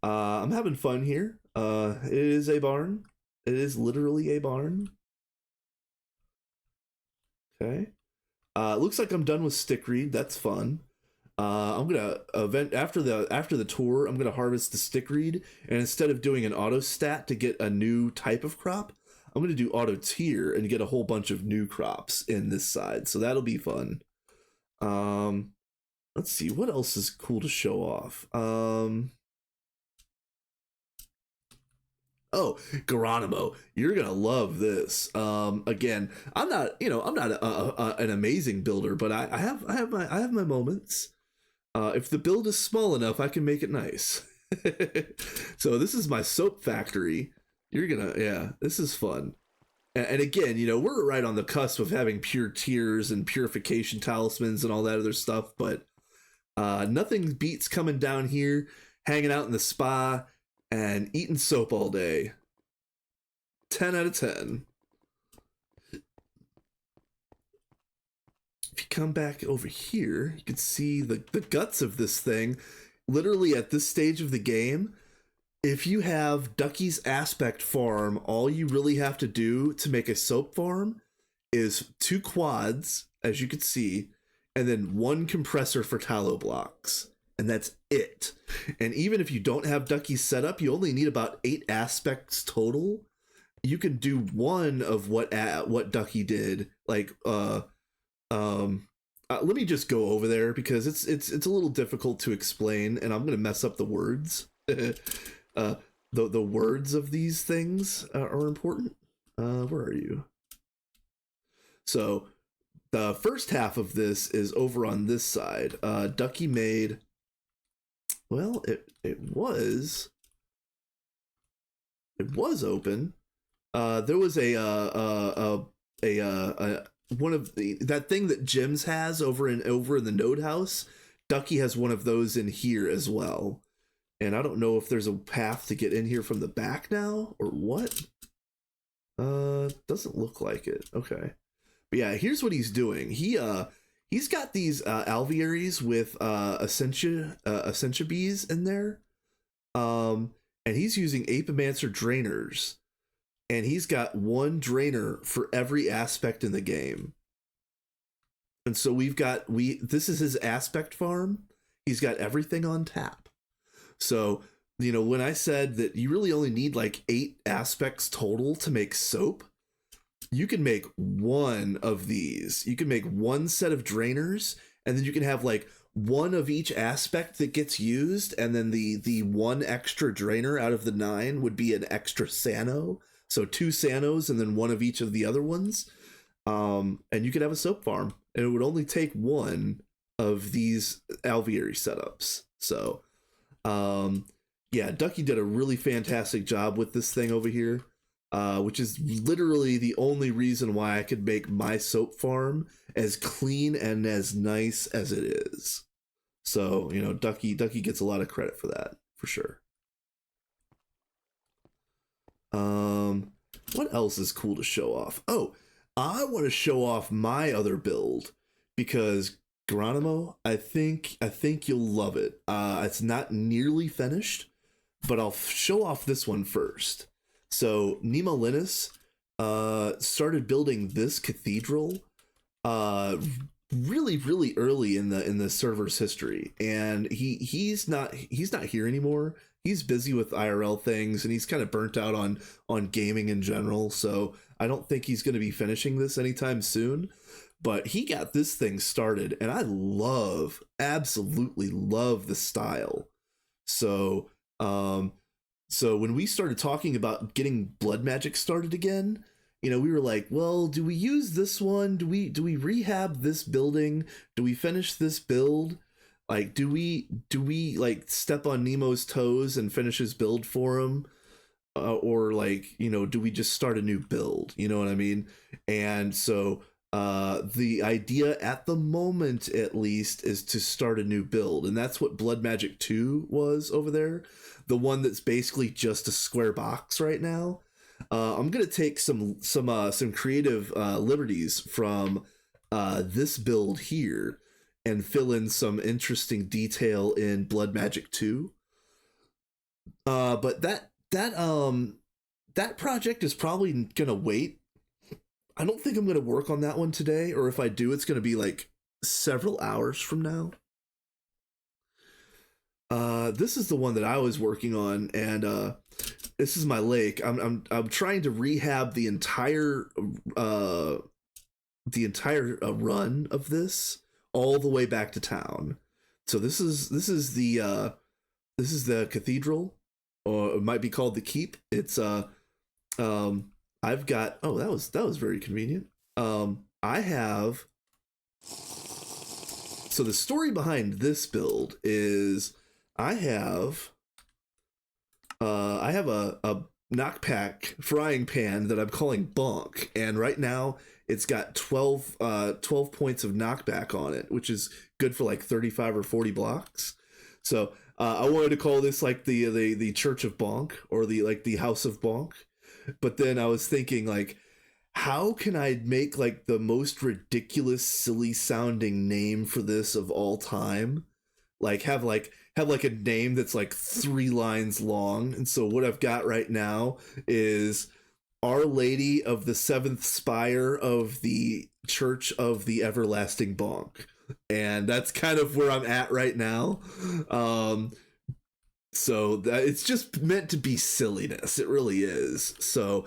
I'm having fun here. It is a barn. It is literally a barn. Okay. It looks like I'm done with stick reed. That's fun. I'm gonna after the tour, I'm gonna harvest the stick reed, and instead of doing an auto stat to get a new type of crop, I'm gonna do auto tier and get a whole bunch of new crops in this side. So that'll be fun. Let's see what else is cool to show off. Oh, Geronimo, you're gonna love this. Again, I'm not an amazing builder, but I have my moments. If the build is small enough, I can make it nice. So this is my soap factory. This is fun. And again, we're right on the cusp of having pure tiers and purification talismans and all that other stuff, but nothing beats coming down here, hanging out in the spa, and eating soap all day. 10 out of 10. If you come back over here, you can see the guts of this thing. literally at this stage of the game, if you have Ducky's aspect farm, all you really have to do to make a soap farm is 2 quads, as you can see, and then 1 compressor for tallow blocks. And that's it. And even if you don't have Ducky's set up, you only need about 8 aspects total. You can do one of what Ducky did. Like, let me just go over there because it's a little difficult to explain, and I'm gonna mess up the words. The words of these things are important. Where are you? So the first half of this is over on this side. Ducky made. Well, it was open. There was a one of that thing that Jims has over in the node house. Ducky has one of those in here as well. And I don't know if there's a path to get in here from the back now or what. Doesn't look like it. Okay. But yeah, here's what he's doing. He's got these alvearies with Essentia bees in there. And he's using Apimancer drainers. And he's got 1 drainer for every aspect in the game. And so this is his aspect farm. He's got everything on tap. So, you know, when I said that you really only need like 8 aspects total to make soap, you can make 1 of these. You can make 1 set of drainers, and then you can have like 1 of each aspect that gets used, and then the 1 extra drainer out of the 9 would be an extra Sano. So 2 Sanos and then 1 of each of the other ones. And you could have a soap farm, and it would only take 1 of these alveary setups. So, yeah, Ducky did a really fantastic job with this thing over here, which is literally the only reason why I could make my soap farm as clean and as nice as it is. So, you know, Ducky gets a lot of credit for that, for sure. What else is cool to show off? Oh, I want to show off my other build because Geronimo, I think you'll love it. It's not nearly finished, but I'll show off this one first. So Nemo Linus started building this cathedral really early in the server's history, and he's not here anymore. He's busy with IRL things, and he's kind of burnt out on gaming in general, so I don't think he's going to be finishing this anytime soon. But he got this thing started, and I absolutely love the style. So when we started talking about getting blood magic started again, you know, we were like, well, do we use this one? Do we rehab this building? Do we finish this build? Like, do we like step on Nemo's toes and finish his build for him? Or like, you know, do we just start a new build? You know what I mean? And so the idea at the moment, at least, is to start a new build. And that's what Blood Magic 2 was over there. The one that's basically just a square box right now. I'm going to take some creative liberties from this build here and fill in some interesting detail in Blood Magic 2. But that project is probably gonna wait. I don't think I'm gonna work on that one today, or if I do, it's gonna be like several hours from now. This is the one that I was working on, and this is my lake. I'm trying to rehab the entire run of this all the way back to town. So this is the cathedral, or it might be called the keep. It's I've got, oh, that was very convenient. I have, so the story behind this build is I have a knockpack frying pan that I'm calling Bonk, and right now it's got 12 points of knockback on it, which is good for like 35 or 40 blocks. So I wanted to call this like the Church of Bonk, or the House of Bonk. But then I was thinking, like, how can I make like the most ridiculous, silly sounding name for this of all time like have a name that's like 3 lines long. And so what I've got right now is Our Lady of the Seventh Spire of the Church of the Everlasting Bonk. And that's kind of where I'm at right now. So that it's just meant to be silliness. It really is. So,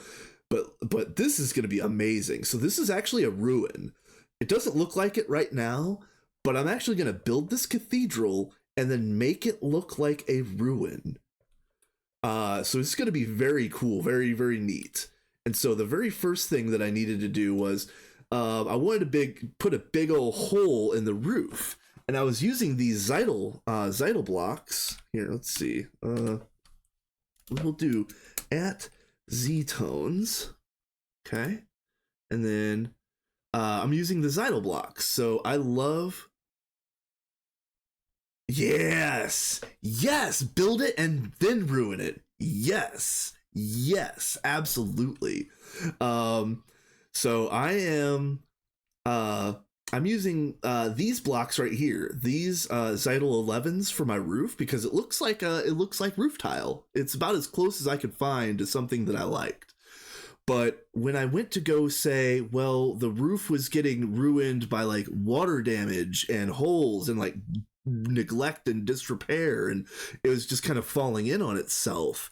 but this is going to be amazing. So this is actually a ruin. It doesn't look like it right now, but I'm actually going to build this cathedral and then make it look like a ruin. So it's going to be very cool, very, very neat. And so the very first thing that I needed to do was I wanted to put a big old hole in the roof. And I was using these Zeidel blocks. Here, let's see. We'll do at Z-tones. Okay. And then I'm using the Zeidel blocks. So I love... Yes! Yes! Build it and then ruin it. Yes! Yes! Absolutely. So I am... I'm using these blocks right here, these Zeidel 11s for my roof, because it looks like roof tile. It's about as close as I could find to something that I liked. But when I went to go say, well, the roof was getting ruined by like water damage and holes and like neglect and disrepair, and it was just kind of falling in on itself.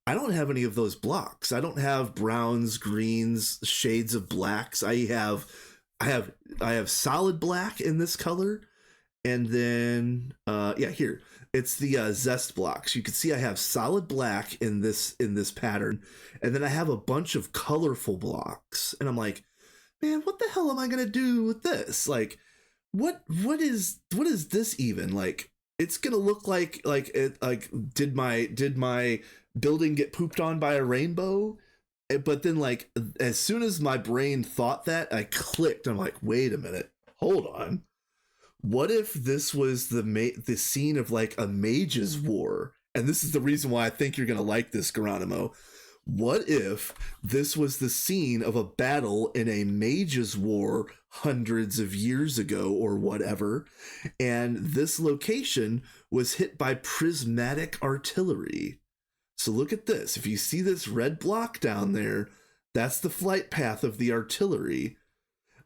I don't have any of those blocks. I don't have browns, greens, shades of blacks. I have solid black in this color, and then here it's the zest blocks. You can see I have solid black in this pattern, and then I have a bunch of colorful blocks, and I'm like, man, what the hell am I gonna do with this? Like, what is this even? Like, it's gonna look like did my building get pooped on by a rainbow? But then, like, as soon as my brain thought that, I clicked. I'm like, wait a minute, hold on. What if this was the scene of like a mage's war? And this is the reason why I think you're gonna like this, Geronimo. What if this was the scene of a battle in a mage's war hundreds of years ago or whatever, and this location was hit by prismatic artillery? So look at this. If you see this red block down there, that's the flight path of the artillery.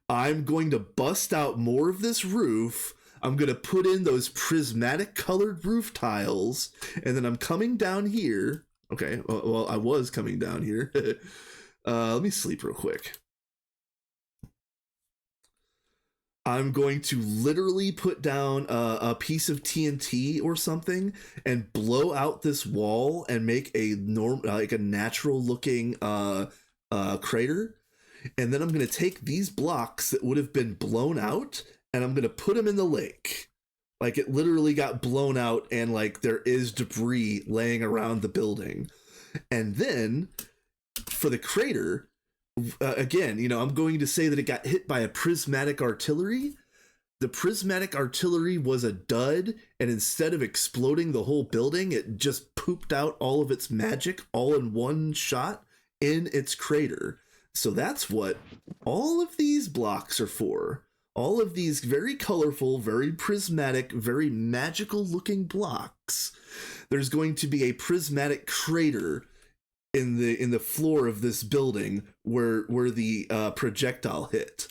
I'm going to bust out more of this roof. I'm going to put in those prismatic colored roof tiles, and then I'm coming down here. Okay, well, I was coming down here. Let me sleep real quick. I'm going to literally put down a piece of TNT or something and blow out this wall and make a natural looking crater. And then I'm going to take these blocks that would have been blown out and I'm going to put them in the lake. Like, it literally got blown out and like there is debris laying around the building. And then for the crater, again, I'm going to say that it got hit by a prismatic artillery. The prismatic artillery was a dud, and instead of exploding the whole building, it just pooped out all of its magic all in one shot in its crater. So that's what all of these blocks are for. All of these very colorful, very prismatic, very magical looking blocks. There's going to be a prismatic crater in the floor of this building where the projectile hit.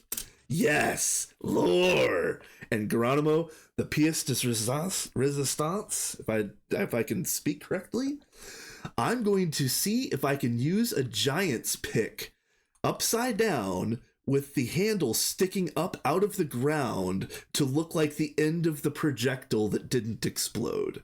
Yes, lore. And Geronimo, the pièce de resistance, if I can speak correctly, I'm going to see if I can use a giant's pick upside down with the handle sticking up out of the ground to look like the end of the projectile that didn't explode.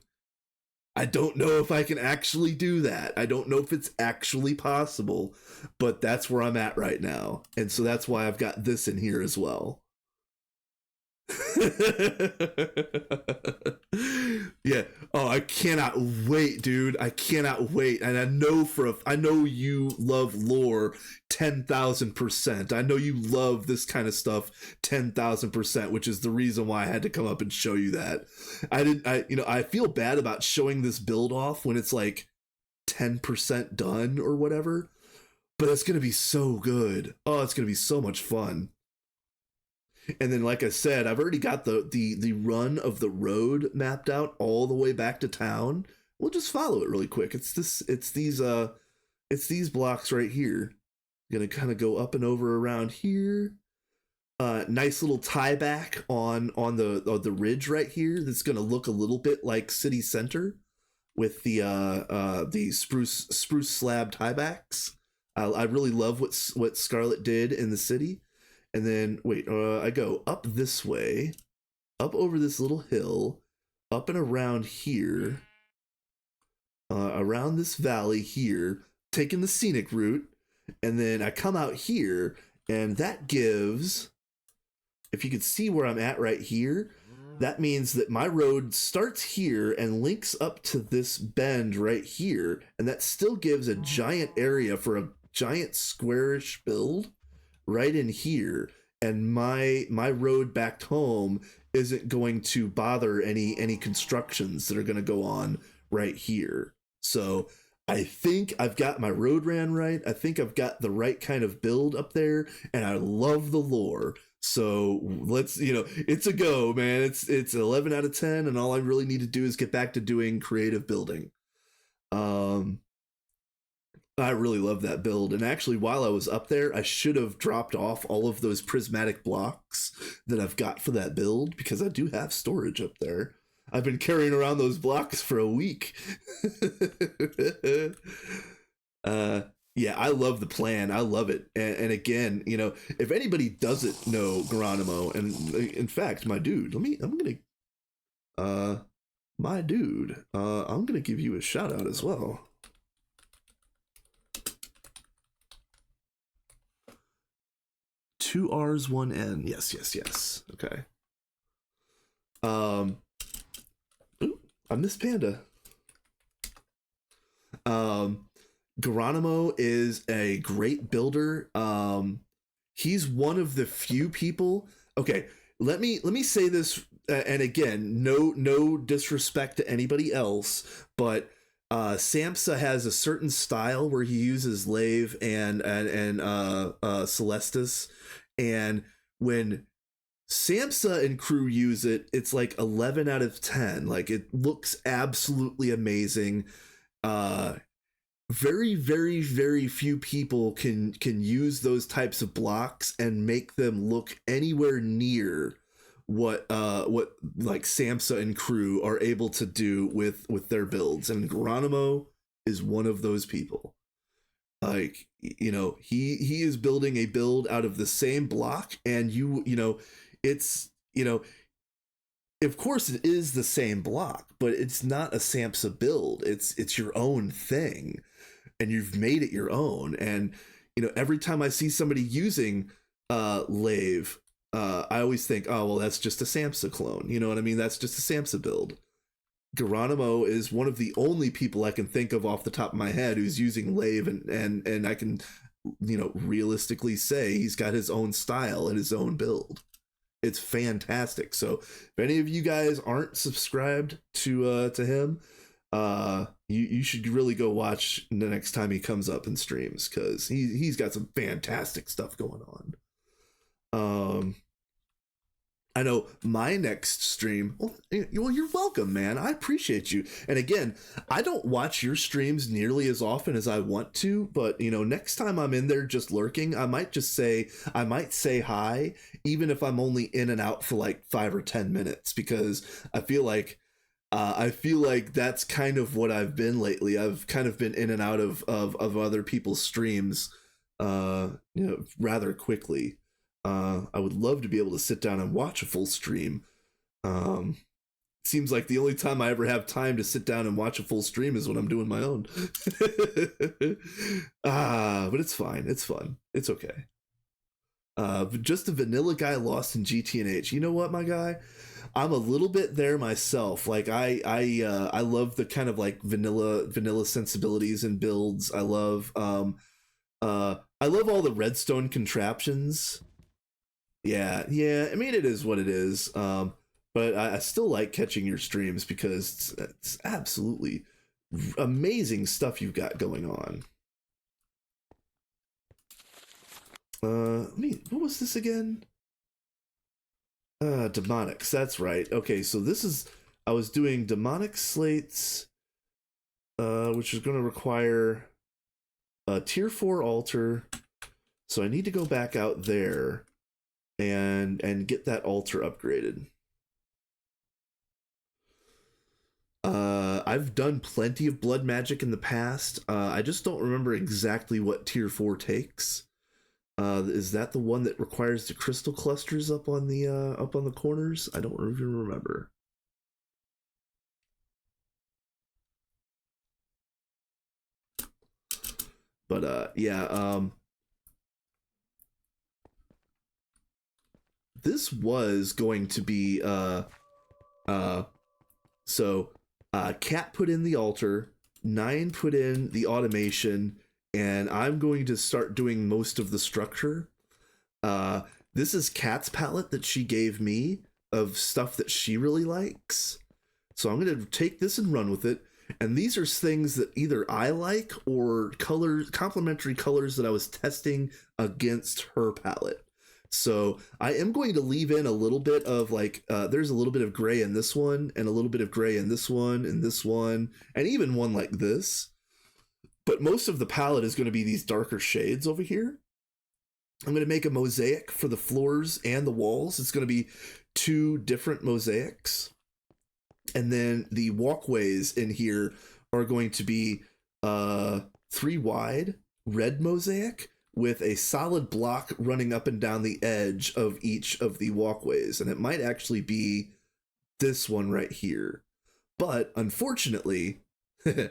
I don't know if I can actually do that. I don't know if it's actually possible, but that's where I'm at right now. And so that's why I've got this in here as well. Yeah. Oh, I cannot wait, dude. I cannot wait. And I know you love lore 10,000%. I know you love this kind of stuff 10,000%, which is the reason why I had to come up and show you that. I feel bad about showing this build off when it's like 10% done or whatever, but it's going to be so good. Oh, it's going to be so much fun. And then, like I said, I've already got the run of the road mapped out all the way back to town. We'll just follow it really quick. It's these blocks right here. Gonna kind of go up and over around here. Nice little tie back on the ridge right here. That's gonna look a little bit like city center with the spruce slab tiebacks. I really love what Scarlet did in the city. And then wait, I go up this way, up over this little hill, up and around here, around this valley here, taking the scenic route, and then I come out here, and that gives, if you could see where I'm at right here, that means that my road starts here and links up to this bend right here, and that still gives a giant area for a giant squarish build right in here. And my road back home isn't going to bother any constructions that are going to go on right here. So I think I've got my road ran right. I think I've got the right kind of build up there, and I love the lore. So let's, it's a go, man. It's 11 out of 10, and all I really need to do is get back to doing creative building. I really love that build. And actually, while I was up there, I should have dropped off all of those prismatic blocks that I've got for that build, because I do have storage up there. I've been carrying around those blocks for a week. Yeah, I love the plan. I love it. And again, if anybody doesn't know Geronimo, and in fact, my dude, I'm gonna give you a shout out as well. 2 R's, 1 N. Yes. Okay. Ooh, I missed Panda. Geronimo is a great builder. He's one of the few people. Okay, let me say this, and again, no disrespect to anybody else, but Samsa has a certain style where he uses Lave and Celestis, and when Samsa and crew use it, it's like 11 out of 10. Like, it looks absolutely amazing. Very, very, very few people can use those types of blocks and make them look anywhere near what like Samsa and crew are able to do with their builds, and Geronimo is one of those people. Like, he is building a build out of the same block, and it's of course it is the same block, but it's not a Samsa build. It's your own thing, and you've made it your own. And every time I see somebody using Lave, I always think, oh well, that's just a Samsa clone. You know what I mean? That's just a Samsa build. Geronimo is one of the only people I can think of off the top of my head who's using Lave, and I can realistically say he's got his own style and his own build. It's fantastic. So if any of you guys aren't subscribed to him, you should really go watch the next time he comes up and streams, because he's got some fantastic stuff going on. I know my next stream, well, you're welcome, man. I appreciate you. And again, I don't watch your streams nearly as often as I want to, but next time I'm in there just lurking, I might say hi, even if I'm only in and out for like 5 or 10 minutes, because I feel like that's kind of what I've been lately. I've kind of been in and out of other people's streams, rather quickly. I would love to be able to sit down and watch a full stream. Seems like the only time I ever have time to sit down and watch a full stream is when I'm doing my own. But it's fine. It's fun. It's okay. But just a vanilla guy lost in GTNH. You know what, my guy? I'm a little bit there myself. Like I love the kind of like vanilla sensibilities and builds. I love all the redstone contraptions. Yeah. I mean, it is what it is. But I still like catching your streams, because it's absolutely amazing stuff you've got going on. What was this again? Demonics, that's right. Okay, so this is, I was doing demonic slates, which is going to require a tier 4 altar. So I need to go back out there and get that altar upgraded. I've done plenty of blood magic in the past. I just don't remember exactly what tier 4 takes. Is that the one that requires the crystal clusters up on the corners? I don't even remember. But yeah, this was going to be Cat put in the altar, 9 put in the automation, and I'm going to start doing most of the structure. This is Cat's palette that she gave me of stuff that she really likes. So I'm going to take this and run with it. And these are things that either I like or colors, complementary colors that I was testing against her palette. So I am going to leave in a little bit of like, there's a little bit of gray in this one, and a little bit of gray in this one, and even one like this. But most of the palette is going to be these darker shades over here. I'm going to make a mosaic for the floors and the walls. It's going to be 2 different mosaics. And then the walkways in here are going to be 3 wide red mosaic with a solid block running up and down the edge of each of the walkways. And it might actually be this one right here. But unfortunately, if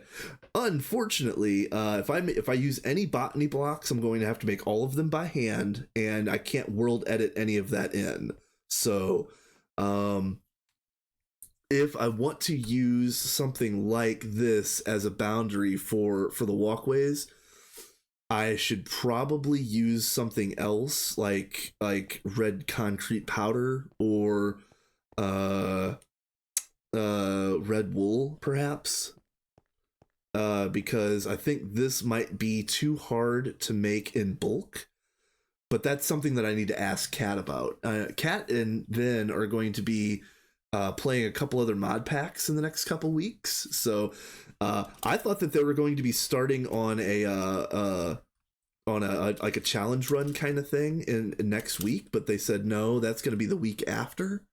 I use any botany blocks, I'm going to have to make all of them by hand, and I can't world edit any of that in. So, if I want to use something like this as a boundary for the walkways, I should probably use something else like red concrete powder or red wool perhaps. Because I think this might be too hard to make in bulk, but that's something that I need to ask Kat about. Kat and Vin are going to be playing a couple other mod packs in the next couple weeks, so I thought that they were going to be starting on a like a challenge run kind of thing in next week, but they said no, that's going to be the week after.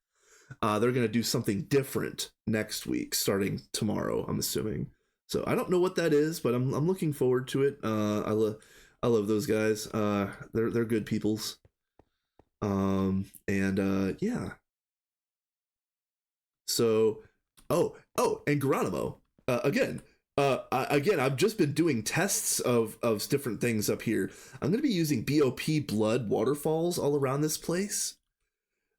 They're going to do something different next week, starting tomorrow, I'm assuming. So I don't know what that is, but I'm looking forward to it. I love those guys. They're good peoples. Yeah. So, and Geronimo. Again, I've just been doing tests of different things up here. I'm gonna be using BOP blood waterfalls all around this place.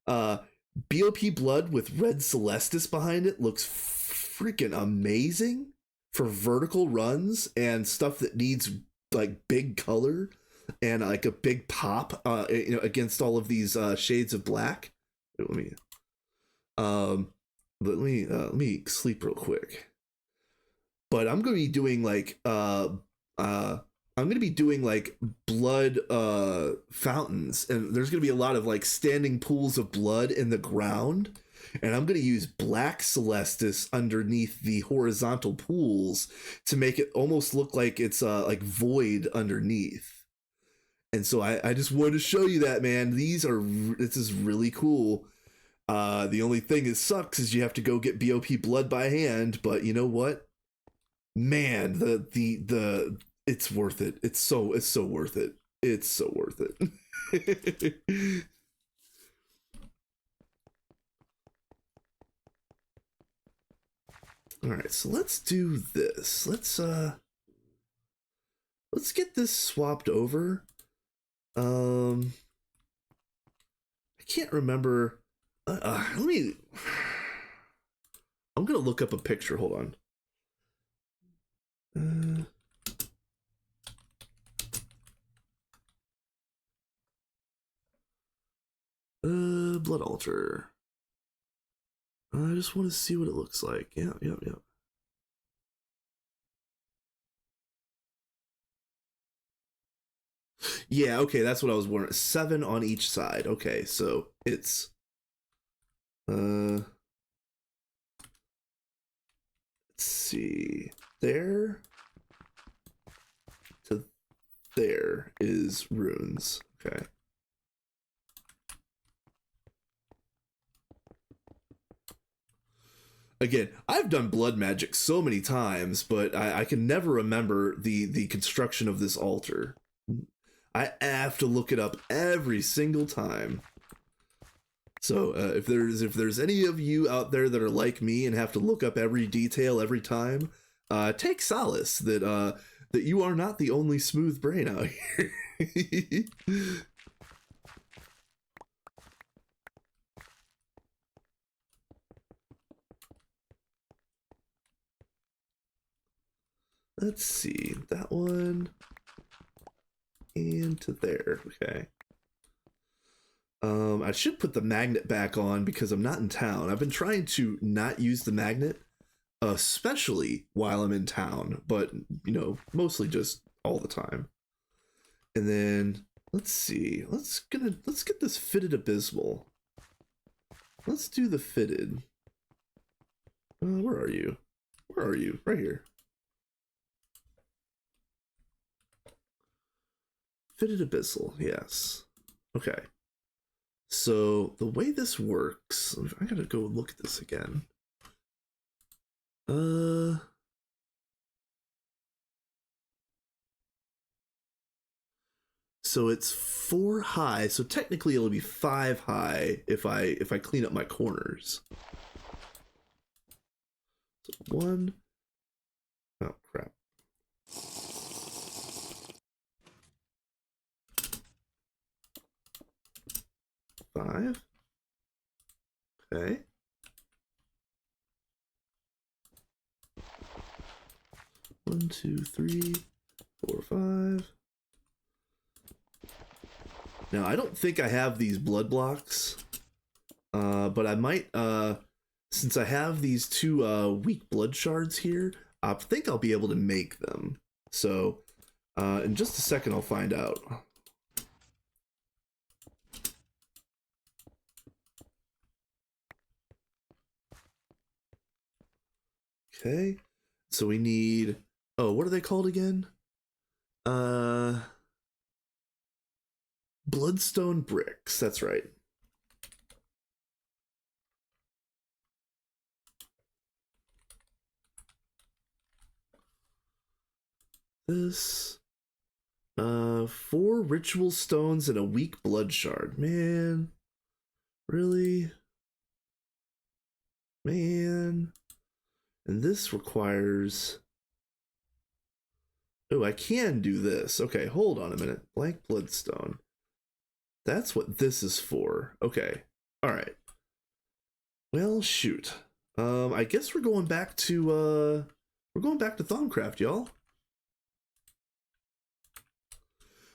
BOP blood with red Celestis behind it looks freaking amazing for vertical runs and stuff that needs like big color and like a big pop against all of these shades of black. Let me sleep real quick. But I'm going to be doing like blood fountains, and there's going to be a lot of like standing pools of blood in the ground. And I'm going to use black Celestis underneath the horizontal pools to make it almost look like it's like void underneath. And so I just wanted to show you that, man. This is really cool. The only thing that sucks is you have to go get BOP blood by hand, but you know what? Man, the it's worth it. It's so worth it. It's so worth it. All right, so let's do this. Let's get this swapped over. I can't remember. I'm gonna look up a picture. Hold on. Blood altar. I just want to see what it looks like. Yeah. Yeah, okay, that's what I was wondering. 7 on each side. Okay, so it's let's see. There to there is runes. Okay. Again, I've done blood magic so many times, but I can never remember the construction of this altar. I have to look it up every single time. So if there's any of you out there that are like me and have to look up every detail every time, take solace that that you are not the only smooth brain out here. Let's see, that one and to there. Okay. I should put the magnet back on because I'm not in town. I've been trying to not use the magnet, especially while I'm in town, but you know, mostly just all the time. And then let's see. Let's get this fitted abysmal. Let's do the fitted. Where are you? Where are you? Right here. Fitted abyssal, yes. Okay. So the way this works, I gotta go look at this again. So it's 4 high, so technically it'll be 5 high if I clean up my corners. So 1. Oh crap. 5. Okay. 1, 2, 3, 4, 5. Now I don't think I have these blood blocks, but I might. Since I have these 2 weak blood shards here, I think I'll be able to make them. So, in just a second, I'll find out. Okay, so we need, oh, what are they called again? Bloodstone bricks, that's right. This, 4 ritual stones and a weak blood shard. Man, really? Man. And this requires... Oh, I can do this. Okay, hold on a minute. Blank bloodstone. That's what this is for. Okay. Alright. Well, shoot. I guess we're going back to, Thaumcraft, y'all.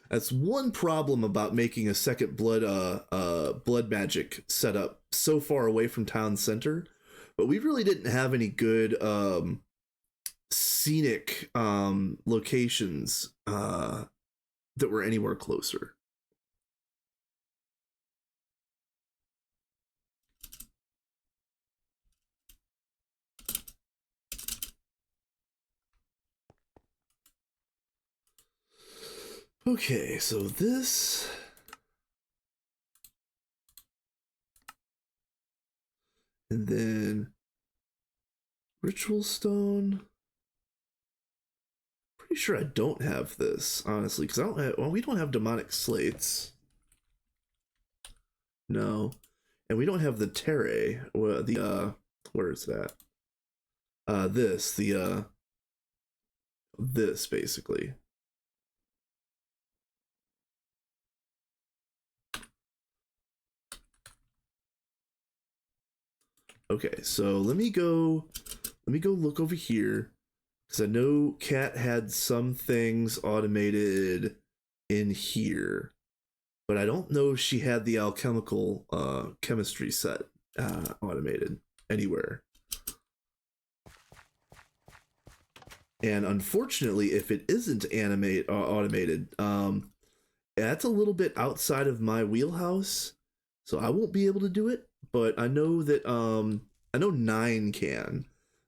That's one problem about making a second blood magic setup so far away from town center. But we really didn't have any good scenic locations that were anywhere closer. Okay, so this... And then ritual stone. Pretty sure I don't have this, honestly, because I don't have, well, we don't have demonic slates. No. And we don't have the terre. Well, the where is that? This basically. Okay, so let me go look over here, because I know Kat had some things automated in here, but I don't know if she had the alchemical chemistry set automated anywhere. And unfortunately, if it isn't automated, that's a little bit outside of my wheelhouse, so I won't be able to do it. but I know that I know 9 can.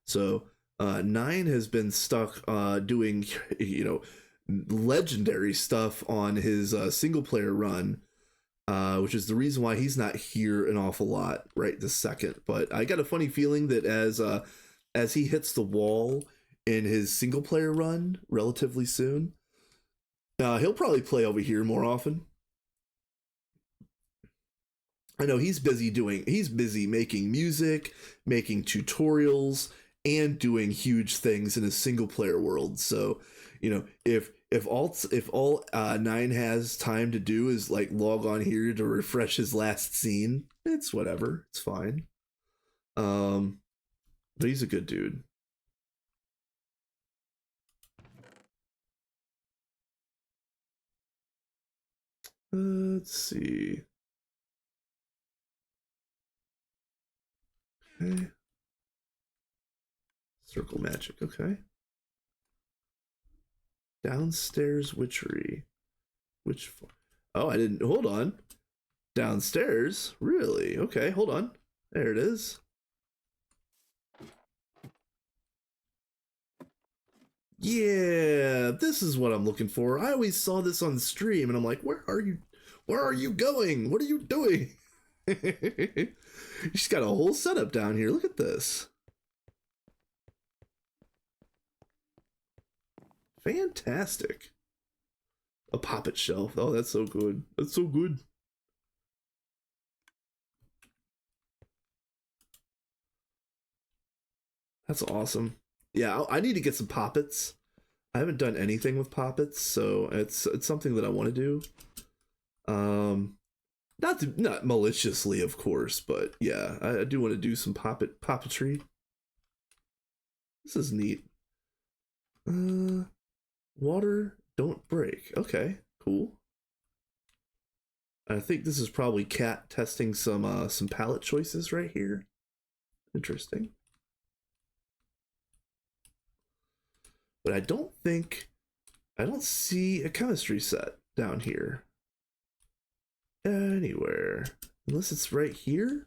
So 9 has been stuck doing legendary stuff on his single player run, which is the reason why he's not here an awful lot right this second. But I got a funny feeling that as he hits the wall in his single player run relatively soon, he'll probably play over here more often. I know he's busy making music, making tutorials, and doing huge things in a single player world. So, if all 9 has time to do is like log on here to refresh his last scene, it's whatever. It's fine. But he's a good dude. Let's see. Okay. Circle magic, okay. Downstairs witchery. Oh, I didn't, hold on. Downstairs? Really? Okay, hold on. There it is. Yeah, this is what I'm looking for. I always saw this on the stream and I'm like, where are you going? What are you doing? She's got a whole setup down here. Look at this. Fantastic. A poppet shelf. Oh, that's so good. That's so good. That's awesome. Yeah, I need to get some poppets. I haven't done anything with poppets, so it's something that I want to do. Not maliciously, of course, but yeah, I do want to do some poppetry. This is neat. Water don't break. Okay, cool. I think this is probably Cat testing some palette choices right here. Interesting. But I don't see a chemistry set down here anywhere, unless it's right here.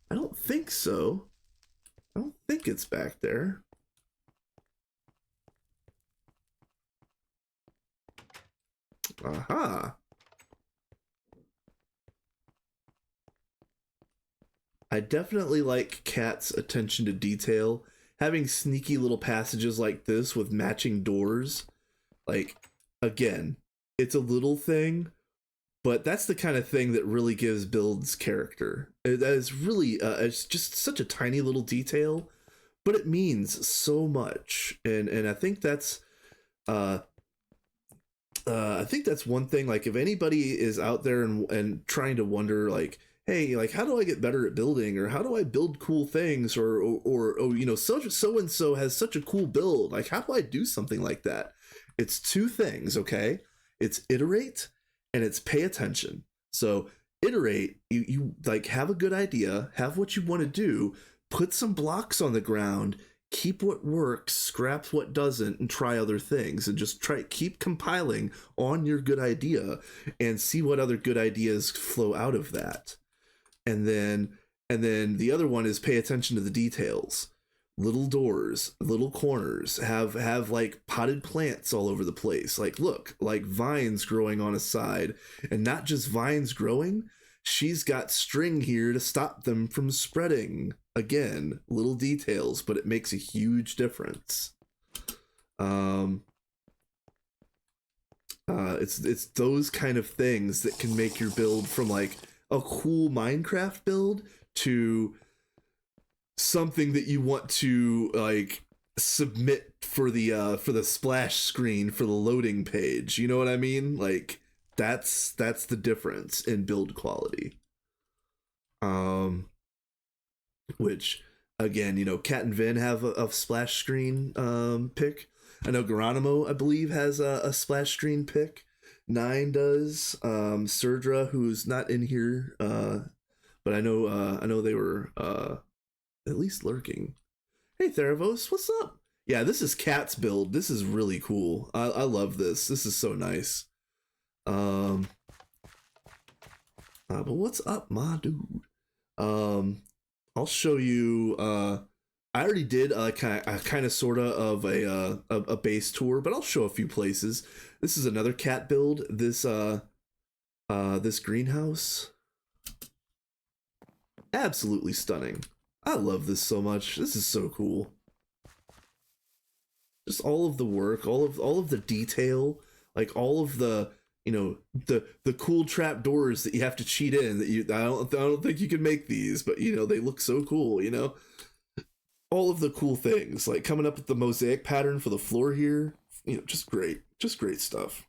I don't think so. I don't think it's back there. Aha. I definitely like Cat's attention to detail. Having sneaky little passages like this with matching doors. Like, again, it's a little thing, but that's the kind of thing that really gives builds character. That is really, it's just such a tiny little detail, but it means so much. And I think that's, I think that's one thing. Like, if anybody is out there and trying to wonder, like, hey, like, how do I get better at building, or how do I build cool things, or so and so has such a cool build, like, how do I do something like that? It's 2 things, okay? It's iterate and it's pay attention. So iterate, you like have a good idea, have what you want to do, put some blocks on the ground, keep what works, scrap what doesn't, and try other things, and just keep compiling on your good idea and see what other good ideas flow out of that. And then the other one is pay attention to the details. Little doors, little corners, have like potted plants all over the place. Like, look, like vines growing on a side, and not just vines growing, she's got string here to stop them from spreading. Again, little details, but it makes a huge difference. It's those kind of things that can make your build from like a cool Minecraft build to something that you want to like submit for the splash screen for the loading page. You know what I mean? Like that's the difference in build quality. Which again, Cat and Vin have a splash screen pick. I know Geronimo, I believe, has a splash screen pick. 9 does. Surdra, who's not in here, but I know they were at least lurking. Hey Theravos, what's up? Yeah, this is Cat's build. This is really cool. I love this. This is so nice. But what's up, my dude? I'll show you. I already did kind of sorta of a base tour, but I'll show a few places. This is another cat build. This greenhouse, absolutely stunning. I love this so much. This is so cool. Just all of the work, all of the detail, like all of the, you know, the cool trap doors that you have to cheat in, that I don't think you can make these, but you know, they look so cool, you know. All of the cool things, like coming up with the mosaic pattern for the floor here, you know, just great stuff.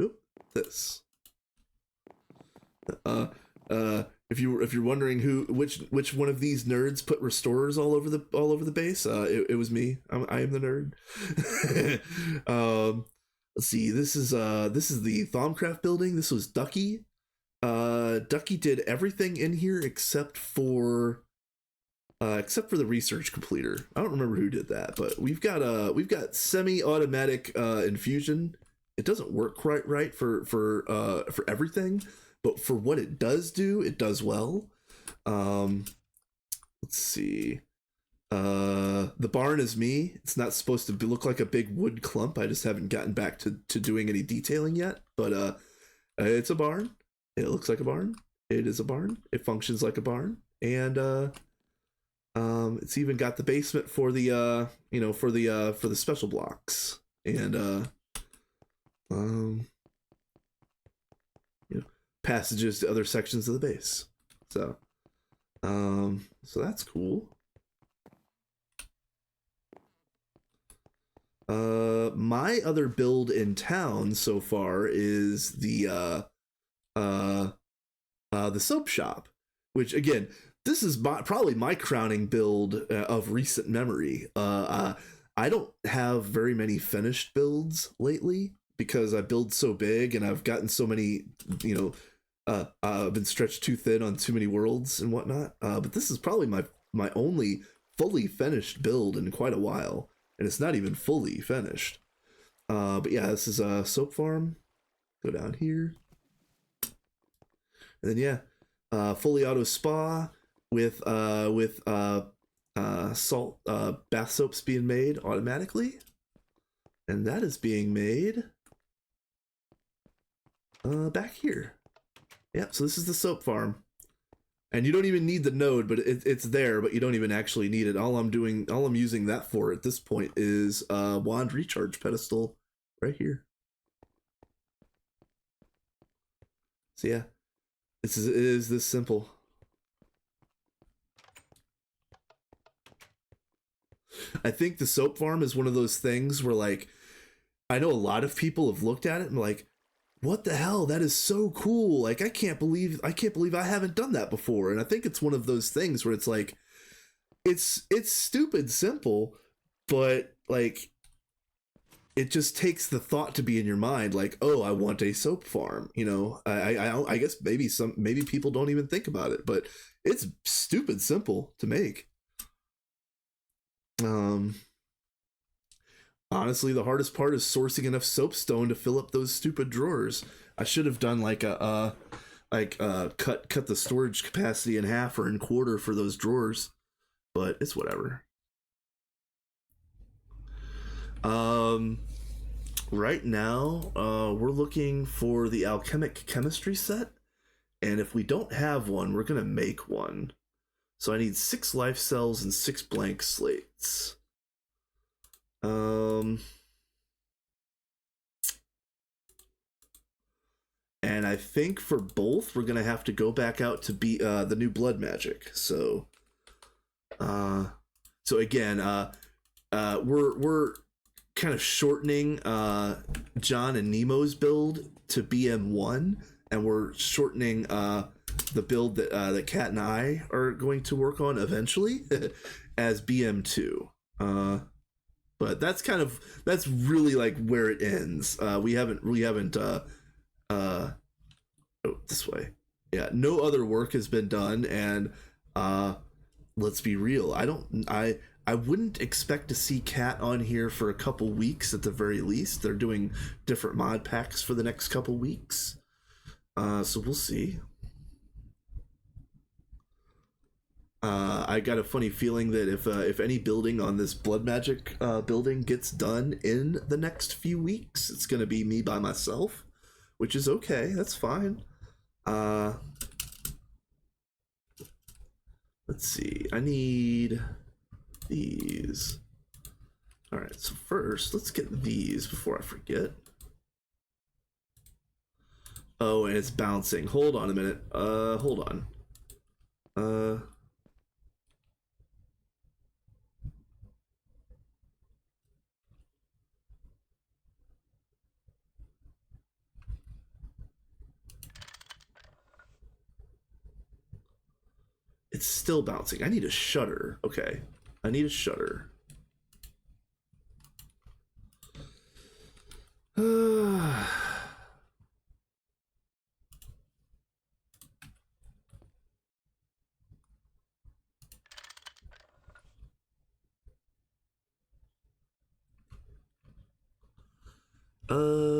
Oop, this. If you're wondering which one of these nerds put restorers all over the base, it was me. I am the nerd. Let's see. This is the Thaumcraft building. This was Ducky. Ducky did everything in here except for the research completer. I don't remember who did that, but we've got semi-automatic infusion. It doesn't work quite right for everything, but for what it does do, it does well. Let's see. The barn is me. It's not supposed to look like a big wood clump. I just haven't gotten back to doing any detailing yet, but it's a barn. It looks like a barn. It is a barn. It functions like a barn, and it's even got the basement for the for the special blocks, and passages to other sections of the base. So that's cool. My other build in town so far is the soap shop, which again, this is probably my crowning build of recent memory. I don't have very many finished builds lately because I build so big and I've gotten so many, I've been stretched too thin on too many worlds and whatnot. But this is probably my only fully finished build in quite a while, and it's not even fully finished. But yeah, this is a soap farm. Go down here, and then yeah, fully auto spa with salt bath soaps being made automatically, and that is being made back here. Yeah, so this is the soap farm, and you don't even need the node, but it's there, but you don't even actually need it. All I'm using that for at this point is wand recharge pedestal right here. So yeah, it is this simple. I think the soap farm is one of those things where, like, I know a lot of people have looked at it and like, what the hell? That is so cool. Like, I can't believe I haven't done that before. And I think it's one of those things where it's like, it's stupid simple, but like, it just takes the thought to be in your mind, like, oh, I want a soap farm. You know, I guess maybe people don't even think about it, but it's stupid simple to make. Honestly, the hardest part is sourcing enough soapstone to fill up those stupid drawers. I should have done like cut the storage capacity in half or in quarter for those drawers, but it's whatever. Right now, we're looking for the alchemic chemistry set, and if we don't have one, we're gonna make one. So I need 6 life cells and 6 blank slates. And I think for both, we're gonna have to go back out to be the new blood magic. So again, we're kind of shortening John and Nemo's build to BM1, and we're shortening the build that Kat and I are going to work on eventually as BM2. But that's really like where it ends. We haven't this way. Yeah, no other work has been done, and let's be real. I I wouldn't expect to see Cat on here for a couple weeks at the very least. They're doing different mod packs for the next couple weeks. So we'll see. I got a funny feeling that if any building on this blood magic building gets done in the next few weeks, it's gonna be me by myself, which is okay. That's fine. Let's see. I need these. All right. So first, let's get these before I forget. Oh, and it's bouncing. Hold on a minute. Hold on. It's still bouncing. I need a shutter. Okay. I need a shutter.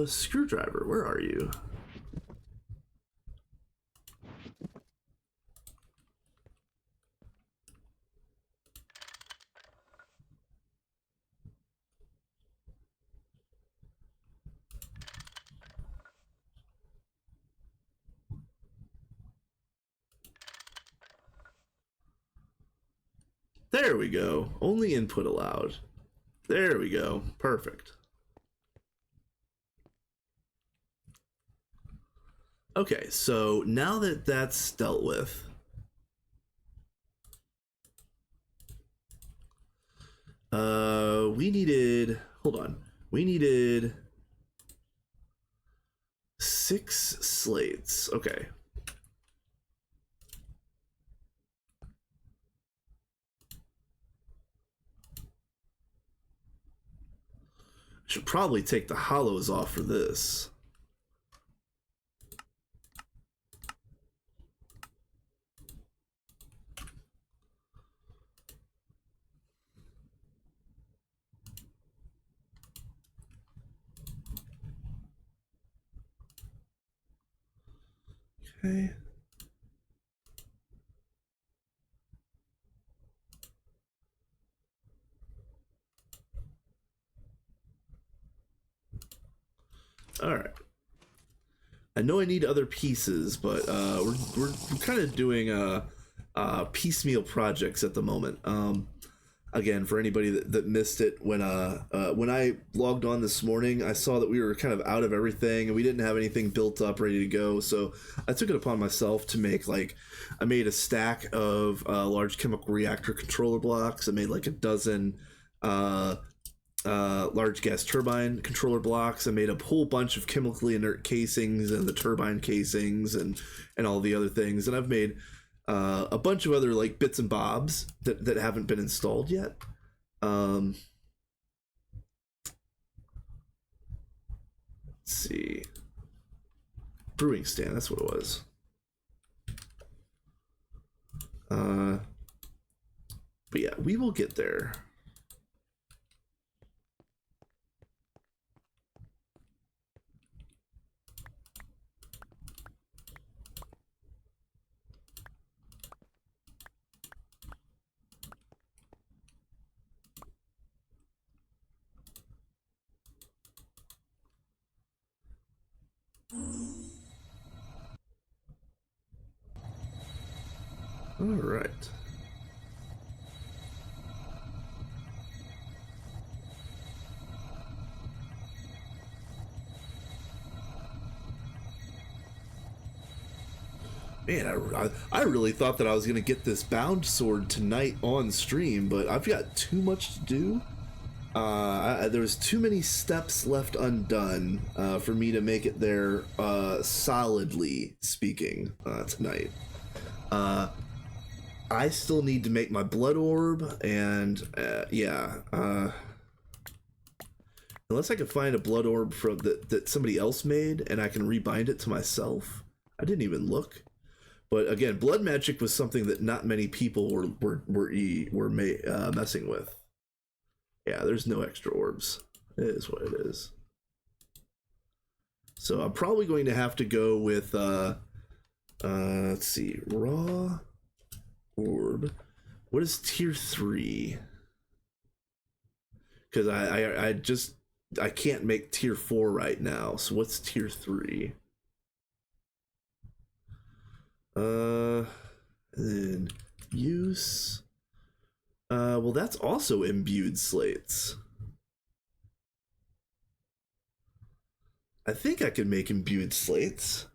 Screwdriver, where are you? There we go. Only input allowed. There we go. Perfect. Okay, so now that that's dealt with, we needed, hold on, we needed 6 slates. Okay. Should probably take the hollows off for this. Okay. All right. I know I need other pieces, but we're kind of doing piecemeal projects at the moment. Again, for anybody that missed it, when I logged on this morning, I saw that we were kind of out of everything and we didn't have anything built up ready to go. So I took it upon myself to make I made a stack of large chemical reactor controller blocks. I made like a dozen large gas turbine controller blocks. I made a whole bunch of chemically inert casings and the turbine casings and all the other things. And I've made a bunch of other like bits and bobs that haven't been installed yet. Let's see. Brewing stand, that's what it was. But yeah, we will get there. All right. Man, I really thought that I was going to get this bound sword tonight on stream, but I've got too much to do. There's too many steps left undone for me to make it there, solidly speaking, tonight. I still need to make my blood orb, and yeah. Unless I can find a blood orb from that somebody else made, and I can rebind it to myself. I didn't even look. But again, blood magic was something that not many people were messing with. Yeah, there's no extra orbs. It is what it is. So I'm probably going to have to go with let's see, raw orb. What is tier 3? Because I can't make tier 4 right now. So what's tier 3? And then use. Well, that's also imbued slates. I think I can make imbued slates.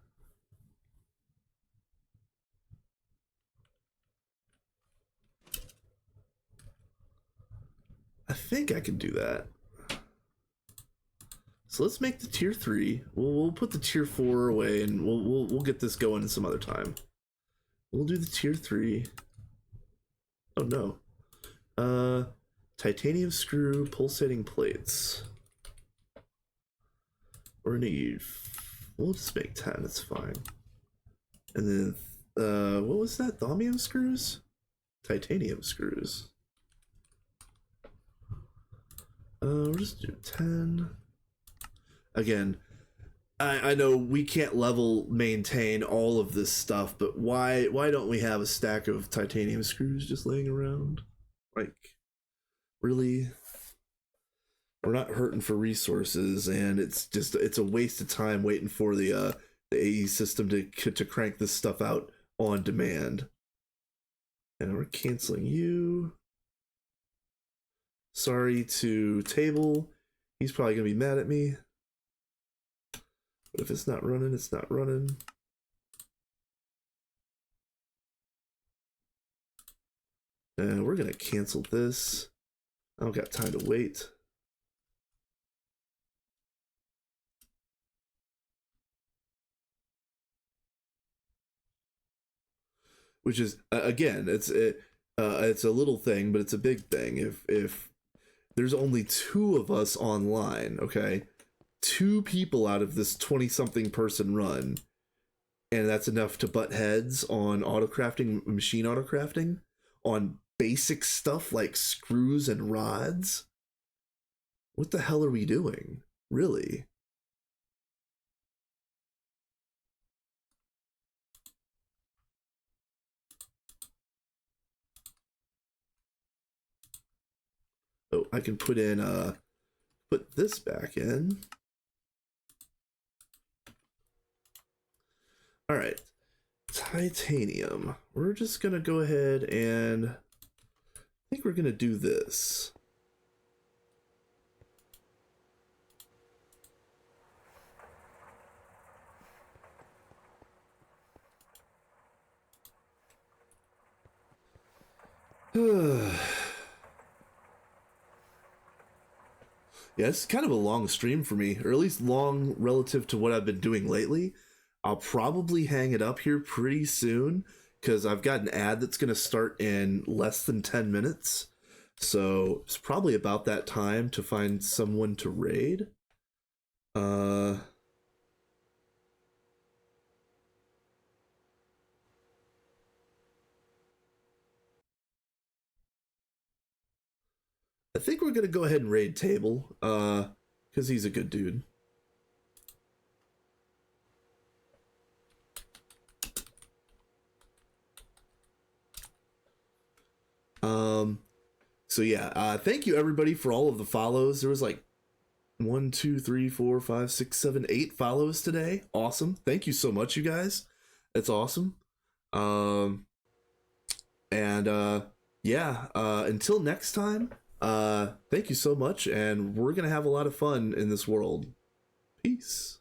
I think I can do that. So let's make the tier 3. We'll put the tier 4 away, and we'll get this going some other time. We'll do the tier 3. Oh no. Titanium screw, pulsating plates. We're gonna need. We'll just make 10. It's fine. And then what was that? Thaumium screws? Titanium screws. We'll just do 10. Again, I know we can't level maintain all of this stuff, but why don't we have a stack of titanium screws just laying around? Like, really? We're not hurting for resources, and it's a waste of time waiting for the AE system to crank this stuff out on demand. And we're canceling you. Sorry to table. He's probably gonna be mad at me. But if it's not running, it's not running. And we're gonna cancel this. I don't got time to wait. Which is again, it's a little thing, but it's a big thing. If there's only 2 of us online, okay, 2 people out of this 20-something person run, and that's enough to butt heads on autocrafting, machine autocrafting, on basic stuff like screws and rods. What the hell are we doing? Really? Oh, I can put this back in. All right, titanium. We're just gonna go ahead and I think we're gonna do this. Yeah, it's kind of a long stream for me, or at least long relative to what I've been doing lately. I'll probably hang it up here pretty soon because I've got an ad that's going to start in less than 10 minutes. So it's probably about that time to find someone to raid. I think we're going to go ahead and raid Table because he's a good dude. So yeah, thank you everybody for all of the follows. There was like 1, 2, 3, 4, 5, 6, 7, 8 follows today. Awesome. Thank you so much, you guys. It's awesome. Yeah, until next time, thank you so much, and we're gonna have a lot of fun in this world. Peace.